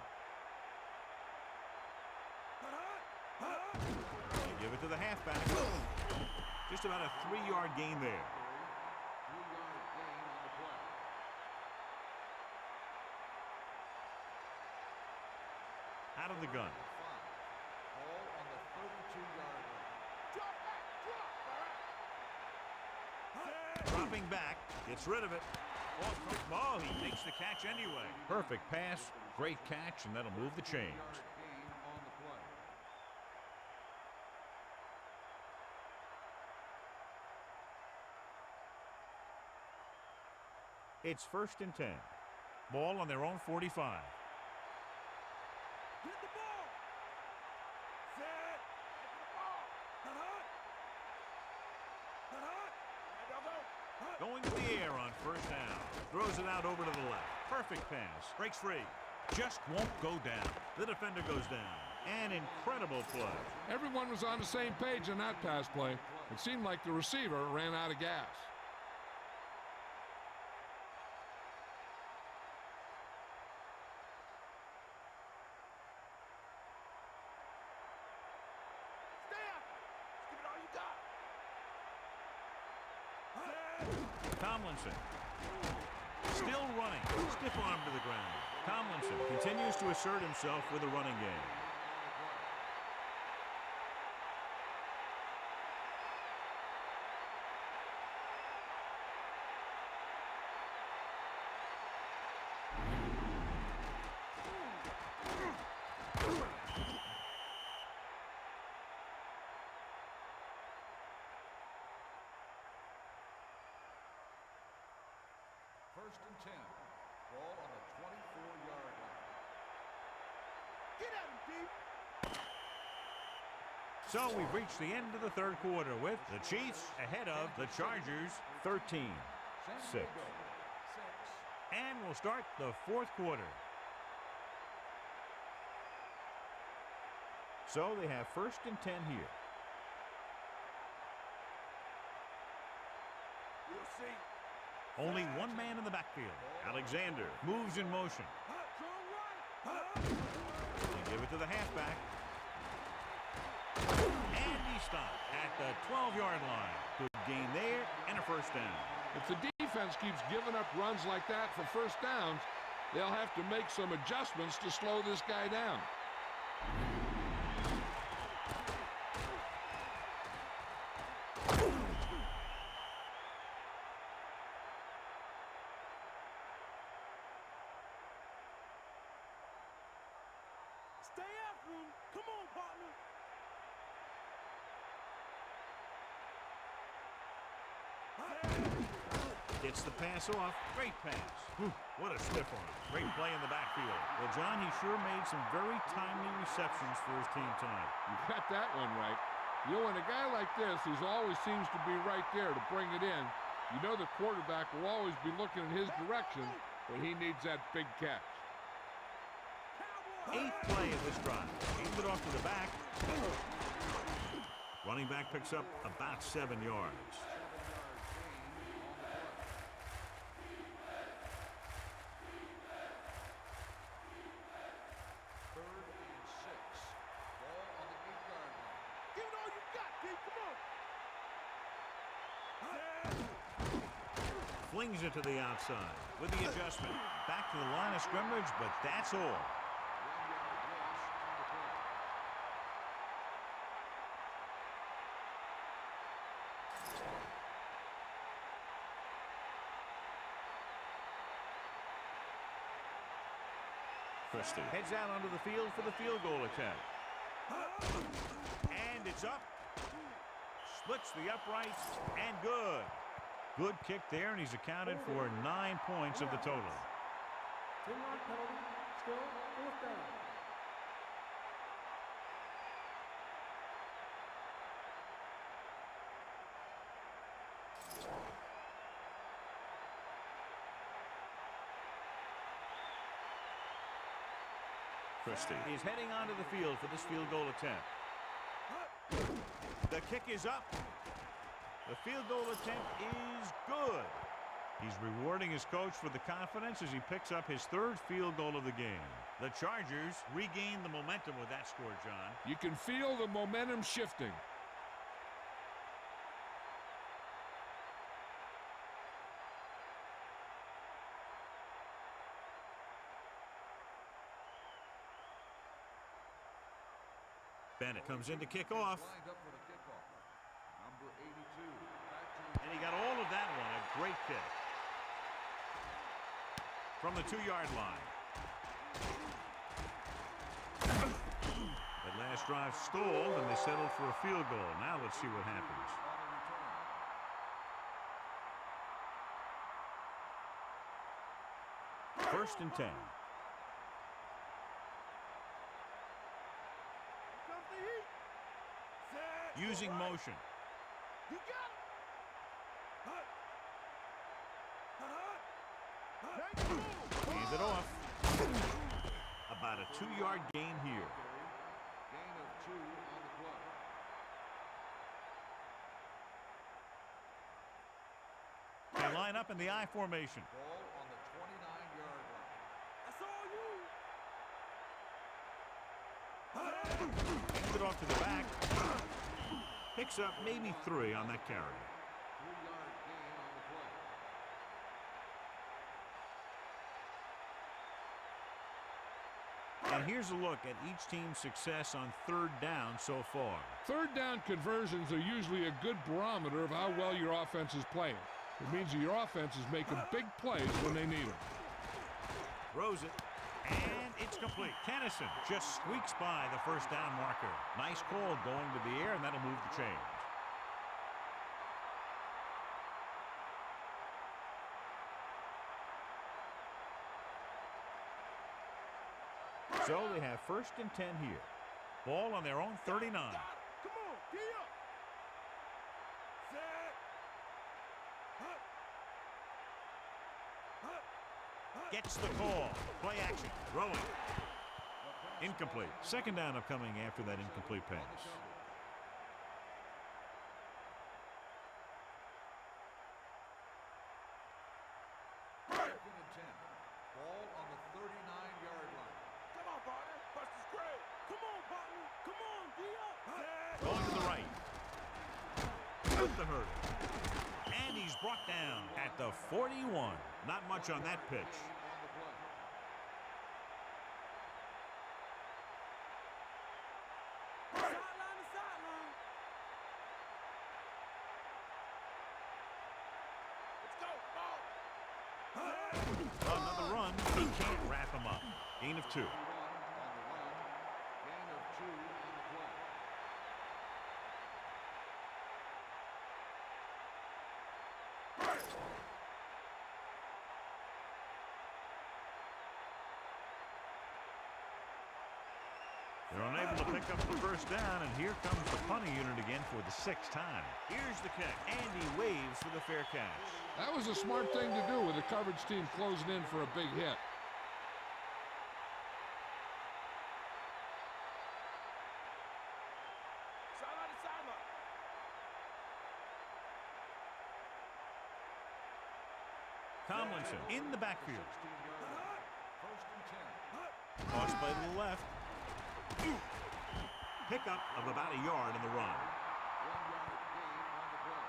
You give it to the halfback. Just about a 3-yard gain there. 3-yard gain on the play. Out of the gun. 5. Ball on the 32-yard line. Drop back. Drop. Dropping back. Gets rid of it. Oh, he makes the catch anyway. Perfect pass. Great catch, and that'll move the chains. 3-yard gain on the play. It's first and 10. Ball on their own 45. Get the ball. Set. Get the ball. Going to the air on first down. Throws it out over to the left. Perfect pass. Breaks free. Just won't go down. The defender goes down. An incredible play. Everyone was on the same page in that pass play. It seemed like the receiver ran out of gas. Stay up. Give it all you got. Tomlinson. Still running. Stiff arm to the ground. Tomlinson continues to assert himself with a running game. First and 10. Ball on the 24-yard line. Get at him, Deep. So we've reached the end of the third quarter with the Chiefs ahead of the Chargers 13-6. San Diego, 6. And we'll start the fourth quarter. So they have first and 10 here. We'll see. Only one man in the backfield. Alexander moves in motion. Strong right. They give it to the halfback. And he stopped at the 12-yard line. Good gain there and a first down. If the defense keeps giving up runs like that for first downs, they'll have to make some adjustments to slow this guy down. Stay after him. Come on, partner. Gets the pass off. Great pass. What a stiff arm. Great play in the backfield. Well, John, he sure made some very timely receptions for his team tonight. You got that one right. You know, when a guy like this, who always seems to be right there to bring it in, you know the quarterback will always be looking in his direction, but he needs that big catch. Eighth play of this drive. Aimed it off to the back. Running back picks up about 7 yards. Third and 6. Ball on the 8-yard line. Give it all you got, Deep. Come on. Flings it to the outside with the adjustment. Back to the line of scrimmage, but that's all. 1-yard loss on the play. Christie heads out onto the field for the field goal attempt. And it's up. Splits the uprights and good. Good kick there, and he's accounted for 9 points of the total. 10-yard penalty, still 4th down. Christie is heading onto the field for this field goal attempt. The kick is up. The field goal attempt is good. He's rewarding his coach for the confidence as he picks up his 3rd field goal of the game. The Chargers regain the momentum with that score, John. You can feel the momentum shifting. Bennett comes in to kick off. Lined up for the kickoff. Number 82. And he got all of that one. A great kick. From the 2-yard line. That last drive stalled, and they settled for a field goal. Now let's see what happens. First and 10. Using motion. You got it. Hands it off. About a 2-yard gain here. Gain of 2 on the play. They line up in the I formation. Ball on the 29-yard line. That's all you. Hands it off to the back. Picks up maybe 3 on that carry. 3-yard gain on the play. And here's a look at each team's success on 3rd down so far. 3rd down conversions are usually a good barometer of how well your offense is playing. It means that your offense is making big plays when they need them. Throws it. And it's complete. Tennyson just squeaks by the 1st down marker. Nice call going to the air, and that'll move the chains. So they have 1st and 10 here. Ball on their own 39. Come on, get up. Set. Gets the call. Play action. Throwing. Incomplete. 2nd down upcoming after that incomplete pass. Second and 10. Ball on the 39-yard line. Come on, partner. Bust is great. Come on, partner. Come on, get up. Set. Going to the right. With the hurdle. And he's brought down at the 41. Not much on that pitch. On the play. Sideline to sideline. Let's go, ball. Another run. He can't wrap him up. Gain of 2. On the run. Gain of 2 on the play. They're unable to pick up the 1st down, and here comes the punting unit again for the 6th time. Here's the kick, and he waves for the fair catch. That was a smart thing to do with the coverage team closing in for a big hit. Sideline to sideline. Tomlinson in the backfield. 16-yard line. First and 10. Tossed by the left. Pickup of about a yard in the run. 1-yard gain on the play.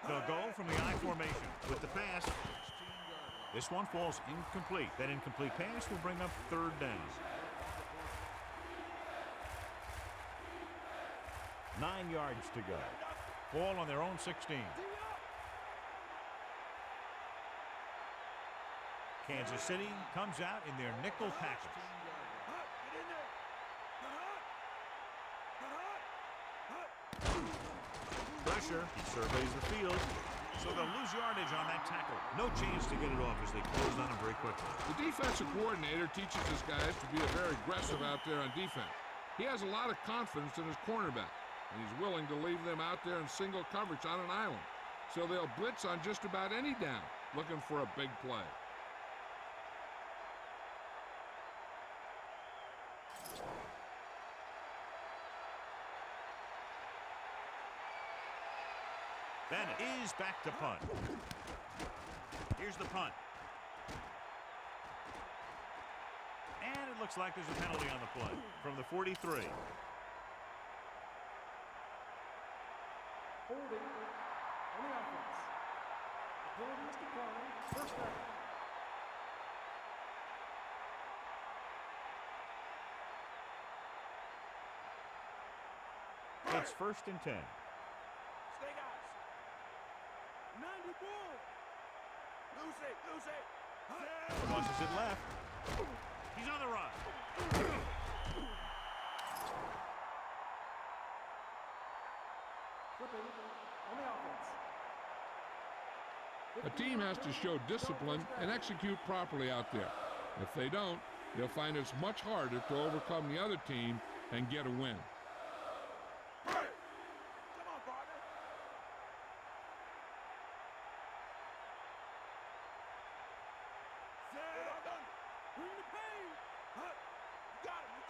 They'll go from the I formation with the pass. 16-yard line. This one falls incomplete. That incomplete pass will bring up 3rd down. 9 yards to go. Ball on their own 16. Kansas City comes out in their nickel package. Pressure. He surveys the field. So they'll lose yardage on that tackle. No chance to get it off as they close on him very quickly. The defensive coordinator teaches his guys to be very aggressive out there on defense. He has a lot of confidence in his cornerback, and he's willing to leave them out there in single coverage on an island. So they'll blitz on just about any down, looking for a big play. Bennett is back to punt. Here's the punt. And it looks like there's a penalty on the play from the 43. Holding on the offense. The penalty is declined. First down. It's 1st and 10. Stay guys. 90 ball. Lose it. Crosses it left. He's on the run. Flipping on the offense. A team has to show discipline and execute properly out there. If they don't, they'll find it's much harder to overcome the other team and get a win. Come on, partner. Bring the pain. You got him.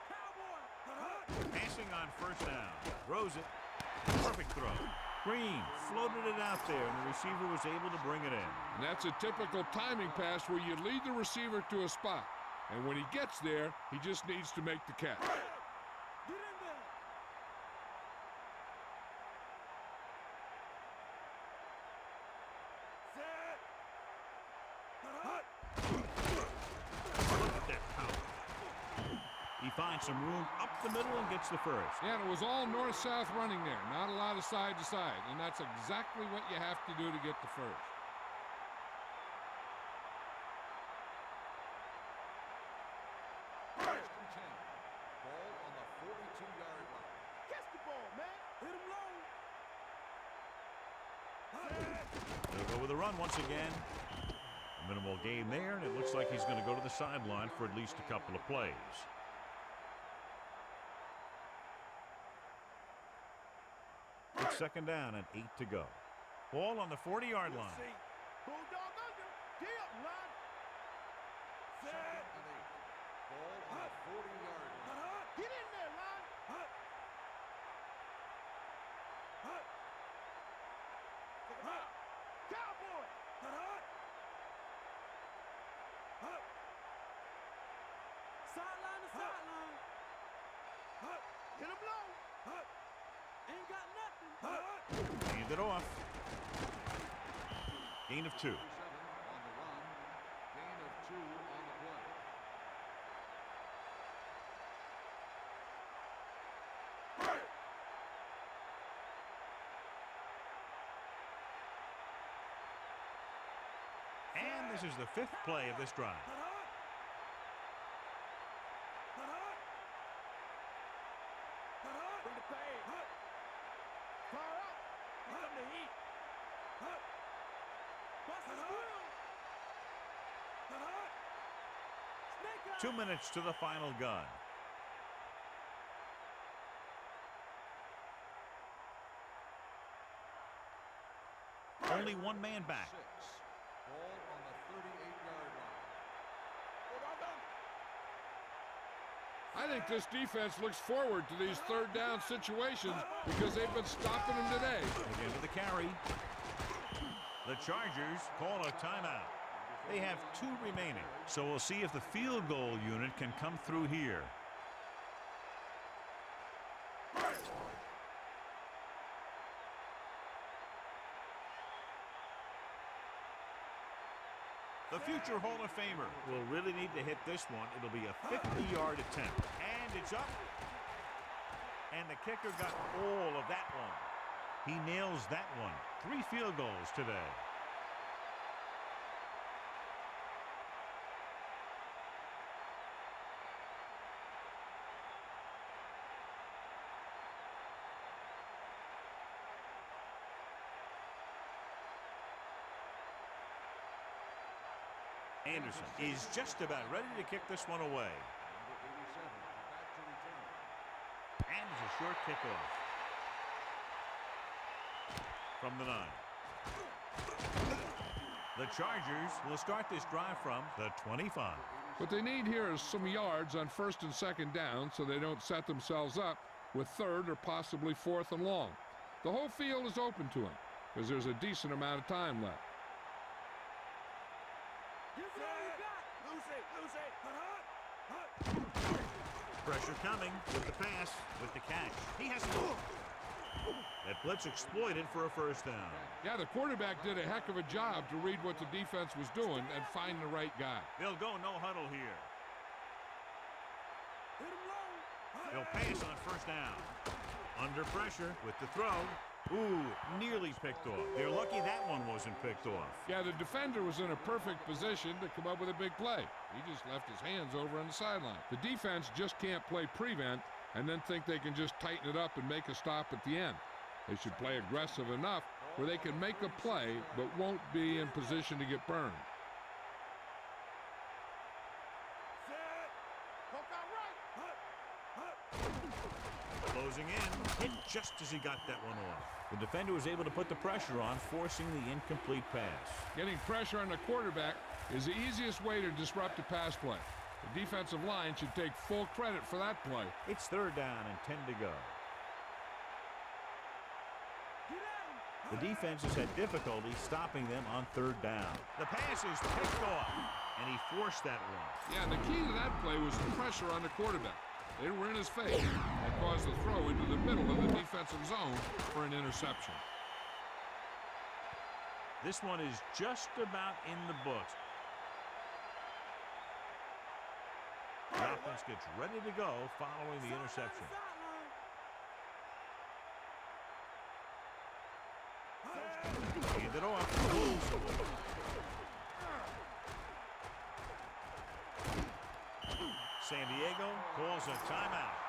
Cowboy. Passing on first down. Throws it. Perfect throw. Green floated it out there, and the receiver was able to bring it in. And that's a typical timing pass where you lead the receiver to a spot. And when he gets there, he just needs to make the catch. Get in there. Look at that power. He finds some room up the middle and gets the first. Yeah, and it was all north-south running there. Not a lot of side to side. And that's exactly what you have to do to get the first. First and 10. Ball on the 42-yard line. Catch the ball, man. Hit him low. They'll go with a run once again. Minimal gain there, and it looks like he's going to go to the sideline for at least a couple of plays. It's 2nd down and 8 to go. Ball on the 40-yard line. Bulldog under. Get up, line. Second and 8. Ball on the 40-yard line. Get in there, line. Cowboy. Sideline to sideline. Hit him low. Ain't got nothing. Hand it off. Gain of 2. 7 on the run. Gain of 2 on the play. And this is the 5th play of this drive. Bring the pain. Fire up. Here come the heat. Bust his grill. Snake eye. 2 minutes to the final gun. Only one man back. 6. Ball on the 38-yard line. I think this defense looks forward to these third down situations because they've been stopping them today. Again with the carry. The Chargers call a timeout. They have 2 remaining, so we'll see if the field goal unit can come through here. The future Hall of Famer will really need to hit this one. It'll be a 50-yard attempt. And it's up. And the kicker got all of that one. He nails that one. 3 field goals today. Anderson is just about ready to kick this one away. And it's a short kickoff. From the 9. The Chargers will start this drive from the 25. What they need here is some yards on 1st and 2nd down so they don't set themselves up with 3rd or possibly 4th and long. The whole field is open to them because there's a decent amount of time left. Pressure coming with the pass, with the catch. He has to go. That blitz exploited for a 1st down. Yeah, the quarterback did a heck of a job to read what the defense was doing and find the right guy. They'll go no huddle here. They'll pass on 1st down. Under pressure with the throw. Ooh, nearly picked off. They're lucky that one wasn't picked off. Yeah, the defender was in a perfect position to come up with a big play. He just left his hands over on the sideline. The defense just can't play prevent and then think they can just tighten it up and make a stop at the end. They should play aggressive enough where they can make a play but won't be in position to get burned. Closing in, hit just as he got that one off. The defender was able to put the pressure on, forcing the incomplete pass. Getting pressure on the quarterback is the easiest way to disrupt a pass play. The defensive line should take full credit for that play. It's 3rd down and 10 to go. The defense has had difficulty stopping them on 3rd down. The pass is picked off, and he forced that one. Yeah, and the key to that play was the pressure on the quarterback. They were in his face and caused the throw into the middle of the defensive zone for an interception. This one is just about in the books. The offense gets ready to go following the interception. Hand it off. San Diego calls a timeout.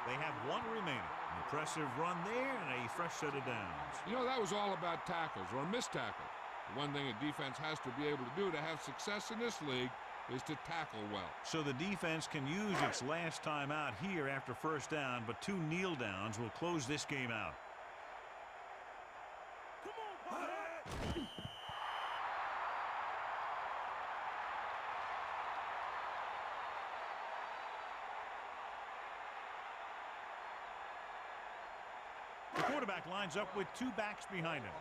They have 1 remaining. An impressive run there and a fresh set of downs. You know, that was all about tackles or missed tackles. The one thing a defense has to be able to do to have success in this league is to tackle well. So the defense can use its last timeout here after 1st down, but 2 kneel downs will close this game out. The quarterback lines up with 2 backs behind him.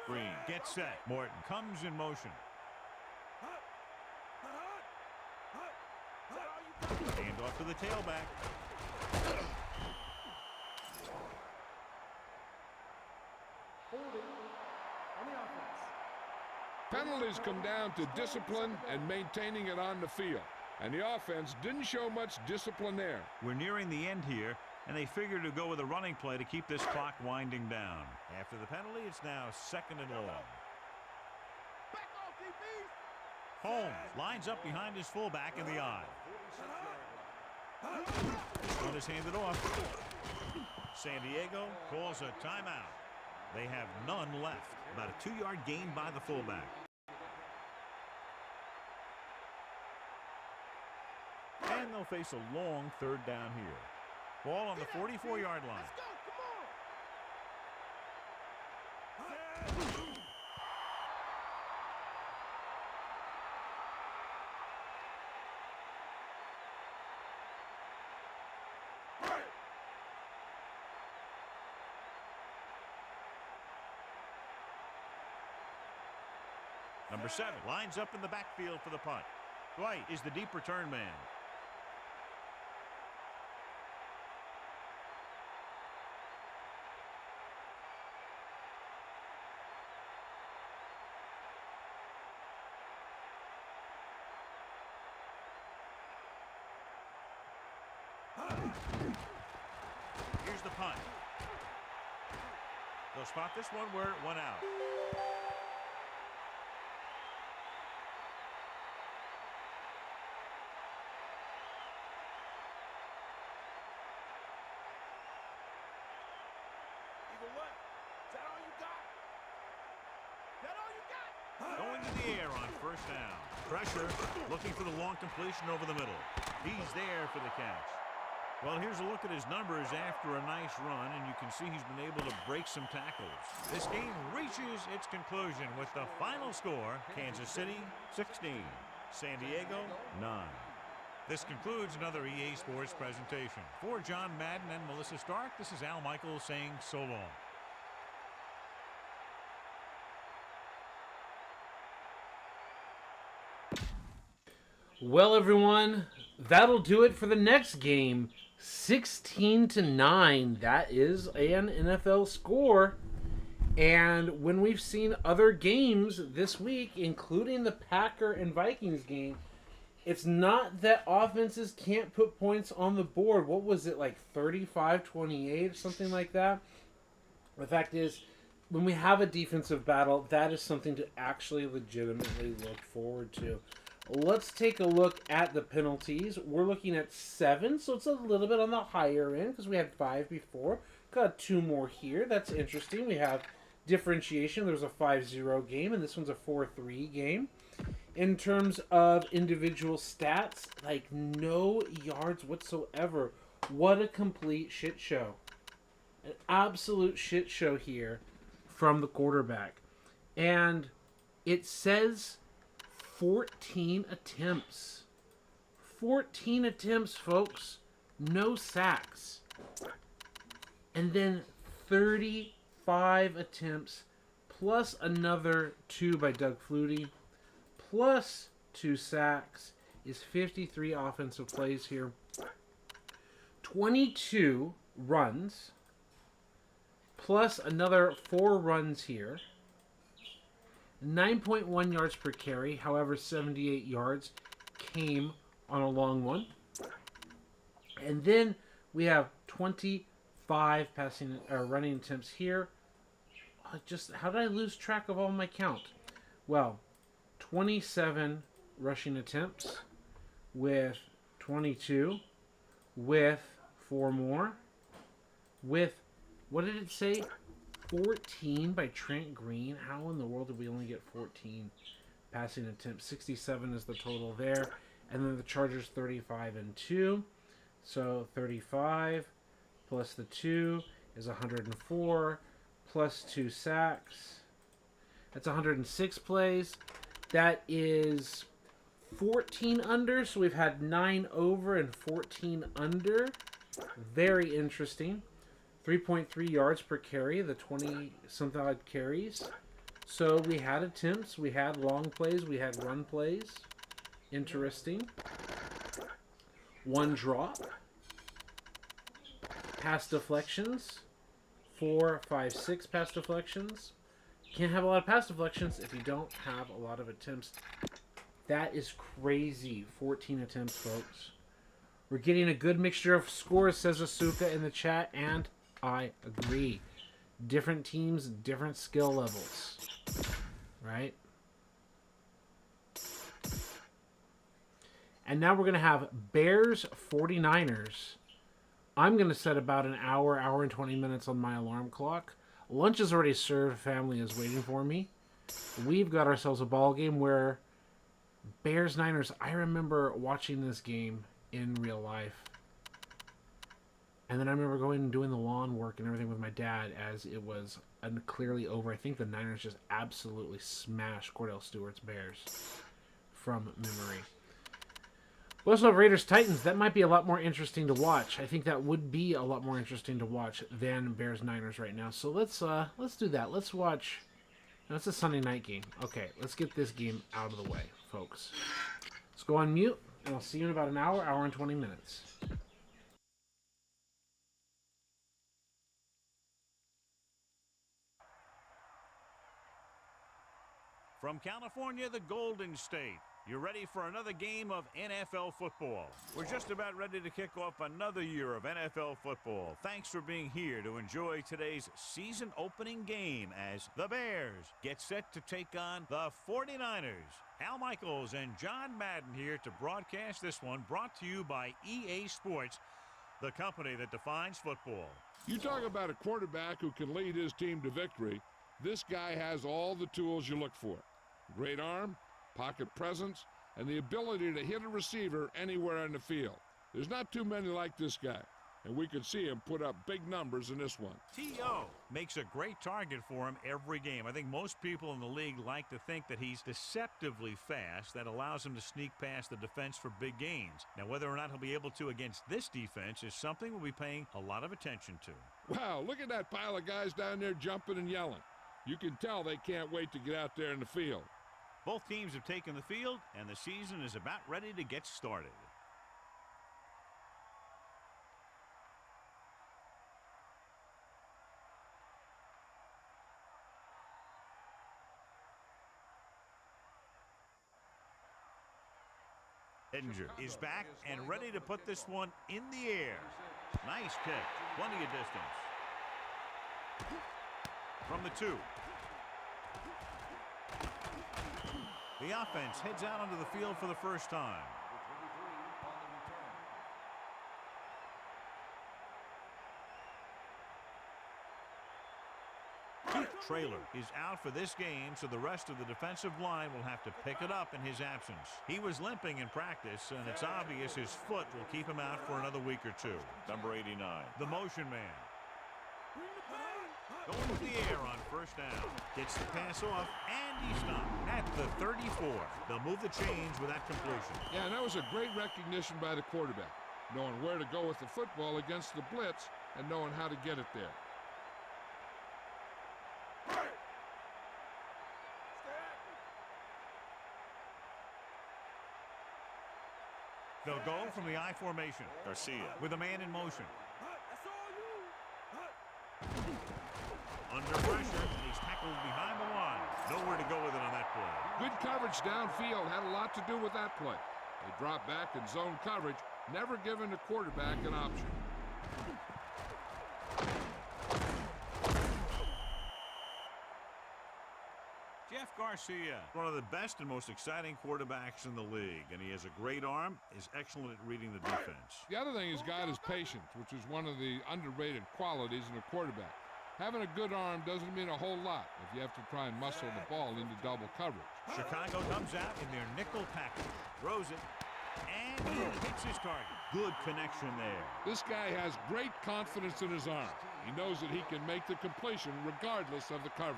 Green gets set. Morton comes in motion. Hand off to the tailback. Holding on the offense. Penalties come down to discipline and maintaining it on the field. And the offense didn't show much discipline there. We're nearing the end here, and they figure to go with a running play to keep this clock winding down. After the penalty, it's now 2nd and long. Holmes lines up behind his fullback in the eye. This one is handed off. San Diego calls a timeout. They have none left. About a 2-yard gain by the fullback. And they'll face a long 3rd down here. Ball on the 44-yard line. Number 7 lines up in the backfield for the punt. Dwight is the deep return man. Here's the punt. They'll spot this one where it went out. Eagle left. Is that all you got? Is that all you got? Going to the air on first down. Pressure, looking for the long completion over the middle. He's there for the catch. Well, here's a look at his numbers after a nice run, and you can see he's been able to break some tackles. This game reaches its conclusion with the final score, Kansas City 16, San Diego 9. This concludes another EA Sports presentation. For John Madden and Melissa Stark, this is Al Michaels saying so long. Well, everyone, that'll do it for the next game. 16-9. That is an NFL score. And when we've seen other games this week, including the Packer and Vikings game, it's not that offenses can't put points on the board. What was it, like 35-28 or something like that? The fact is, when we have a defensive battle, that is something to actually legitimately look forward to. Let's take a look at the penalties. We're looking at 7, so it's a little bit on the higher end because we had 5 before. Got 2 more here. That's interesting. We have differentiation. There's a 5-0 game, and this one's a 4-3 game. In terms of individual stats, like no yards whatsoever. What a complete shit show. An absolute shit show here from the quarterback. And it says 14 attempts. 14 attempts, folks. No sacks. And then 35 attempts, plus another 2 by Doug Flutie, plus 2 sacks, is 53 offensive plays here. 22 runs, plus another 4 runs here. 9.1 yards per carry. However, 78 yards came on a long one. And then we have 25 running attempts here. Just how did I lose track of all my count? Well, 27 rushing attempts with 22 with 4 more with, what did it say? 14 by Trent Green. How in the world did we only get 14 passing attempts? 67 is the total there. And then the Chargers 35 and 2. So 35 plus the 2 is 104 plus 2 sacks. That's 106 plays. That is 14 under. So we've had 9 over and 14 under. Very interesting. 3.3 yards per carry, the 20-something odd carries. So we had attempts, we had long plays, we had run plays. Interesting. 1 drop. Pass deflections. 4, 5, 6 pass deflections. Can't have a lot of pass deflections if you don't have a lot of attempts. That is crazy. 14 attempts, folks. We're getting a good mixture of scores, says Asuka in the chat, and I agree. Different teams, different skill levels. Right? And now we're going to have Bears 49ers. I'm going to set about an hour and 20 minutes on my alarm clock. Lunch is already served. Family is waiting for me. We've got ourselves a ball game where Bears Niners, I remember watching this game in real life. And then I remember going and doing the lawn work and everything with my dad as it was clearly over. I think the Niners just absolutely smashed Cordell Stewart's Bears from memory. We also have Raiders Titans. That might be a lot more interesting to watch. I think that would be a lot more interesting to watch than Bears Niners right now. So let's do that. Let's watch. That's a Sunday night game. Okay, let's get this game out of the way, folks. Let's go on mute, and I'll see you in about an hour and 20 minutes. From California, the Golden State. You're ready for another game of NFL football. We're just about ready to kick off another year of NFL football. Thanks for being here to enjoy today's season opening game as the Bears get set to take on the 49ers. Al Michaels and John Madden here to broadcast this one, brought to you by EA Sports, the company that defines football. You talk about a quarterback who can lead his team to victory. This guy has all the tools you look for. Great arm, pocket presence, and the ability to hit a receiver anywhere on the field. There's not too many like this guy, and we could see him put up big numbers in this one. T.O. makes a great target for him every game. I think most people in the league like to think that he's deceptively fast. That allows him to sneak past the defense for big gains. Now, whether or not he'll be able to against this defense is something we'll be paying a lot of attention to. Wow, look at that pile of guys down there jumping and yelling. You can tell they can't wait to get out there in the field. Both teams have taken the field, and the season is about ready to get started. Edinger is back and ready to put this one in the air. Nice kick. Plenty of distance. From the 2. The offense heads out onto the field for the first time. Keith Traylor is out for this game, so the rest of the defensive line will have to pick it up in his absence. He was limping in practice, and it's obvious his foot will keep him out for another week or two. Number 89, the motion man. Going to the air on first down. Gets the pass off, and he stopped at the 34. They'll move the chains with that completion. Yeah, and that was a great recognition by the quarterback, knowing where to go with the football against the blitz and knowing how to get it there. They'll go from the I formation. Garcia with a man in motion. Under pressure, and he's tackled behind the line. Nowhere to go with it on that play. Good coverage downfield had a lot to do with that play. They drop back in zone coverage, never giving the quarterback an option. Jeff Garcia, one of the best and most exciting quarterbacks in the league, and he has a great arm, is excellent at reading the defense. The other thing he's got is patience, which is one of the underrated qualities in a quarterback. Having a good arm doesn't mean a whole lot if you have to try and muscle the ball into double coverage. Chicago comes out in their nickel package, throws it, and he hits his target. Good connection there. This guy has great confidence in his arm. He knows that he can make the completion regardless of the coverage.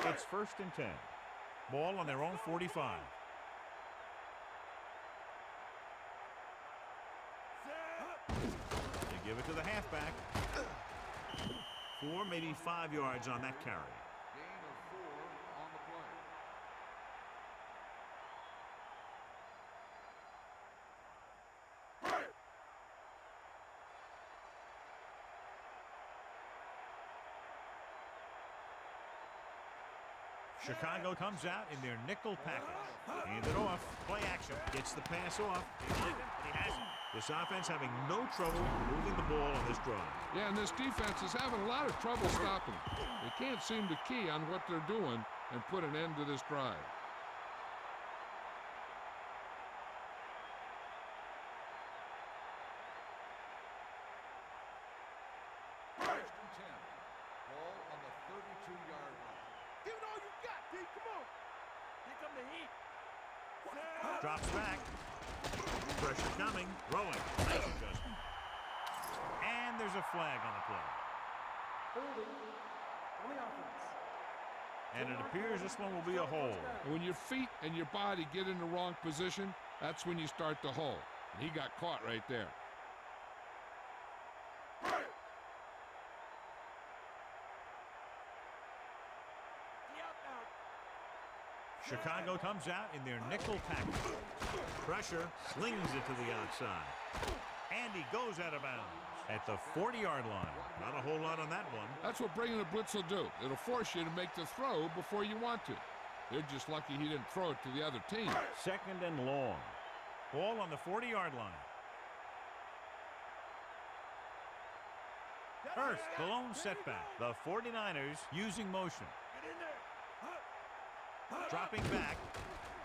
It's 1st and 10. Ball on their own 45. They give it to the halfback. 4, maybe 5 yards on that carry. Gain of 4 on the play. Chicago comes out in their nickel package. Hand it off. Play action. Gets the pass off. He has it. This offense having no trouble moving the ball on this drive. Yeah, and this defense is having a lot of trouble stopping it. They can't seem to key on what they're doing and put an end to this drive. First and 10. Ball on the 32-yard line. Give it all you got, D. Come on. Here come the heat. Drops back. Pressure coming. Throwing. Nice adjustment. And there's a flag on the play. Holding on the offense. And it appears this one will be a hold. And when your feet and your body get in the wrong position, that's when you start to hold. And he got caught right there. Chicago comes out in their nickel package. Pressure slings it to the outside. And he goes out of bounds. At the 40-yard line. Not a whole lot on that one. That's what bringing a blitz will do. It'll force you to make the throw before you want to. They're just lucky he didn't throw it to the other team. 2nd and long. Ball on the 40-yard line. First, the lone setback. The 49ers using motion. Dropping back.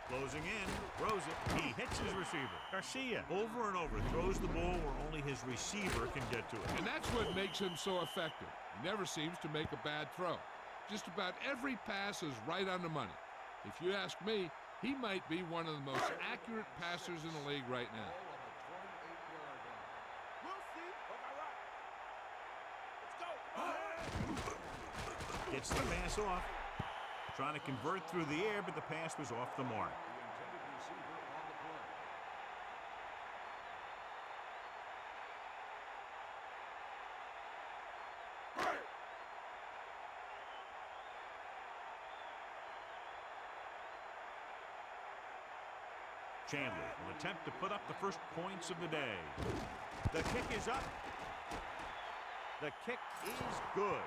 Closing in. Throws it. He hits his receiver. Garcia over and over throws the ball where only his receiver can get to it. And that's what makes him so effective. He never seems to make a bad throw. Just about every pass is right on the money. If you ask me, he might be one of the most accurate passers in the league right now. Gets the pass off. Trying to convert through the air, but the pass was off the mark. Chandler will attempt to put up the first points of the day. The kick is up. The kick is good.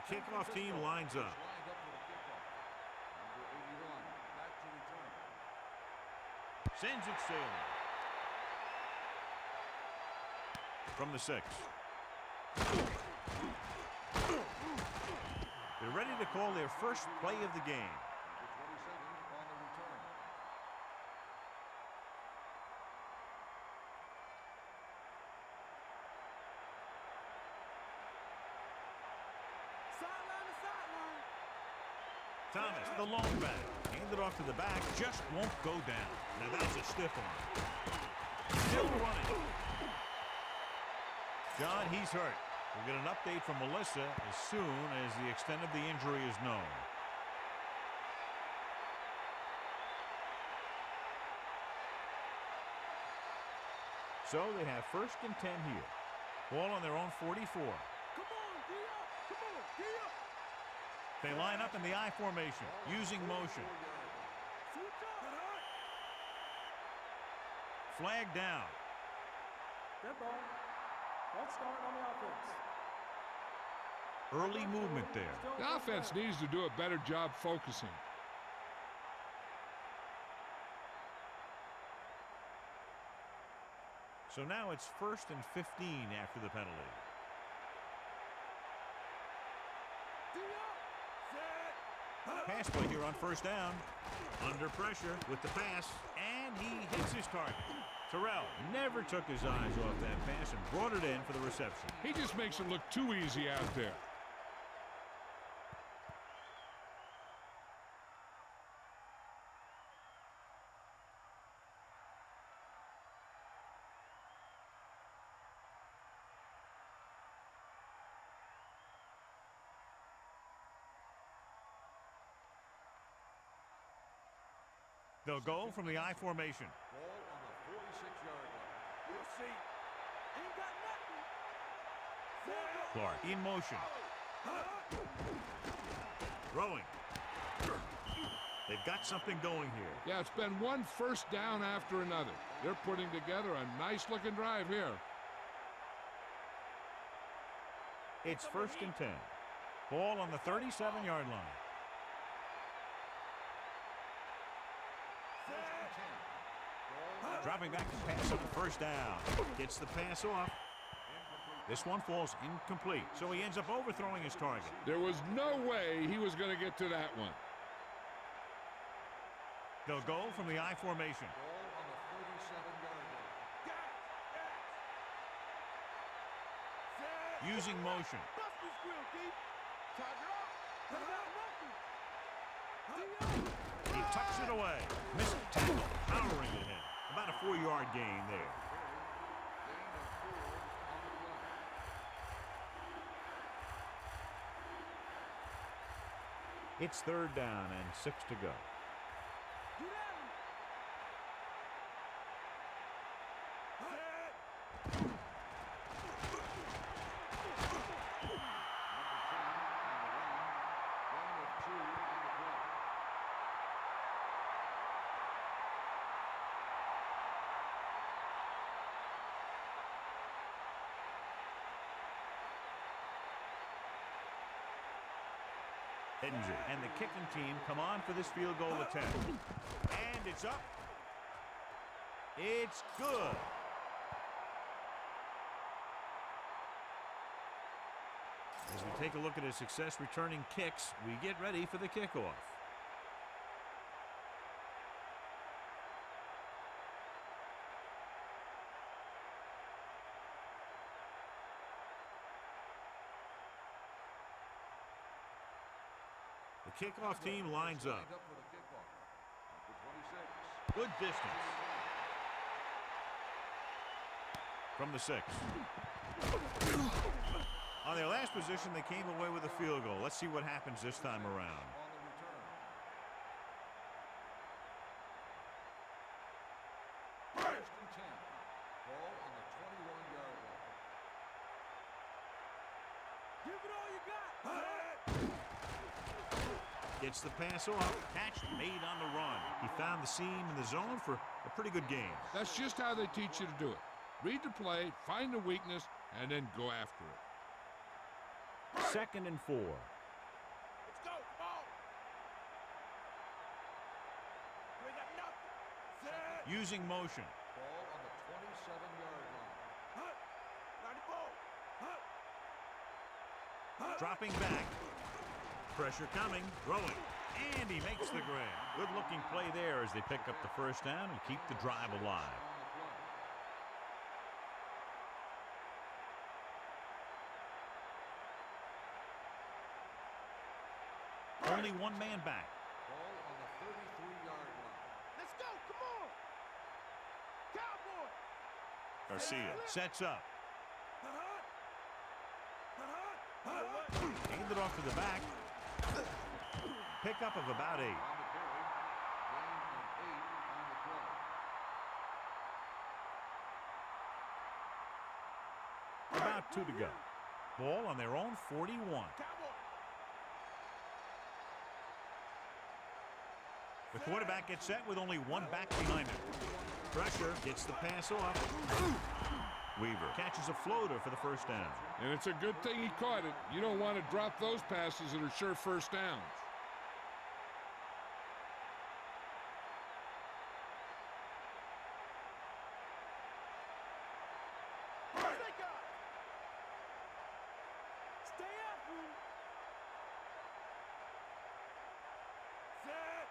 The kickoff team lines up. Sends it sailing. From the 6. They're ready to call their first play of the game. Thomas, the long back, handed off to the back, just won't go down. Now that's a stiff arm. Still running. John, he's hurt. We'll get an update from Melissa as soon as the extent of the injury is known. So they have 1st and 10 here. Ball on their own 44. Come on, D up! Come on, D up! They line up in the I formation, using motion. Flag down. Dead ball. Let's start on the offense. Early movement there. The offense needs to do a better job focusing. So now it's 1st and 15 after the penalty. Pass play here on 1st down. Under pressure with the pass, and he hits his target. Terrell never took his eyes off that pass and brought it in for the reception. He just makes it look too easy out there. They'll go from the I formation. Ball on the 46-yard line. We'll see. Ain't got nothing. Clark in motion. Throwing. They've got something going here. Yeah, it's been one 1st down after another. They're putting together a nice-looking drive here. It's 1st and 10. Ball on the 37-yard line. Dropping back to pass on the 1st down. Gets the pass off. This one falls incomplete, so he ends up overthrowing his target. There was no way he was going to get to that one. They'll go from the I formation. Ball on the 37-yard line. Using motion. Bust this grill, Keith. Charge it up. Ain't got nothing. D up. He tucks it away. Missed tackle. Powering it in. About a 4-yard gain there. It's 3rd down and 6 to go. Injured. And the kicking team come on for this field goal attempt. And it's up. It's good. As we take a look at his success returning kicks, we get ready for the kickoff. The kickoff team lines up. Good distance. From the 6. On their last position, they came away with a field goal. Let's see what happens this time around. First and 10. Ball on the 21-yard line. Give it all you got. Gets the pass off. Catch made on the run. He found the seam in the zone for a pretty good game. That's just how they teach you to do it. Read the play, find the weakness, and then go after it. 2nd and 4. Let's go. Come on. We got nothing. Set. Using motion. Ball on the 27-yard line. Hut. 94. Hut. Dropping back. Pressure coming. Throwing. And he makes the grab. Good-looking play there as they pick up the first down and keep the drive alive. Only one man back. Ball on the 33-yard line. Let's go. Come on. Cowboy. Garcia sets up. Hut. Hut. Hut. Hand it off to the back. Pickup of about 8. On the carry. Gain of 8 on the play. About 2 to go. Ball on their own 41. Cowboy. The quarterback gets set with only one back behind him. Pressure gets the pass off. Weaver catches a floater for the first down. And it's a good thing he caught it. You don't want to drop those passes that are sure first downs. Stay after him. Set.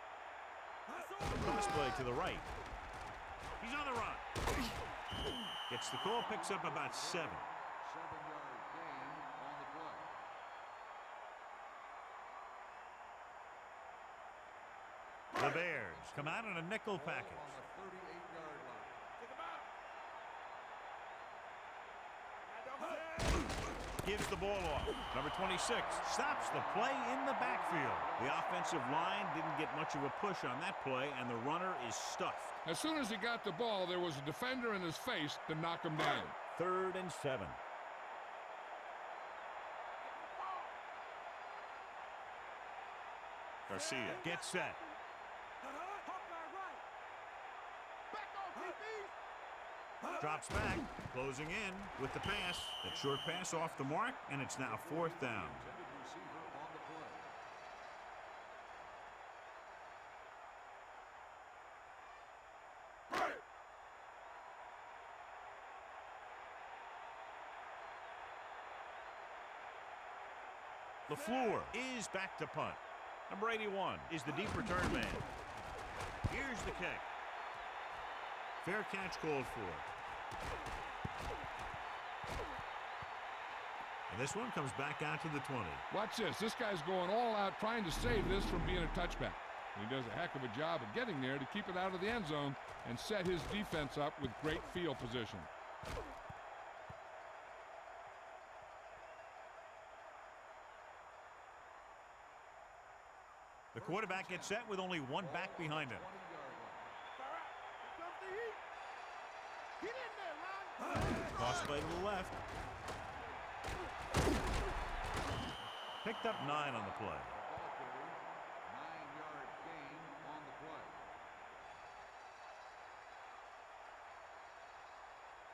Cross play to the right. He's on the run. Gets the call, picks up about 7. 7-yard gain on the play. The Bears come out in a nickel Ball package. on the 38-yard line. Take him out. Gives the ball off. Number 26 stops the play in the backfield. The offensive line didn't get much of a push on that play, and the runner is stuffed. As soon as he got the ball, there was a defender in his face to knock him down. 3rd and 7. Garcia gets set. Hawkeye right. Back on DBs. Drops back, closing in with the pass. That short pass off the mark, and it's now 4th down. Intended receiver on the play. LaFleur is back to punt. Number 81 is the deep return man. Here's the kick. Fair catch called for. And this one comes back out to the 20. Watch this. This guy's going all out trying to save this from being a touchback. He does a heck of a job of getting there to keep it out of the end zone and set his defense up with great field position. The quarterback gets set with only one back behind him. 20-yard line. Here comes the heat. Get in there, Ron. Cross play to the left. Picked up 9 on the play. Ball carrier. 9-yard gain on the play.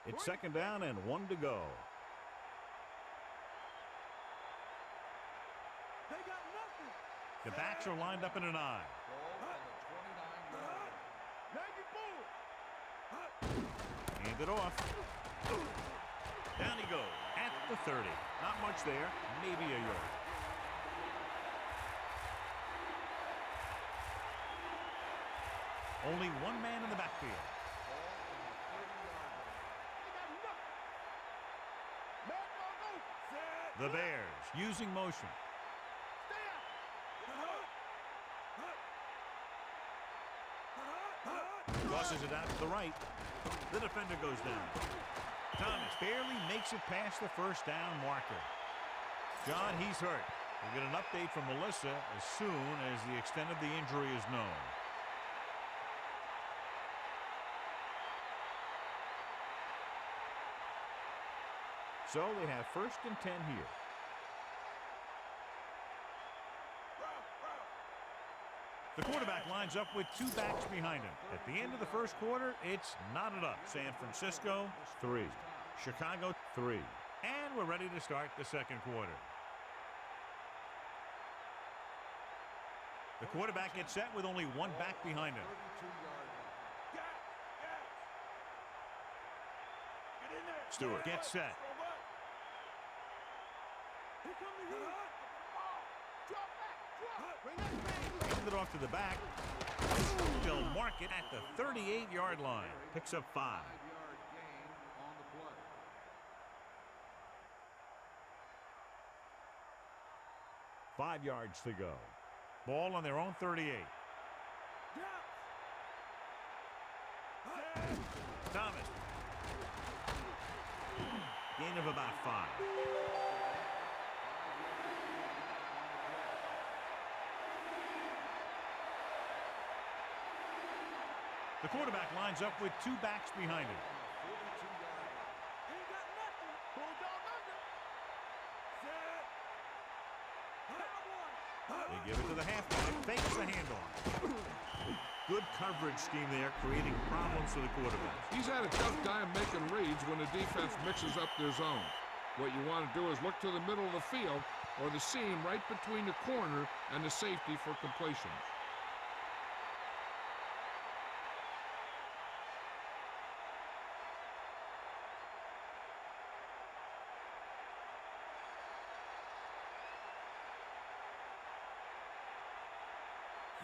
It's 2nd down and 1 to go. They got nothing. The backs are lined up in an I. Ball on the 29-yard line. Hand it off. Down he goes at the 30. Not much there, maybe a yard. Only one man in the backfield. The Bears using motion. Tosses it out to the right. The defender goes down. Thomas barely makes it past the first down marker. John, he's hurt. We'll get an update from Melissa as soon as the extent of the injury is known. So they have 1st and 10 here. The quarterback lines up with 2 backs behind him. At the end of the first quarter, it's knotted up. San Francisco, 3. Chicago, 3. And we're ready to start the second quarter. The quarterback gets set with only 1 back behind him. Stewart gets set. Hand it off to the back. They'll mark it at the 38-yard line. Picks up 5. 5-yard gain on the play. 5 yards to go. Ball on their own 38. Thomas. Gain of about 5. The quarterback lines up with 2 backs behind him. They give it to the halfback. Fakes the handoff. Good coverage scheme there, creating problems for the quarterback. He's had a tough time making reads when the defense mixes up their zone. What you want to do is look to the middle of the field or the seam right between the corner and the safety for completion.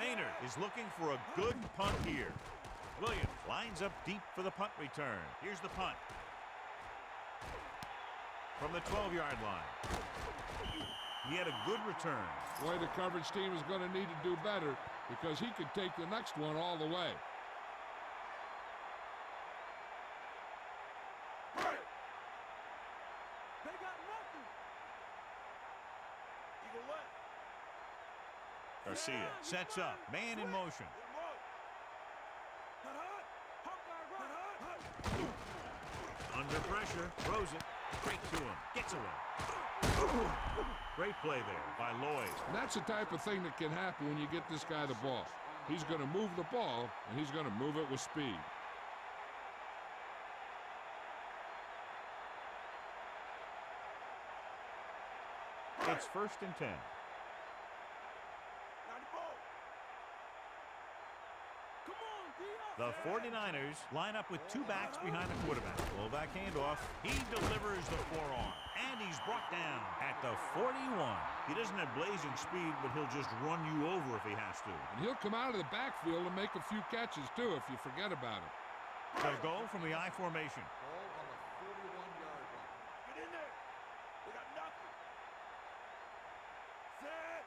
Maynard is looking for a good punt here. Williams lines up deep for the punt return. Here's the punt. From the 12-yard line. He had a good return. Boy, the coverage team is going to need to do better because he could take the next one all the way. They got nothing. Eagle left. Garcia sets up. Man in motion. Under pressure. Throws it. Straight to him. Gets away. Great play there by Lloyd. And that's the type of thing that can happen when you get this guy the ball. He's going to move the ball, and he's going to move it with speed. It's 1st and 10. The 49ers line up with 2 backs behind the quarterback. Fullback handoff. He delivers the forearm. And he's brought down at the 41. He doesn't have blazing speed, but he'll just run you over if he has to. And he'll come out of the backfield and make a few catches, too, if you forget about it. They'll go from the I formation. Ball on the 41-yard line. Get in there. They got nothing. Set.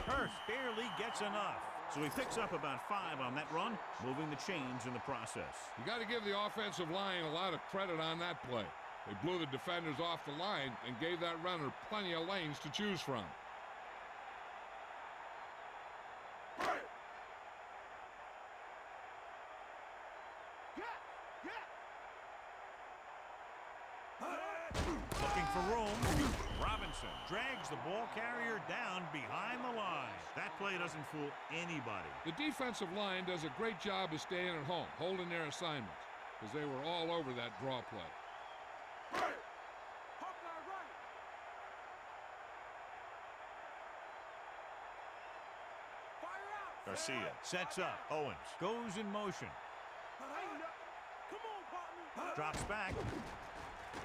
Hurst barely gets enough. So he picks up about 5 on that run, moving the chains in the process. You got to give the offensive line a lot of credit on that play. They blew the defenders off the line and gave that runner plenty of lanes to choose from. Looking for room. Robinson drags the ball carrier down behind the line. That play doesn't fool anybody. The defensive line does a great job of staying at home, holding their assignments, because they were all over that draw play. Garcia sets up. Owens goes in motion. Come on, partner. Drops back.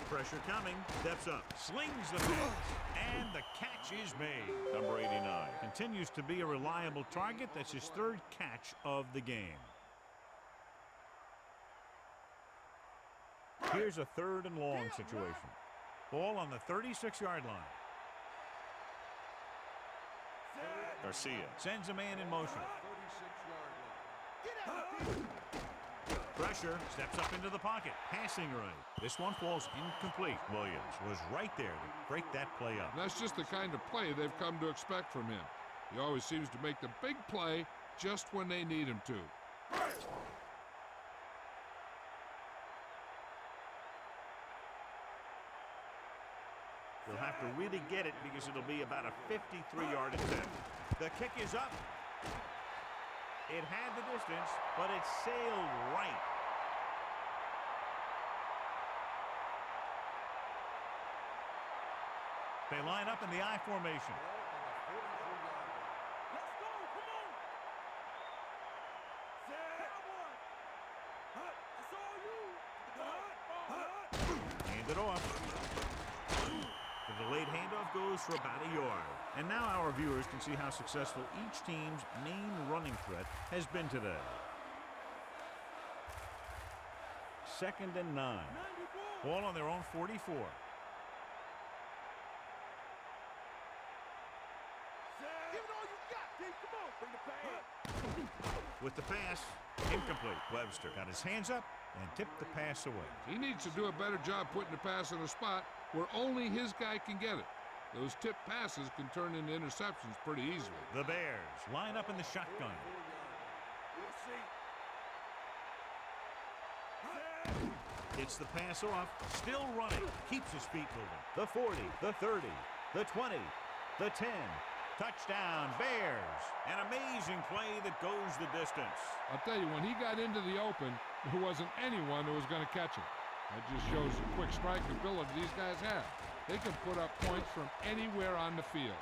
Pressure coming. Steps up. Slings the pass. And the catch is made. Number 89 continues to be a reliable target. That's his third catch of the game. Here's a 3rd and long situation. Ball on the 36-yard line. Garcia sends a man in motion. 36-yard line. Pressure, steps up into the pocket, passing right. This one falls incomplete. Williams was right there to break that play up. And that's just the kind of play they've come to expect from him. He always seems to make the big play just when they need him to. He'll have to really get it because it'll be about a 53-yard attempt. The kick is up. It had the distance, but it sailed right. They line up in the I formation. Let's go. Come on. Cowboy. That's all you. Hand it off. The delayed handoff goes for about a yard. And now our viewers can see how successful each team's main running threat has been today. 2nd and 9. Ball on their own 44. Give it all you got, D. Come on. Bring the pass. With the pass, incomplete. Webster got his hands up and tipped the pass away. He needs to do a better job putting the pass in a spot where only his guy can get it. Those tip passes can turn into interceptions pretty easily. The Bears line up in the shotgun. Gets the pass off, still running, keeps his feet moving. The 40, the 30, the 20, the 10. Touchdown, Bears. An amazing play that goes the distance. I'll tell you, when he got into the open, there wasn't anyone who was going to catch him. That just shows the quick strike ability these guys have. They can put up points from anywhere on the field.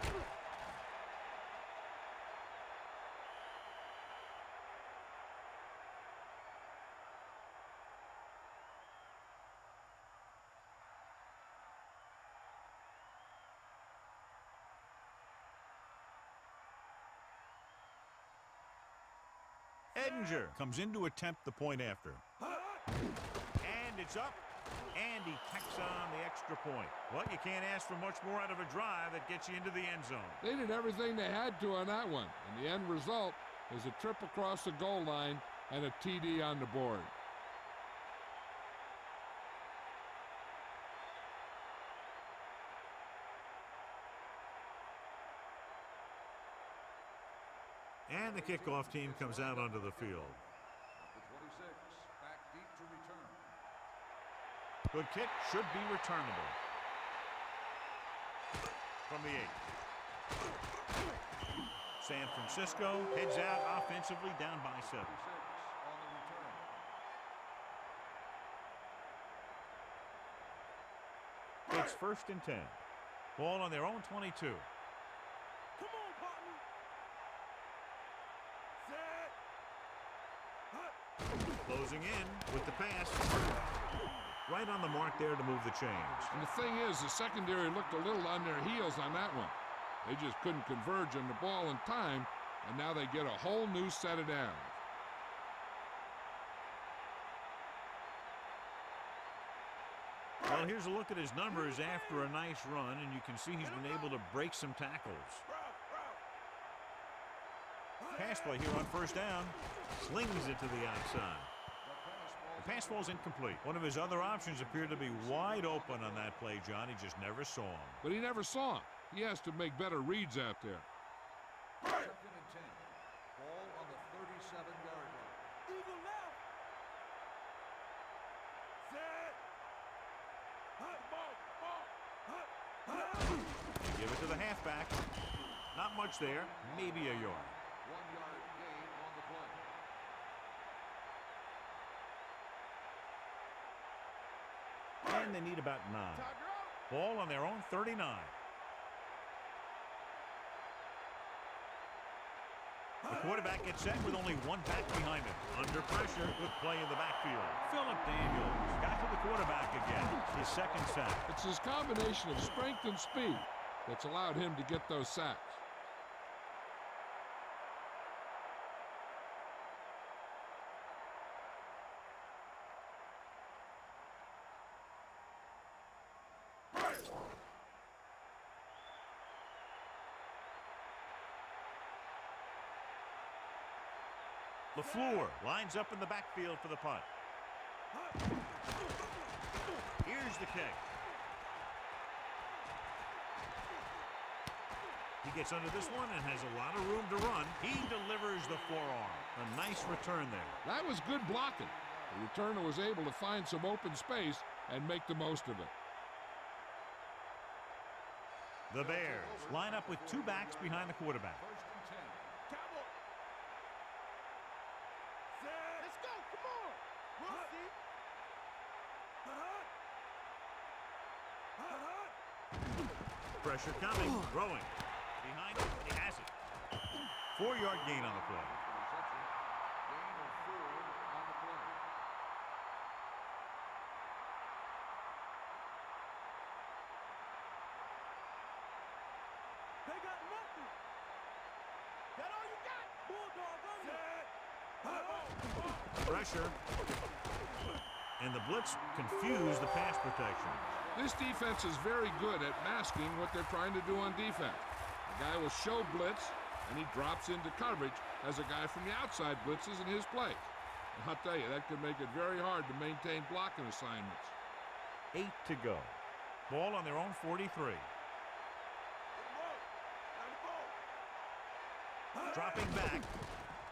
Edinger comes in to attempt the point after. And it's up. And he tacks on the extra point. Well, you can't ask for much more out of a drive that gets you into the end zone. They did everything they had to on that one. And the end result is a trip across the goal line and a TD on the board. And the kickoff team comes out onto the field. The 26, back deep to return. Good kick, should be returnable. From the 8. San Francisco heads out offensively, down by 7. 26 on the return. It's 1st and 10. Ball on their own 22. Come on, partner. Closing in with the pass. Right on the mark there to move the change. And the thing is, the secondary looked a little on their heels on that one. They just couldn't converge on the ball in time, and now they get a whole new set of downs. Well, here's a look at his numbers after a nice run, and you can see he's been able to break some tackles. Pass play here on 1st down. Slings it to the outside. The pass ball's incomplete. One of his other options appeared to be wide open on that play, John. He just never saw him. But he never saw him. He has to make better reads out there. 2nd and 10. Ball on the 37-yard line. Eagle left. They give it to the halfback. Not much there. Maybe a yard. 1-yard gain on the play. And they need about 9. Ball on their own 39. The quarterback gets set with only one back behind him. Under pressure with play in the backfield. Philip Daniels got to the quarterback again. His second sack. It's his combination of strength and speed that's allowed him to get those sacks. LaFleur lines up in the backfield for the punt. Here's the kick. He gets under this one and has a lot of room to run. He delivers the forearm. A nice return there. That was good blocking. The returner was able to find some open space and make the most of it. The Bears line up with two backs behind the quarterback. First and 10. Cowboy. Let's go. Come on. We'll see. Pressure coming. Throwing. Behind him. He has it. 4-yard gain on the play. Reception. Gain of 4 on the play. They got nothing. That all you got? Bulldog on you. Pressure. And the blitz confused the pass protection. This defense is very good at masking what they're trying to do on defense. The guy will show blitz, and he drops into coverage as a guy from the outside blitzes in his place. I'll tell you, that could make it very hard to maintain blocking assignments. 8 to go. Ball on their own 43. Dropping back.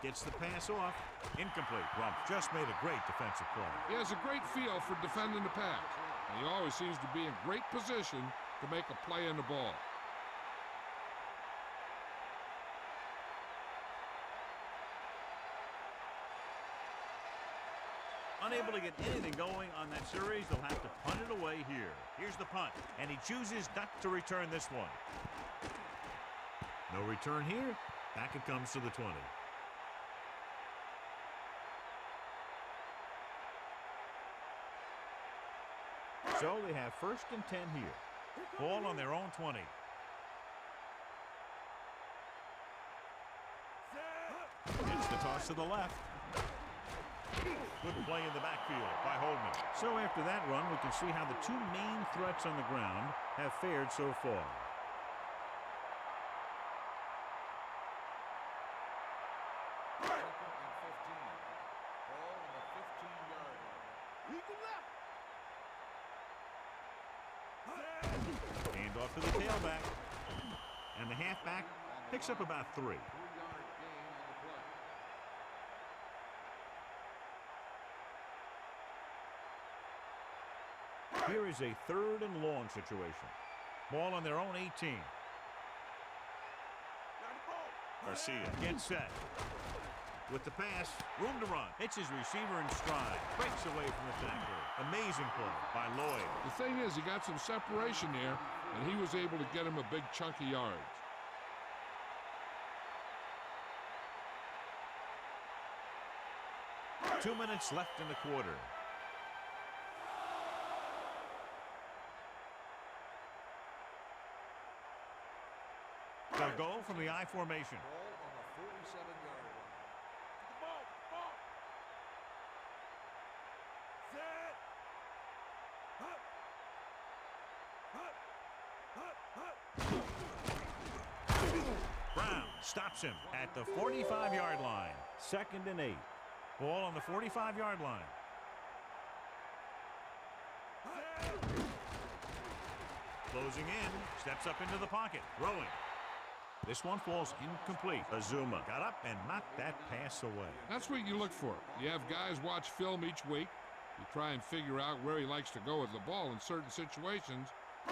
Gets the pass off. Incomplete. Rump just made a great defensive play. He has a great feel for defending the pass, and he always seems to be in great position to make a play in the ball. Unable to get anything going on that series, they'll have to punt it away here. Here's the punt, and he chooses not to return this one. No return here. Back it comes to the 20. So they have first and 10 here. Ball on their own 20. It's the toss to the left. Good play in the backfield by Holman. So after that run, we can see how the two main threats on the ground have fared so far. Second and 15. Ball on the 15-yard line. We can left. Hand off to the tailback. And the halfback picks up about 3. 3-yard gain on the play. Here is a 3rd and long situation. Ball on their own 18. Garcia gets set. With the pass, room to run. Hits his receiver in stride. Breaks away from the tackler. Amazing play by Lloyd. The thing is, he got some separation there, and he was able to get him a big chunk of yards. Two minutes left in the quarter. They'll go from the I formation. Ball on the 47-yard line. Brown stops him at the 45-yard line. 2nd and 8. Ball on the 45-yard line. Closing in. Steps up into the pocket. Throwing. This one falls incomplete. Azuma got up and knocked that pass away. That's what you look for. You have guys watch film each week. You try and figure out where he likes to go with the ball in certain situations.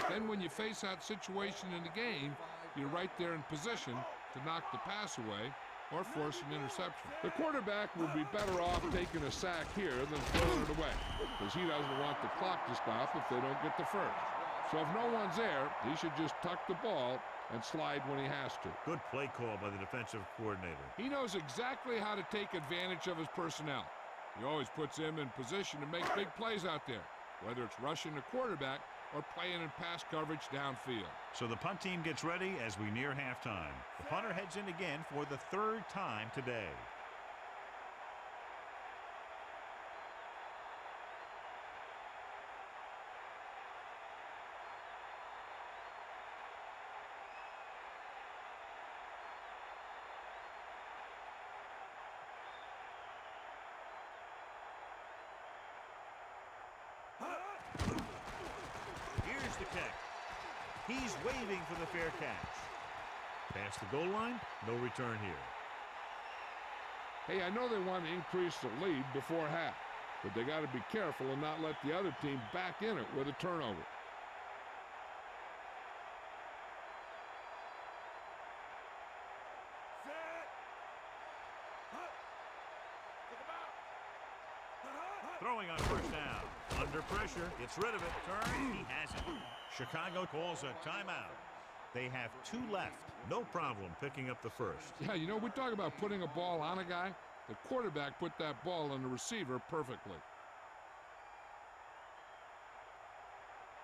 Then when you face that situation in the game, you're right there in position to knock the pass away or force an interception. The quarterback will be better off taking a sack here than throwing it away, because he doesn't want the clock to stop if they don't get the first. So if no one's there, he should just tuck the ball and slide when he has to. Good play call by the defensive coordinator. He knows exactly how to take advantage of his personnel. He always puts him in position to make big plays out there, whether it's rushing the quarterback or playing in pass coverage downfield. So the punt team gets ready as we near halftime. The punter heads in again for the third time today. Here's the kick. He's waving for the fair catch. Past the goal line, no return here. Hey, I know they want to increase the lead before half, but they got to be careful and not let the other team back in it with a turnover. Throwing on first down. Under pressure. Gets rid of it. Turn. He has it. Chicago calls a timeout. They have 2 left. No problem picking up the first. Yeah, you know, we talk about putting a ball on a guy. The quarterback put that ball on the receiver perfectly.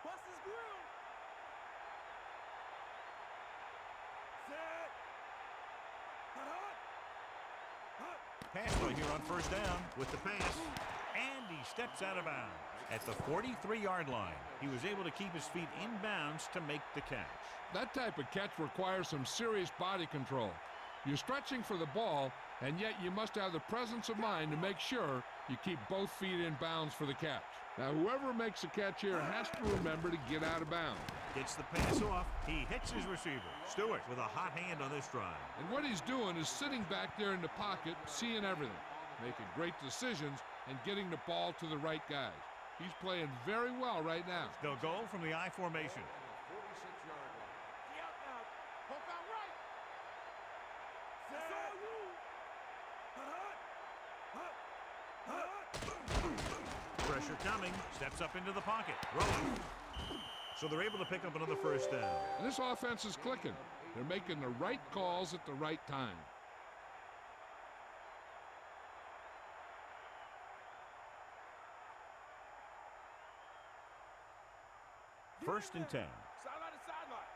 Bust his grill. Pass play here on first down with the pass. And he steps out of bounds. At the 43-yard line, he was able to keep his feet in bounds to make the catch. That type of catch requires some serious body control. You're stretching for the ball, and yet you must have the presence of mind to make sure you keep both feet in bounds for the catch. Now, whoever makes a catch here has to remember to get out of bounds. Gets the pass off. He hits his receiver. Stewart with a hot hand on this drive. And what he's doing is sitting back there in the pocket, seeing everything, making great decisions, and getting the ball to the right guys. He's playing very well right now. They'll go from the I formation. 46-yard line. Get out now. Poke out right. That's all you. Pressure coming. Steps up into the pocket. Rolling. So they're able to pick up another first down. And this offense is clicking. They're making the right calls at the right time. First and 10. Sideline to sideline.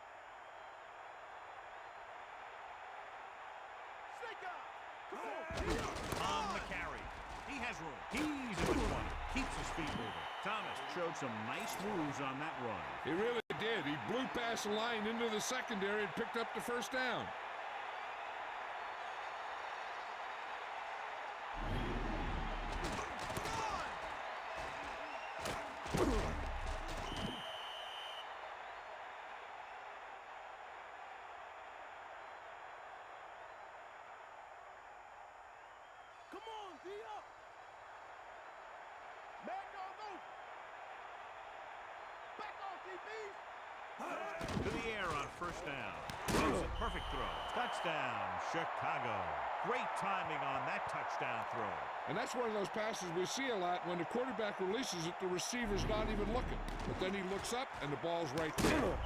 Snake out. Come on. On the carry. He has room. He's in the 20. Keeps his feet moving. Thomas showed some nice moves on that run. He really did. He blew past the line into the secondary and picked up the first down. Come on, D up. Man goes over. Back off, DBs. To the air on first down. Throws it. Perfect throw. Touchdown, Chicago. Great timing on that touchdown throw. And that's one of those passes we see a lot. When the quarterback releases it, the receiver's not even looking. But then he looks up, and the ball's right there.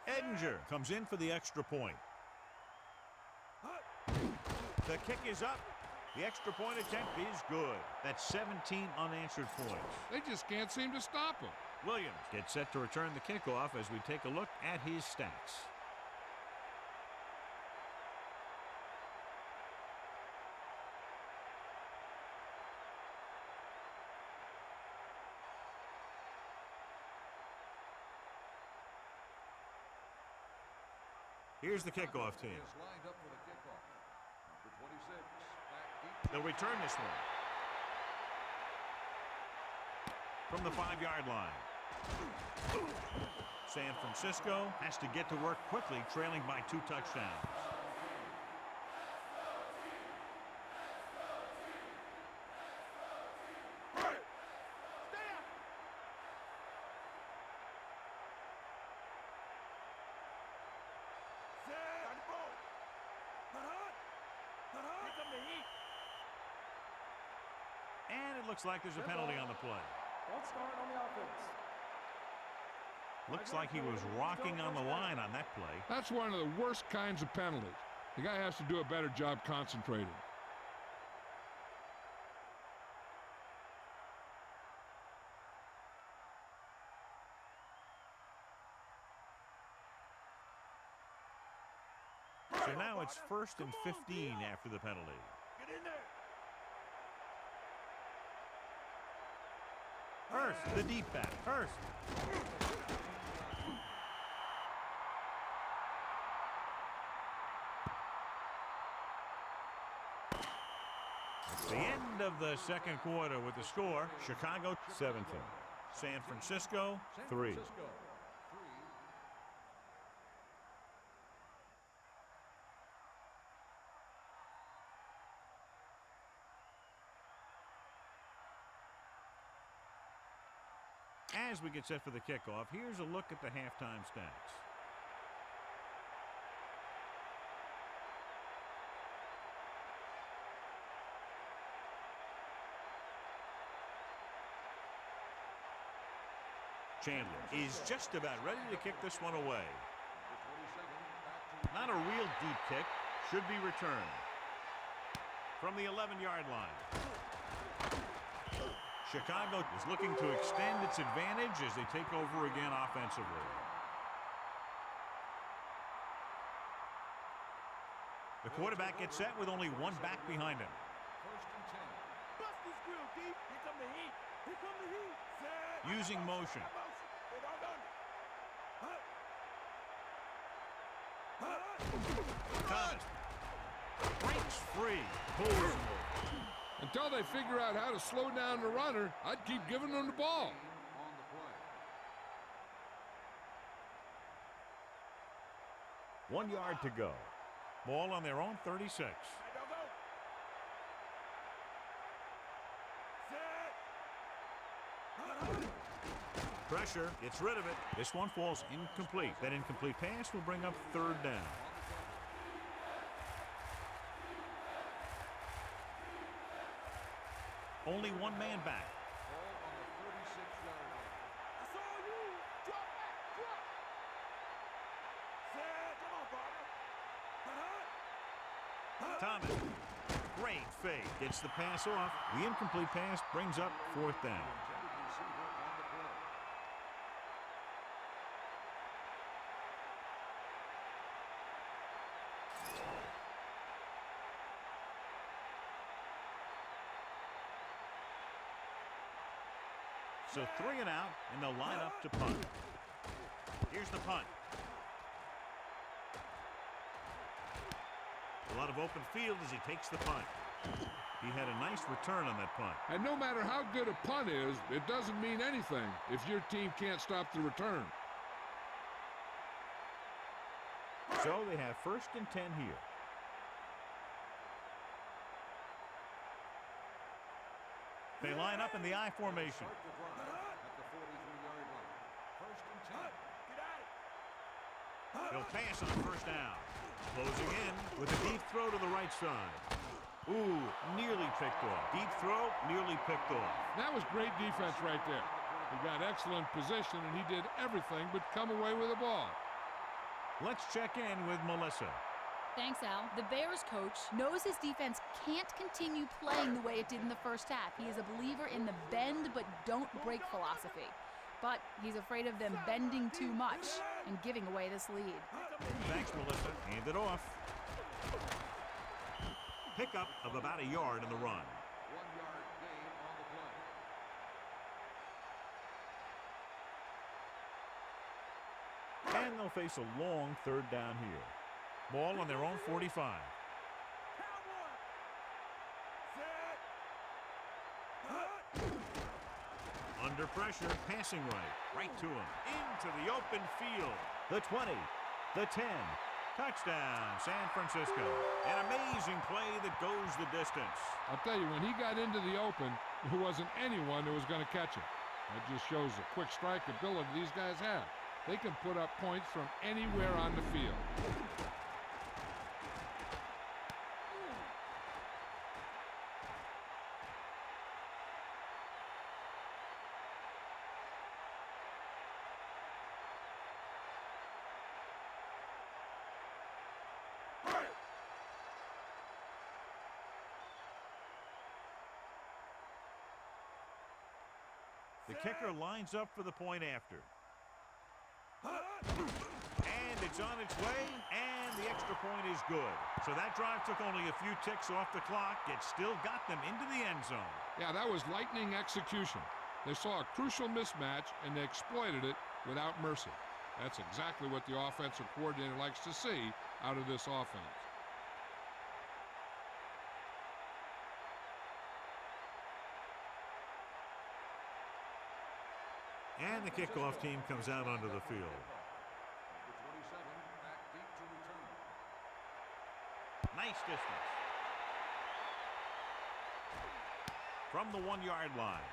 Edinger comes in for the extra point. The kick is up. The extra point attempt is good. That's 17 unanswered points. They just can't seem to stop him. Williams gets set to return the kickoff as we take a look at his stats. Here's the kickoff team. Is lined up for the kickoff. Number 26, back deep. They'll return this one. From the 5-yard line. San Francisco has to get to work quickly, trailing by 2 touchdowns. And it looks like there's a penalty on the play. Don't start on the offense. Looks like he was rocking on the line on that play. That's one of the worst kinds of penalties. The guy has to do a better job concentrating. So now it's 1st and 15 after the penalty. Get in there. Hurst, the deep back. Hurst. It's the end of the second quarter with the score. Chicago 17. San Francisco 3. As we get set for the kickoff, here's a look at the halftime stats. Chandler is just about ready to kick this one away. Not a real deep kick. Should be returned. From the 11-yard line. Chicago is looking to extend its advantage as they take over again offensively. The quarterback gets set with only one back behind him. Bust this grill, D. Here come the heat. Here come the heat. Set. Using motion. Get on under. Thomas breaks free. Pulls. Until they figure out how to slow down the runner, I'd keep giving them the ball. 1 yard to go. Ball on their own 36. Pressure, gets rid of it. This one falls incomplete. That incomplete pass will bring up 3rd down. Only one man back. I saw you. Drop back. Drop. Set. Come on, partner. Thomas. Great fake. Gets the pass off. The incomplete pass brings up 4th down. So 3 and out, and they'll line up to punt. Here's the punt. A lot of open field as he takes the punt. He had a nice return on that punt. And no matter how good a punt is, it doesn't mean anything if your team can't stop the return. So they have 1st and 10 here. They line up in the I formation. He'll pass on 1st down. Closing in with a deep throw to the right side. Ooh, nearly picked off. Deep throw, nearly picked off. That was great defense right there. He got excellent position, and he did everything but come away with the ball. Let's check in with Melissa. Thanks, Al. The Bears coach knows his defense can't continue playing the way it did in the first half. He is a believer in the bend but don't break philosophy. But he's afraid of them bending too much and giving away this lead. Thanks, Melissa. Hand it off. Pickup of about a yard in the run. 1 yard gain on the play. And they'll face a long 3rd down here. Ball on their own 45. Under pressure, passing right to him, into the open field. The 20, the 10, touchdown, San Francisco. An amazing play that goes the distance. I'll tell you, when he got into the open, there wasn't anyone that was going to catch him. That just shows the quick strike ability these guys have. They can put up points from anywhere on the field. The kicker lines up for the point after. And it's on its way, and the extra point is good. So that drive took only a few ticks off the clock, yet still got them into the end zone. Yeah, that was lightning execution. They saw a crucial mismatch, and they exploited it without mercy. That's exactly what the offensive coordinator likes to see out of this offense. And the kickoff team comes out onto the field. Number 27 back deep to return. Nice distance. From the 1-yard line.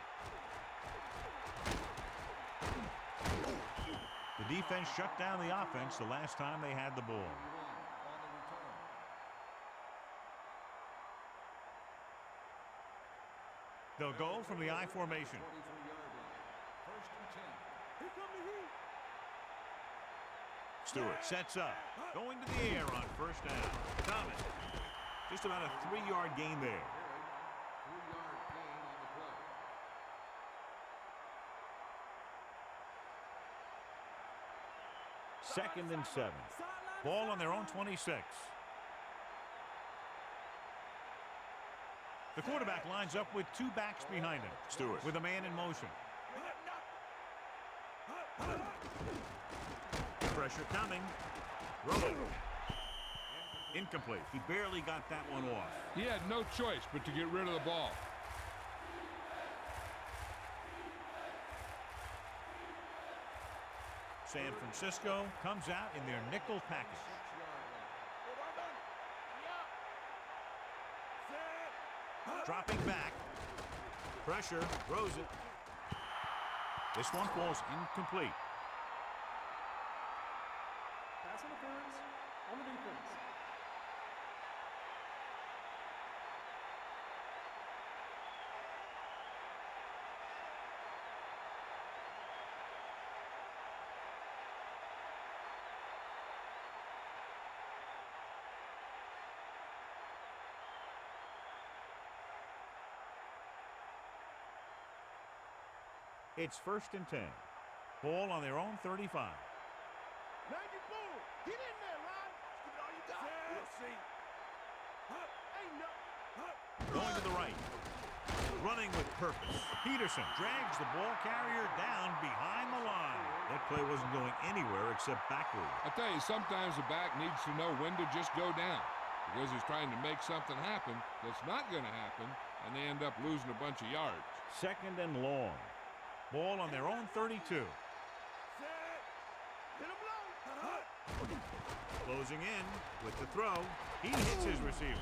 The defense shut down the offense the last time they had the ball. On the return. They'll go from the I formation. 43-yard line. First and 10. Here come the heat. Stewart sets up. Going to the air on first down. Thomas. Just about a 3-yard gain there. 3-yard gain on the play. Second and 7. Ball on their own 26. The quarterback lines up with 2 backs behind him. Stewart with a man in motion. Pressure coming. Rolling. Incomplete. He barely got that one off. He had no choice but to get rid of the ball. San Francisco comes out in their nickel package. 6-yard line. Dropping back. Pressure. Throws it. This one falls incomplete. Pass interference on the defense. It's first and 10. Ball on their own 35. Get in there, Rod. Give it all you got. We'll see. Ain't nothing. Going to the right. Running with purpose. Peterson drags the ball carrier down behind the line. That play wasn't going anywhere except backward. I tell you, sometimes the back needs to know when to just go down because he's trying to make something happen that's not going to happen, and they end up losing a bunch of yards. Second and long. Ball on their own 32. Hit him low. Closing in with the throw. He hits his receiver.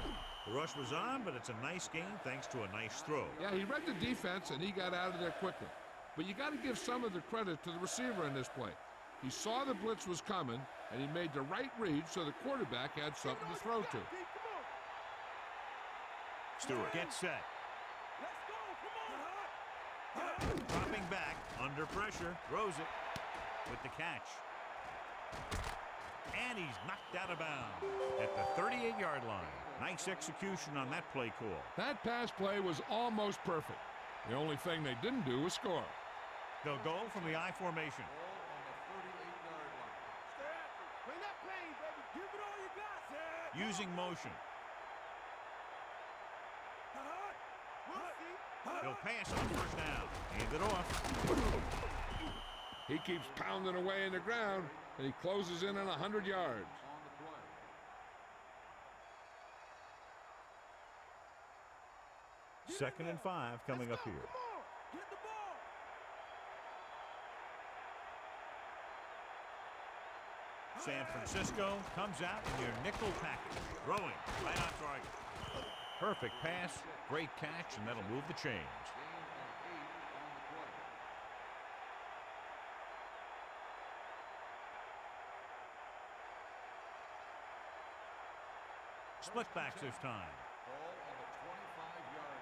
The rush was on, but it's a nice gain thanks to a nice throw. Yeah, he read the defense, and he got out of there quickly. But you got to give some of the credit to the receiver in this play. He saw the blitz was coming, and he made the right read so the quarterback had something to throw to. Stewart gets set. Let's go. Come on. Dropping back, under pressure, throws it with the catch. And he's knocked out of bounds at the 38-yard line. Nice execution on that play call. That pass play was almost perfect. The only thing they didn't do was score. They'll go from the I formation. Ball on the 38-yard line. Stay after it. Bring that pain, baby. Give it all you got. Using motion. We'll see. He'll pass on first down. Hand it off. He keeps pounding away in the ground, and he closes in on 100 yards. On the play. Second and 5 coming up here. Come on. Get the ball. San Francisco comes out in their nickel package. Throwing right on target. Perfect pass, great catch, and that'll move the chains. Gain of 8 on the play. Split backs this time. Ball on the 25-yard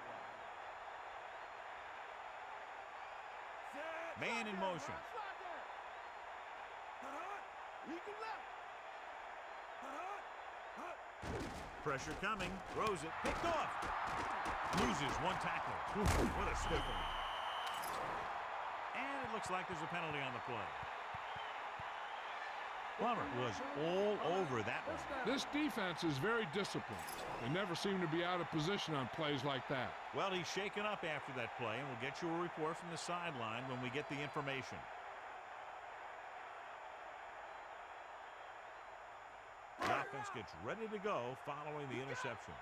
line. Man in motion. Slide there. Weak and left. Pressure coming. Throws it. Picked off. Loses one tackle. What a stiffening. looks like there's a penalty on the play. Plummer was all over that one. This defense is very disciplined. They never seem to be out of position on plays like that. Well, he's shaken up after that play, and we'll get you a report from the sideline when we get the information. The offense gets ready to go following the interception.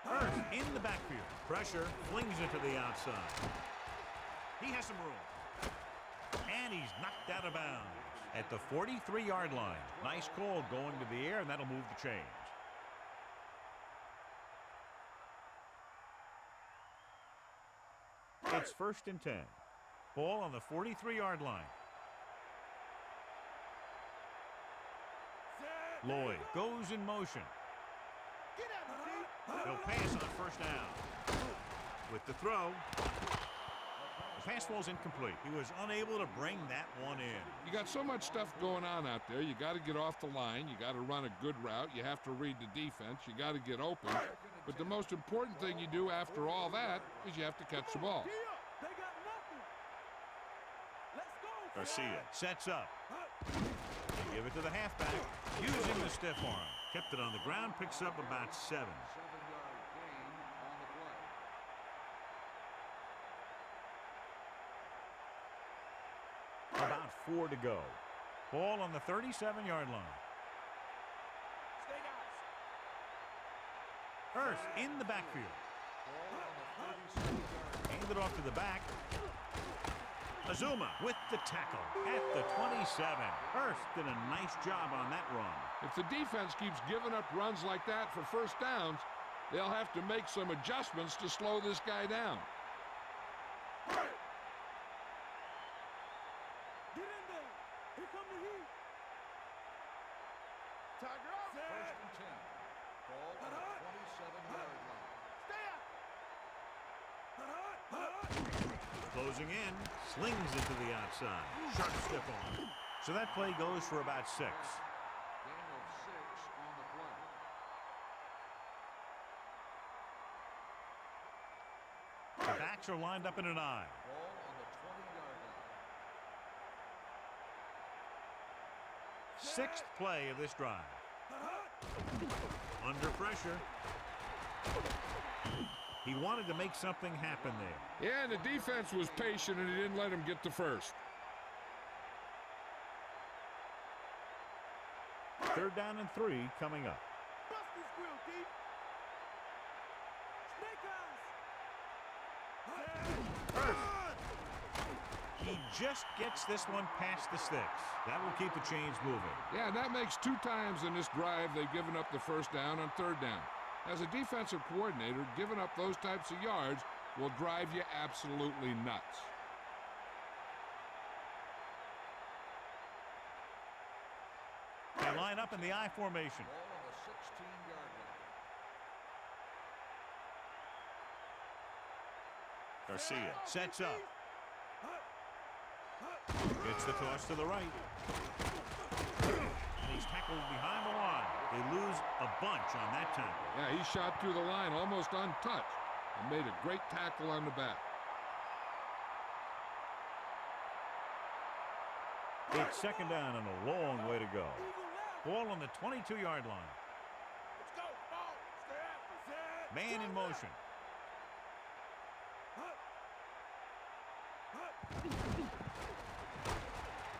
Hurst in the backfield. Pressure, flings it to the outside. He has some room. And he's knocked out of bounds at the 43-yard line. Nice call going to the air, and that'll move the chains. It's 1st and 10. Ball on the 43-yard line. Lloyd goes in motion. He'll pass on 1st down. With the throw. The pass falls incomplete. He was unable to bring that one in. You got so much stuff going on out there. You got to get off the line. You got to run a good route. You have to read the defense. You got to get open. But the most important thing you do after all that is you have to catch the ball. They got nothing. Let's go. Garcia sets up. They give it to the halfback. Using the stiff arm. Kept it on the ground. Picks up about 7. 7-yard gain on the play. About 4 to go. Ball on the 37-yard line. Stay guys. Hurst in the backfield. Ball on the 37-yard line. Handed off to the back. Azuma with the tackle at the 27. Hurst did a nice job on that run. If the defense keeps giving up runs like that for 1st downs, they'll have to make some adjustments to slow this guy down. Get in there. Here come the heat. Tiger out. 1st and 10. Ball on the 27-yard line. Stay out. Closing in. Slings it to the outside. Sharp stiff arm. So that play goes for about 6. Gain of 6 on the play. The backs are lined up in an I. Ball on the 20-yard line. 6th play of this drive. Under pressure. He wanted to make something happen there. Yeah, and the defense was patient, and he didn't let him get to 1st. 3rd down and 3 coming up. Bust this grill, deep. Snake eyes. He just gets this one past the sticks. That will keep the chains moving. Yeah, and that makes 2 times in this drive they've given up the 1st down on 3rd down. As a defensive coordinator, giving up those types of yards will drive you absolutely nuts. They line up in the I formation. Ball on the 16-yard line. Garcia sets up. Gets the toss to the right. And he's tackled behind the line. They lose a bunch on that tackle. Yeah, he shot through the line almost untouched and made a great tackle on the back. It's 2nd down and a long way to go. Ball on the 22-yard line. Let's go. Ball. Stay after. Man in motion.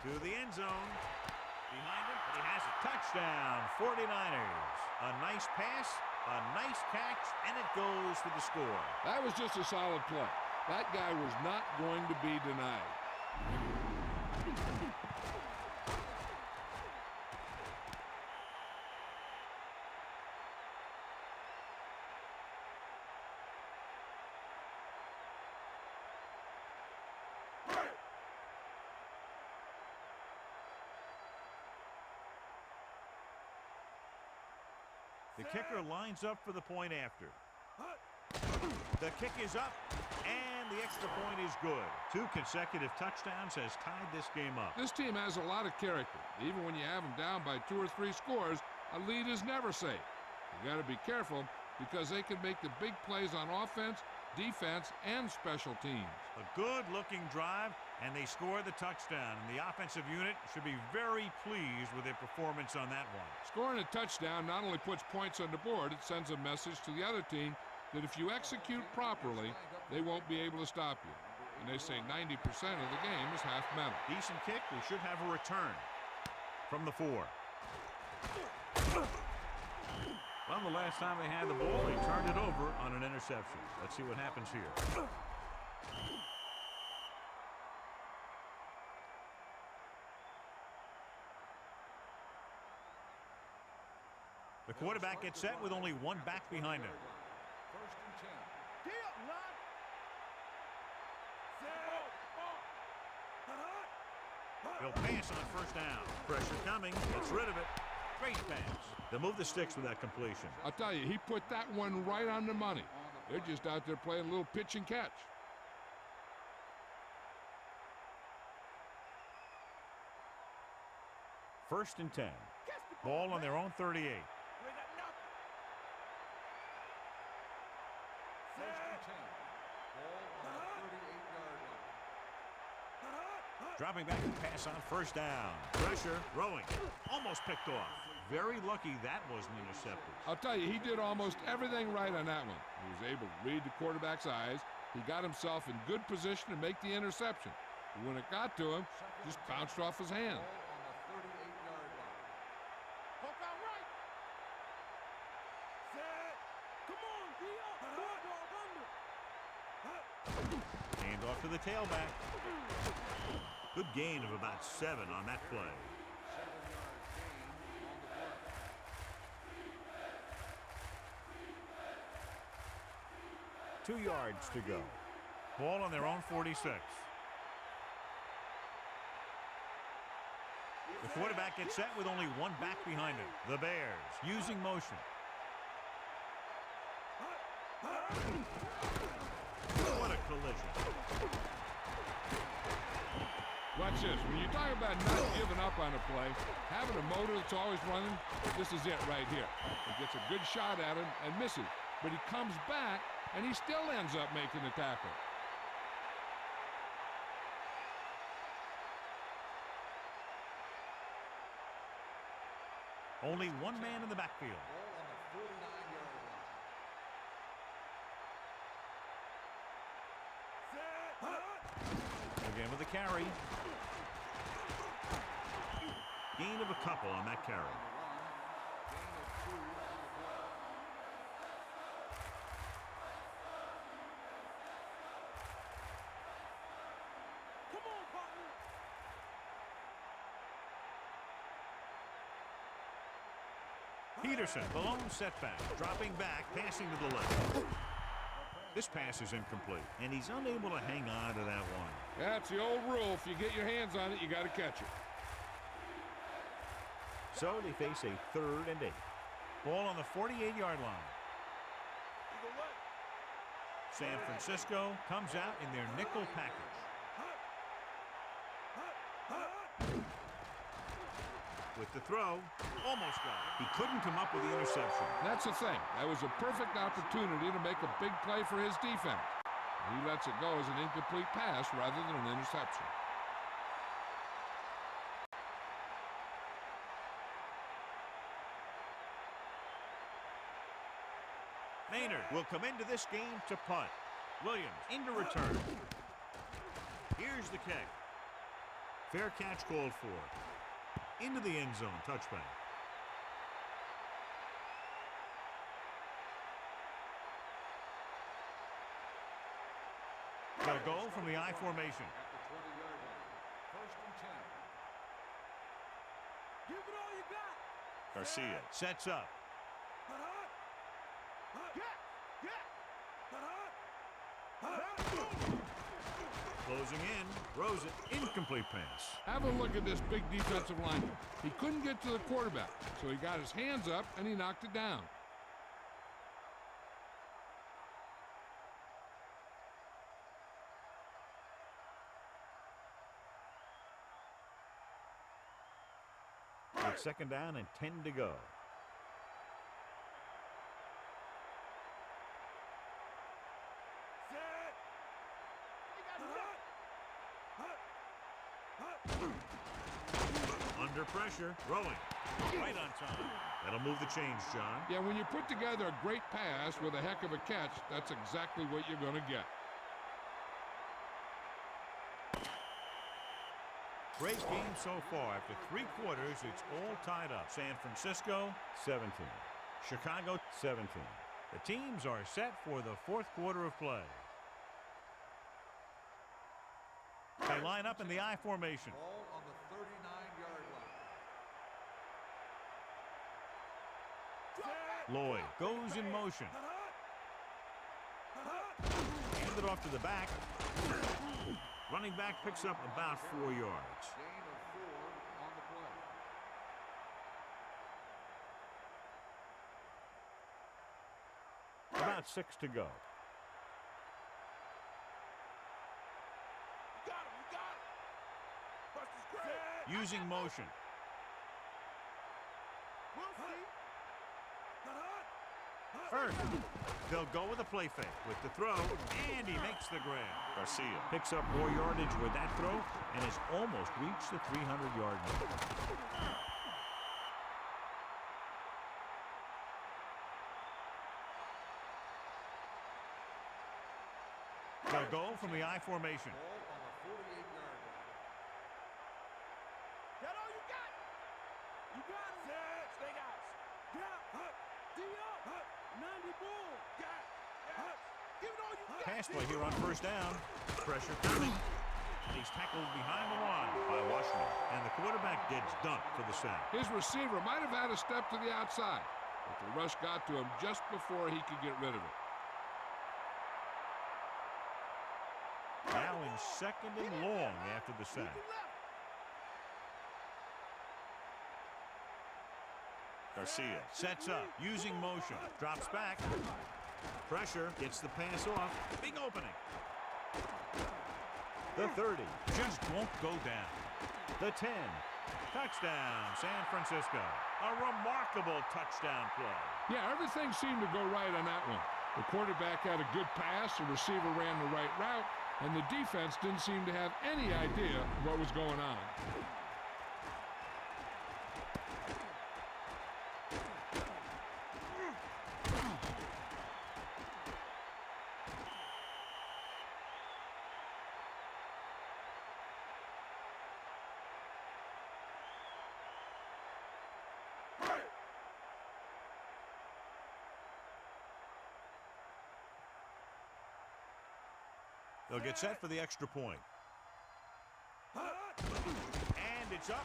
To the end zone. Behind him, and he has a touchdown. 49ers. A nice pass, a nice catch, and it goes for the score. That was just a solid play. That guy was not going to be denied. The kicker lines up for the point after. The kick is up, and the extra point is good. 2 consecutive touchdowns has tied this game up. This team has a lot of character. Even when you have them down by 2 or 3 scores, a lead is never safe. You got to be careful because they can make the big plays on offense defense and special teams. A good-looking drive, and they score the touchdown. And the offensive unit should be very pleased with their performance on that one. Scoring a touchdown not only puts points on the board, it sends a message to the other team that if you execute properly, they won't be able to stop you. And they say 90% of the game is half mental. Decent kick. We should have a return from the 4. Well, the last time they had the ball, they turned it over on an interception. Let's see what happens here. The quarterback gets set with only one back behind him. First and 10. He'll pass on first down. Pressure coming. Gets rid of it. Great pass. They'll move the sticks with that completion. I'll tell you, he put that one right on the money. They're just out there playing a little pitch and catch. First and 10. Ball on their own 38. First and 10. Ball on the 38-yard line. Dropping back and pass on first down. Pressure, throwing. Almost picked off. Very lucky that wasn't intercepted. I'll tell you, he did almost everything right on that one. He was able to read the quarterback's eyes. He got himself in good position to make the interception. But when it got to him, just bounced off his hand. Ball on the 38-yard line. Hook out right. Set. Come on, D up. Bulldog under. Hand off to the tailback. Good gain of about 7 on that play. 2 yards to go. Ball on their own 46. The quarterback gets set with only one back behind him. The Bears using motion. What a collision. Watch this. When you talk about not giving up on a play, having a motor that's always running, this is it right here. He gets a good shot at him and misses. But he comes back, and he still ends up making the tackle. Only one man in the backfield. Ball on the 49-yard line. Again with the carry. Gain of a couple on that carry. Come on, partner. Peterson, the lone setback, dropping back, passing to the left. This pass is incomplete, and he's unable to hang on to that one. That's the old rule. If you get your hands on it, you got to catch it. So they face a 3rd and 8. Ball on the 48-yard line. San Francisco comes out in their nickel package. With the throw, almost got it. He couldn't come up with the interception. That's the thing. That was a perfect opportunity to make a big play for his defense. He lets it go as an incomplete pass rather than an interception. Maynard will come into this game to punt. Williams into return. Here's the kick. Fair catch called for. Into the end zone, touchback. Got a goal from the I formation. At the 20-yard line. First and 10. Give it all you got. Garcia sets up. Closing in, throws it, incomplete pass. Have a look at this big defensive lineman. He couldn't get to the quarterback, so he got his hands up and he knocked it down. It's 2nd down and 10 to go. Under pressure, throwing. Right on time. That'll move the chains, John. Yeah, when you put together a great pass with a heck of a catch, that's exactly what you're going to get. Great game so far. After 3 quarters, it's all tied up. San Francisco, 17. Chicago, 17. The teams are set for the 4th quarter of play. They line up in the I formation. Ball on the 39-yard line. Lloyd goes in motion. Hand it off to the back. Running back picks up about 4 yards. Gain of 4 on the play. About 6 to go. Using motion. First, they'll go with a play fake with the throw, and he makes the grab. Garcia picks up more yardage with that throw and has almost reached the 300-yard mark. They'll go from the I formation. Ball on the 48-yard line. That all you got? You got it. Stay guys. Yeah. D-up. 90 bull. Got it. Give it all you got. Pass play here on first down. Pressure coming. He's tackled behind the line by Washington, and the quarterback gets dunked for the sack. His receiver might have had a step to the outside, but the rush got to him just before he could get rid of it. Now in 2nd and long after the sack. Garcia sets up, using motion, drops back. Pressure, gets the pass off. Big opening. The 30. Just won't go down. The 10. Touchdown, San Francisco. A remarkable touchdown play. Yeah, everything seemed to go right on that one. The quarterback had a good pass, the receiver ran the right route, and the defense didn't seem to have any idea what was going on. They'll get set for the extra point. And it's up.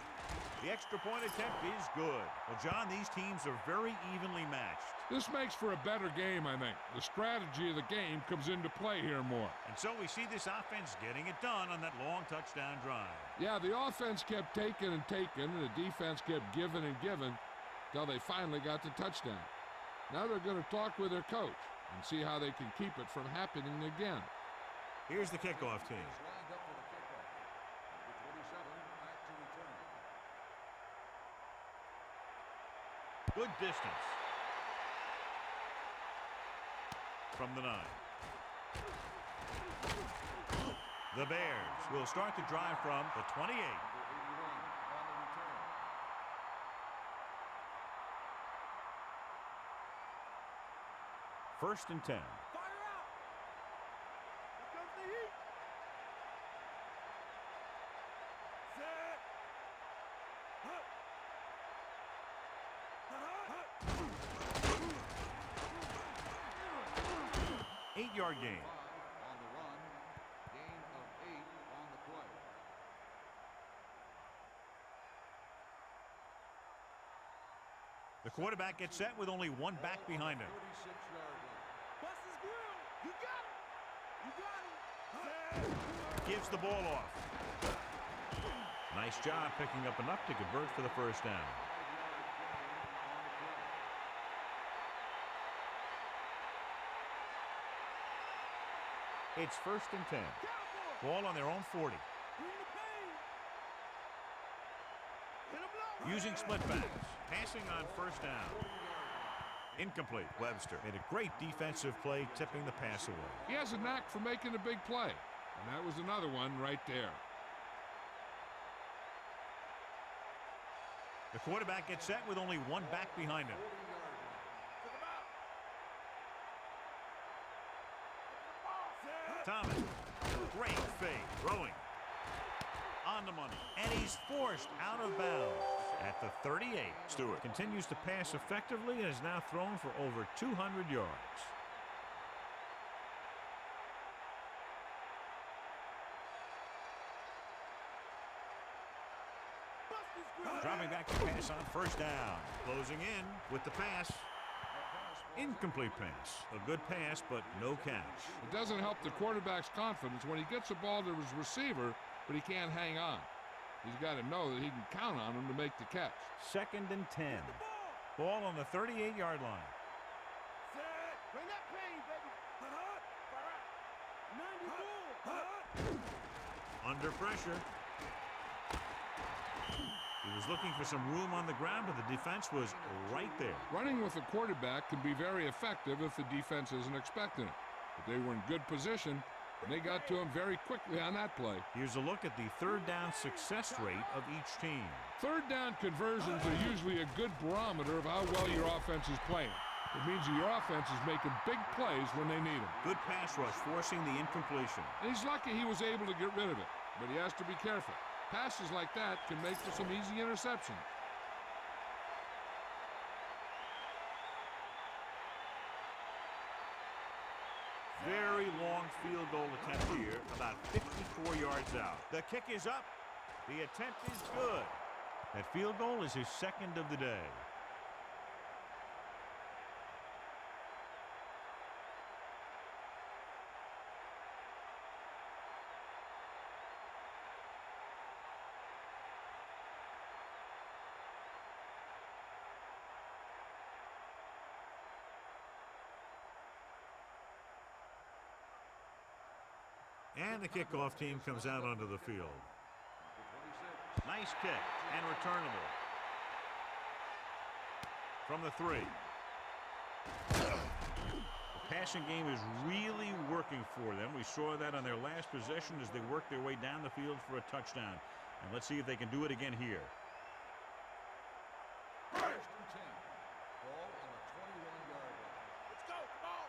The extra point attempt is good. Well, John, these teams are very evenly matched. This makes for a better game, I think. The strategy of the game comes into play here more. And so we see this offense getting it done on that long touchdown drive. Yeah, the offense kept taking and taking, and the defense kept giving and giving until they finally got the touchdown. Now they're going to talk with their coach and see how they can keep it from happening again. Here's the kickoff team. Is lined up for the kickoff. Number 27 back to return. Good distance. From the 9. The Bears will start the drive from the 28. Number 81 on the return. First and 10. Fire out. Here comes the heat. Set. Hut. Hut. 8-yard gain. On the run. Gain of 8 on the play. The quarterback gets set with only one back behind him. 36-yard line. Bust his grill. You got it. You got it. Set. Gives the ball off. Nice job picking up enough to convert for the first down. 5-yard gain on the play. It's first and 10. Cowboy. Ball on their own 40. Bring the pain. Hit him low. Using split backs. Passing on first down. Incomplete. Webster made a great defensive play, tipping the pass away. He has a knack for making a big play, and that was another one right there. The quarterback gets set with only one back behind him. 40-yard line. Thomas, great fake, throwing on the money, and he's forced out of bounds at the 38. Stewart continues to pass effectively and has now thrown for over 200 yards. Dropping back to pass on first down. Closing in with the pass. Incomplete pass. A good pass, but no catch. It doesn't help the quarterback's confidence when he gets the ball to his receiver, but he can't hang on. He's got to know that he can count on him to make the catch. 2nd and 10. Ball on the 38-yard line. Bring that pain, baby. 94. Under pressure. He was looking for some room on the ground, but the defense was right there. Running with a quarterback can be very effective if the defense isn't expecting it. But they were in good position, and they got to him very quickly on that play. Here's a look at the third down success rate of each team. Third down conversions are usually a good barometer of how well your offense is playing. It means that your offense is making big plays when they need them. Good pass rush, forcing the incompletion. And he's lucky he was able to get rid of it, but he has to be careful. Passes like that can make for some easy interceptions. Very long field goal attempt here, about 54 yards out. The kick is up. The attempt is good. That field goal is his second of the day. And the kickoff team comes out onto the field. Nice kick and returnable. From the 3. The passing game is really working for them. We saw that on their last possession as they worked their way down the field for a touchdown. And let's see if they can do it again here. 1st and 10. Ball on the 21-yard line. Let's go, ball.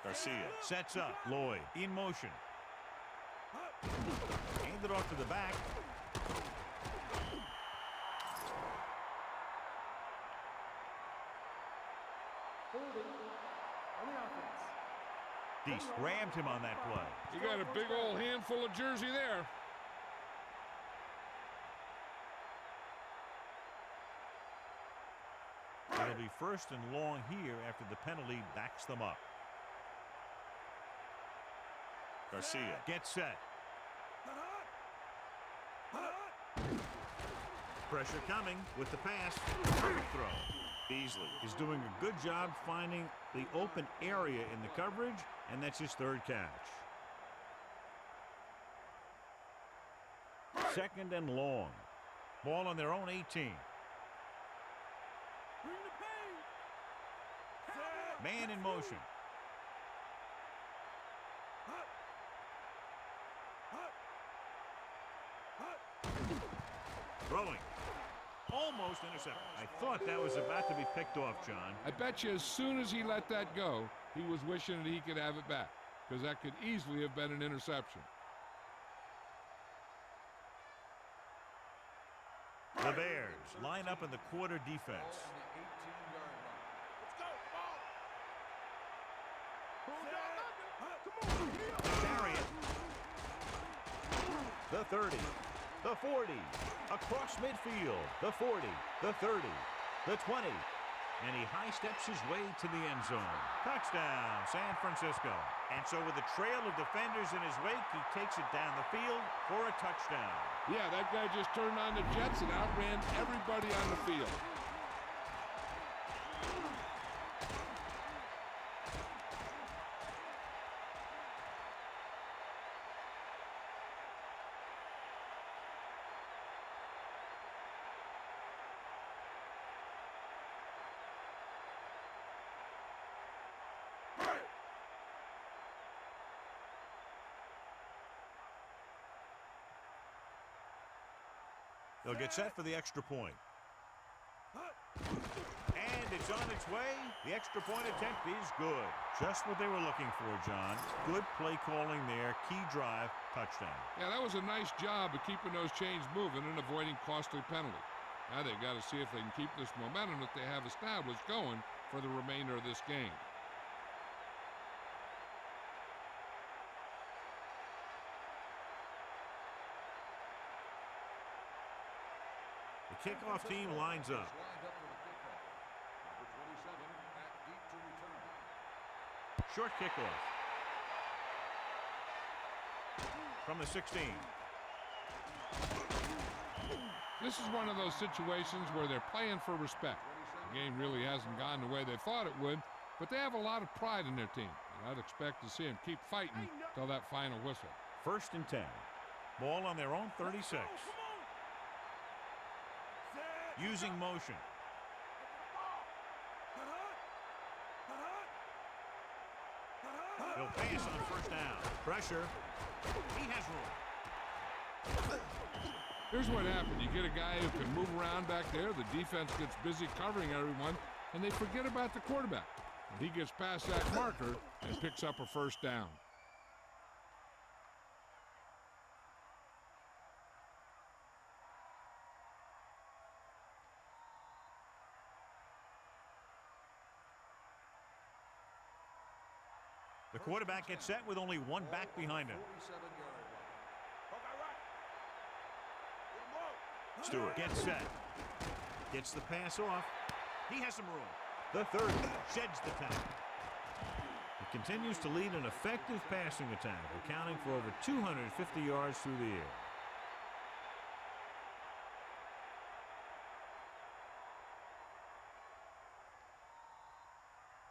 Garcia sets up. Lloyd in motion. Handed off to the back. Holding on the offense. Deese grabbed him on that play. You got a big old handful of jersey there. It'll be 1st and long here after the penalty backs them up. Garcia gets set. Pressure coming with the pass. Perfect throw. Beasley is doing a good job finding the open area in the coverage, and that's his 3rd catch. 2nd and long. Ball on their own 18. Bring the pain. Man in motion. Throwing. Almost intercepted. I thought that was about to be picked off, John. I bet you as soon as he let that go, he was wishing that he could have it back, because that could easily have been an interception. The Bears line up in the quarter defense. Ball on the 18-yard line. Let's go, ball. Chariot. The 30. The 40. Across midfield. The 40. The 30. The 20. And he high steps his way to the end zone. Touchdown, San Francisco. And so with a trail of defenders in his wake, he takes it down the field for a touchdown. Yeah, that guy just turned on the jets and outran everybody on the field. They'll get set for the extra point. And it's on its way. The extra point attempt is good. Just what they were looking for, John. Good play calling there. Key drive, touchdown. Yeah, that was a nice job of keeping those chains moving and avoiding costly penalties. Now they've got to see if they can keep this momentum that they have established going for the remainder of this game. The kickoff team lines up. Lined up for the kickoff. Number 27 back deep to return. Short kickoff. From the 16. This is one of those situations where they're playing for respect. The game really hasn't gone the way they thought it would, but they have a lot of pride in their team. And I'd expect to see them keep fighting till that final whistle. 1st and 10. Ball on their own 36. Using motion. He'll pass on 1st down. Pressure. He has room. Here's what happened. You get a guy who can move around back there. The defense gets busy covering everyone, and they forget about the quarterback. And he gets past that marker and picks up a 1st down. The quarterback gets set with only one back behind him. 47-yard line. Stewart gets set. Gets the pass off. He has some room. The 30 sheds the tackle. He continues to lead an effective passing attack, accounting for over 250 yards through the air.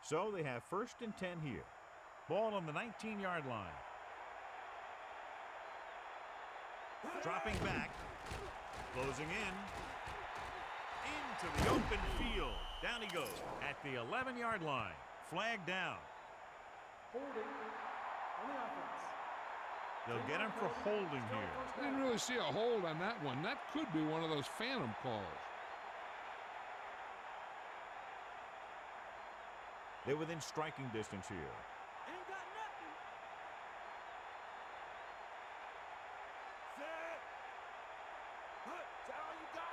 So they have 1st and 10 here. Ball on the 19-yard line. Dropping back. Closing in. Into the open field. Down he goes at the 11-yard line. Flag down. Holding on the offense. They'll get him for holding here. I didn't really see a hold on that one. That could be one of those phantom calls. They're within striking distance here. Ain't got nothing. Set. Is that all you got?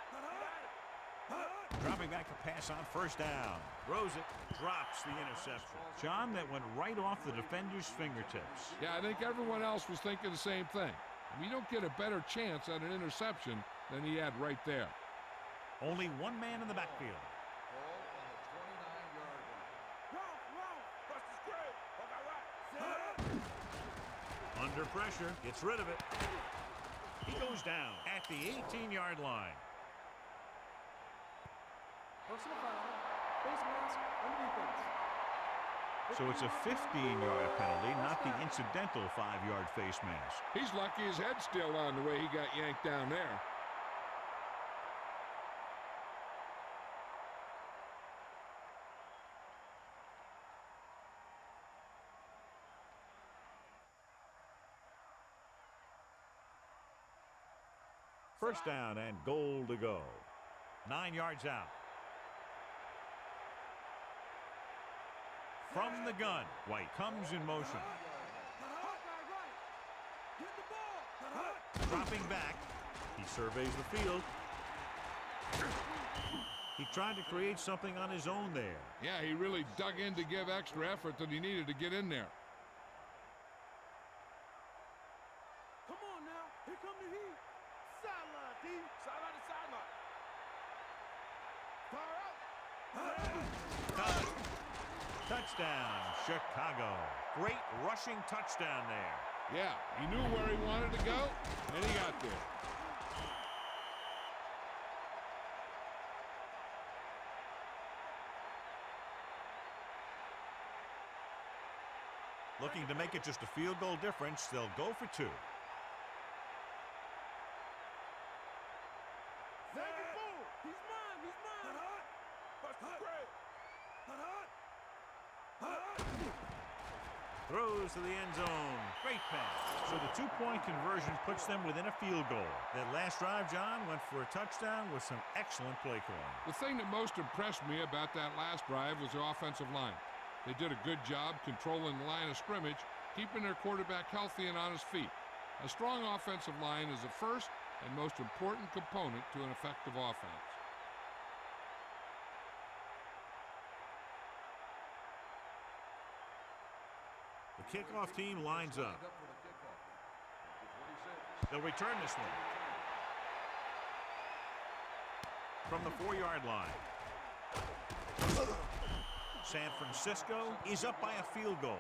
Dropping back to pass on 1st down. Throws it. Drops the interception. John, that went right off the defender's fingertips. Yeah, I think everyone else was thinking the same thing. You don't get a better chance at an interception than he had right there. Only one man in the backfield. Ball on the 29-yard line. Wrong. Bust is great. Set. Under pressure. Gets rid of it. He goes down at the 18-yard line. Personal foul. Face mask on the defense. So it's a 15-yard penalty, not the incidental 5-yard face mask. He's lucky his head's still on the way he got yanked down there. First down and goal to go. 9 yards out. From the gun, White comes in motion. Get the ball. Dropping back. He surveys the field. He tried to create something on his own there. Yeah, he really dug in to give extra effort that he needed to get in there. Come on now. Here come the heat. Sideline, D. Sideline to sideline. Fire out. Touchdown, Chicago. Great rushing touchdown there. Yeah, he knew where he wanted to go, and he got there. Looking to make it just a field goal difference, they'll go for 2. He's mine. Bust is great. Throws to the end zone. Great pass. So the two-point conversion puts them within a field goal. That last drive, John, went for a touchdown with some excellent play calling. The thing that most impressed me about that last drive was the offensive line. They did a good job controlling the line of scrimmage, keeping their quarterback healthy and on his feet. A strong offensive line is the first and most important component to an effective offense. The kickoff team lines up. They'll return this one. From the 4-yard line. San Francisco is up by a field goal.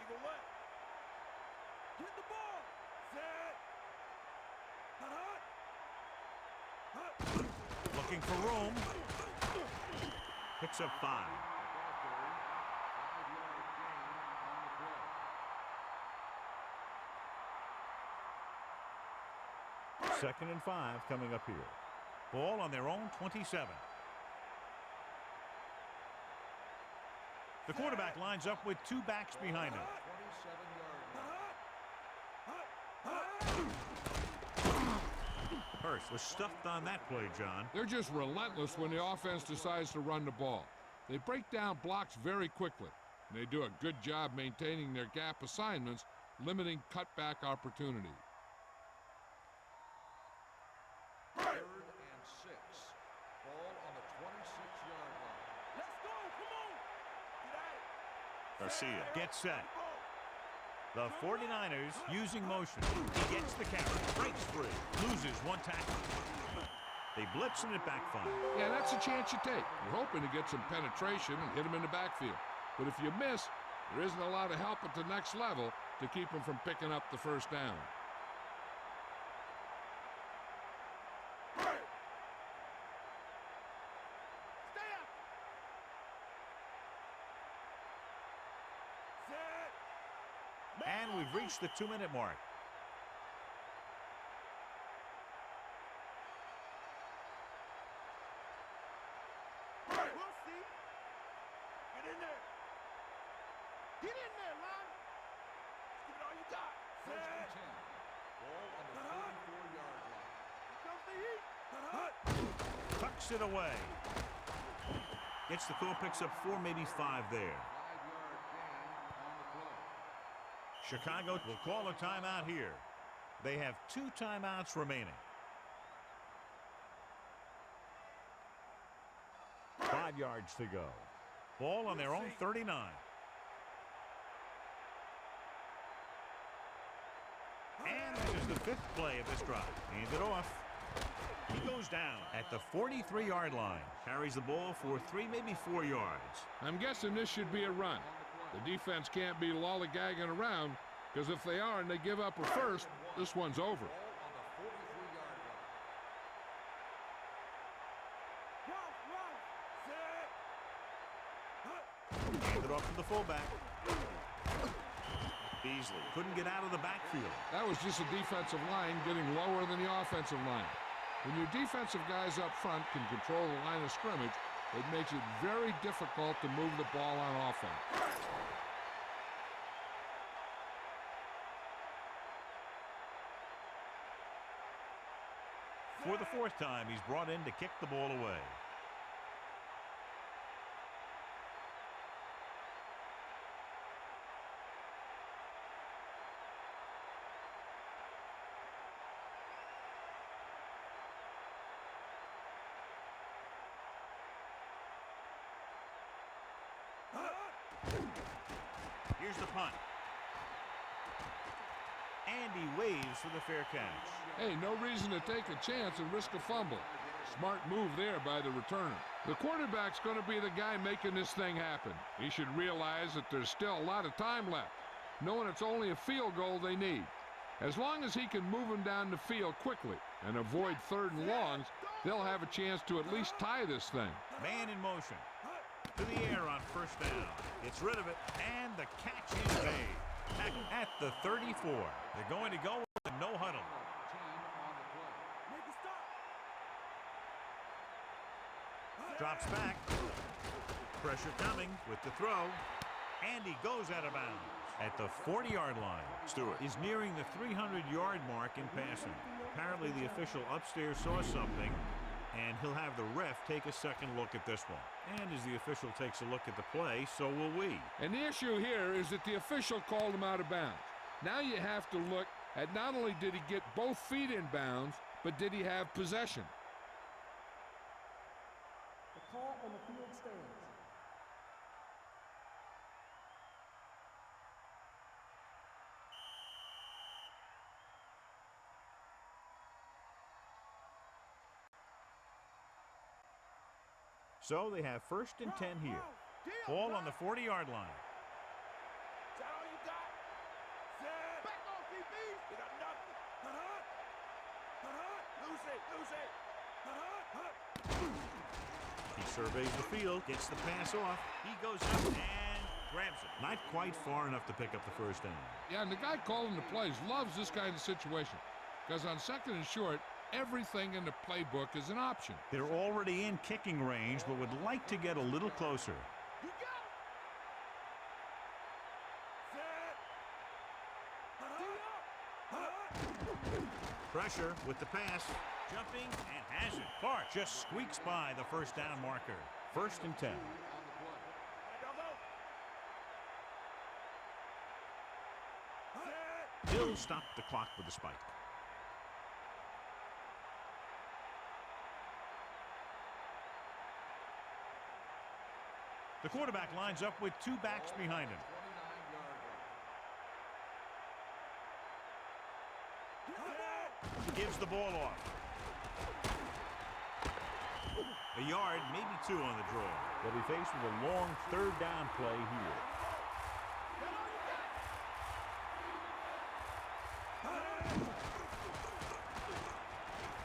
Eagle left. Get the ball. Set. Looking for room. Picks up 5. Second and 5 coming up here. Ball on their own 27. The quarterback lines up with 2 backs behind him. Hurst was stuffed on that play, John. They're just relentless when the offense decides to run the ball. They break down blocks very quickly. And they do a good job maintaining their gap assignments, limiting cutback opportunities. 3rd and 6. Ball on the 26-yard line. Let's go. Come on. Get at it. Garcia gets set. The 49ers using motion. He gets the carry. Breaks free. Loses 1 tackle. They blitz and it backfires. Yeah, that's a chance you take. You're hoping to get some penetration and hit them in the backfield. But if you miss, there isn't a lot of help at the next level to keep them from picking up the first down. Stay up. Set. And we've reached the 2-minute mark. We'll see. Get in there. Get in there, Lon. Give it all you got. 1st and Set. 10. Ball on the 34-yard line. Comes the heat. Tucks it away. Gets the call, picks up 4, maybe 5 there. 5-yard gain on the play. Chicago will call a timeout here. They have 2 timeouts remaining. 5 yards to go. Ball on their own 39. And that is the 5th play of this drive. Hand it off. He goes down at the 43-yard line. Carries the ball for 3, maybe 4 yards. I'm guessing this should be a run. The defense can't be lollygagging around, because if they are and they give up a first, this one's over. Ball on the 43-yard line. Run, run. Set. Hand it off to the fullback. Beasley couldn't get out of the backfield. That was just a defensive line getting lower than the offensive line. When your defensive guys up front can control the line of scrimmage, it makes it very difficult to move the ball on offense. For the 4th time, he's brought in to kick the ball away. Here's the punt. And he waves for the fair catch. Hey, no reason to take a chance and risk a fumble. Smart move there by the returner. The quarterback's going to be the guy making this thing happen. He should realize that there's still a lot of time left, knowing it's only a field goal they need. As long as he can move them down the field quickly and avoid 3rd and longs, they'll have a chance to at least tie this thing. Man in motion. To the air on 1st down. Gets rid of it, and the catch is made. At the 34. They're going to go with the no huddle. Team on the play. Drops back. Pressure coming with the throw. And he goes out of bounds at the 40-yard line. Stewart is nearing the 300-yard mark in passing. Apparently the official upstairs saw something, and he'll have the ref take a second look at this one. And as the official takes a look at the play, so will we. And the issue here is that the official called him out of bounds. Now you have to look at not only did he get both feet in bounds, but did he have possession? The call on the field stands. So they have 1st and 10 here. Ball on the 40-yard line. Is that all you got? Set. Back off, DB. You got nothing. Lose it. He surveys the field, gets the pass off. He goes up and grabs it. Not quite far enough to pick up the first down. Yeah, and the guy calling the plays loves this kind of situation because on 2nd and short, everything in the playbook is an option. They're already in kicking range, but would like to get a little closer. You got it. Set. Pressure with the pass. Jumping and has it. Clark just squeaks by the first down marker. 1st and 10. He'll stop the clock with the spike. The quarterback lines up with 2 backs behind him. Gives the ball off. A yard, maybe 2 on the draw. They'll be faced with a long 3rd down play here.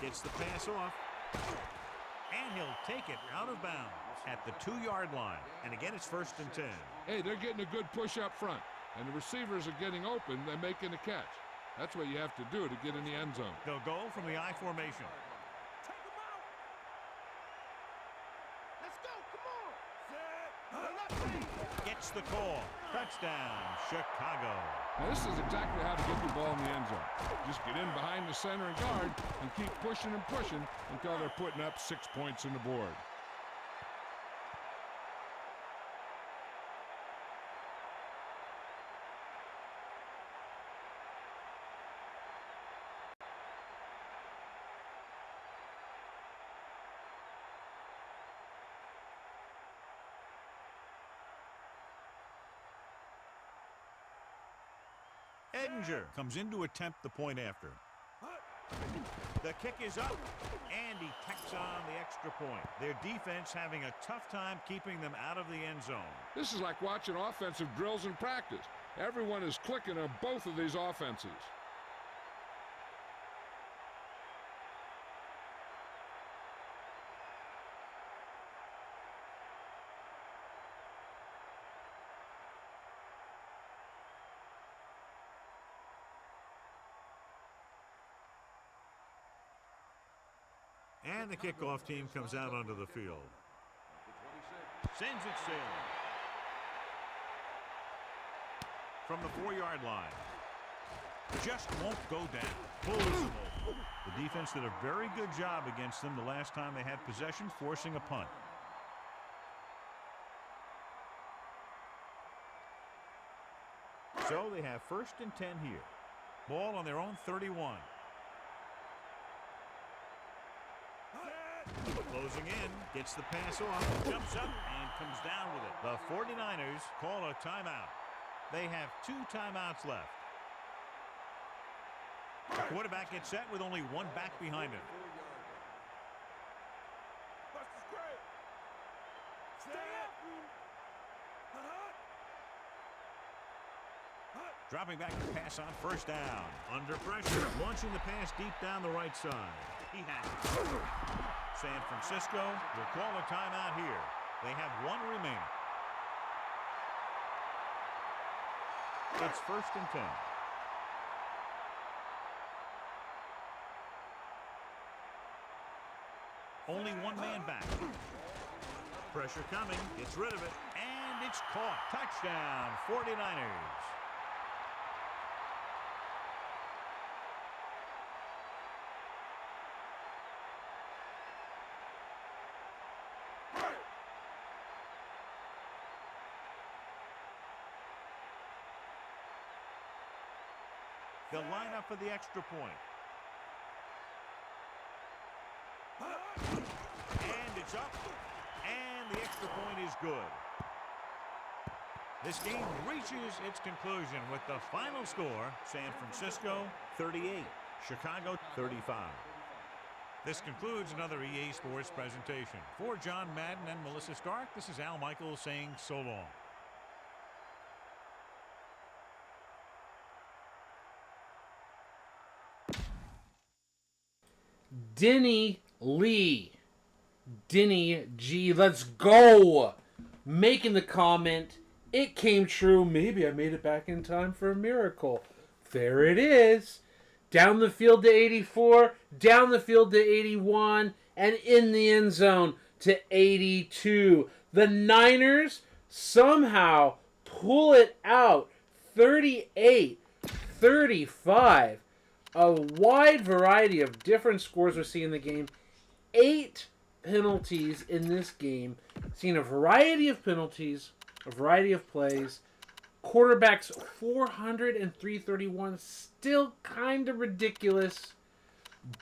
Gets the pass off. And he'll take it out of bounds at the 2-yard line. And again, it's 1st and 10. Hey, they're getting a good push up front, and the receivers are getting open. They're making a catch. That's what you have to do to get in the end zone. They'll go from the I formation. Take him out. Let's go. Come on. Set. Gets the call. Touchdown, Chicago. Now, this is exactly how to get the ball in the end zone. Just get in behind the center and guard and keep pushing and pushing until they're putting up 6 points on the board. Edinger comes in to attempt the point after. The kick is up, and he tacks on the extra point. Their defense having a tough time keeping them out of the end zone. This is like watching offensive drills in practice. Everyone is clicking on both of these offenses. And the kickoff team comes out onto the field. Sends it sailing. From the 4-yard line. Just won't go down. Pulls them over. The defense did a very good job against them the last time they had possession, forcing a punt. So they have 1st and 10 here. Ball on their own 31. Closing in, gets the pass off, jumps up, and comes down with it. The 49ers call a timeout. They have 2 timeouts left. The quarterback gets set with only 1 back behind him. Buster's great. Stay up. Dropping back to pass on 1st down. Under pressure, launching the pass deep down the right side. He has it. San Francisco will call a timeout here. They have 1 remaining. It's 1st and 10. Only 1 man back. Pressure coming. Gets rid of it. And it's caught. Touchdown, 49ers. They'll line up for the extra point. And it's up. And the extra point is good. This game reaches its conclusion with the final score, San Francisco 38, Chicago 35. This concludes another EA Sports presentation. For John Madden and Melissa Stark, this is Al Michaels saying so long. Denny Lee. Denny G. Let's go. Making the comment, it came true. Maybe I made it back in time for a miracle. There it is. Down the field to 84. Down the field to 81. And in the end zone to 82. The Niners somehow pull it out. 38-35. A wide variety of different scores we see in the game. 8 penalties in this game. Seeing a variety of penalties, a variety of plays. Quarterbacks 400 and 331. Still kind of ridiculous.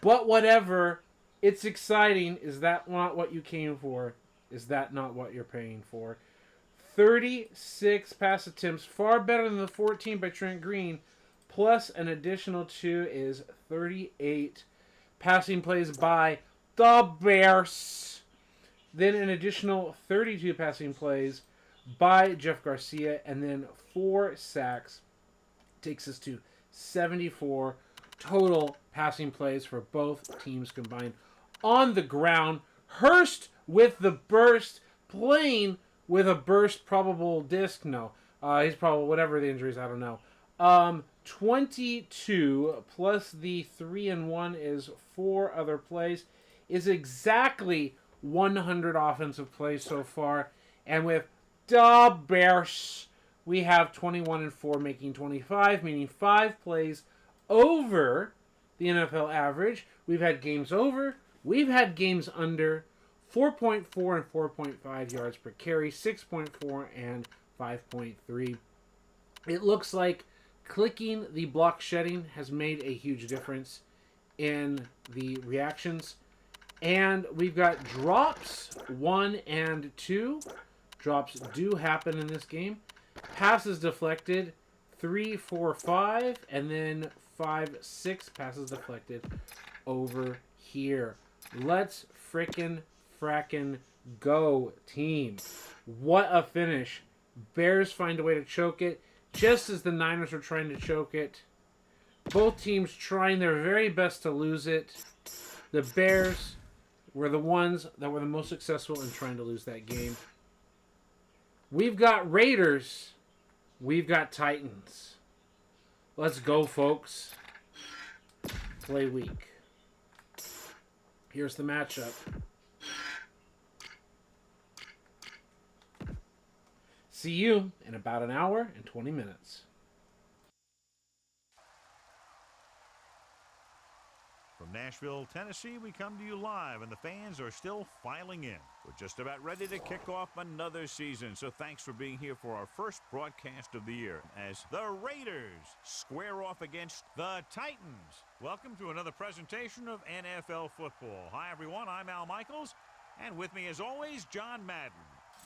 But whatever. It's exciting. Is that not what you came for? Is that not what you're paying for? 36 pass attempts. Far better than the 14 by Trent Green. Plus an additional 2 is 38 passing plays by the Bears. Then an additional 32 passing plays by Jeff Garcia. And then 4 sacks. Takes us to 74 total passing plays for both teams combined. On the ground, Hurst with the burst. Playing with a burst probable disc. No. He's probably whatever the injuries. I don't know. 22 plus the 3 and 1 is 4 other plays is exactly 100 offensive plays so far. And with the Bears, we have 21 and 4 making 25, meaning 5 plays over the NFL average. We've had games over. We've had games under. 4.4 and 4.5 yards per carry, 6.4 and 5.3. It looks like clicking the block shedding has made a huge difference in the reactions. And we've got drops 1 and 2. Drops do happen in this game. Passes deflected 3, 4, 5. And then 5, 6 passes deflected over here. Let's frickin' go, team. What a finish. Bears find a way to choke it. Just as the Niners are trying to choke it. Both teams trying their very best to lose it. The Bears were the ones that were the most successful in trying to lose that game. We've got Raiders. We've got Titans. Let's go, folks. Play week. Here's the matchup. See you in about an hour and 20 minutes. From Nashville, Tennessee, we come to you live, and the fans are still filing in. We're just about ready to kick off another season, so thanks for being here for our first broadcast of the year as the Raiders square off against the Titans. Welcome to another presentation of NFL football. Hi, everyone. I'm Al Michaels, and with me, as always, John Madden.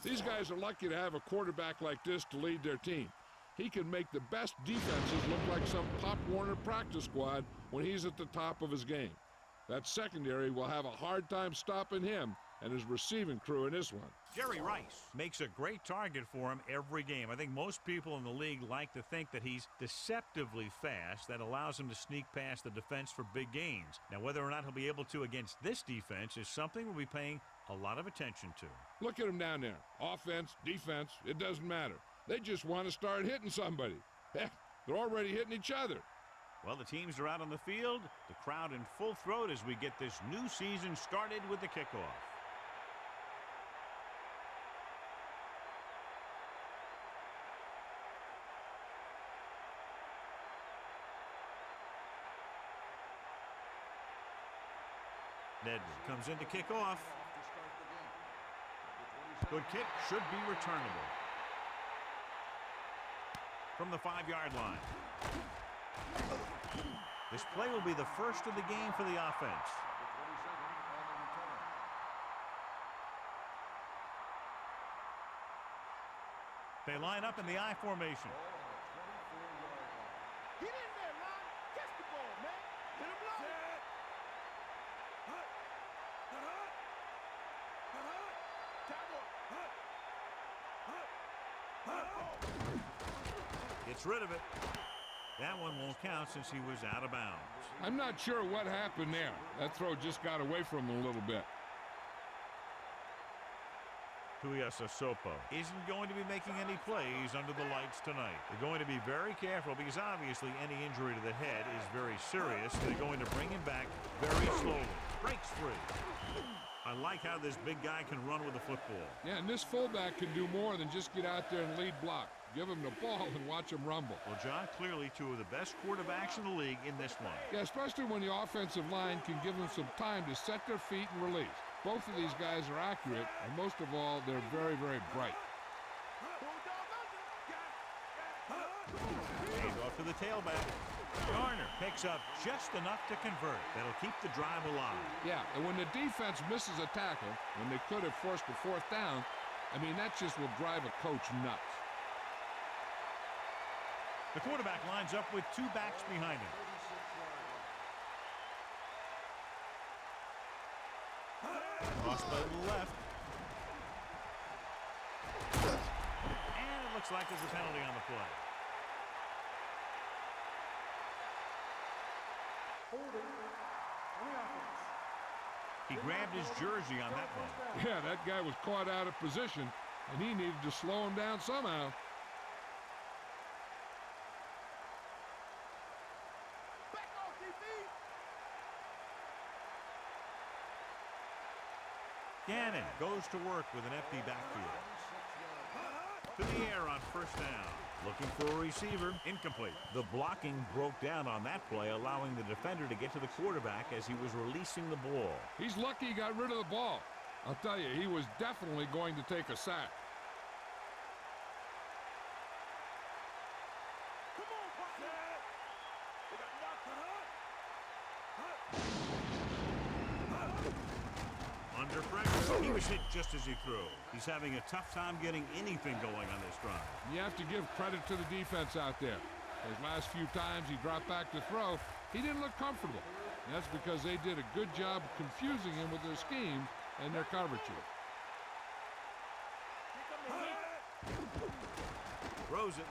These guys are lucky to have a quarterback like this to lead their team. He can make the best defenses look like some Pop Warner practice squad when he's at the top of his game. That secondary will have a hard time stopping him and his receiving crew in this one. Jerry Rice makes a great target for him every game. I think most people in the league like to think that he's deceptively fast. That allows him to sneak past the defense for big gains. Now, whether or not he'll be able to against this defense is something we'll be paying a lot of attention to. Look at him down there. Offense, defense, it doesn't matter. They just want to start hitting somebody. Heck, they're already hitting each other. Well, the teams are out on the field. The crowd in full throat as we get this new season started with the kickoff. Nedry comes in to kick off. Good kick, should be returnable. From the 5-yard line. This play will be the first of the game for the offense. They line up in the I formation. Get in there, Ron. Catch the ball, man. Hit him low. Gets rid of it. That one won't count since he was out of bounds. I'm not sure what happened there. That throw just got away from him a little bit. Tuiasosopo isn't going to be making any plays under the lights tonight. They're going to be very careful because obviously any injury to the head is very serious. They're going to bring him back very slowly. Breaks free. I like how this big guy can run with the football. Yeah, and this fullback can do more than just get out there and lead block. Give him the ball and watch him rumble. Well, John, clearly two of the best quarterbacks in the league in this one. Yeah, especially when the offensive line can give them some time to set their feet and release. Both of these guys are accurate, and most of all, they're very, very bright. Hand off to the tailback. Garner picks up just enough to convert. That'll keep the drive alive. Yeah, and when the defense misses a tackle, when they could have forced a 4th down, I mean, that just will drive a coach nuts. The quarterback lines up with 2 backs behind him. Cross play to the left. And it looks like there's a penalty on the play. Holding on the offense. He grabbed his jersey on that one. Yeah, that guy was caught out of position, and he needed to slow him down somehow. Back off, DB. Gannon goes to work with an empty backfield. To the air on 1st down. Looking for a receiver. Incomplete. The blocking broke down on that play, allowing the defender to get to the quarterback as he was releasing the ball. He's lucky he got rid of the ball. I'll tell you, he was definitely going to take a sack. Come on, partner. They got knocked. Under pressure. He was hit just as he threw. He's having a tough time getting anything going on this drive. You have to give credit to the defense out there. Those last few times he dropped back to throw, he didn't look comfortable. And that's because they did a good job confusing him with their schemes and their coverages. Throws it.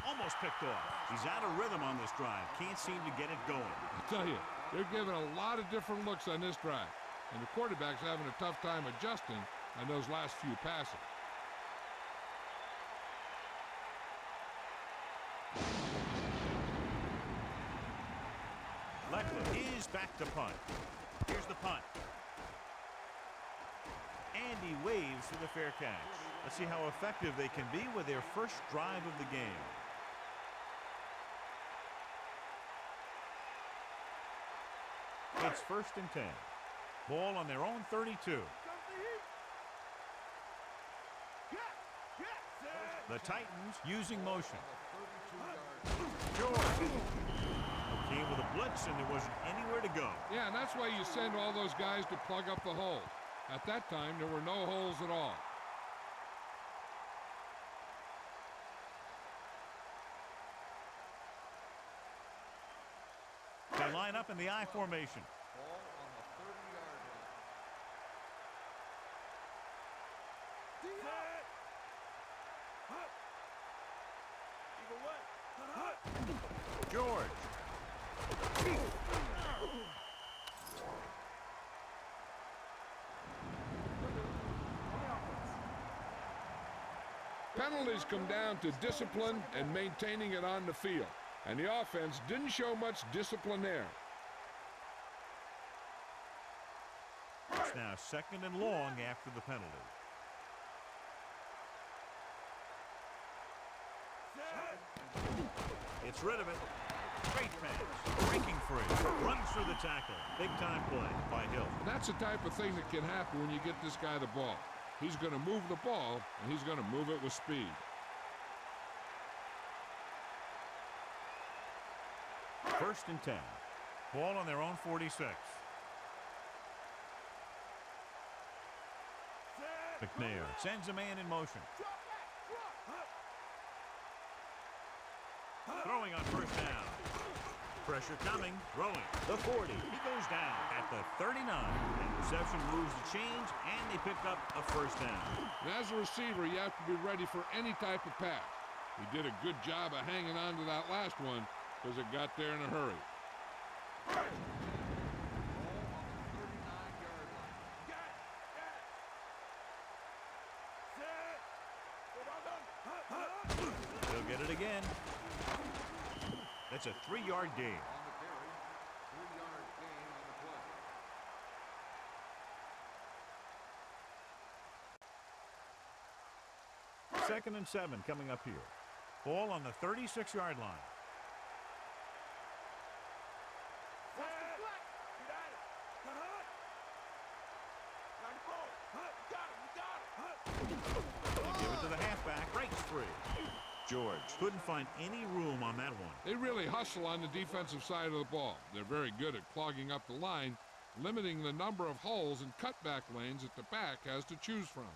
Almost picked off. He's out of rhythm on this drive. Can't seem to get it going. I tell you, they're giving a lot of different looks on this drive. And the quarterback's having a tough time adjusting on those last few passes. Leckler is back to punt. Here's the punt. And he waves for the fair catch. Let's see how effective they can be with their first drive of the game. It's 1st and 10. Ball on their own 32. The Titans using motion. George came with a blitz and there wasn't anywhere to go. Yeah, and that's why you send all those guys to plug up the holes. At that time, there were no holes at all. They line up in the I formation. Ball on the 30-yard line. George. Penalties come down to discipline and maintaining it on the field. And the offense didn't show much discipline there. It's now 2nd and long after the penalty. Gets rid of it. Great pass. Breaking free. Runs through the tackle. Big-time play by Hill. That's the type of thing that can happen when you get this guy the ball. He's going to move the ball, and he's going to move it with speed. First and 10. Ball on their own 46. McNair sends a man in motion. Throwing on first down. Pressure coming, throwing. The 40. He goes down at the 39. And reception moves the change, and they pick up a first down. And as a receiver, you have to be ready for any type of pass. He did a good job of hanging on to that last one because it got there in a hurry. He'll get it again. That's a 3-yard gain. On the carry, 3-yard gain on the play. Second and 7 coming up here. Ball on the 36-yard line. They give it to the halfback. Breaks free. George couldn't find any room on that one. They really hustle on the defensive side of the ball. They're very good at clogging up the line, limiting the number of holes and cutback lanes that the back has to choose from.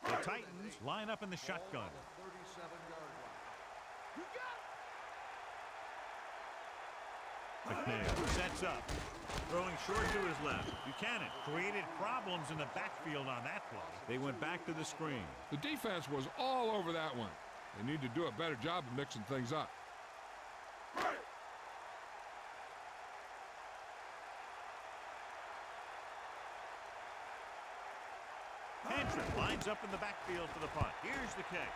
The Titans line up in the shotgun. 37-yard line. McNair sets up. Throwing short to his left. Buchanan created problems in the backfield on that play. They went back to the screen. The defense was all over that one. They need to do a better job of mixing things up. Henry lines up in the backfield for the punt. Here's the kick.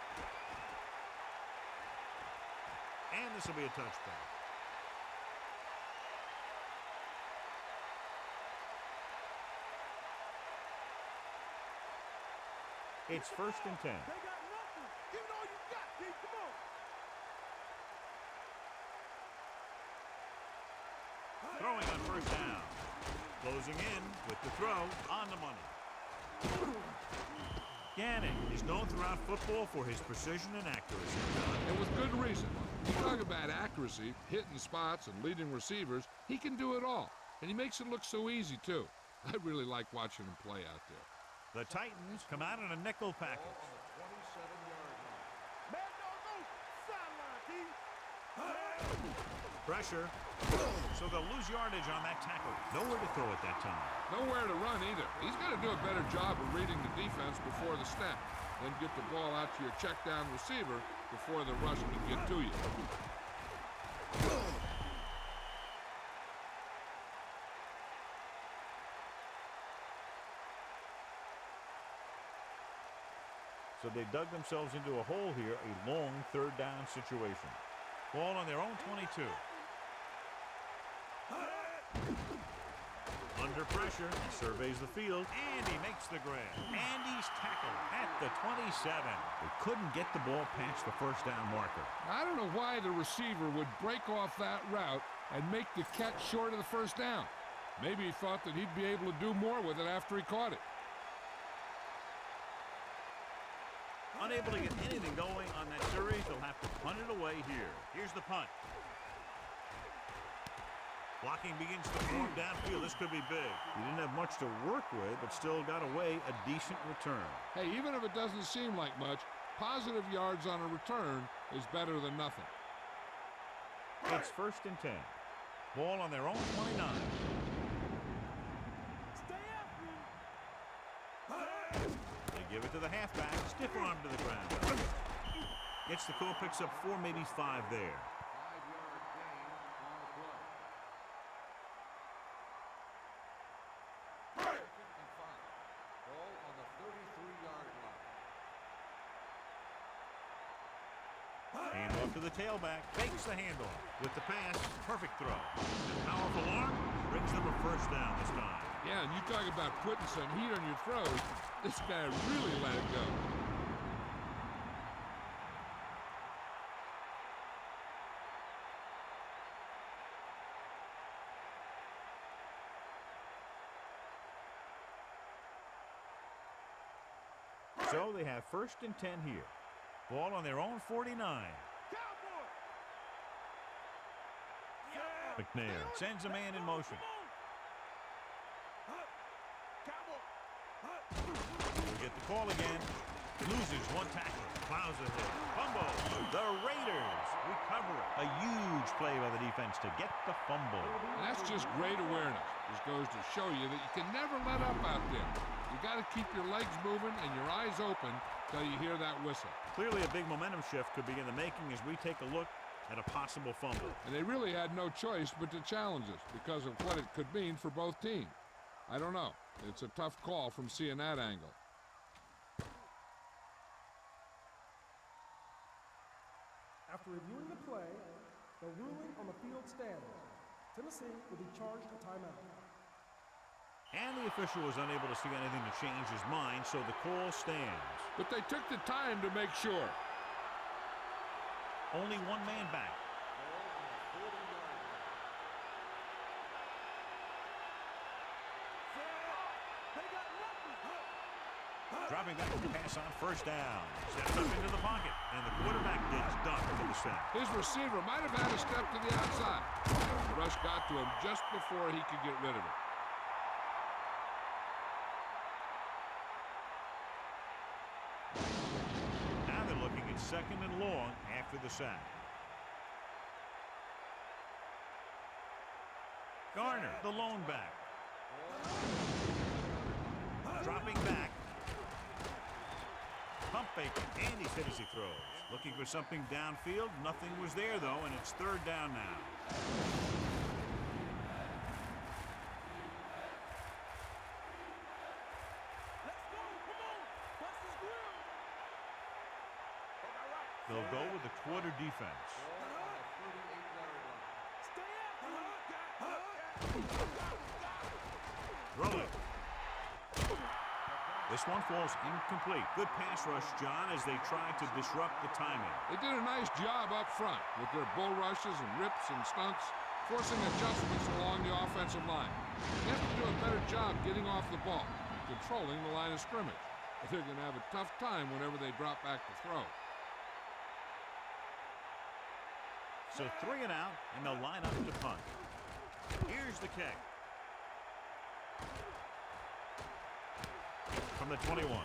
And this will be a touchdown. It's first and 10. They got nothing. Give it all you got, Pete. Come on. Throwing on first down. Closing in with the throw on the money. Gannon is known throughout football for his precision and accuracy. And with good reason. You talk about accuracy, hitting spots, and leading receivers. He can do it all. And he makes it look so easy, too. I really like watching him play out there. The Titans come out in a nickel package. On the 27-yard line. Man, no, sideline, Pete. Pressure. So they'll lose yardage on that tackle. Nowhere to throw at that time. Nowhere to run either. He's got to do a better job of reading the defense before the snap. Then get the ball out to your check down receiver before the rush can get to you. So they dug themselves into a hole here, a long third down situation. Ball on their own 22. Under pressure, he surveys the field, and he makes the grab. And he's tackled at the 27. They couldn't get the ball past the first down marker. I don't know why the receiver would break off that route and make the catch short of the first down. Maybe he thought that he'd be able to do more with it after he caught it. Unable to get anything going on that series, they'll have to punt it away here. Here's the punt. Blocking begins to form downfield. This could be big. He didn't have much to work with, but still got away a decent return. Hey, even if it doesn't seem like much, positive yards on a return is better than nothing. It's first and 10. Ball on their own 29. Stay after him. They give it to the halfback. Stiff arm to the ground. Gets the call, picks up 4, maybe 5 there. 5-yard gain on the play. Second and 5. Ball on the 33-yard line. Hand off to the tailback. Fakes the handoff. With the pass, perfect throw. And powerful arm brings them a first down this time. Yeah, and you talk about putting some heat on your throws. This guy really let it go. So they have 1st and 10 here. Ball on their own 49. McNair sends a man in motion. We'll get the call again. Loses one tackle. Plows ahead. Fumble. The Raiders recover it. A huge play by the defense to get the fumble. And that's just great awareness. This goes to show you that you can never let up out there. You got to keep your legs moving and your eyes open till you hear that whistle. Clearly a big momentum shift could be in the making as we take a look at a possible fumble. And they really had no choice but to challenge us because of what it could mean for both teams. I don't know. It's a tough call from seeing that angle. After reviewing the play, the ruling on the field stands. Tennessee will be charged a timeout. And the official was unable to see anything to change his mind, so the call stands. But they took the time to make sure. Only one man back. Dropping back to pass on 1st down. Steps up into the pocket, and the quarterback gets done for the sack. His receiver might have had a step to the outside. The rush got to him just before he could get rid of it. Now they're looking at 2nd and long after the sack. Garner, the lone back. Dropping back. Pump fake, and he's hit as he throws. Looking for something downfield. Nothing was there, though, and it's 3rd down now. They'll go with the quarter defense. Rolling. This one falls incomplete. Good pass rush, John, as they try to disrupt the timing. They did a nice job up front with their bull rushes and rips and stunts, forcing adjustments along the offensive line. They have to do a better job getting off the ball, controlling the line of scrimmage. But they're going to have a tough time whenever they drop back to throw. So 3 and out, and they'll line up to punt. Here's the kick. From the 21.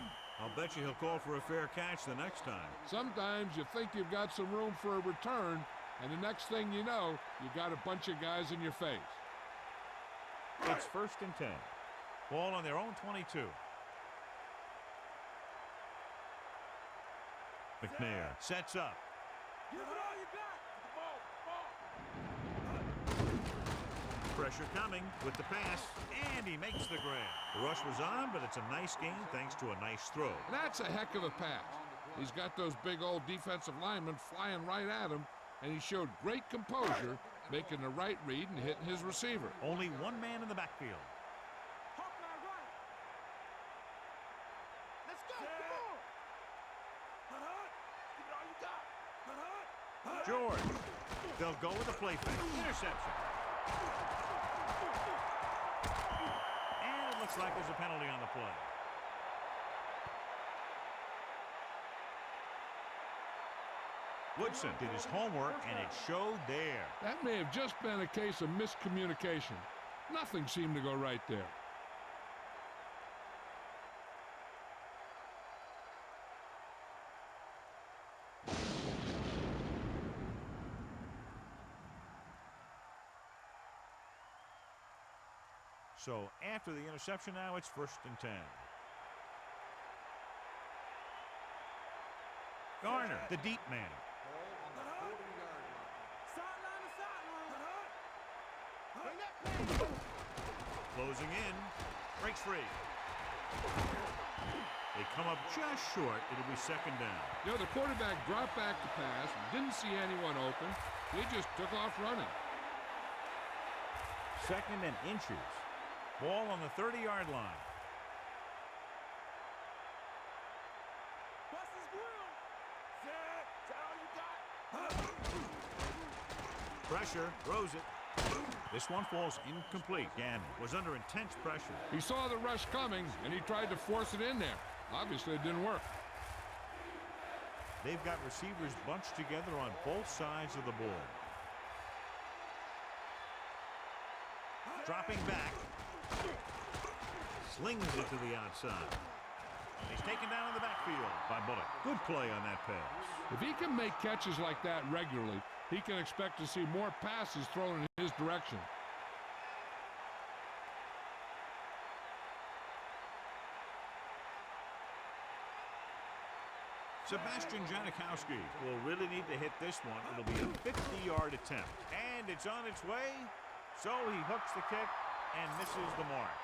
I'll bet you he'll call for a fair catch the next time. Sometimes you think you've got some room for a return, and the next thing you know, you got a bunch of guys in your face. It's 1st and 10. Ball on their own 22. McNair sets up. Give it all you got. Pressure coming with the pass, and he makes the grab. The rush was on, but it's a nice gain thanks to a nice throw. That's a heck of a pass. He's got those big old defensive linemen flying right at him, and he showed great composure, making the right read and hitting his receiver. Only one man in the backfield. Let's go. Come on. Give it all you got. George. They'll go with a play fake. Interception. And it looks like there's a penalty on the play. Woodson did his homework, and it showed there. That may have just been a case of miscommunication. Nothing seemed to go right there. So after the interception now, it's 1st and 10. Garner, the deep man. Closing in, breaks free. They come up just short. It'll be 2nd down. You know, the quarterback dropped back to pass, didn't see anyone open. He just took off running. 2nd and inches. Ball on the 30-yard line. Bust his grill. Set. That's all you got. Pressure, throws it. This one falls incomplete. Gannon was under intense pressure. He saw the rush coming, and he tried to force it in there. Obviously, it didn't work. They've got receivers bunched together on both sides of the ball. Dropping back. Slings it to the outside. He's taken down in the backfield by Bullock. Good play on that pass. If he can make catches like that regularly, he can expect to see more passes thrown in his direction. Sebastian Janikowski will really need to hit this one. It'll be a 50-yard attempt. And it's on its way. So he hooks the kick and misses the mark.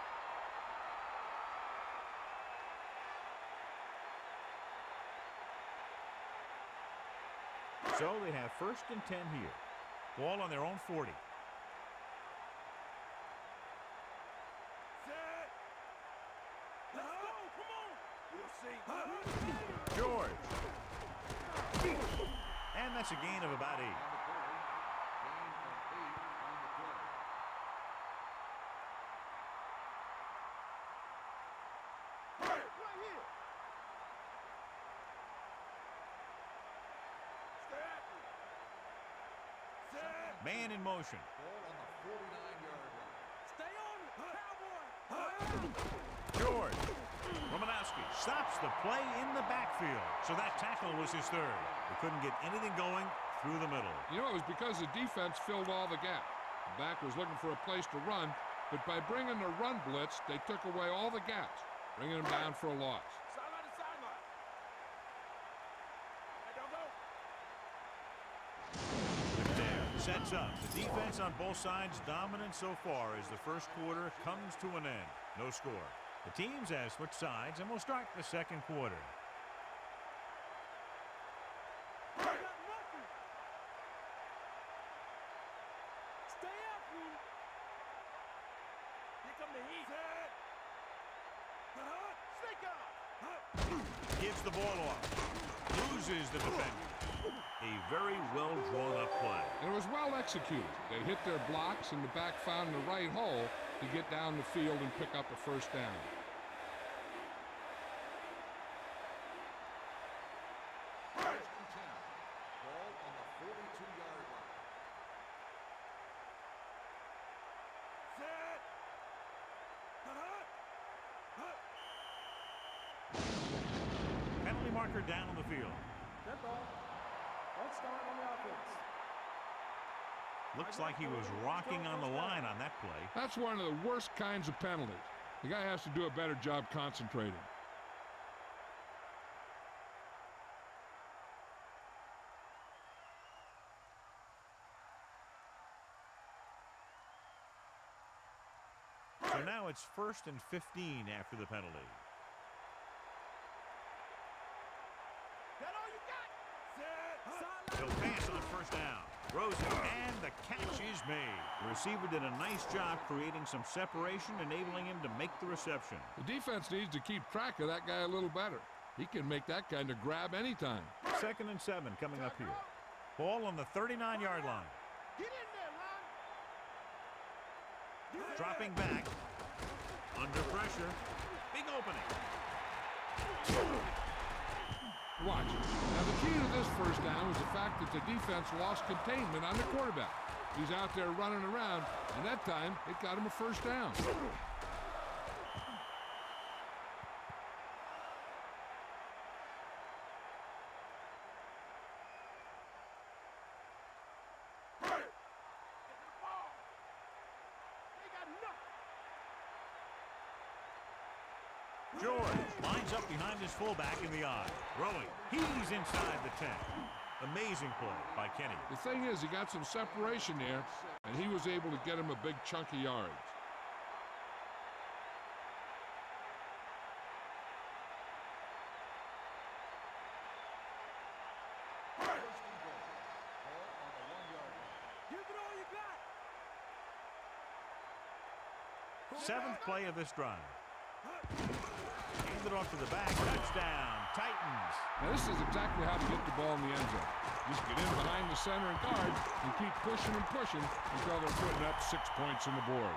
So they have 1st and 10 here. Ball on their own 40. Set. Let's go. Come on. We'll see. George. And that's a gain of about 8. Man in motion. Ball on the 49-yard line. Stay on it, cowboy. George. Romanowski stops the play in the backfield. So that tackle was his 3rd. They couldn't get anything going through the middle. You know, it was because the defense filled all the gaps. The back was looking for a place to run, but by bringing the run blitz, they took away all the gaps, bringing them down for a loss. Sideline to sideline. Hey, don't go. Sets up. The defense on both sides dominant so far as the first quarter comes to an end. No score. The teams have switched sides and will start the second quarter. I got nothing. Stay up, Lou. Here come the heat. Set. Snake out. Gives the ball off. Loses the defender. A very well drawn up play. And it was well executed. They hit their blocks, and the back found the right hole to get down the field and pick up a 1st down. First and 10. Ball on the 42-yard line. Set. Penalty marker down on the field. Dead ball. Let's start on the offense. Looks like he was rocking on the line on that play. That's one of the worst kinds of penalties. The guy has to do a better job concentrating. So now it's 1st and 15 after the penalty. That all you got? Set. He'll pass on 1st down. Throws it, and the catch is made. The receiver did a nice job creating some separation, enabling him to make the reception. The defense needs to keep track of that guy a little better. He can make that kind of grab anytime. 2nd and 7 coming up here. Ball on the 39-yard line. Get in there, Lon. Dropping back. Under pressure. Big opening. Watch. Now, the key to this 1st down was the fact that the defense lost containment on the quarterback. He's out there running around, and that time, it got him a 1st down. George lines up behind his fullback in the eye. Throwing. He's inside the 10. Amazing play by Kenny. The thing is, he got some separation there, and he was able to get him a big chunk of yards. First and goal. Ball on the 1-yard line. Give it all you got. Seventh play of this drive. Hand it off to the back. Touchdown. Titans. Now, this is exactly how to get the ball in the end zone. Just get in behind the center and guard and keep pushing and pushing until they're putting up 6 points on the board.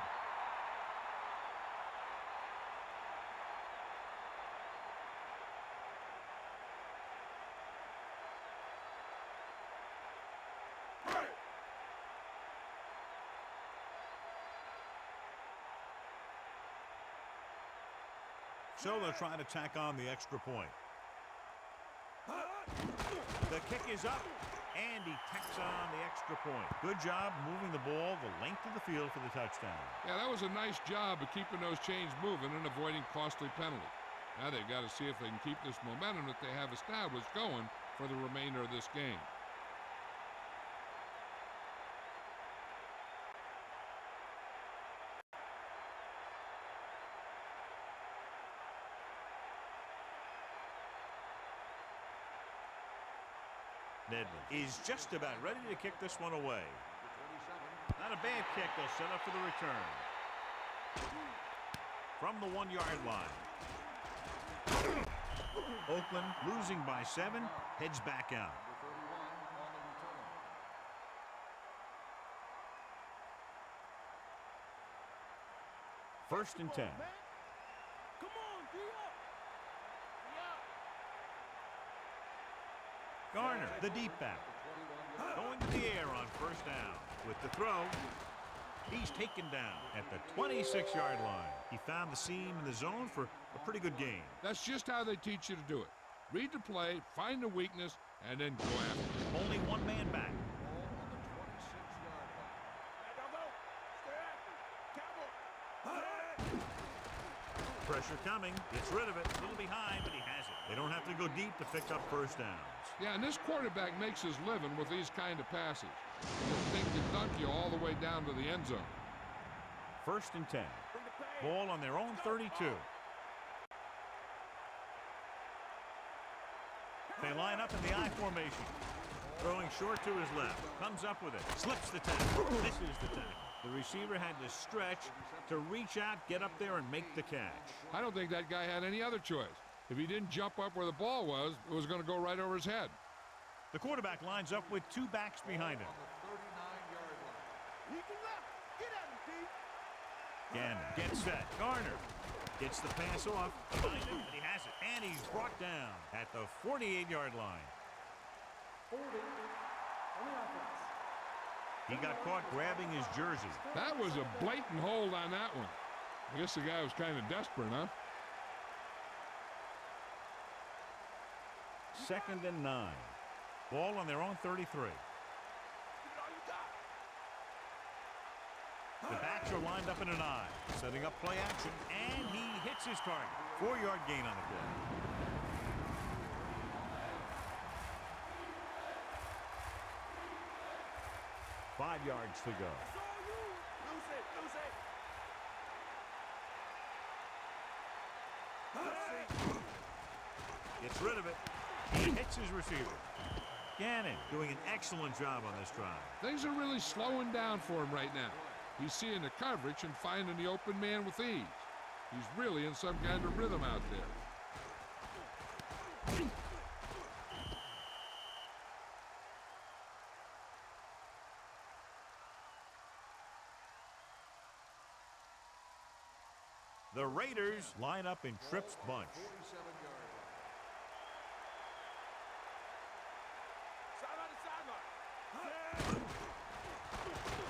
So they'll try to tack on the extra point. The kick is up, and he tacks on the extra point. Good job moving the ball the length of the field for the touchdown. Yeah, that was a nice job of keeping those chains moving and avoiding costly penalties. Now they've got to see if they can keep this momentum that they have established going for the remainder of this game. Nedley is just about ready to kick this one away. Not a bad kick. They'll set up for the return. From the 1-yard line. Oakland losing by 7, heads back out. First and 10. Come on, Garner, the deep back. Going to the air on first down. With the throw, he's taken down at the 26-yard line. He found the seam in the zone for a pretty good gain. That's just how they teach you to do it. Read the play, find the weakness, and then go after it. Only one man back. Pressure coming. Gets rid of it. A little behind, but he has it. They don't have to go deep to pick up first downs. Yeah, and this quarterback makes his living with these kind of passes. He'll think and dunk you all the way down to the end zone. First and 10. Ball on their own 32. They line up in the I formation. Throwing short to his left. Comes up with it. Slips the tackle. Misses the tackle. The receiver had to stretch to reach out, get up there, and make the catch. I don't think that guy had any other choice. If he didn't jump up where the ball was, it was going to go right over his head. The quarterback lines up with 2 backs behind him. Gannon gets set. Garner gets the pass off. Behind him, and he has it. And he's brought down at the 48-yard line. Holding on the offense. He got caught grabbing his jersey. That was a blatant hold on that one. I guess the guy was kind of desperate, huh? Second and 9. Ball on their own 33. The backs are lined up in an I. Setting up play action, and he hits his target. 4-yard gain on the play. Five yards to go. Gets rid of it. He hits his receiver. Gannon doing an excellent job on this drive. Things are really slowing down for him right now. He's seeing the coverage and finding the open man with ease. He's really in some kind of rhythm out there. The Raiders line up in Tripp's bunch.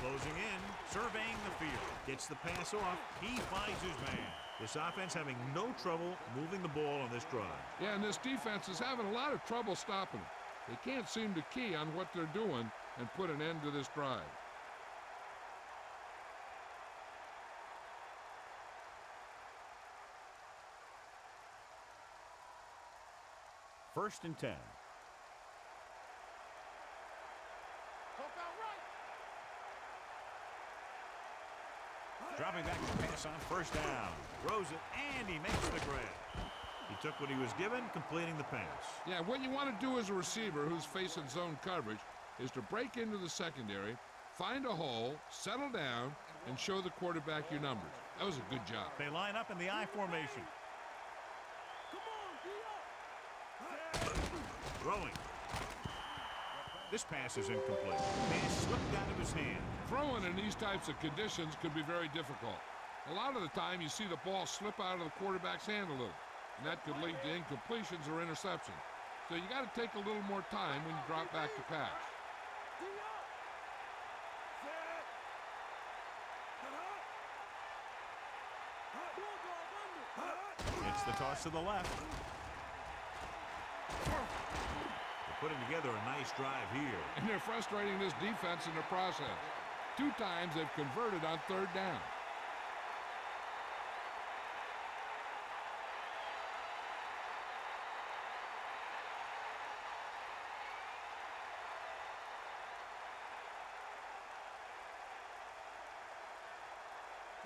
Closing in, surveying the field. Gets the pass off. He finds his man. This offense having no trouble moving the ball on this drive. Yeah, and this defense is having a lot of trouble stopping them. They can't seem to key on what they're doing and put an end to this drive. First and 10. Dropping back to pass on first down. Throws it, and he makes the grab. He took what he was given, completing the pass. Yeah, what you want to do as a receiver who's facing zone coverage is to break into the secondary, find a hole, settle down, and show the quarterback your numbers. That was a good job. They line up in the I formation. Come on, D-up. Throwing. This pass is incomplete. Pass slipped out of his hand. Throwing in these types of conditions could be very difficult. A lot of the time, you see the ball slip out of the quarterback's hand a little, and that could lead to incompletions or interceptions. So you got to take a little more time when you drop back to pass. D-up. Bulldog under. It's the toss to the left. They're putting together a nice drive here. And they're frustrating this defense in the process. 2 times they've converted on 3rd down.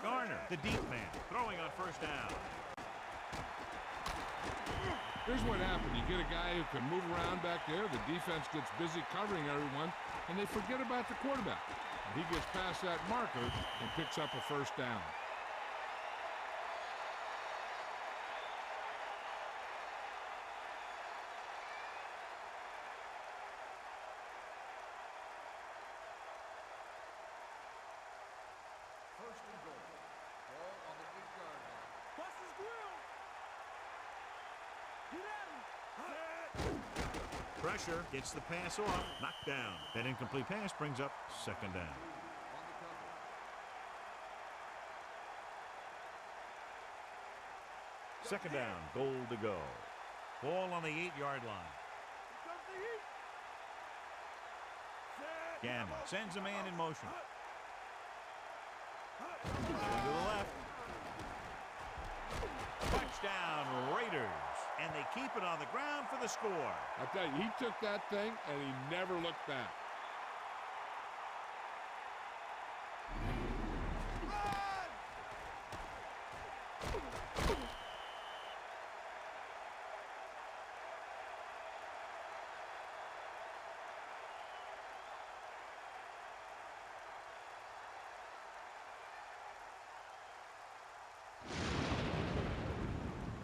Garner, the deep man, throwing on 1st down. Here's what happened. You get a guy who can move around back there. The defense gets busy covering everyone, and they forget about the quarterback. And he gets past that marker and picks up a 1st down. First and goal. Ball on the 8-yard line. Bust his grill. Get at him. Pressure gets the pass off, knocked down. That incomplete pass brings up 2nd down. On the cover. Second down, goal to go. Ball on the 8-yard line. Comes the heat. Gannon sends a man in motion. To the left. Touchdown, Raiders. And they keep it on the ground for the score. I tell you, he took that thing and he never looked back.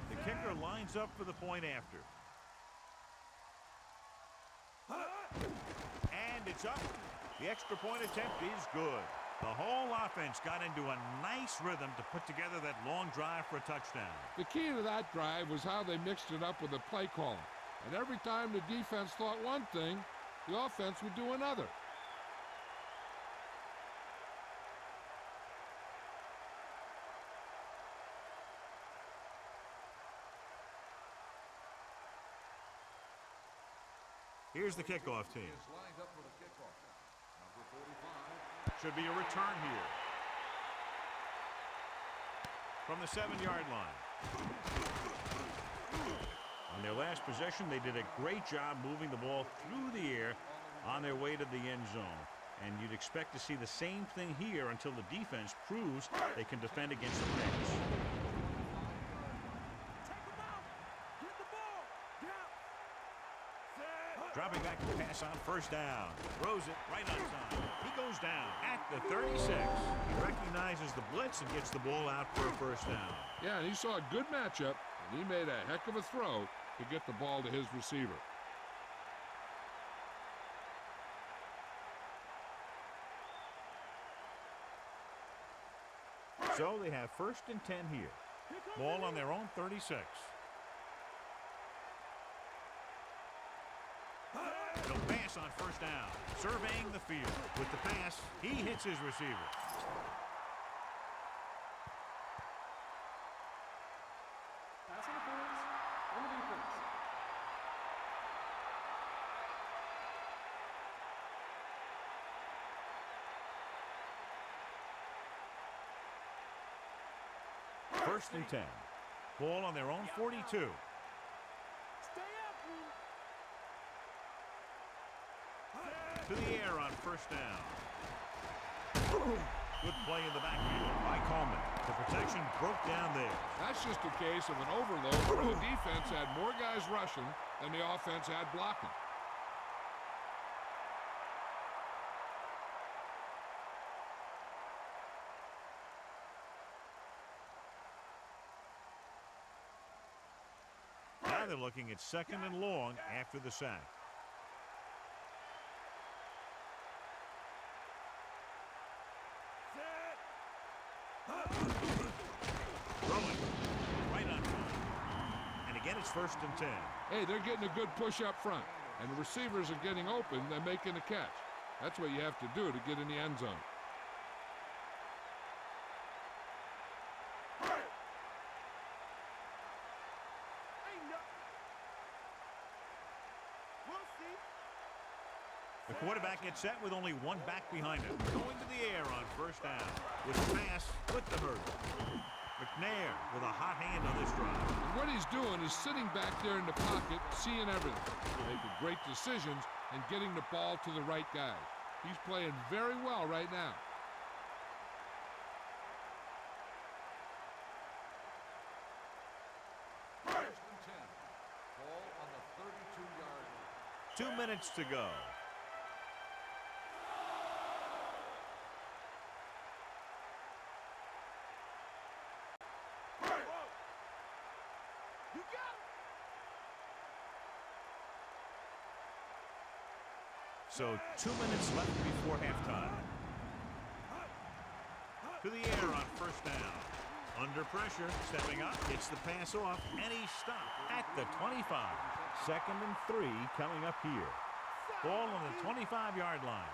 The kicker lines up for the point after. And it's up. The extra point attempt is good. The whole offense got into a nice rhythm to put together that long drive for a touchdown. The key to that drive was how they mixed it up with the play calling. And every time the defense thought one thing, the offense would do another. Here's the kickoff team. Is lined up for the kickoff. Number 45. Should be a return here. From the 7-yard line. On their last possession, they did a great job moving the ball through the air on their way to the end zone. And you'd expect to see the same thing here until the defense proves they can defend against the pass. Take him out. Get the ball. Down. Dropping back to pass on 1st down. Throws it right on time. He goes down at the 36. He recognizes the blitz and gets the ball out for a 1st down. Yeah, and he saw a good matchup, and he made a heck of a throw to get the ball to his receiver. So they have 1st and 10 here. Ball on their own 36. He'll pass on 1st down. Surveying the field. With the pass, he hits his receiver. Pass interference on the defense. First and 10. Ball on their own 42. Stay after him. To the air on 1st down. Good play in the backfield by Coleman. The protection broke down there. That's just a case of an overload where the defense had more guys rushing than the offense had blocking. Now they're looking at 2nd and long after the sack. Throwing right on time. And again, it's 1st and 10. Hey, they're getting a good push up front, and the receivers are getting open. They're making a catch. That's what you have to do to get in the end zone. The quarterback gets set with only one back behind him. Going to the air on 1st down. With the pass, with the hurdle. McNair with a hot hand on this drive. And what he's doing is sitting back there in the pocket, seeing everything, making great decisions, and getting the ball to the right guy. He's playing very well right now. First and 10. Ball on the 32-yard line. 2 minutes to go. So 2 minutes left before halftime. To the air on 1st down. Under pressure, stepping up, gets the pass off, and he's stopped at the 25. 2nd and 3 coming up here. Ball on the 25-yard line.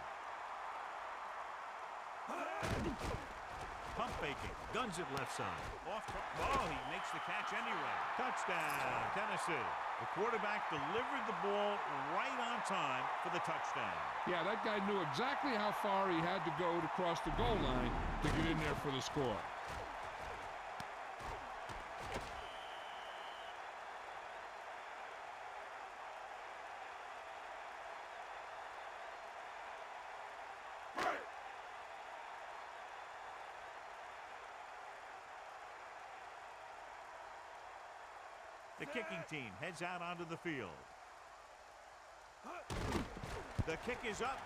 Pump faking, guns it left side. Oh, he makes the catch anyway. Touchdown, Tennessee. The quarterback delivered the ball right on time for the touchdown. Yeah, that guy knew exactly how far he had to go to cross the goal line to get in there for the score. The kicking team heads out onto the field. The kick is up,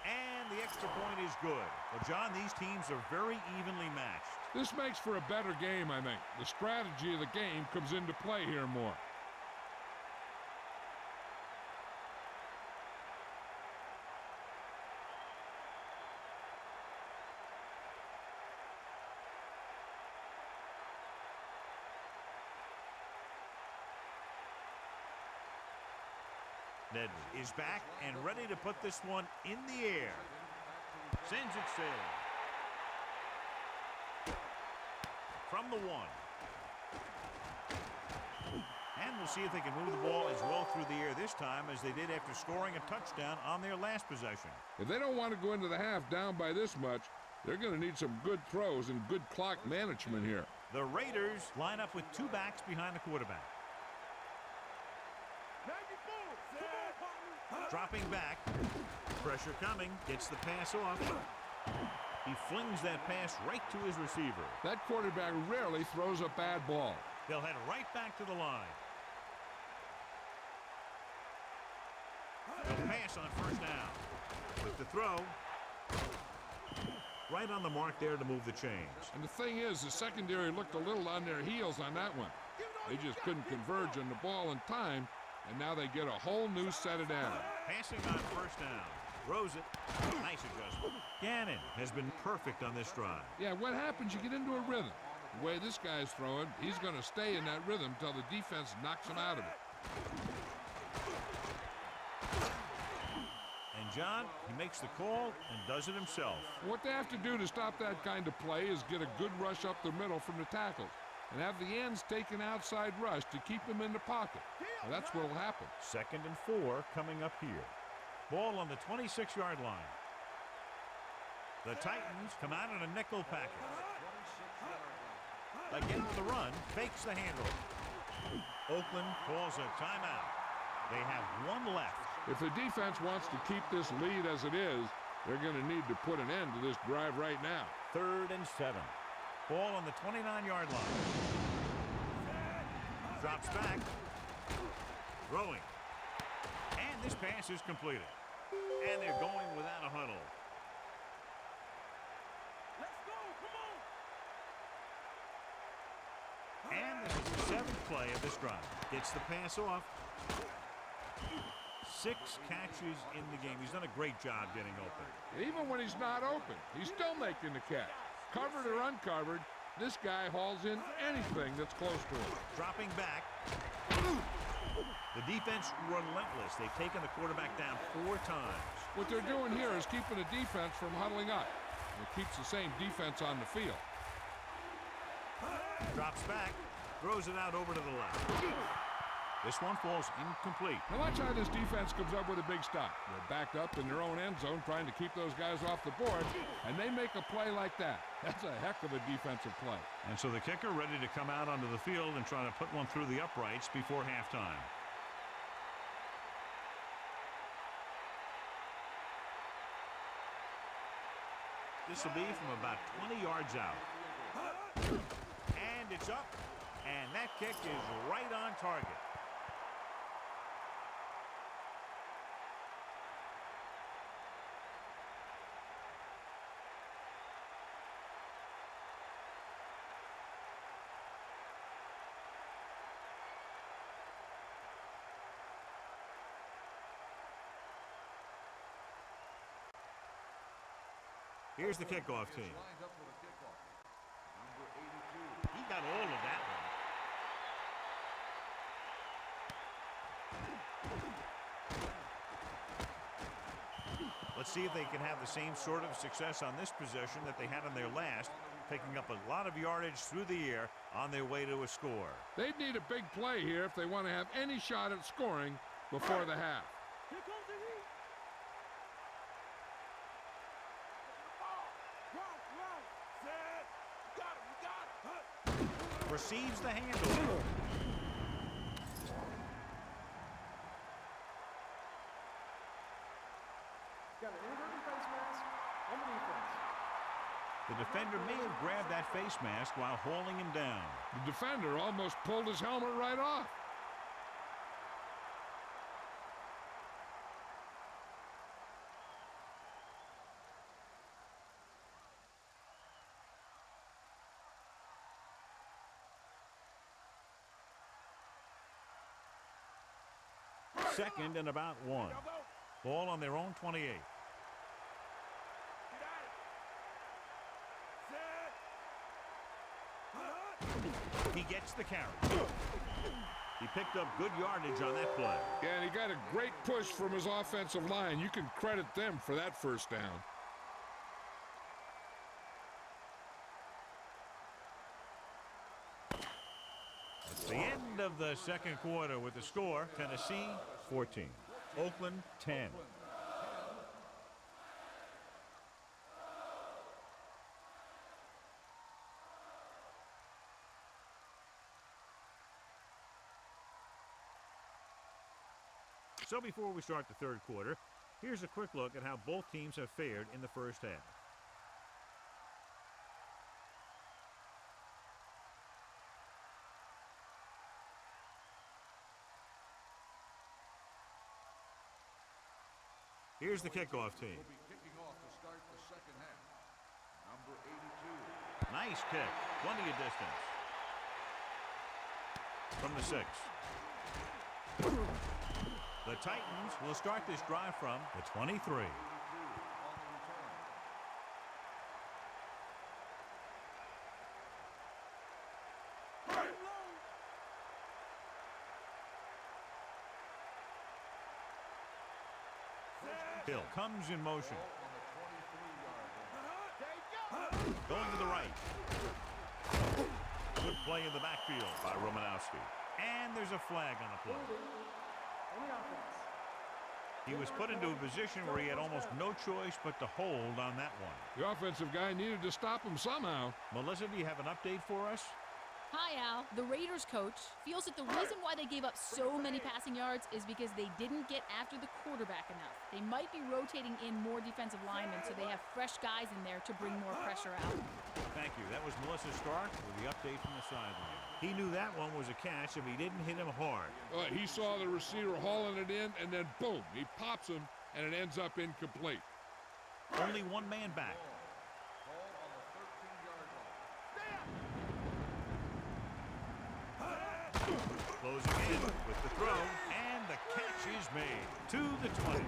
and the extra point is good. Well, John, these teams are very evenly matched. This makes for a better game, I think. The strategy of the game comes into play here more. Ned is back and ready to put this one in the air. Sends it sailing. From the 1. And we'll see if they can move the ball as well through the air this time as they did after scoring a touchdown on their last possession. If they don't want to go into the half down by this much, they're going to need some good throws and good clock management here. The Raiders line up with 2 backs behind the quarterback. Dropping back. Pressure coming. Gets the pass off. He flings that pass right to his receiver. That quarterback rarely throws a bad ball. They'll head right back to the line. The pass on 1st down. With the throw. Right on the mark there to move the chains. And the thing is, the secondary looked a little on their heels on that one. They just couldn't converge on the ball in time, and now they get a whole new set of downs. Passing on 1st down. Throws it. Nice adjustment. Gannon has been perfect on this drive. Yeah, what happens? You get into a rhythm. The way this guy's throwing, he's going to stay in that rhythm until the defense knocks him out of it. And John, he makes the call and does it himself. What they have to do to stop that kind of play is get a good rush up the middle from the tackles and have the ends take an outside rush to keep them in the pocket. Now, that's what will happen. 2nd and 4 coming up here. Ball on the 26-yard line. The Titans come out in a nickel package. Again with the run, fakes the handoff. Oakland calls a timeout. They have 1 left. If the defense wants to keep this lead as it is, they're going to need to put an end to this drive right now. 3rd and 7. Ball on the 29-yard line. Drops back. Throwing. And this pass is completed. And they're going without a huddle. Let's go, come on. And this is the 7th play of this drive. Gets the pass off. 6 catches in the game. He's done a great job getting open. Even when he's not open, he's still making the catch. Covered or uncovered, this guy hauls in anything that's close to him. Dropping back. The defense relentless. They've taken the quarterback down 4 times. What they're doing here is keeping the defense from huddling up. It keeps the same defense on the field. Drops back. Throws it out over to the left. This one falls incomplete. Now watch how this defense comes up with a big stop. They're backed up in their own end zone trying to keep those guys off the board, and they make a play like that. That's a heck of a defensive play. And so the kicker ready to come out onto the field and try to put one through the uprights before halftime. This will be from about 20 yards out. And it's up. And that kick is right on target. Here's the kickoff team. He got all of that one. Let's see if they can have the same sort of success on this possession that they had on their last, picking up a lot of yardage through the air on their way to a score. They'd need a big play here if they want to have any shot at scoring before the half. Here comes the heat. Run. Set. Got him. We got him. Receives the handoff. Got an inadvertent face mask on the defense. The defender may have grabbed that face mask while hauling him down. The defender almost pulled his helmet right off. Second and about 1. Ball on their own 28. Get at it. Set. He gets the carry. He picked up good yardage on that play. Yeah, and he got a great push from his offensive line. You can credit them for that first down. It's the end of the second quarter with the score, Tennessee 14, Oakland 10. So before we start the third quarter, here's a quick look at how both teams have fared in the first half. Here's the kickoff team. Will be kicking off to start the second half. Number 82. Nice kick. Plenty of distance. From the 6. The Titans will start this drive from the 23. On the return. Hill comes in motion. On the 23-yard line. Going to the right. Good play in the backfield by Romanowski. And there's a flag on the play. On the offense. He was put into a position where he had almost no choice but to hold on that one. The offensive guy needed to stop him somehow. Melissa, do you have an update for us? Hi, Al. The Raiders coach feels that the reason why they gave up so many passing yards is because they didn't get after the quarterback enough. They might be rotating in more defensive linemen, so they have fresh guys in there to bring more pressure out. Thank you. That was Melissa Stark with the update from the sideline. He knew that one was a catch if he didn't hit him hard. He saw the receiver hauling it in, and then boom, he pops him, and it ends up incomplete. Only one man back. Ball on the 13-yard line. Closing in with the throw, and the catch is made to the 20.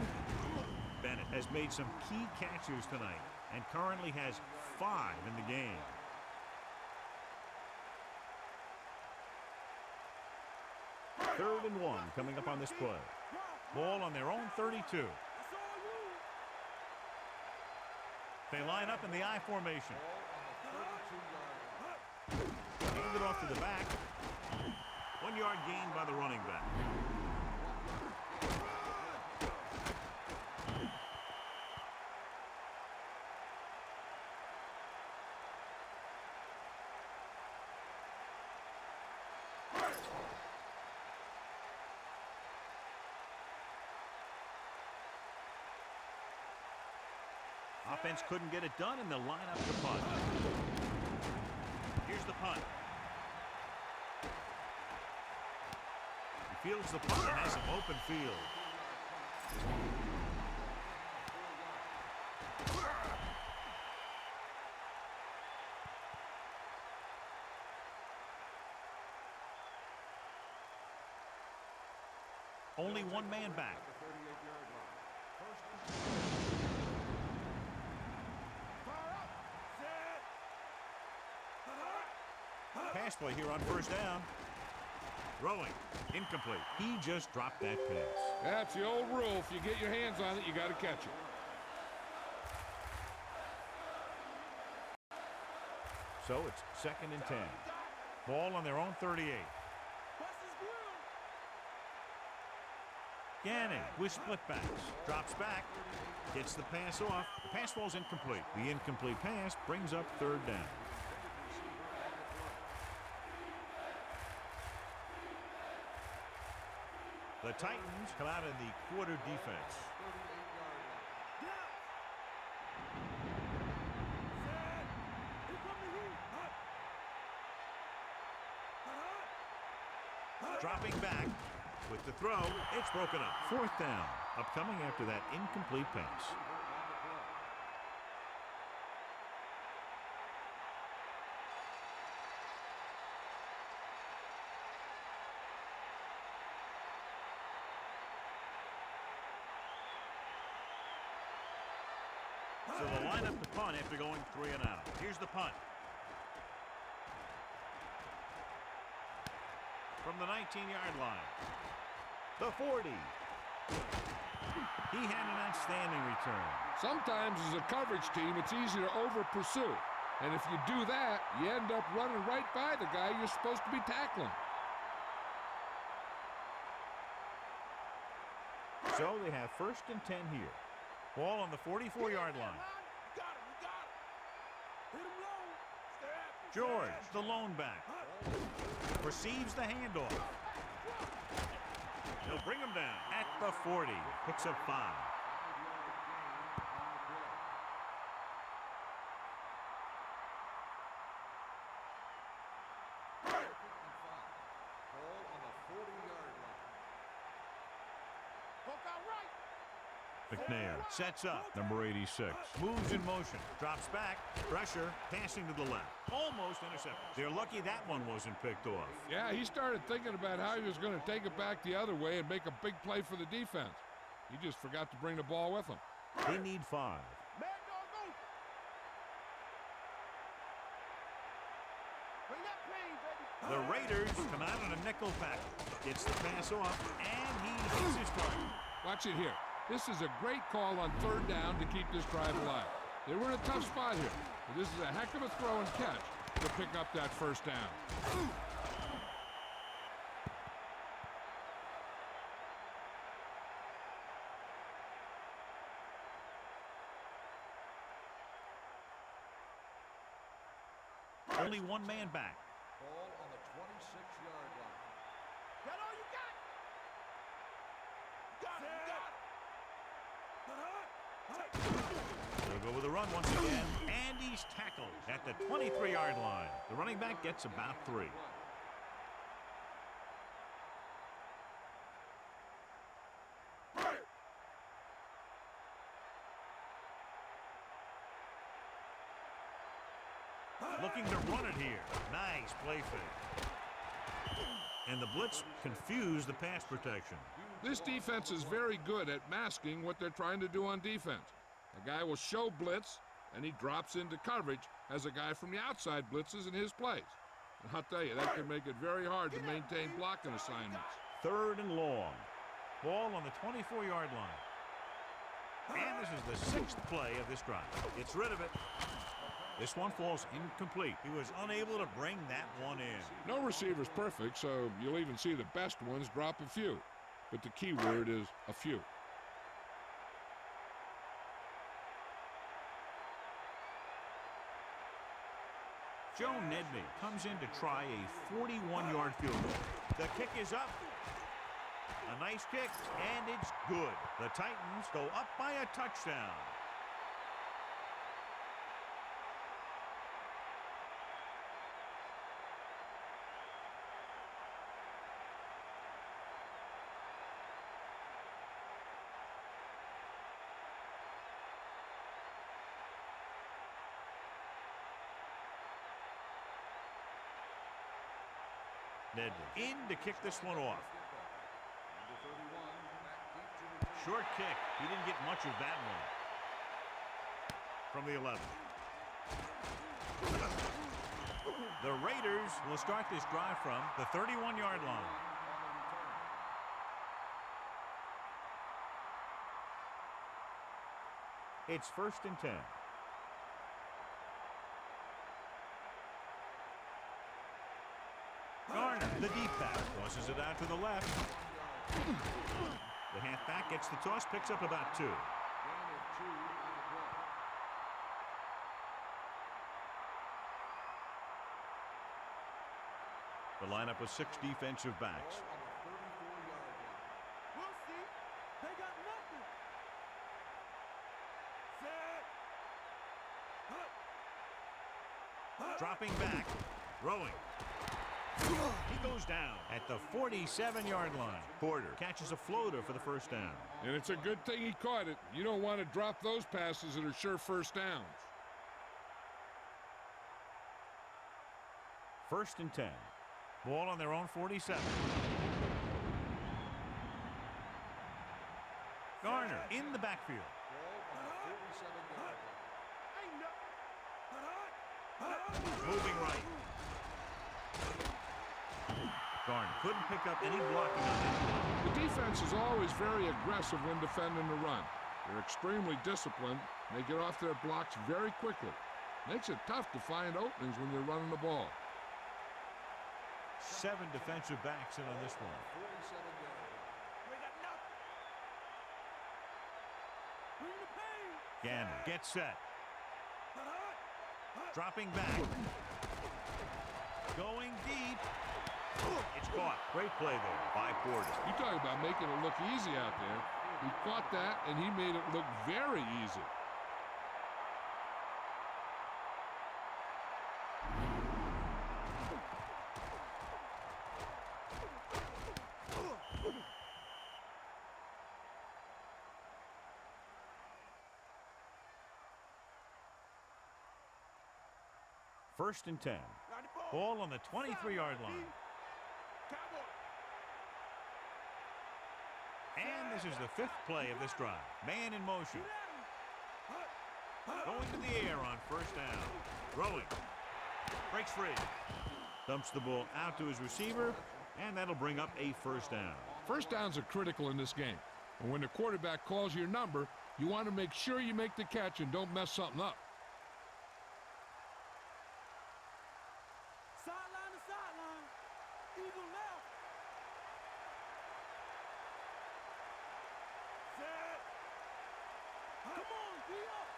Bennett has made some key catches tonight and currently has 5 in the game. Third and 1 coming up on this play. Ball on their own 32. They line up in the I formation. Hand it off to the back. 1 yard gain by the running back. Offense couldn't get it done, and they'll line up the punt. Here's the punt. He fields the punt and has some open field. Only one man back. Pass play here on first down. Throwing. Incomplete. He just dropped that pass. That's the old rule. If you get your hands on it, you got to catch it. So it's 2nd and 10. Ball on their own 38. Gannon with split backs. Drops back. Gets the pass off. The pass falls incomplete. The incomplete pass brings up 3rd down. The Titans come out in the quarter defense. Dropping back with the throw. It's broken up. 4th down. Upcoming after that incomplete pass. So they'll line up the punt after going 3 and out. Here's the punt. From the 19-yard line. The 40. He had an outstanding return. Sometimes as a coverage team, it's easy to over-pursue. And if you do that, you end up running right by the guy you're supposed to be tackling. So they have 1st and 10 here. Ball on the 44-yard line. George, the lone back, receives the handoff. He'll bring him down at the 40. Picks up 5. McNair sets up. Number 86. Moves in motion. Drops back. Pressure. Passing to the left. Almost intercepted. They're lucky that one wasn't picked off. Yeah, he started thinking about how he was going to take it back the other way and make a big play for the defense. He just forgot to bring the ball with him. They need 5. The Raiders come out in a nickel package. Gets the pass off, and he hits his target. Watch it here. This is a great call on 3rd down to keep this drive alive. They were in a tough spot here, but this is a heck of a throw and catch to pick up that 1st down. Only one man back. Ball on the 26-yard line. Got all you got. Got it. They'll go with a run once again, and he's tackled at the 23-yard line. The running back gets about 3. Looking to run it here. Nice play fake. And the blitz confused the pass protection. This defense is very good at masking what they're trying to do on defense. A guy will show blitz, and he drops into coverage as a guy from the outside blitzes in his place. And I'll tell you, that can make it very hard to maintain blocking assignments. 3rd and long. Ball on the 24-yard line. And this is the 6th play of this drive. Gets rid of it. This one falls incomplete. He was unable to bring that one in. No receiver's perfect, so you'll even see the best ones drop a few. But the key word is a few. Joe Nedney comes in to try a 41-yard field goal. The kick is up. A nice kick, and it's good. The Titans go up by a touchdown. Nedney in to kick this one off. Short kick. He didn't get much of that one. From the 11. The Raiders will start this drive from the 31-yard line. It's 1st and 10. Garner, the deep pass, tosses it out to the left. The halfback gets the toss, picks up about 2. The lineup of 6 defensive backs. We'll see. They got nothing. Set. Dropping back, throwing. He goes down at the 47-yard line. Porter catches a floater for the first down. And it's a good thing he caught it. You don't want to drop those passes that are sure first downs. 1st and 10. Ball on their own 47. Garner in the backfield. Moving right. Garner couldn't pick up any blocking on that one. The defense is always very aggressive when defending the run. They're extremely disciplined. They get off their blocks very quickly. Makes it tough to find openings when you're running the ball. 7 defensive backs in on this one. Gannon gets set. Dropping back. Going deep. It's caught. Great play there by Porter. You talk about making it look easy out there. He caught that, and he made it look very easy. First and 10. Ball on the 23-yard line. And this is the 5th play of this drive. Man in motion. Going to the air on first down. Throwing. Breaks free. Dumps the ball out to his receiver, and that'll bring up a first down. First downs are critical in this game. And when the quarterback calls your number, you want to make sure you make the catch and don't mess something up. Sideline to sideline. Eagle left. Set. Come on, D up.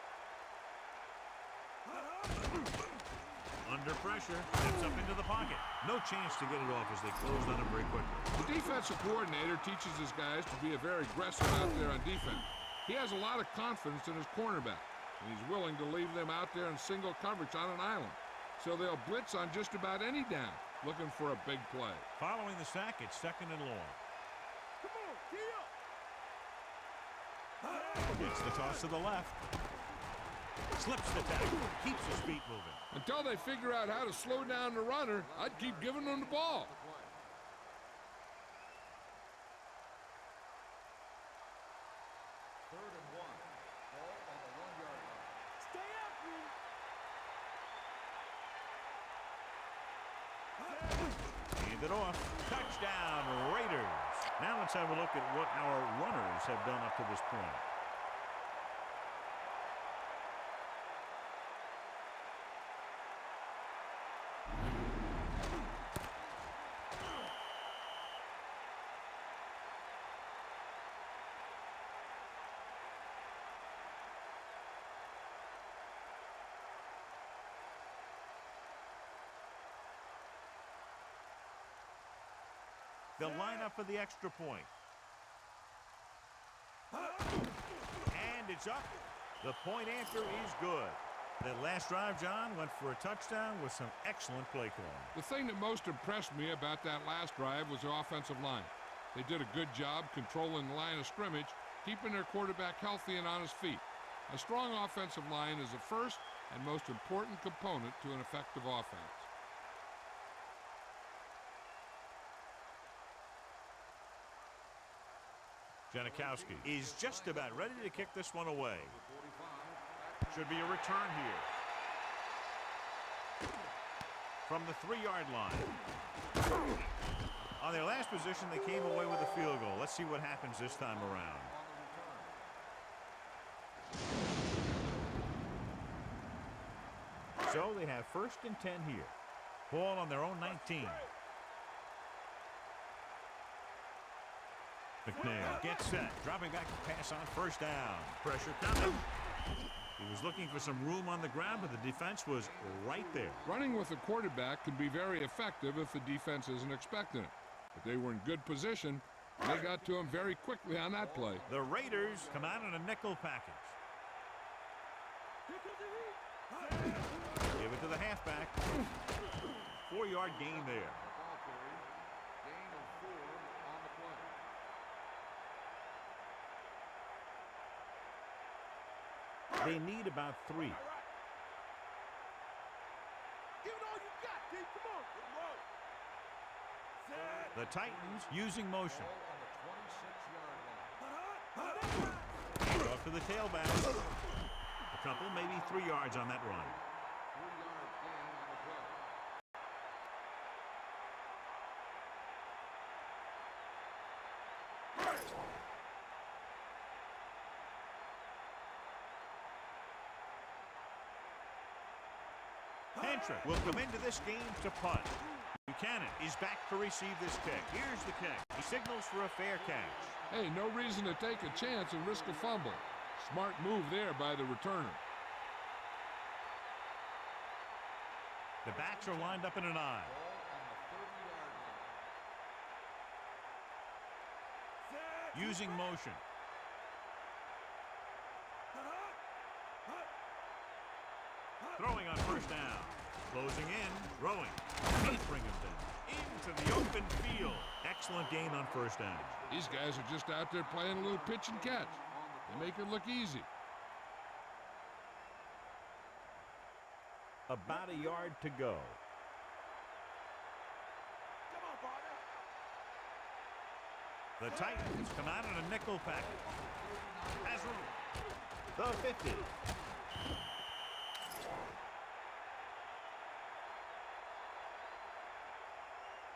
Under pressure, steps up into the pocket. No chance to get it off as they closed on him very quickly. The defensive coordinator teaches his guys to be very aggressive out there on defense. He has a lot of confidence in his cornerback, and he's willing to leave them out there in single coverage on an island. So they'll blitz on just about any down, looking for a big play. Following the sack, it's 2nd and long. Come on, D up. Gets the toss to the left. Slips the tackle, keeps his feet moving. Until they figure out how to slow down the runner, I'd keep giving them the ball. it off. Touchdown, Raiders. Now let's have a look at what our runners have done up to this point. They'll line up for the extra point. And it's up. The point after is good. That last drive, John, went for a touchdown with some excellent play calling. The thing that most impressed me about that last drive was the offensive line. They did a good job controlling the line of scrimmage, keeping their quarterback healthy and on his feet. A strong offensive line is the first and most important component to an effective offense. Janikowski is just about ready to kick this one away. Should be a return here. From the 3-yard line. On their last position, they came away with a field goal. Let's see what happens this time around. So they have 1st and 10 here. Ball on their own 19. McNair gets set, dropping back to pass on 1st down. Pressure coming. He was looking for some room on the ground, but the defense was right there. Running with a quarterback can be very effective if the defense isn't expecting it. But they were in good position. They got to him very quickly on that play. The Raiders come out in a nickel package. Give it to the halfback. 4-yard gain there. They need about 3. Give it all you got, Dave. Come on. Good work. The Titans using motion. Off to the tailback. A couple, maybe 3 yards on that run. Hentrick will come into this game to punt. Buchanan is back to receive this kick. Here's the kick. He signals for a fair catch. Hey, no reason to take a chance and risk a fumble. Smart move there by the returner. The backs are lined up in an I. Using motion. Throwing on 1st down. Closing in. Throwing. Can't bring him down. Into the open field. Excellent gain on 1st down. These guys are just out there playing a little pitch and catch. They make it look easy. About a yard to go. Come on, partner. The Titans come out in a nickel package. Has room. The 50.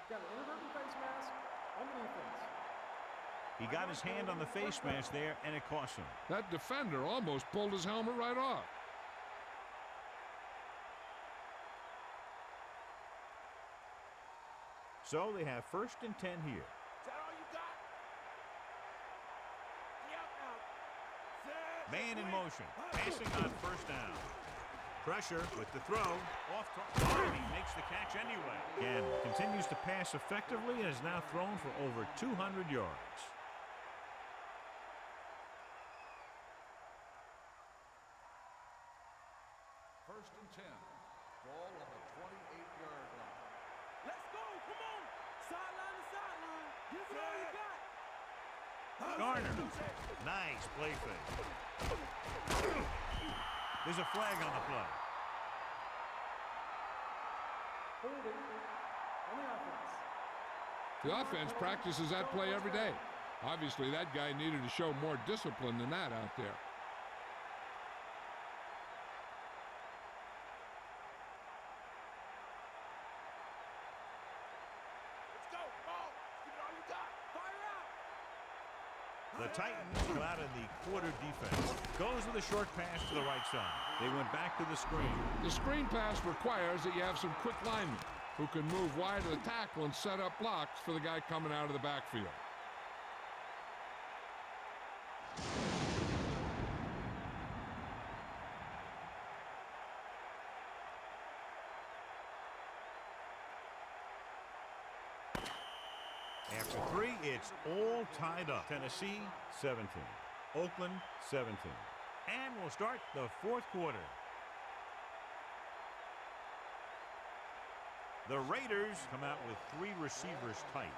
Got an inadvertent face mask on the defense. He got his hand on the face mask there, and it cost him. That defender almost pulled his helmet right off. So they have 1st and 10 here. Is that all you got? Yep, now. Man in motion. Passing on 1st down. Pressure with the throw. Off target. He makes the catch anyway. And continues to pass effectively and has now thrown for over 200 yards. First and 10. Ball on the 28-yard line. Let's go. Come on. Sideline to sideline. Give it all you got. Garner. Nice play fake. There's a flag on the play. Holding on the offense. The offense practices that play every day. Obviously, that guy needed to show more discipline than that out there. The Titans come out in the quarter defense. Goes with a short pass to the right side. They went back to the screen. The screen pass requires that you have some quick linemen who can move wide of the tackle and set up blocks for the guy coming out of the backfield. After 3, it's all tied up. Tennessee, 17. Oakland, 17. And we'll start the fourth quarter. The Raiders come out with 3 receivers tight.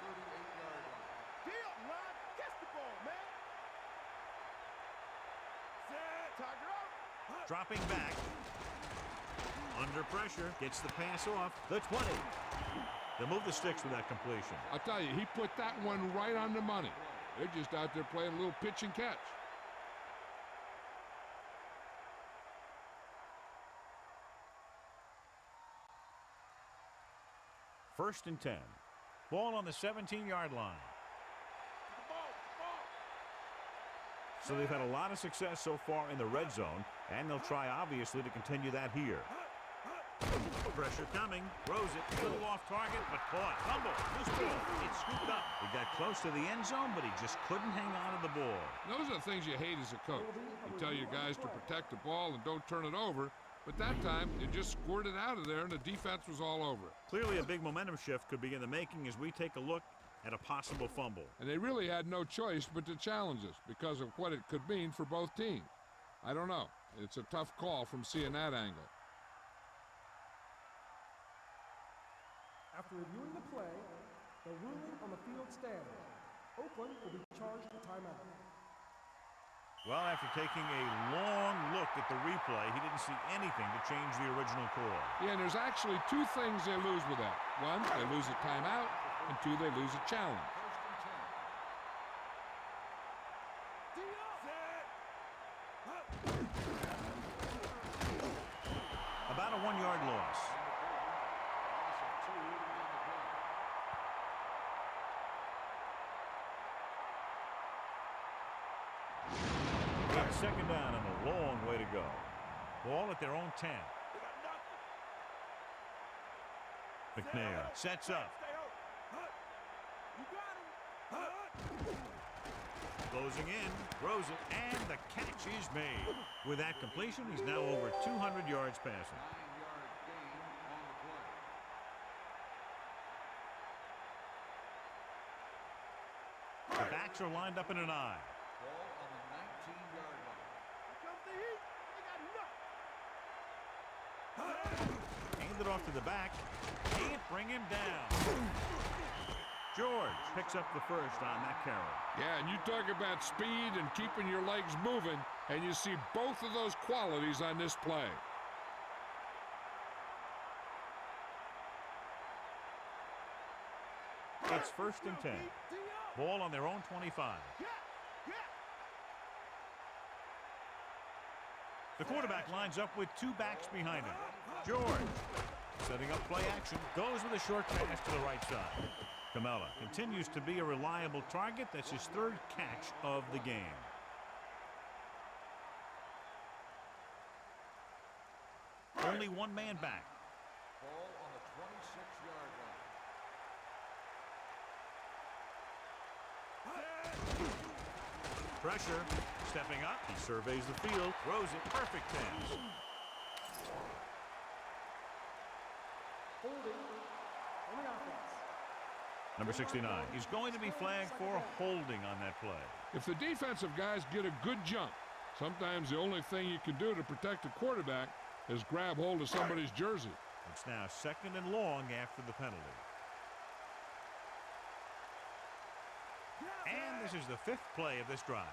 Dropping back. Under pressure. Gets the pass off. The 20. They'll move the sticks with that completion. I'll tell you, he put that one right on the money. They're just out there playing a little pitch and catch. First and 10. Ball on the 17-yard line. So they've had a lot of success so far in the red zone, and they'll try, obviously, to continue that here. Pressure coming. Throws it. Little off target, but caught. Fumble. Loose ball. It's scooped up. He got close to the end zone, but he just couldn't hang on to the ball. Those are the things you hate as a coach. You tell your guys to protect the ball and don't turn it over, but that time they just squirted out of there and the defense was all over it. Clearly a big momentum shift could be in the making as we take a look at a possible fumble. And they really had no choice but to challenge us because of what it could mean for both teams. I don't know. It's a tough call from seeing that angle. After reviewing the play, the ruling on the field stands. Oakland will be charged with timeout. Well, after taking a long look at the replay, he didn't see anything to change the original call. Yeah, and there's actually 2 things they lose with that. 1, they lose a timeout, and 2, they lose a challenge. About a 1-yard loss. Second down and a long way to go. Ball at their own 10. McNair sets up. Closing in, throws it, and the catch is made. With that completion, he's now over 200 yards passing. The backs are lined up in an I. Hand it off to the back. Can't bring him down. George picks up the first on that carry. Yeah, and you talk about speed and keeping your legs moving, and you see both of those qualities on this play. It's first and 10. Ball on their own 25. The quarterback lines up with 2 backs behind him. George, setting up play action, goes with a short pass to the right side. Camella continues to be a reliable target. That's his 3rd catch of the game. Only 1 man back. Ball on the 26-yard line. Pressure, stepping up, he surveys the field, throws it, perfect pass. Holding on the offense. Number 69 is going to be flagged for holding on that play. If the defensive guys get a good jump, sometimes the only thing you can do to protect a quarterback is grab hold of somebody's jersey. It's now 2nd and long after the penalty. And this is the 5th play of this drive.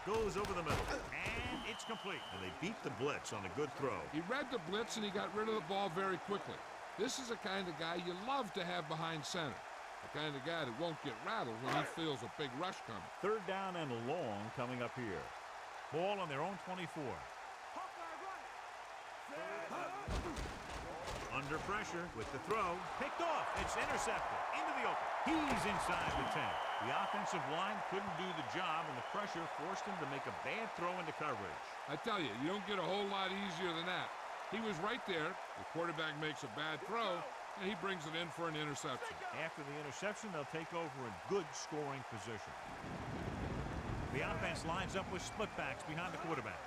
Goes over the middle, and it's complete. And they beat the blitz on a good throw. He read the blitz, and he got rid of the ball very quickly. This is the kind of guy you love to have behind center. The kind of guy that won't get rattled when he feels a big rush coming. 3rd down and long coming up here. Ball on their own 24. Under pressure with the throw. Picked off. It's intercepted. Into the open. He's inside the 10. The offensive line couldn't do the job, and the pressure forced him to make a bad throw into coverage. I tell you, you don't get a whole lot easier than that. He was right there. The quarterback makes a bad throw, and he brings it in for an interception. After the interception, they'll take over in good scoring position. The offense lines up with split backs behind the quarterback.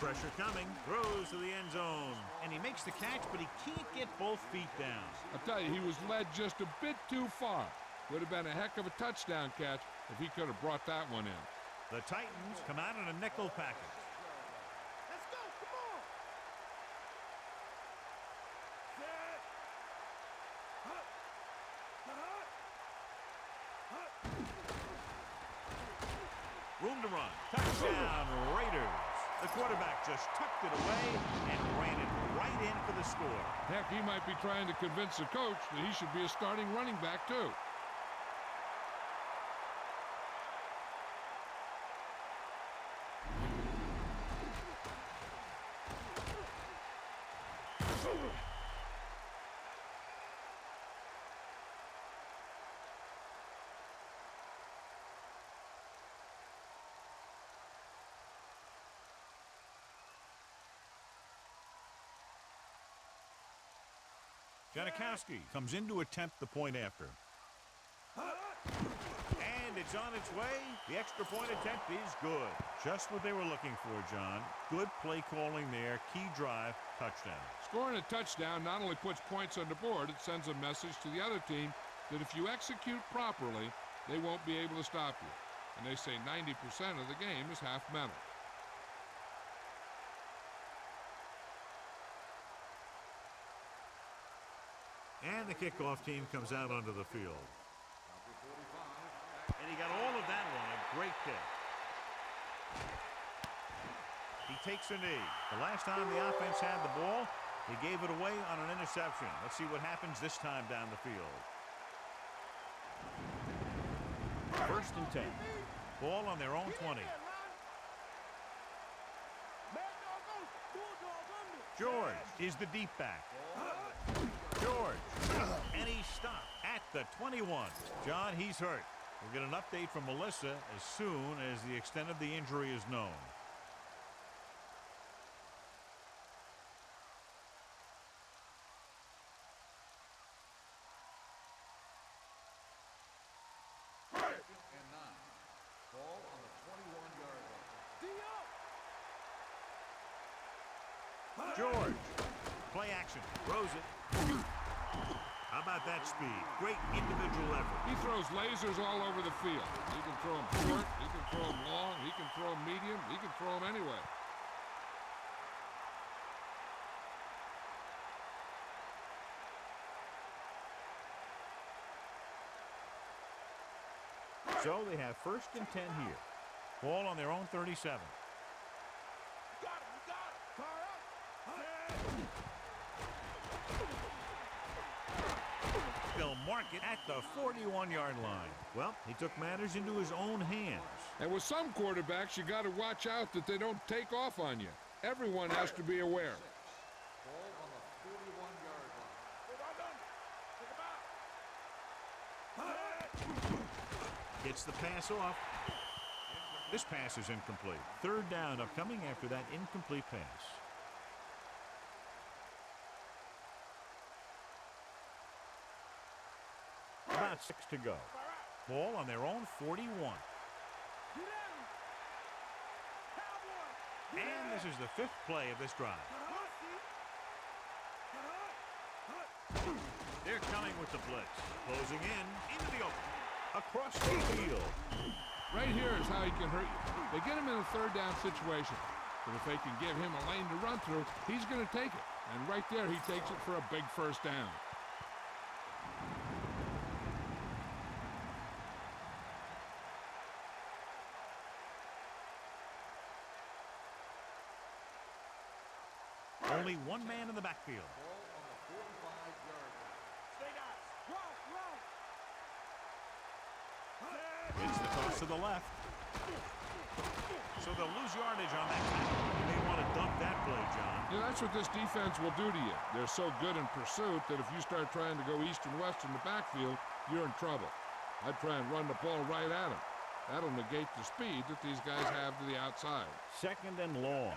Pressure coming, throws to the end zone, and he makes the catch, but he can't get both feet down. I'll tell you, he was led just a bit too far. Would have been a heck of a touchdown catch if he could have brought that one in. The Titans come out in a nickel package. Let's go, come on. Room to run. Touchdown, Raiders. The quarterback just tucked it away and ran it right in for the score. Heck, he might be trying to convince the coach that he should be a starting running back, too. Janikowski comes in to attempt the point after. And it's on its way. The extra point attempt is good. Just what they were looking for, John. Good play calling there. Key drive, touchdown. Scoring a touchdown not only puts points on the board, it sends a message to the other team that if you execute properly, they won't be able to stop you. And they say 90% of the game is half mental. And the kickoff team comes out onto the field. And he got all of that one. A great kick. He takes a knee. The last time the offense had the ball, he gave it away on an interception. Let's see what happens this time down the field. 1st and 10. Ball on their own 20. George is the deep back. George, and he stopped at the 21. John, he's hurt. We'll get an update from Melissa as soon as the extent of the injury is known. And 9. Ball on the 21-yard line. George, play action, throws it. How about that speed? Great individual effort. He throws lasers all over the field. He can throw them short, he can throw them long, he can throw them medium, he can throw them anyway. So they have 1st and 10 here. Ball on their own 37. They'll mark it at the 41-yard line. Well, he took matters into his own hands. And with some quarterbacks, you got to watch out that they don't take off on you. Everyone has to be aware. Ball on the 41-yard line. Gets the pass off. This pass is incomplete. 3rd down upcoming after that incomplete pass. About 6 to go. Ball on their own 41. And this is the 5th play of this drive. They're coming with the blitz. Closing in, into the open. Across the field. Right here is how he can hurt you. They get him in a 3rd down situation. But if they can give him a lane to run through, he's going to take it. And right there, he takes it for a big 1st down. Only one man in the backfield. Ball on the 45-yard line. It's the toss to the left. So they'll lose yardage on that tackle. They want to dump that play, John. Yeah, that's what this defense will do to you. They're so good in pursuit that if you start trying to go east and west in the backfield, you're in trouble. I'd try and run the ball right at them. That'll negate the speed that these guys have to the outside. 2nd and long.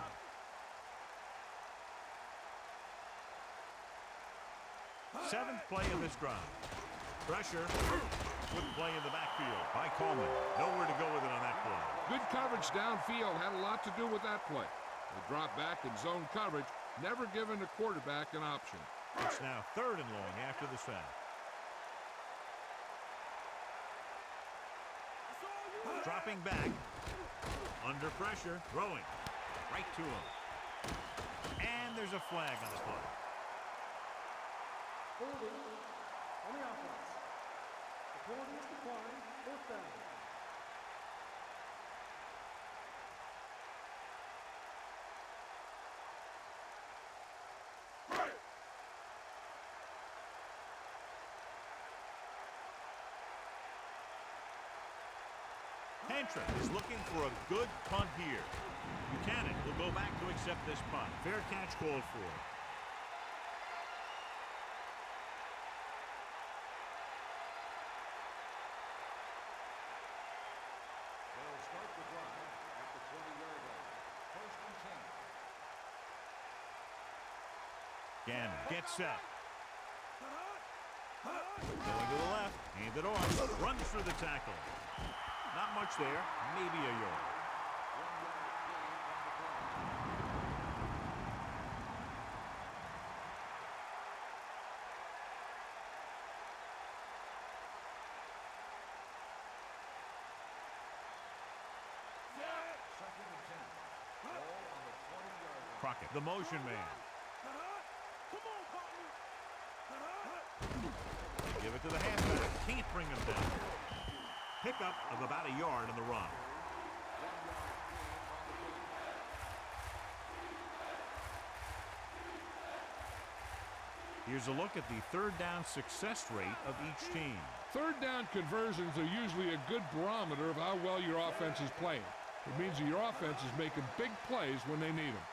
Seventh play of this drive. Pressure. Good play in the backfield by Coleman. Nowhere to go with it on that play. Good coverage downfield had a lot to do with that play. The drop back in zone coverage, never giving the quarterback an option. It's now 3rd and long after the sack. Dropping back. Under pressure. Throwing. Right to him. And there's a flag on the play. Holding on the offense. The penalty is declined. 4th down. Tantra is looking for a good punt here. Buchanan will go back to accept this punt. Fair catch called for. They'll start the drive at the 20-yard line. 1st and 10. Gannon gets set. Going to the left. Hand it off. Runs through the tackle. Not much there. Maybe a yard. Crockett, the motion man. They give it to the halfback. Can't bring him down. Pickup of about a yard on the run. Here's a look at the 3rd down success rate of each team. 3rd down conversions are usually a good barometer of how well your offense is playing. It means that your offense is making big plays when they need them.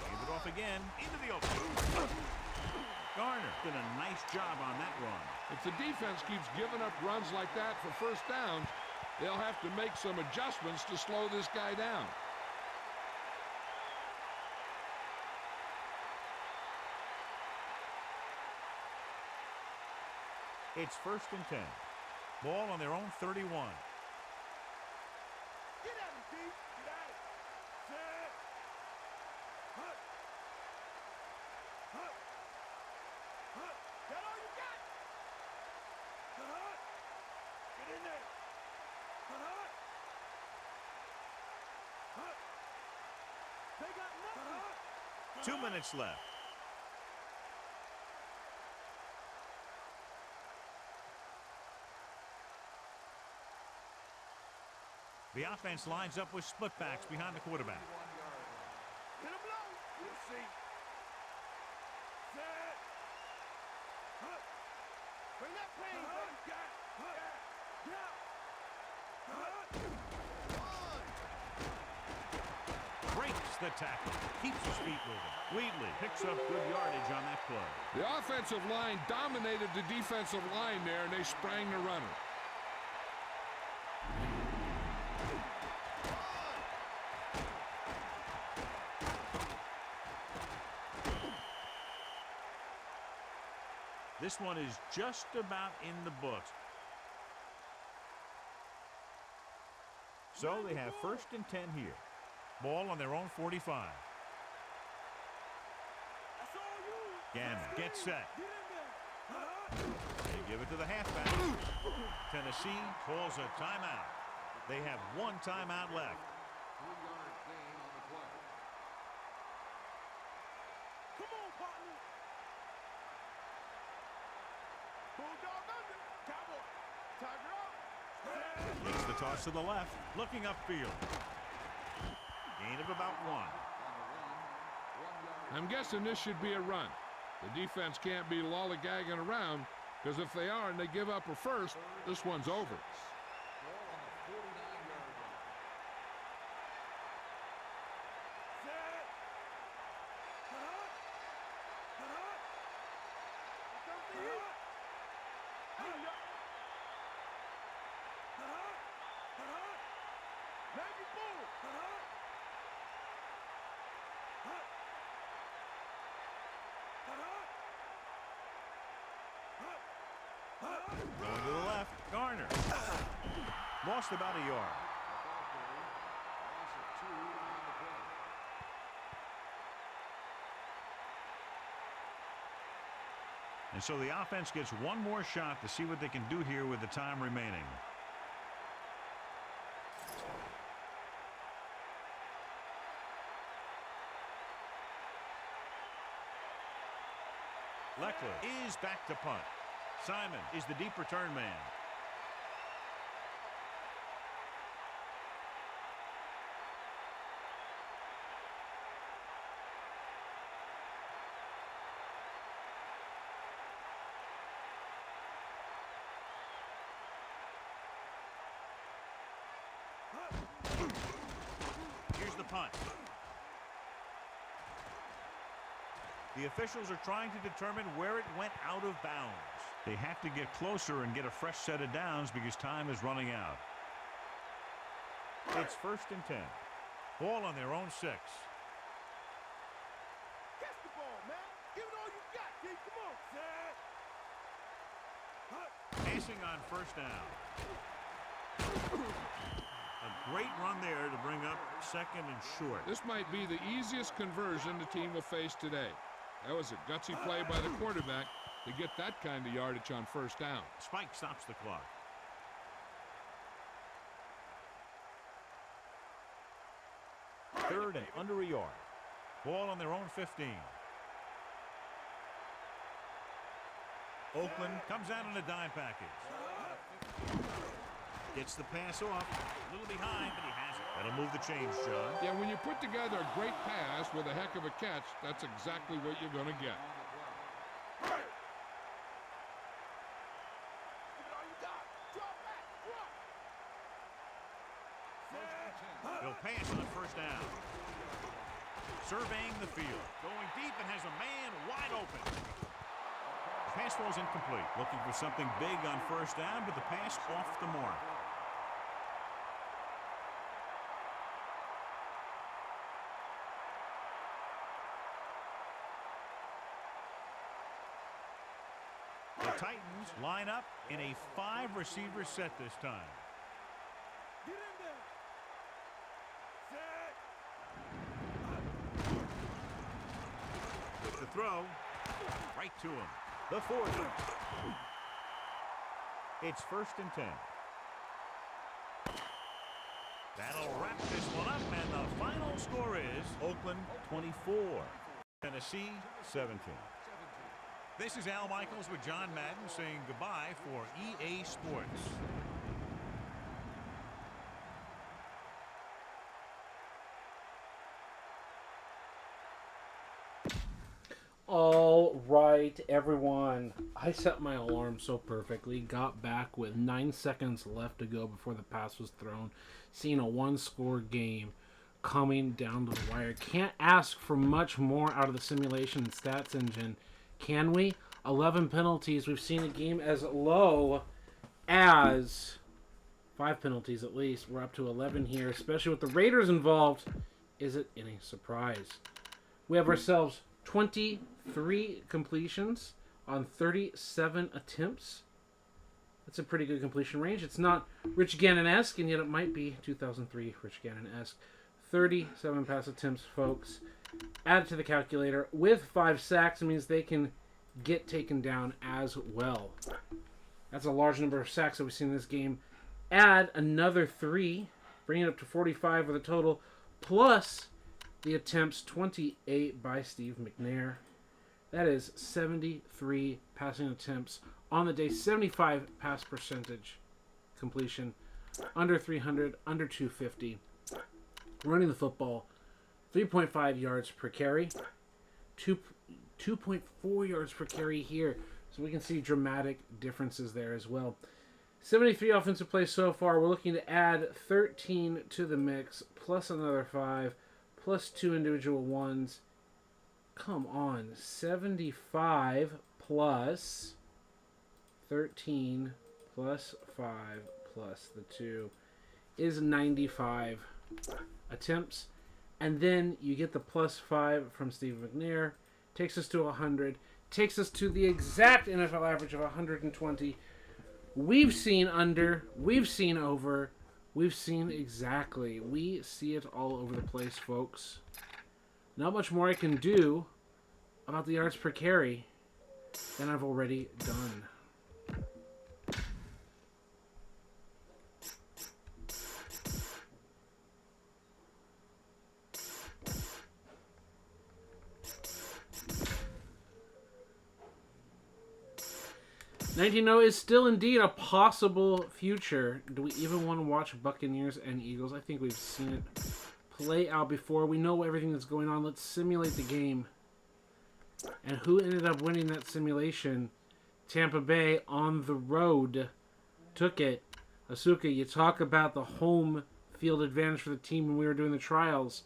Hand it off again. Into the open. Garner did a nice job on that run. If the defense keeps giving up runs like that for 1st downs, they'll have to make some adjustments to slow this guy down. It's 1st and 10. Ball on their own 31. Get at him, D. Get at it. Set. Hut. Hut. Hut. Got all you got. Hut. Get in there. Hut. Hut. They got nothing. 2 minutes left. The offense lines up with split backs behind the quarterback. Hit him low. We'll see. Set. Hut. Bring that pain, baby. Got. Hut. Yeah. Hut. Breaks the tackle. Keeps his feet moving. Wheatley picks up good yardage on that play. The offensive line dominated the defensive line there, and they sprang the runner. This one is just about in the books. So they have 1st and 10 here. Ball on their own 45. Gannon gets set. They give it to the halfback. Tennessee calls a timeout. They have 1 timeout left. 3-yard gain on the play. Come on, partner. Bulldog under. Cowboy. Tiger up. Makes the toss to the left. Looking upfield. Gain of about 1. I'm guessing this should be a run. The defense can't be lollygagging around, because if they are and they give up a first, this one's over. Ball on the 49-yard Going to the left. Garner. Lost about a yard. And so the offense gets one more shot to see what they can do here with the time remaining. Leckler is back to punt. Simon is the deep return man. Here's the punt. The officials are trying to determine where it went out of bounds. They have to get closer and get a fresh set of downs because time is running out. It's 1st and 10. Ball on their own 6. Catch the ball, man. Give it all you got, D. Come on. Passing on 1st down. A great run there to bring up 2nd and short. This might be the easiest conversion the team will face today. That was a gutsy play by the quarterback to get that kind of yardage on 1st down. Spike stops the clock. Third and under a yard. Ball on their own 15. Oakland comes out on a dime package. Gets the pass off. A little behind, but he has it. That'll move the chains, John. Yeah, when you put together a great pass with a heck of a catch, that's exactly what you're going to get. He'll pass on 1st down. Surveying the field. Going deep and has a man wide open. The pass falls incomplete. Looking for something big on 1st down, but the pass off the mark. The Titans line up in a 5-receiver set this time. Get in there. With the throw, right to him. The 40. It's 1st and 10. That'll wrap this one up, and the final score is Oakland 24, Tennessee 17. This is Al Michaels with John Madden saying goodbye for EA Sports. All right, everyone. I set my alarm so perfectly. Got back with 9 seconds left to go before the pass was thrown. Seeing a one-score game coming down to the wire. Can't ask for much more out of the simulation and stats engine. Can we? 11 penalties. We've seen a game as low as 5 penalties at least. We're up to 11 here, especially with the Raiders involved. Is it any surprise? We have ourselves 23 completions on 37 attempts. That's a pretty good completion range. It's not Rich Gannon-esque, and yet it might be 2003 Rich Gannon-esque. 37 pass attempts, folks. Add it to the calculator. With 5 sacks, it means they can get taken down as well. That's a large number of sacks that we've seen in this game. Add another 3, bring it up to 45 with a total, plus the attempts, 28 by Steve McNair. That is 73 passing attempts on the day, 75 pass percentage completion, under 300, under 250. Running the football, 3.5 yards per carry, 2.4 yards per carry here. So we can see dramatic differences there as well. 73 offensive plays so far. We're looking to add 13 to the mix, plus another 5, plus 2 individual ones. Come on, 75 plus 13 plus 5 plus the 2 is 95 attempts. And then you get the plus 5 from Steve McNair. Takes us to 100. takes us to the exact NFL average of 120. We've seen under, we've seen over, we've seen exactly. We see it all over the place, folks. Not much more I can do about the yards per carry than I've already done. $19.0 is still indeed a possible future. Do we even want to watch Buccaneers and Eagles? I think we've seen it play out before. We know everything that's going on. Let's simulate the game. And who ended up winning that simulation? Tampa Bay on the road took it. Asuka, you talk about the home field advantage for the team when we were doing the trials.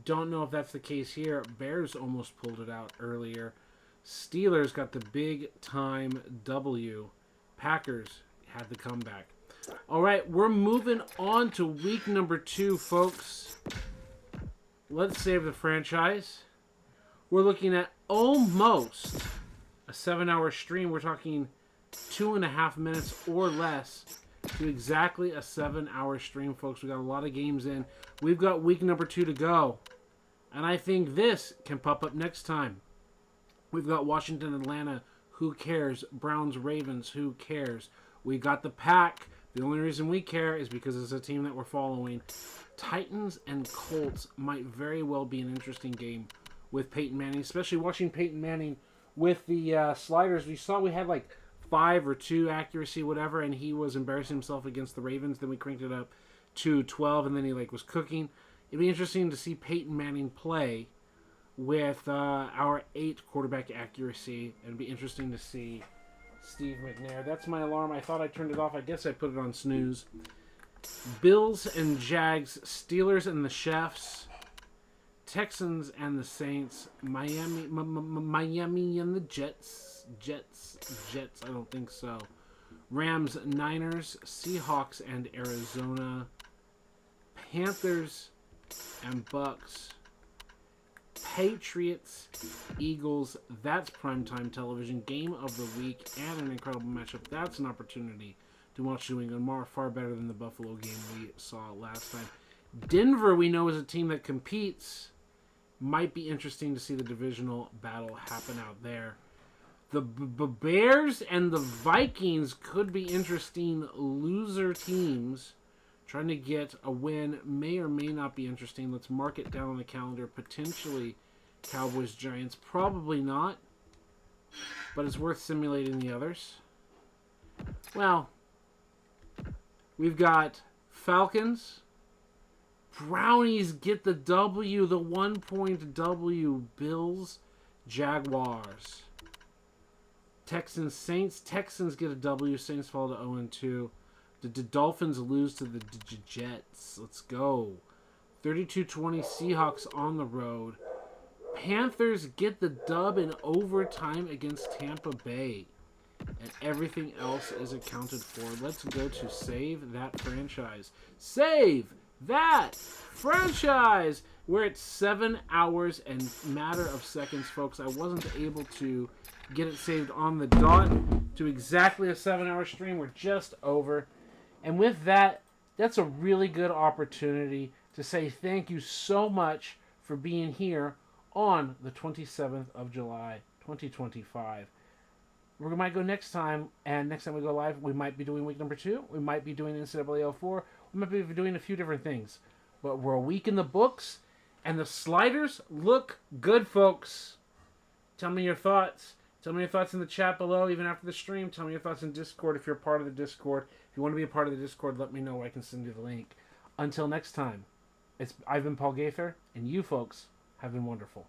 Don't know if that's the case here. Bears almost pulled it out earlier. Steelers got the big-time W. Packers had the comeback. All right, we're moving on to week number 2, folks. Let's save the franchise. We're looking at almost a 7-hour stream. We're talking 2.5 minutes or less to exactly a 7-hour stream, folks. We got a lot of games in. We've got week number 2 to go. And I think this can pop up next time. We've got Washington, Atlanta. Who cares? Browns, Ravens. Who cares? We got the Pack. The only reason we care is because it's a team that we're following. Titans and Colts might very well be an interesting game with Peyton Manning, especially watching Peyton Manning with the sliders. We saw we had like 5 or 2 accuracy, whatever, and he was embarrassing himself against the Ravens. Then we cranked it up to 12, and then he was cooking. It'd be interesting to see Peyton Manning play with our 8 quarterback accuracy. It'd be interesting to see Steve McNair. That's my alarm. I thought I turned it off. I guess I put it on snooze. Bills and Jags, Steelers and the Chefs, Texans and the Saints, Miami and the Jets. Jets. I don't think so. Rams, Niners, Seahawks and Arizona, Panthers and Bucks, Patriots, Eagles. That's primetime television. Game of the week and an incredible matchup. That's an opportunity to watch New England far better than the Buffalo game we saw last time. Denver, we know, is a team that competes. Might be interesting to see the divisional battle happen out there. The Bears and the Vikings could be interesting loser teams. Trying to get a win may or may not be interesting. Let's mark it down on the calendar. Potentially Cowboys, Giants. Probably not. But it's worth simulating the others. Well, we've got Falcons. Brownies get the W, the 1-point W. Bills, Jaguars. Texans, Saints. Texans get a W. Saints fall to 0-2. The Dolphins lose to the Jets. Let's go. 32-20 Seahawks on the road. Panthers get the dub in overtime against Tampa Bay. And everything else is accounted for. Let's go to Save That Franchise. Save That Franchise! We're at 7 hours and matter of seconds, folks. I wasn't able to get it saved on the dot to exactly a 7-hour stream. We're just over. And with that, that's a really good opportunity to say thank you so much for being here on the 27th of July, 2025. We might go next time, and next time we go live, we might be doing week number 2. We might be doing NCAA 04. We might be doing a few different things. But we're a week in the books, and the sliders look good, folks. Tell me your thoughts. Tell me your thoughts in the chat below, even after the stream. Tell me your thoughts in Discord if you're a part of the Discord. If you want to be a part of the Discord, let me know. I can send you the link. Until next time, I've been Paul Gaither, and you folks have been wonderful.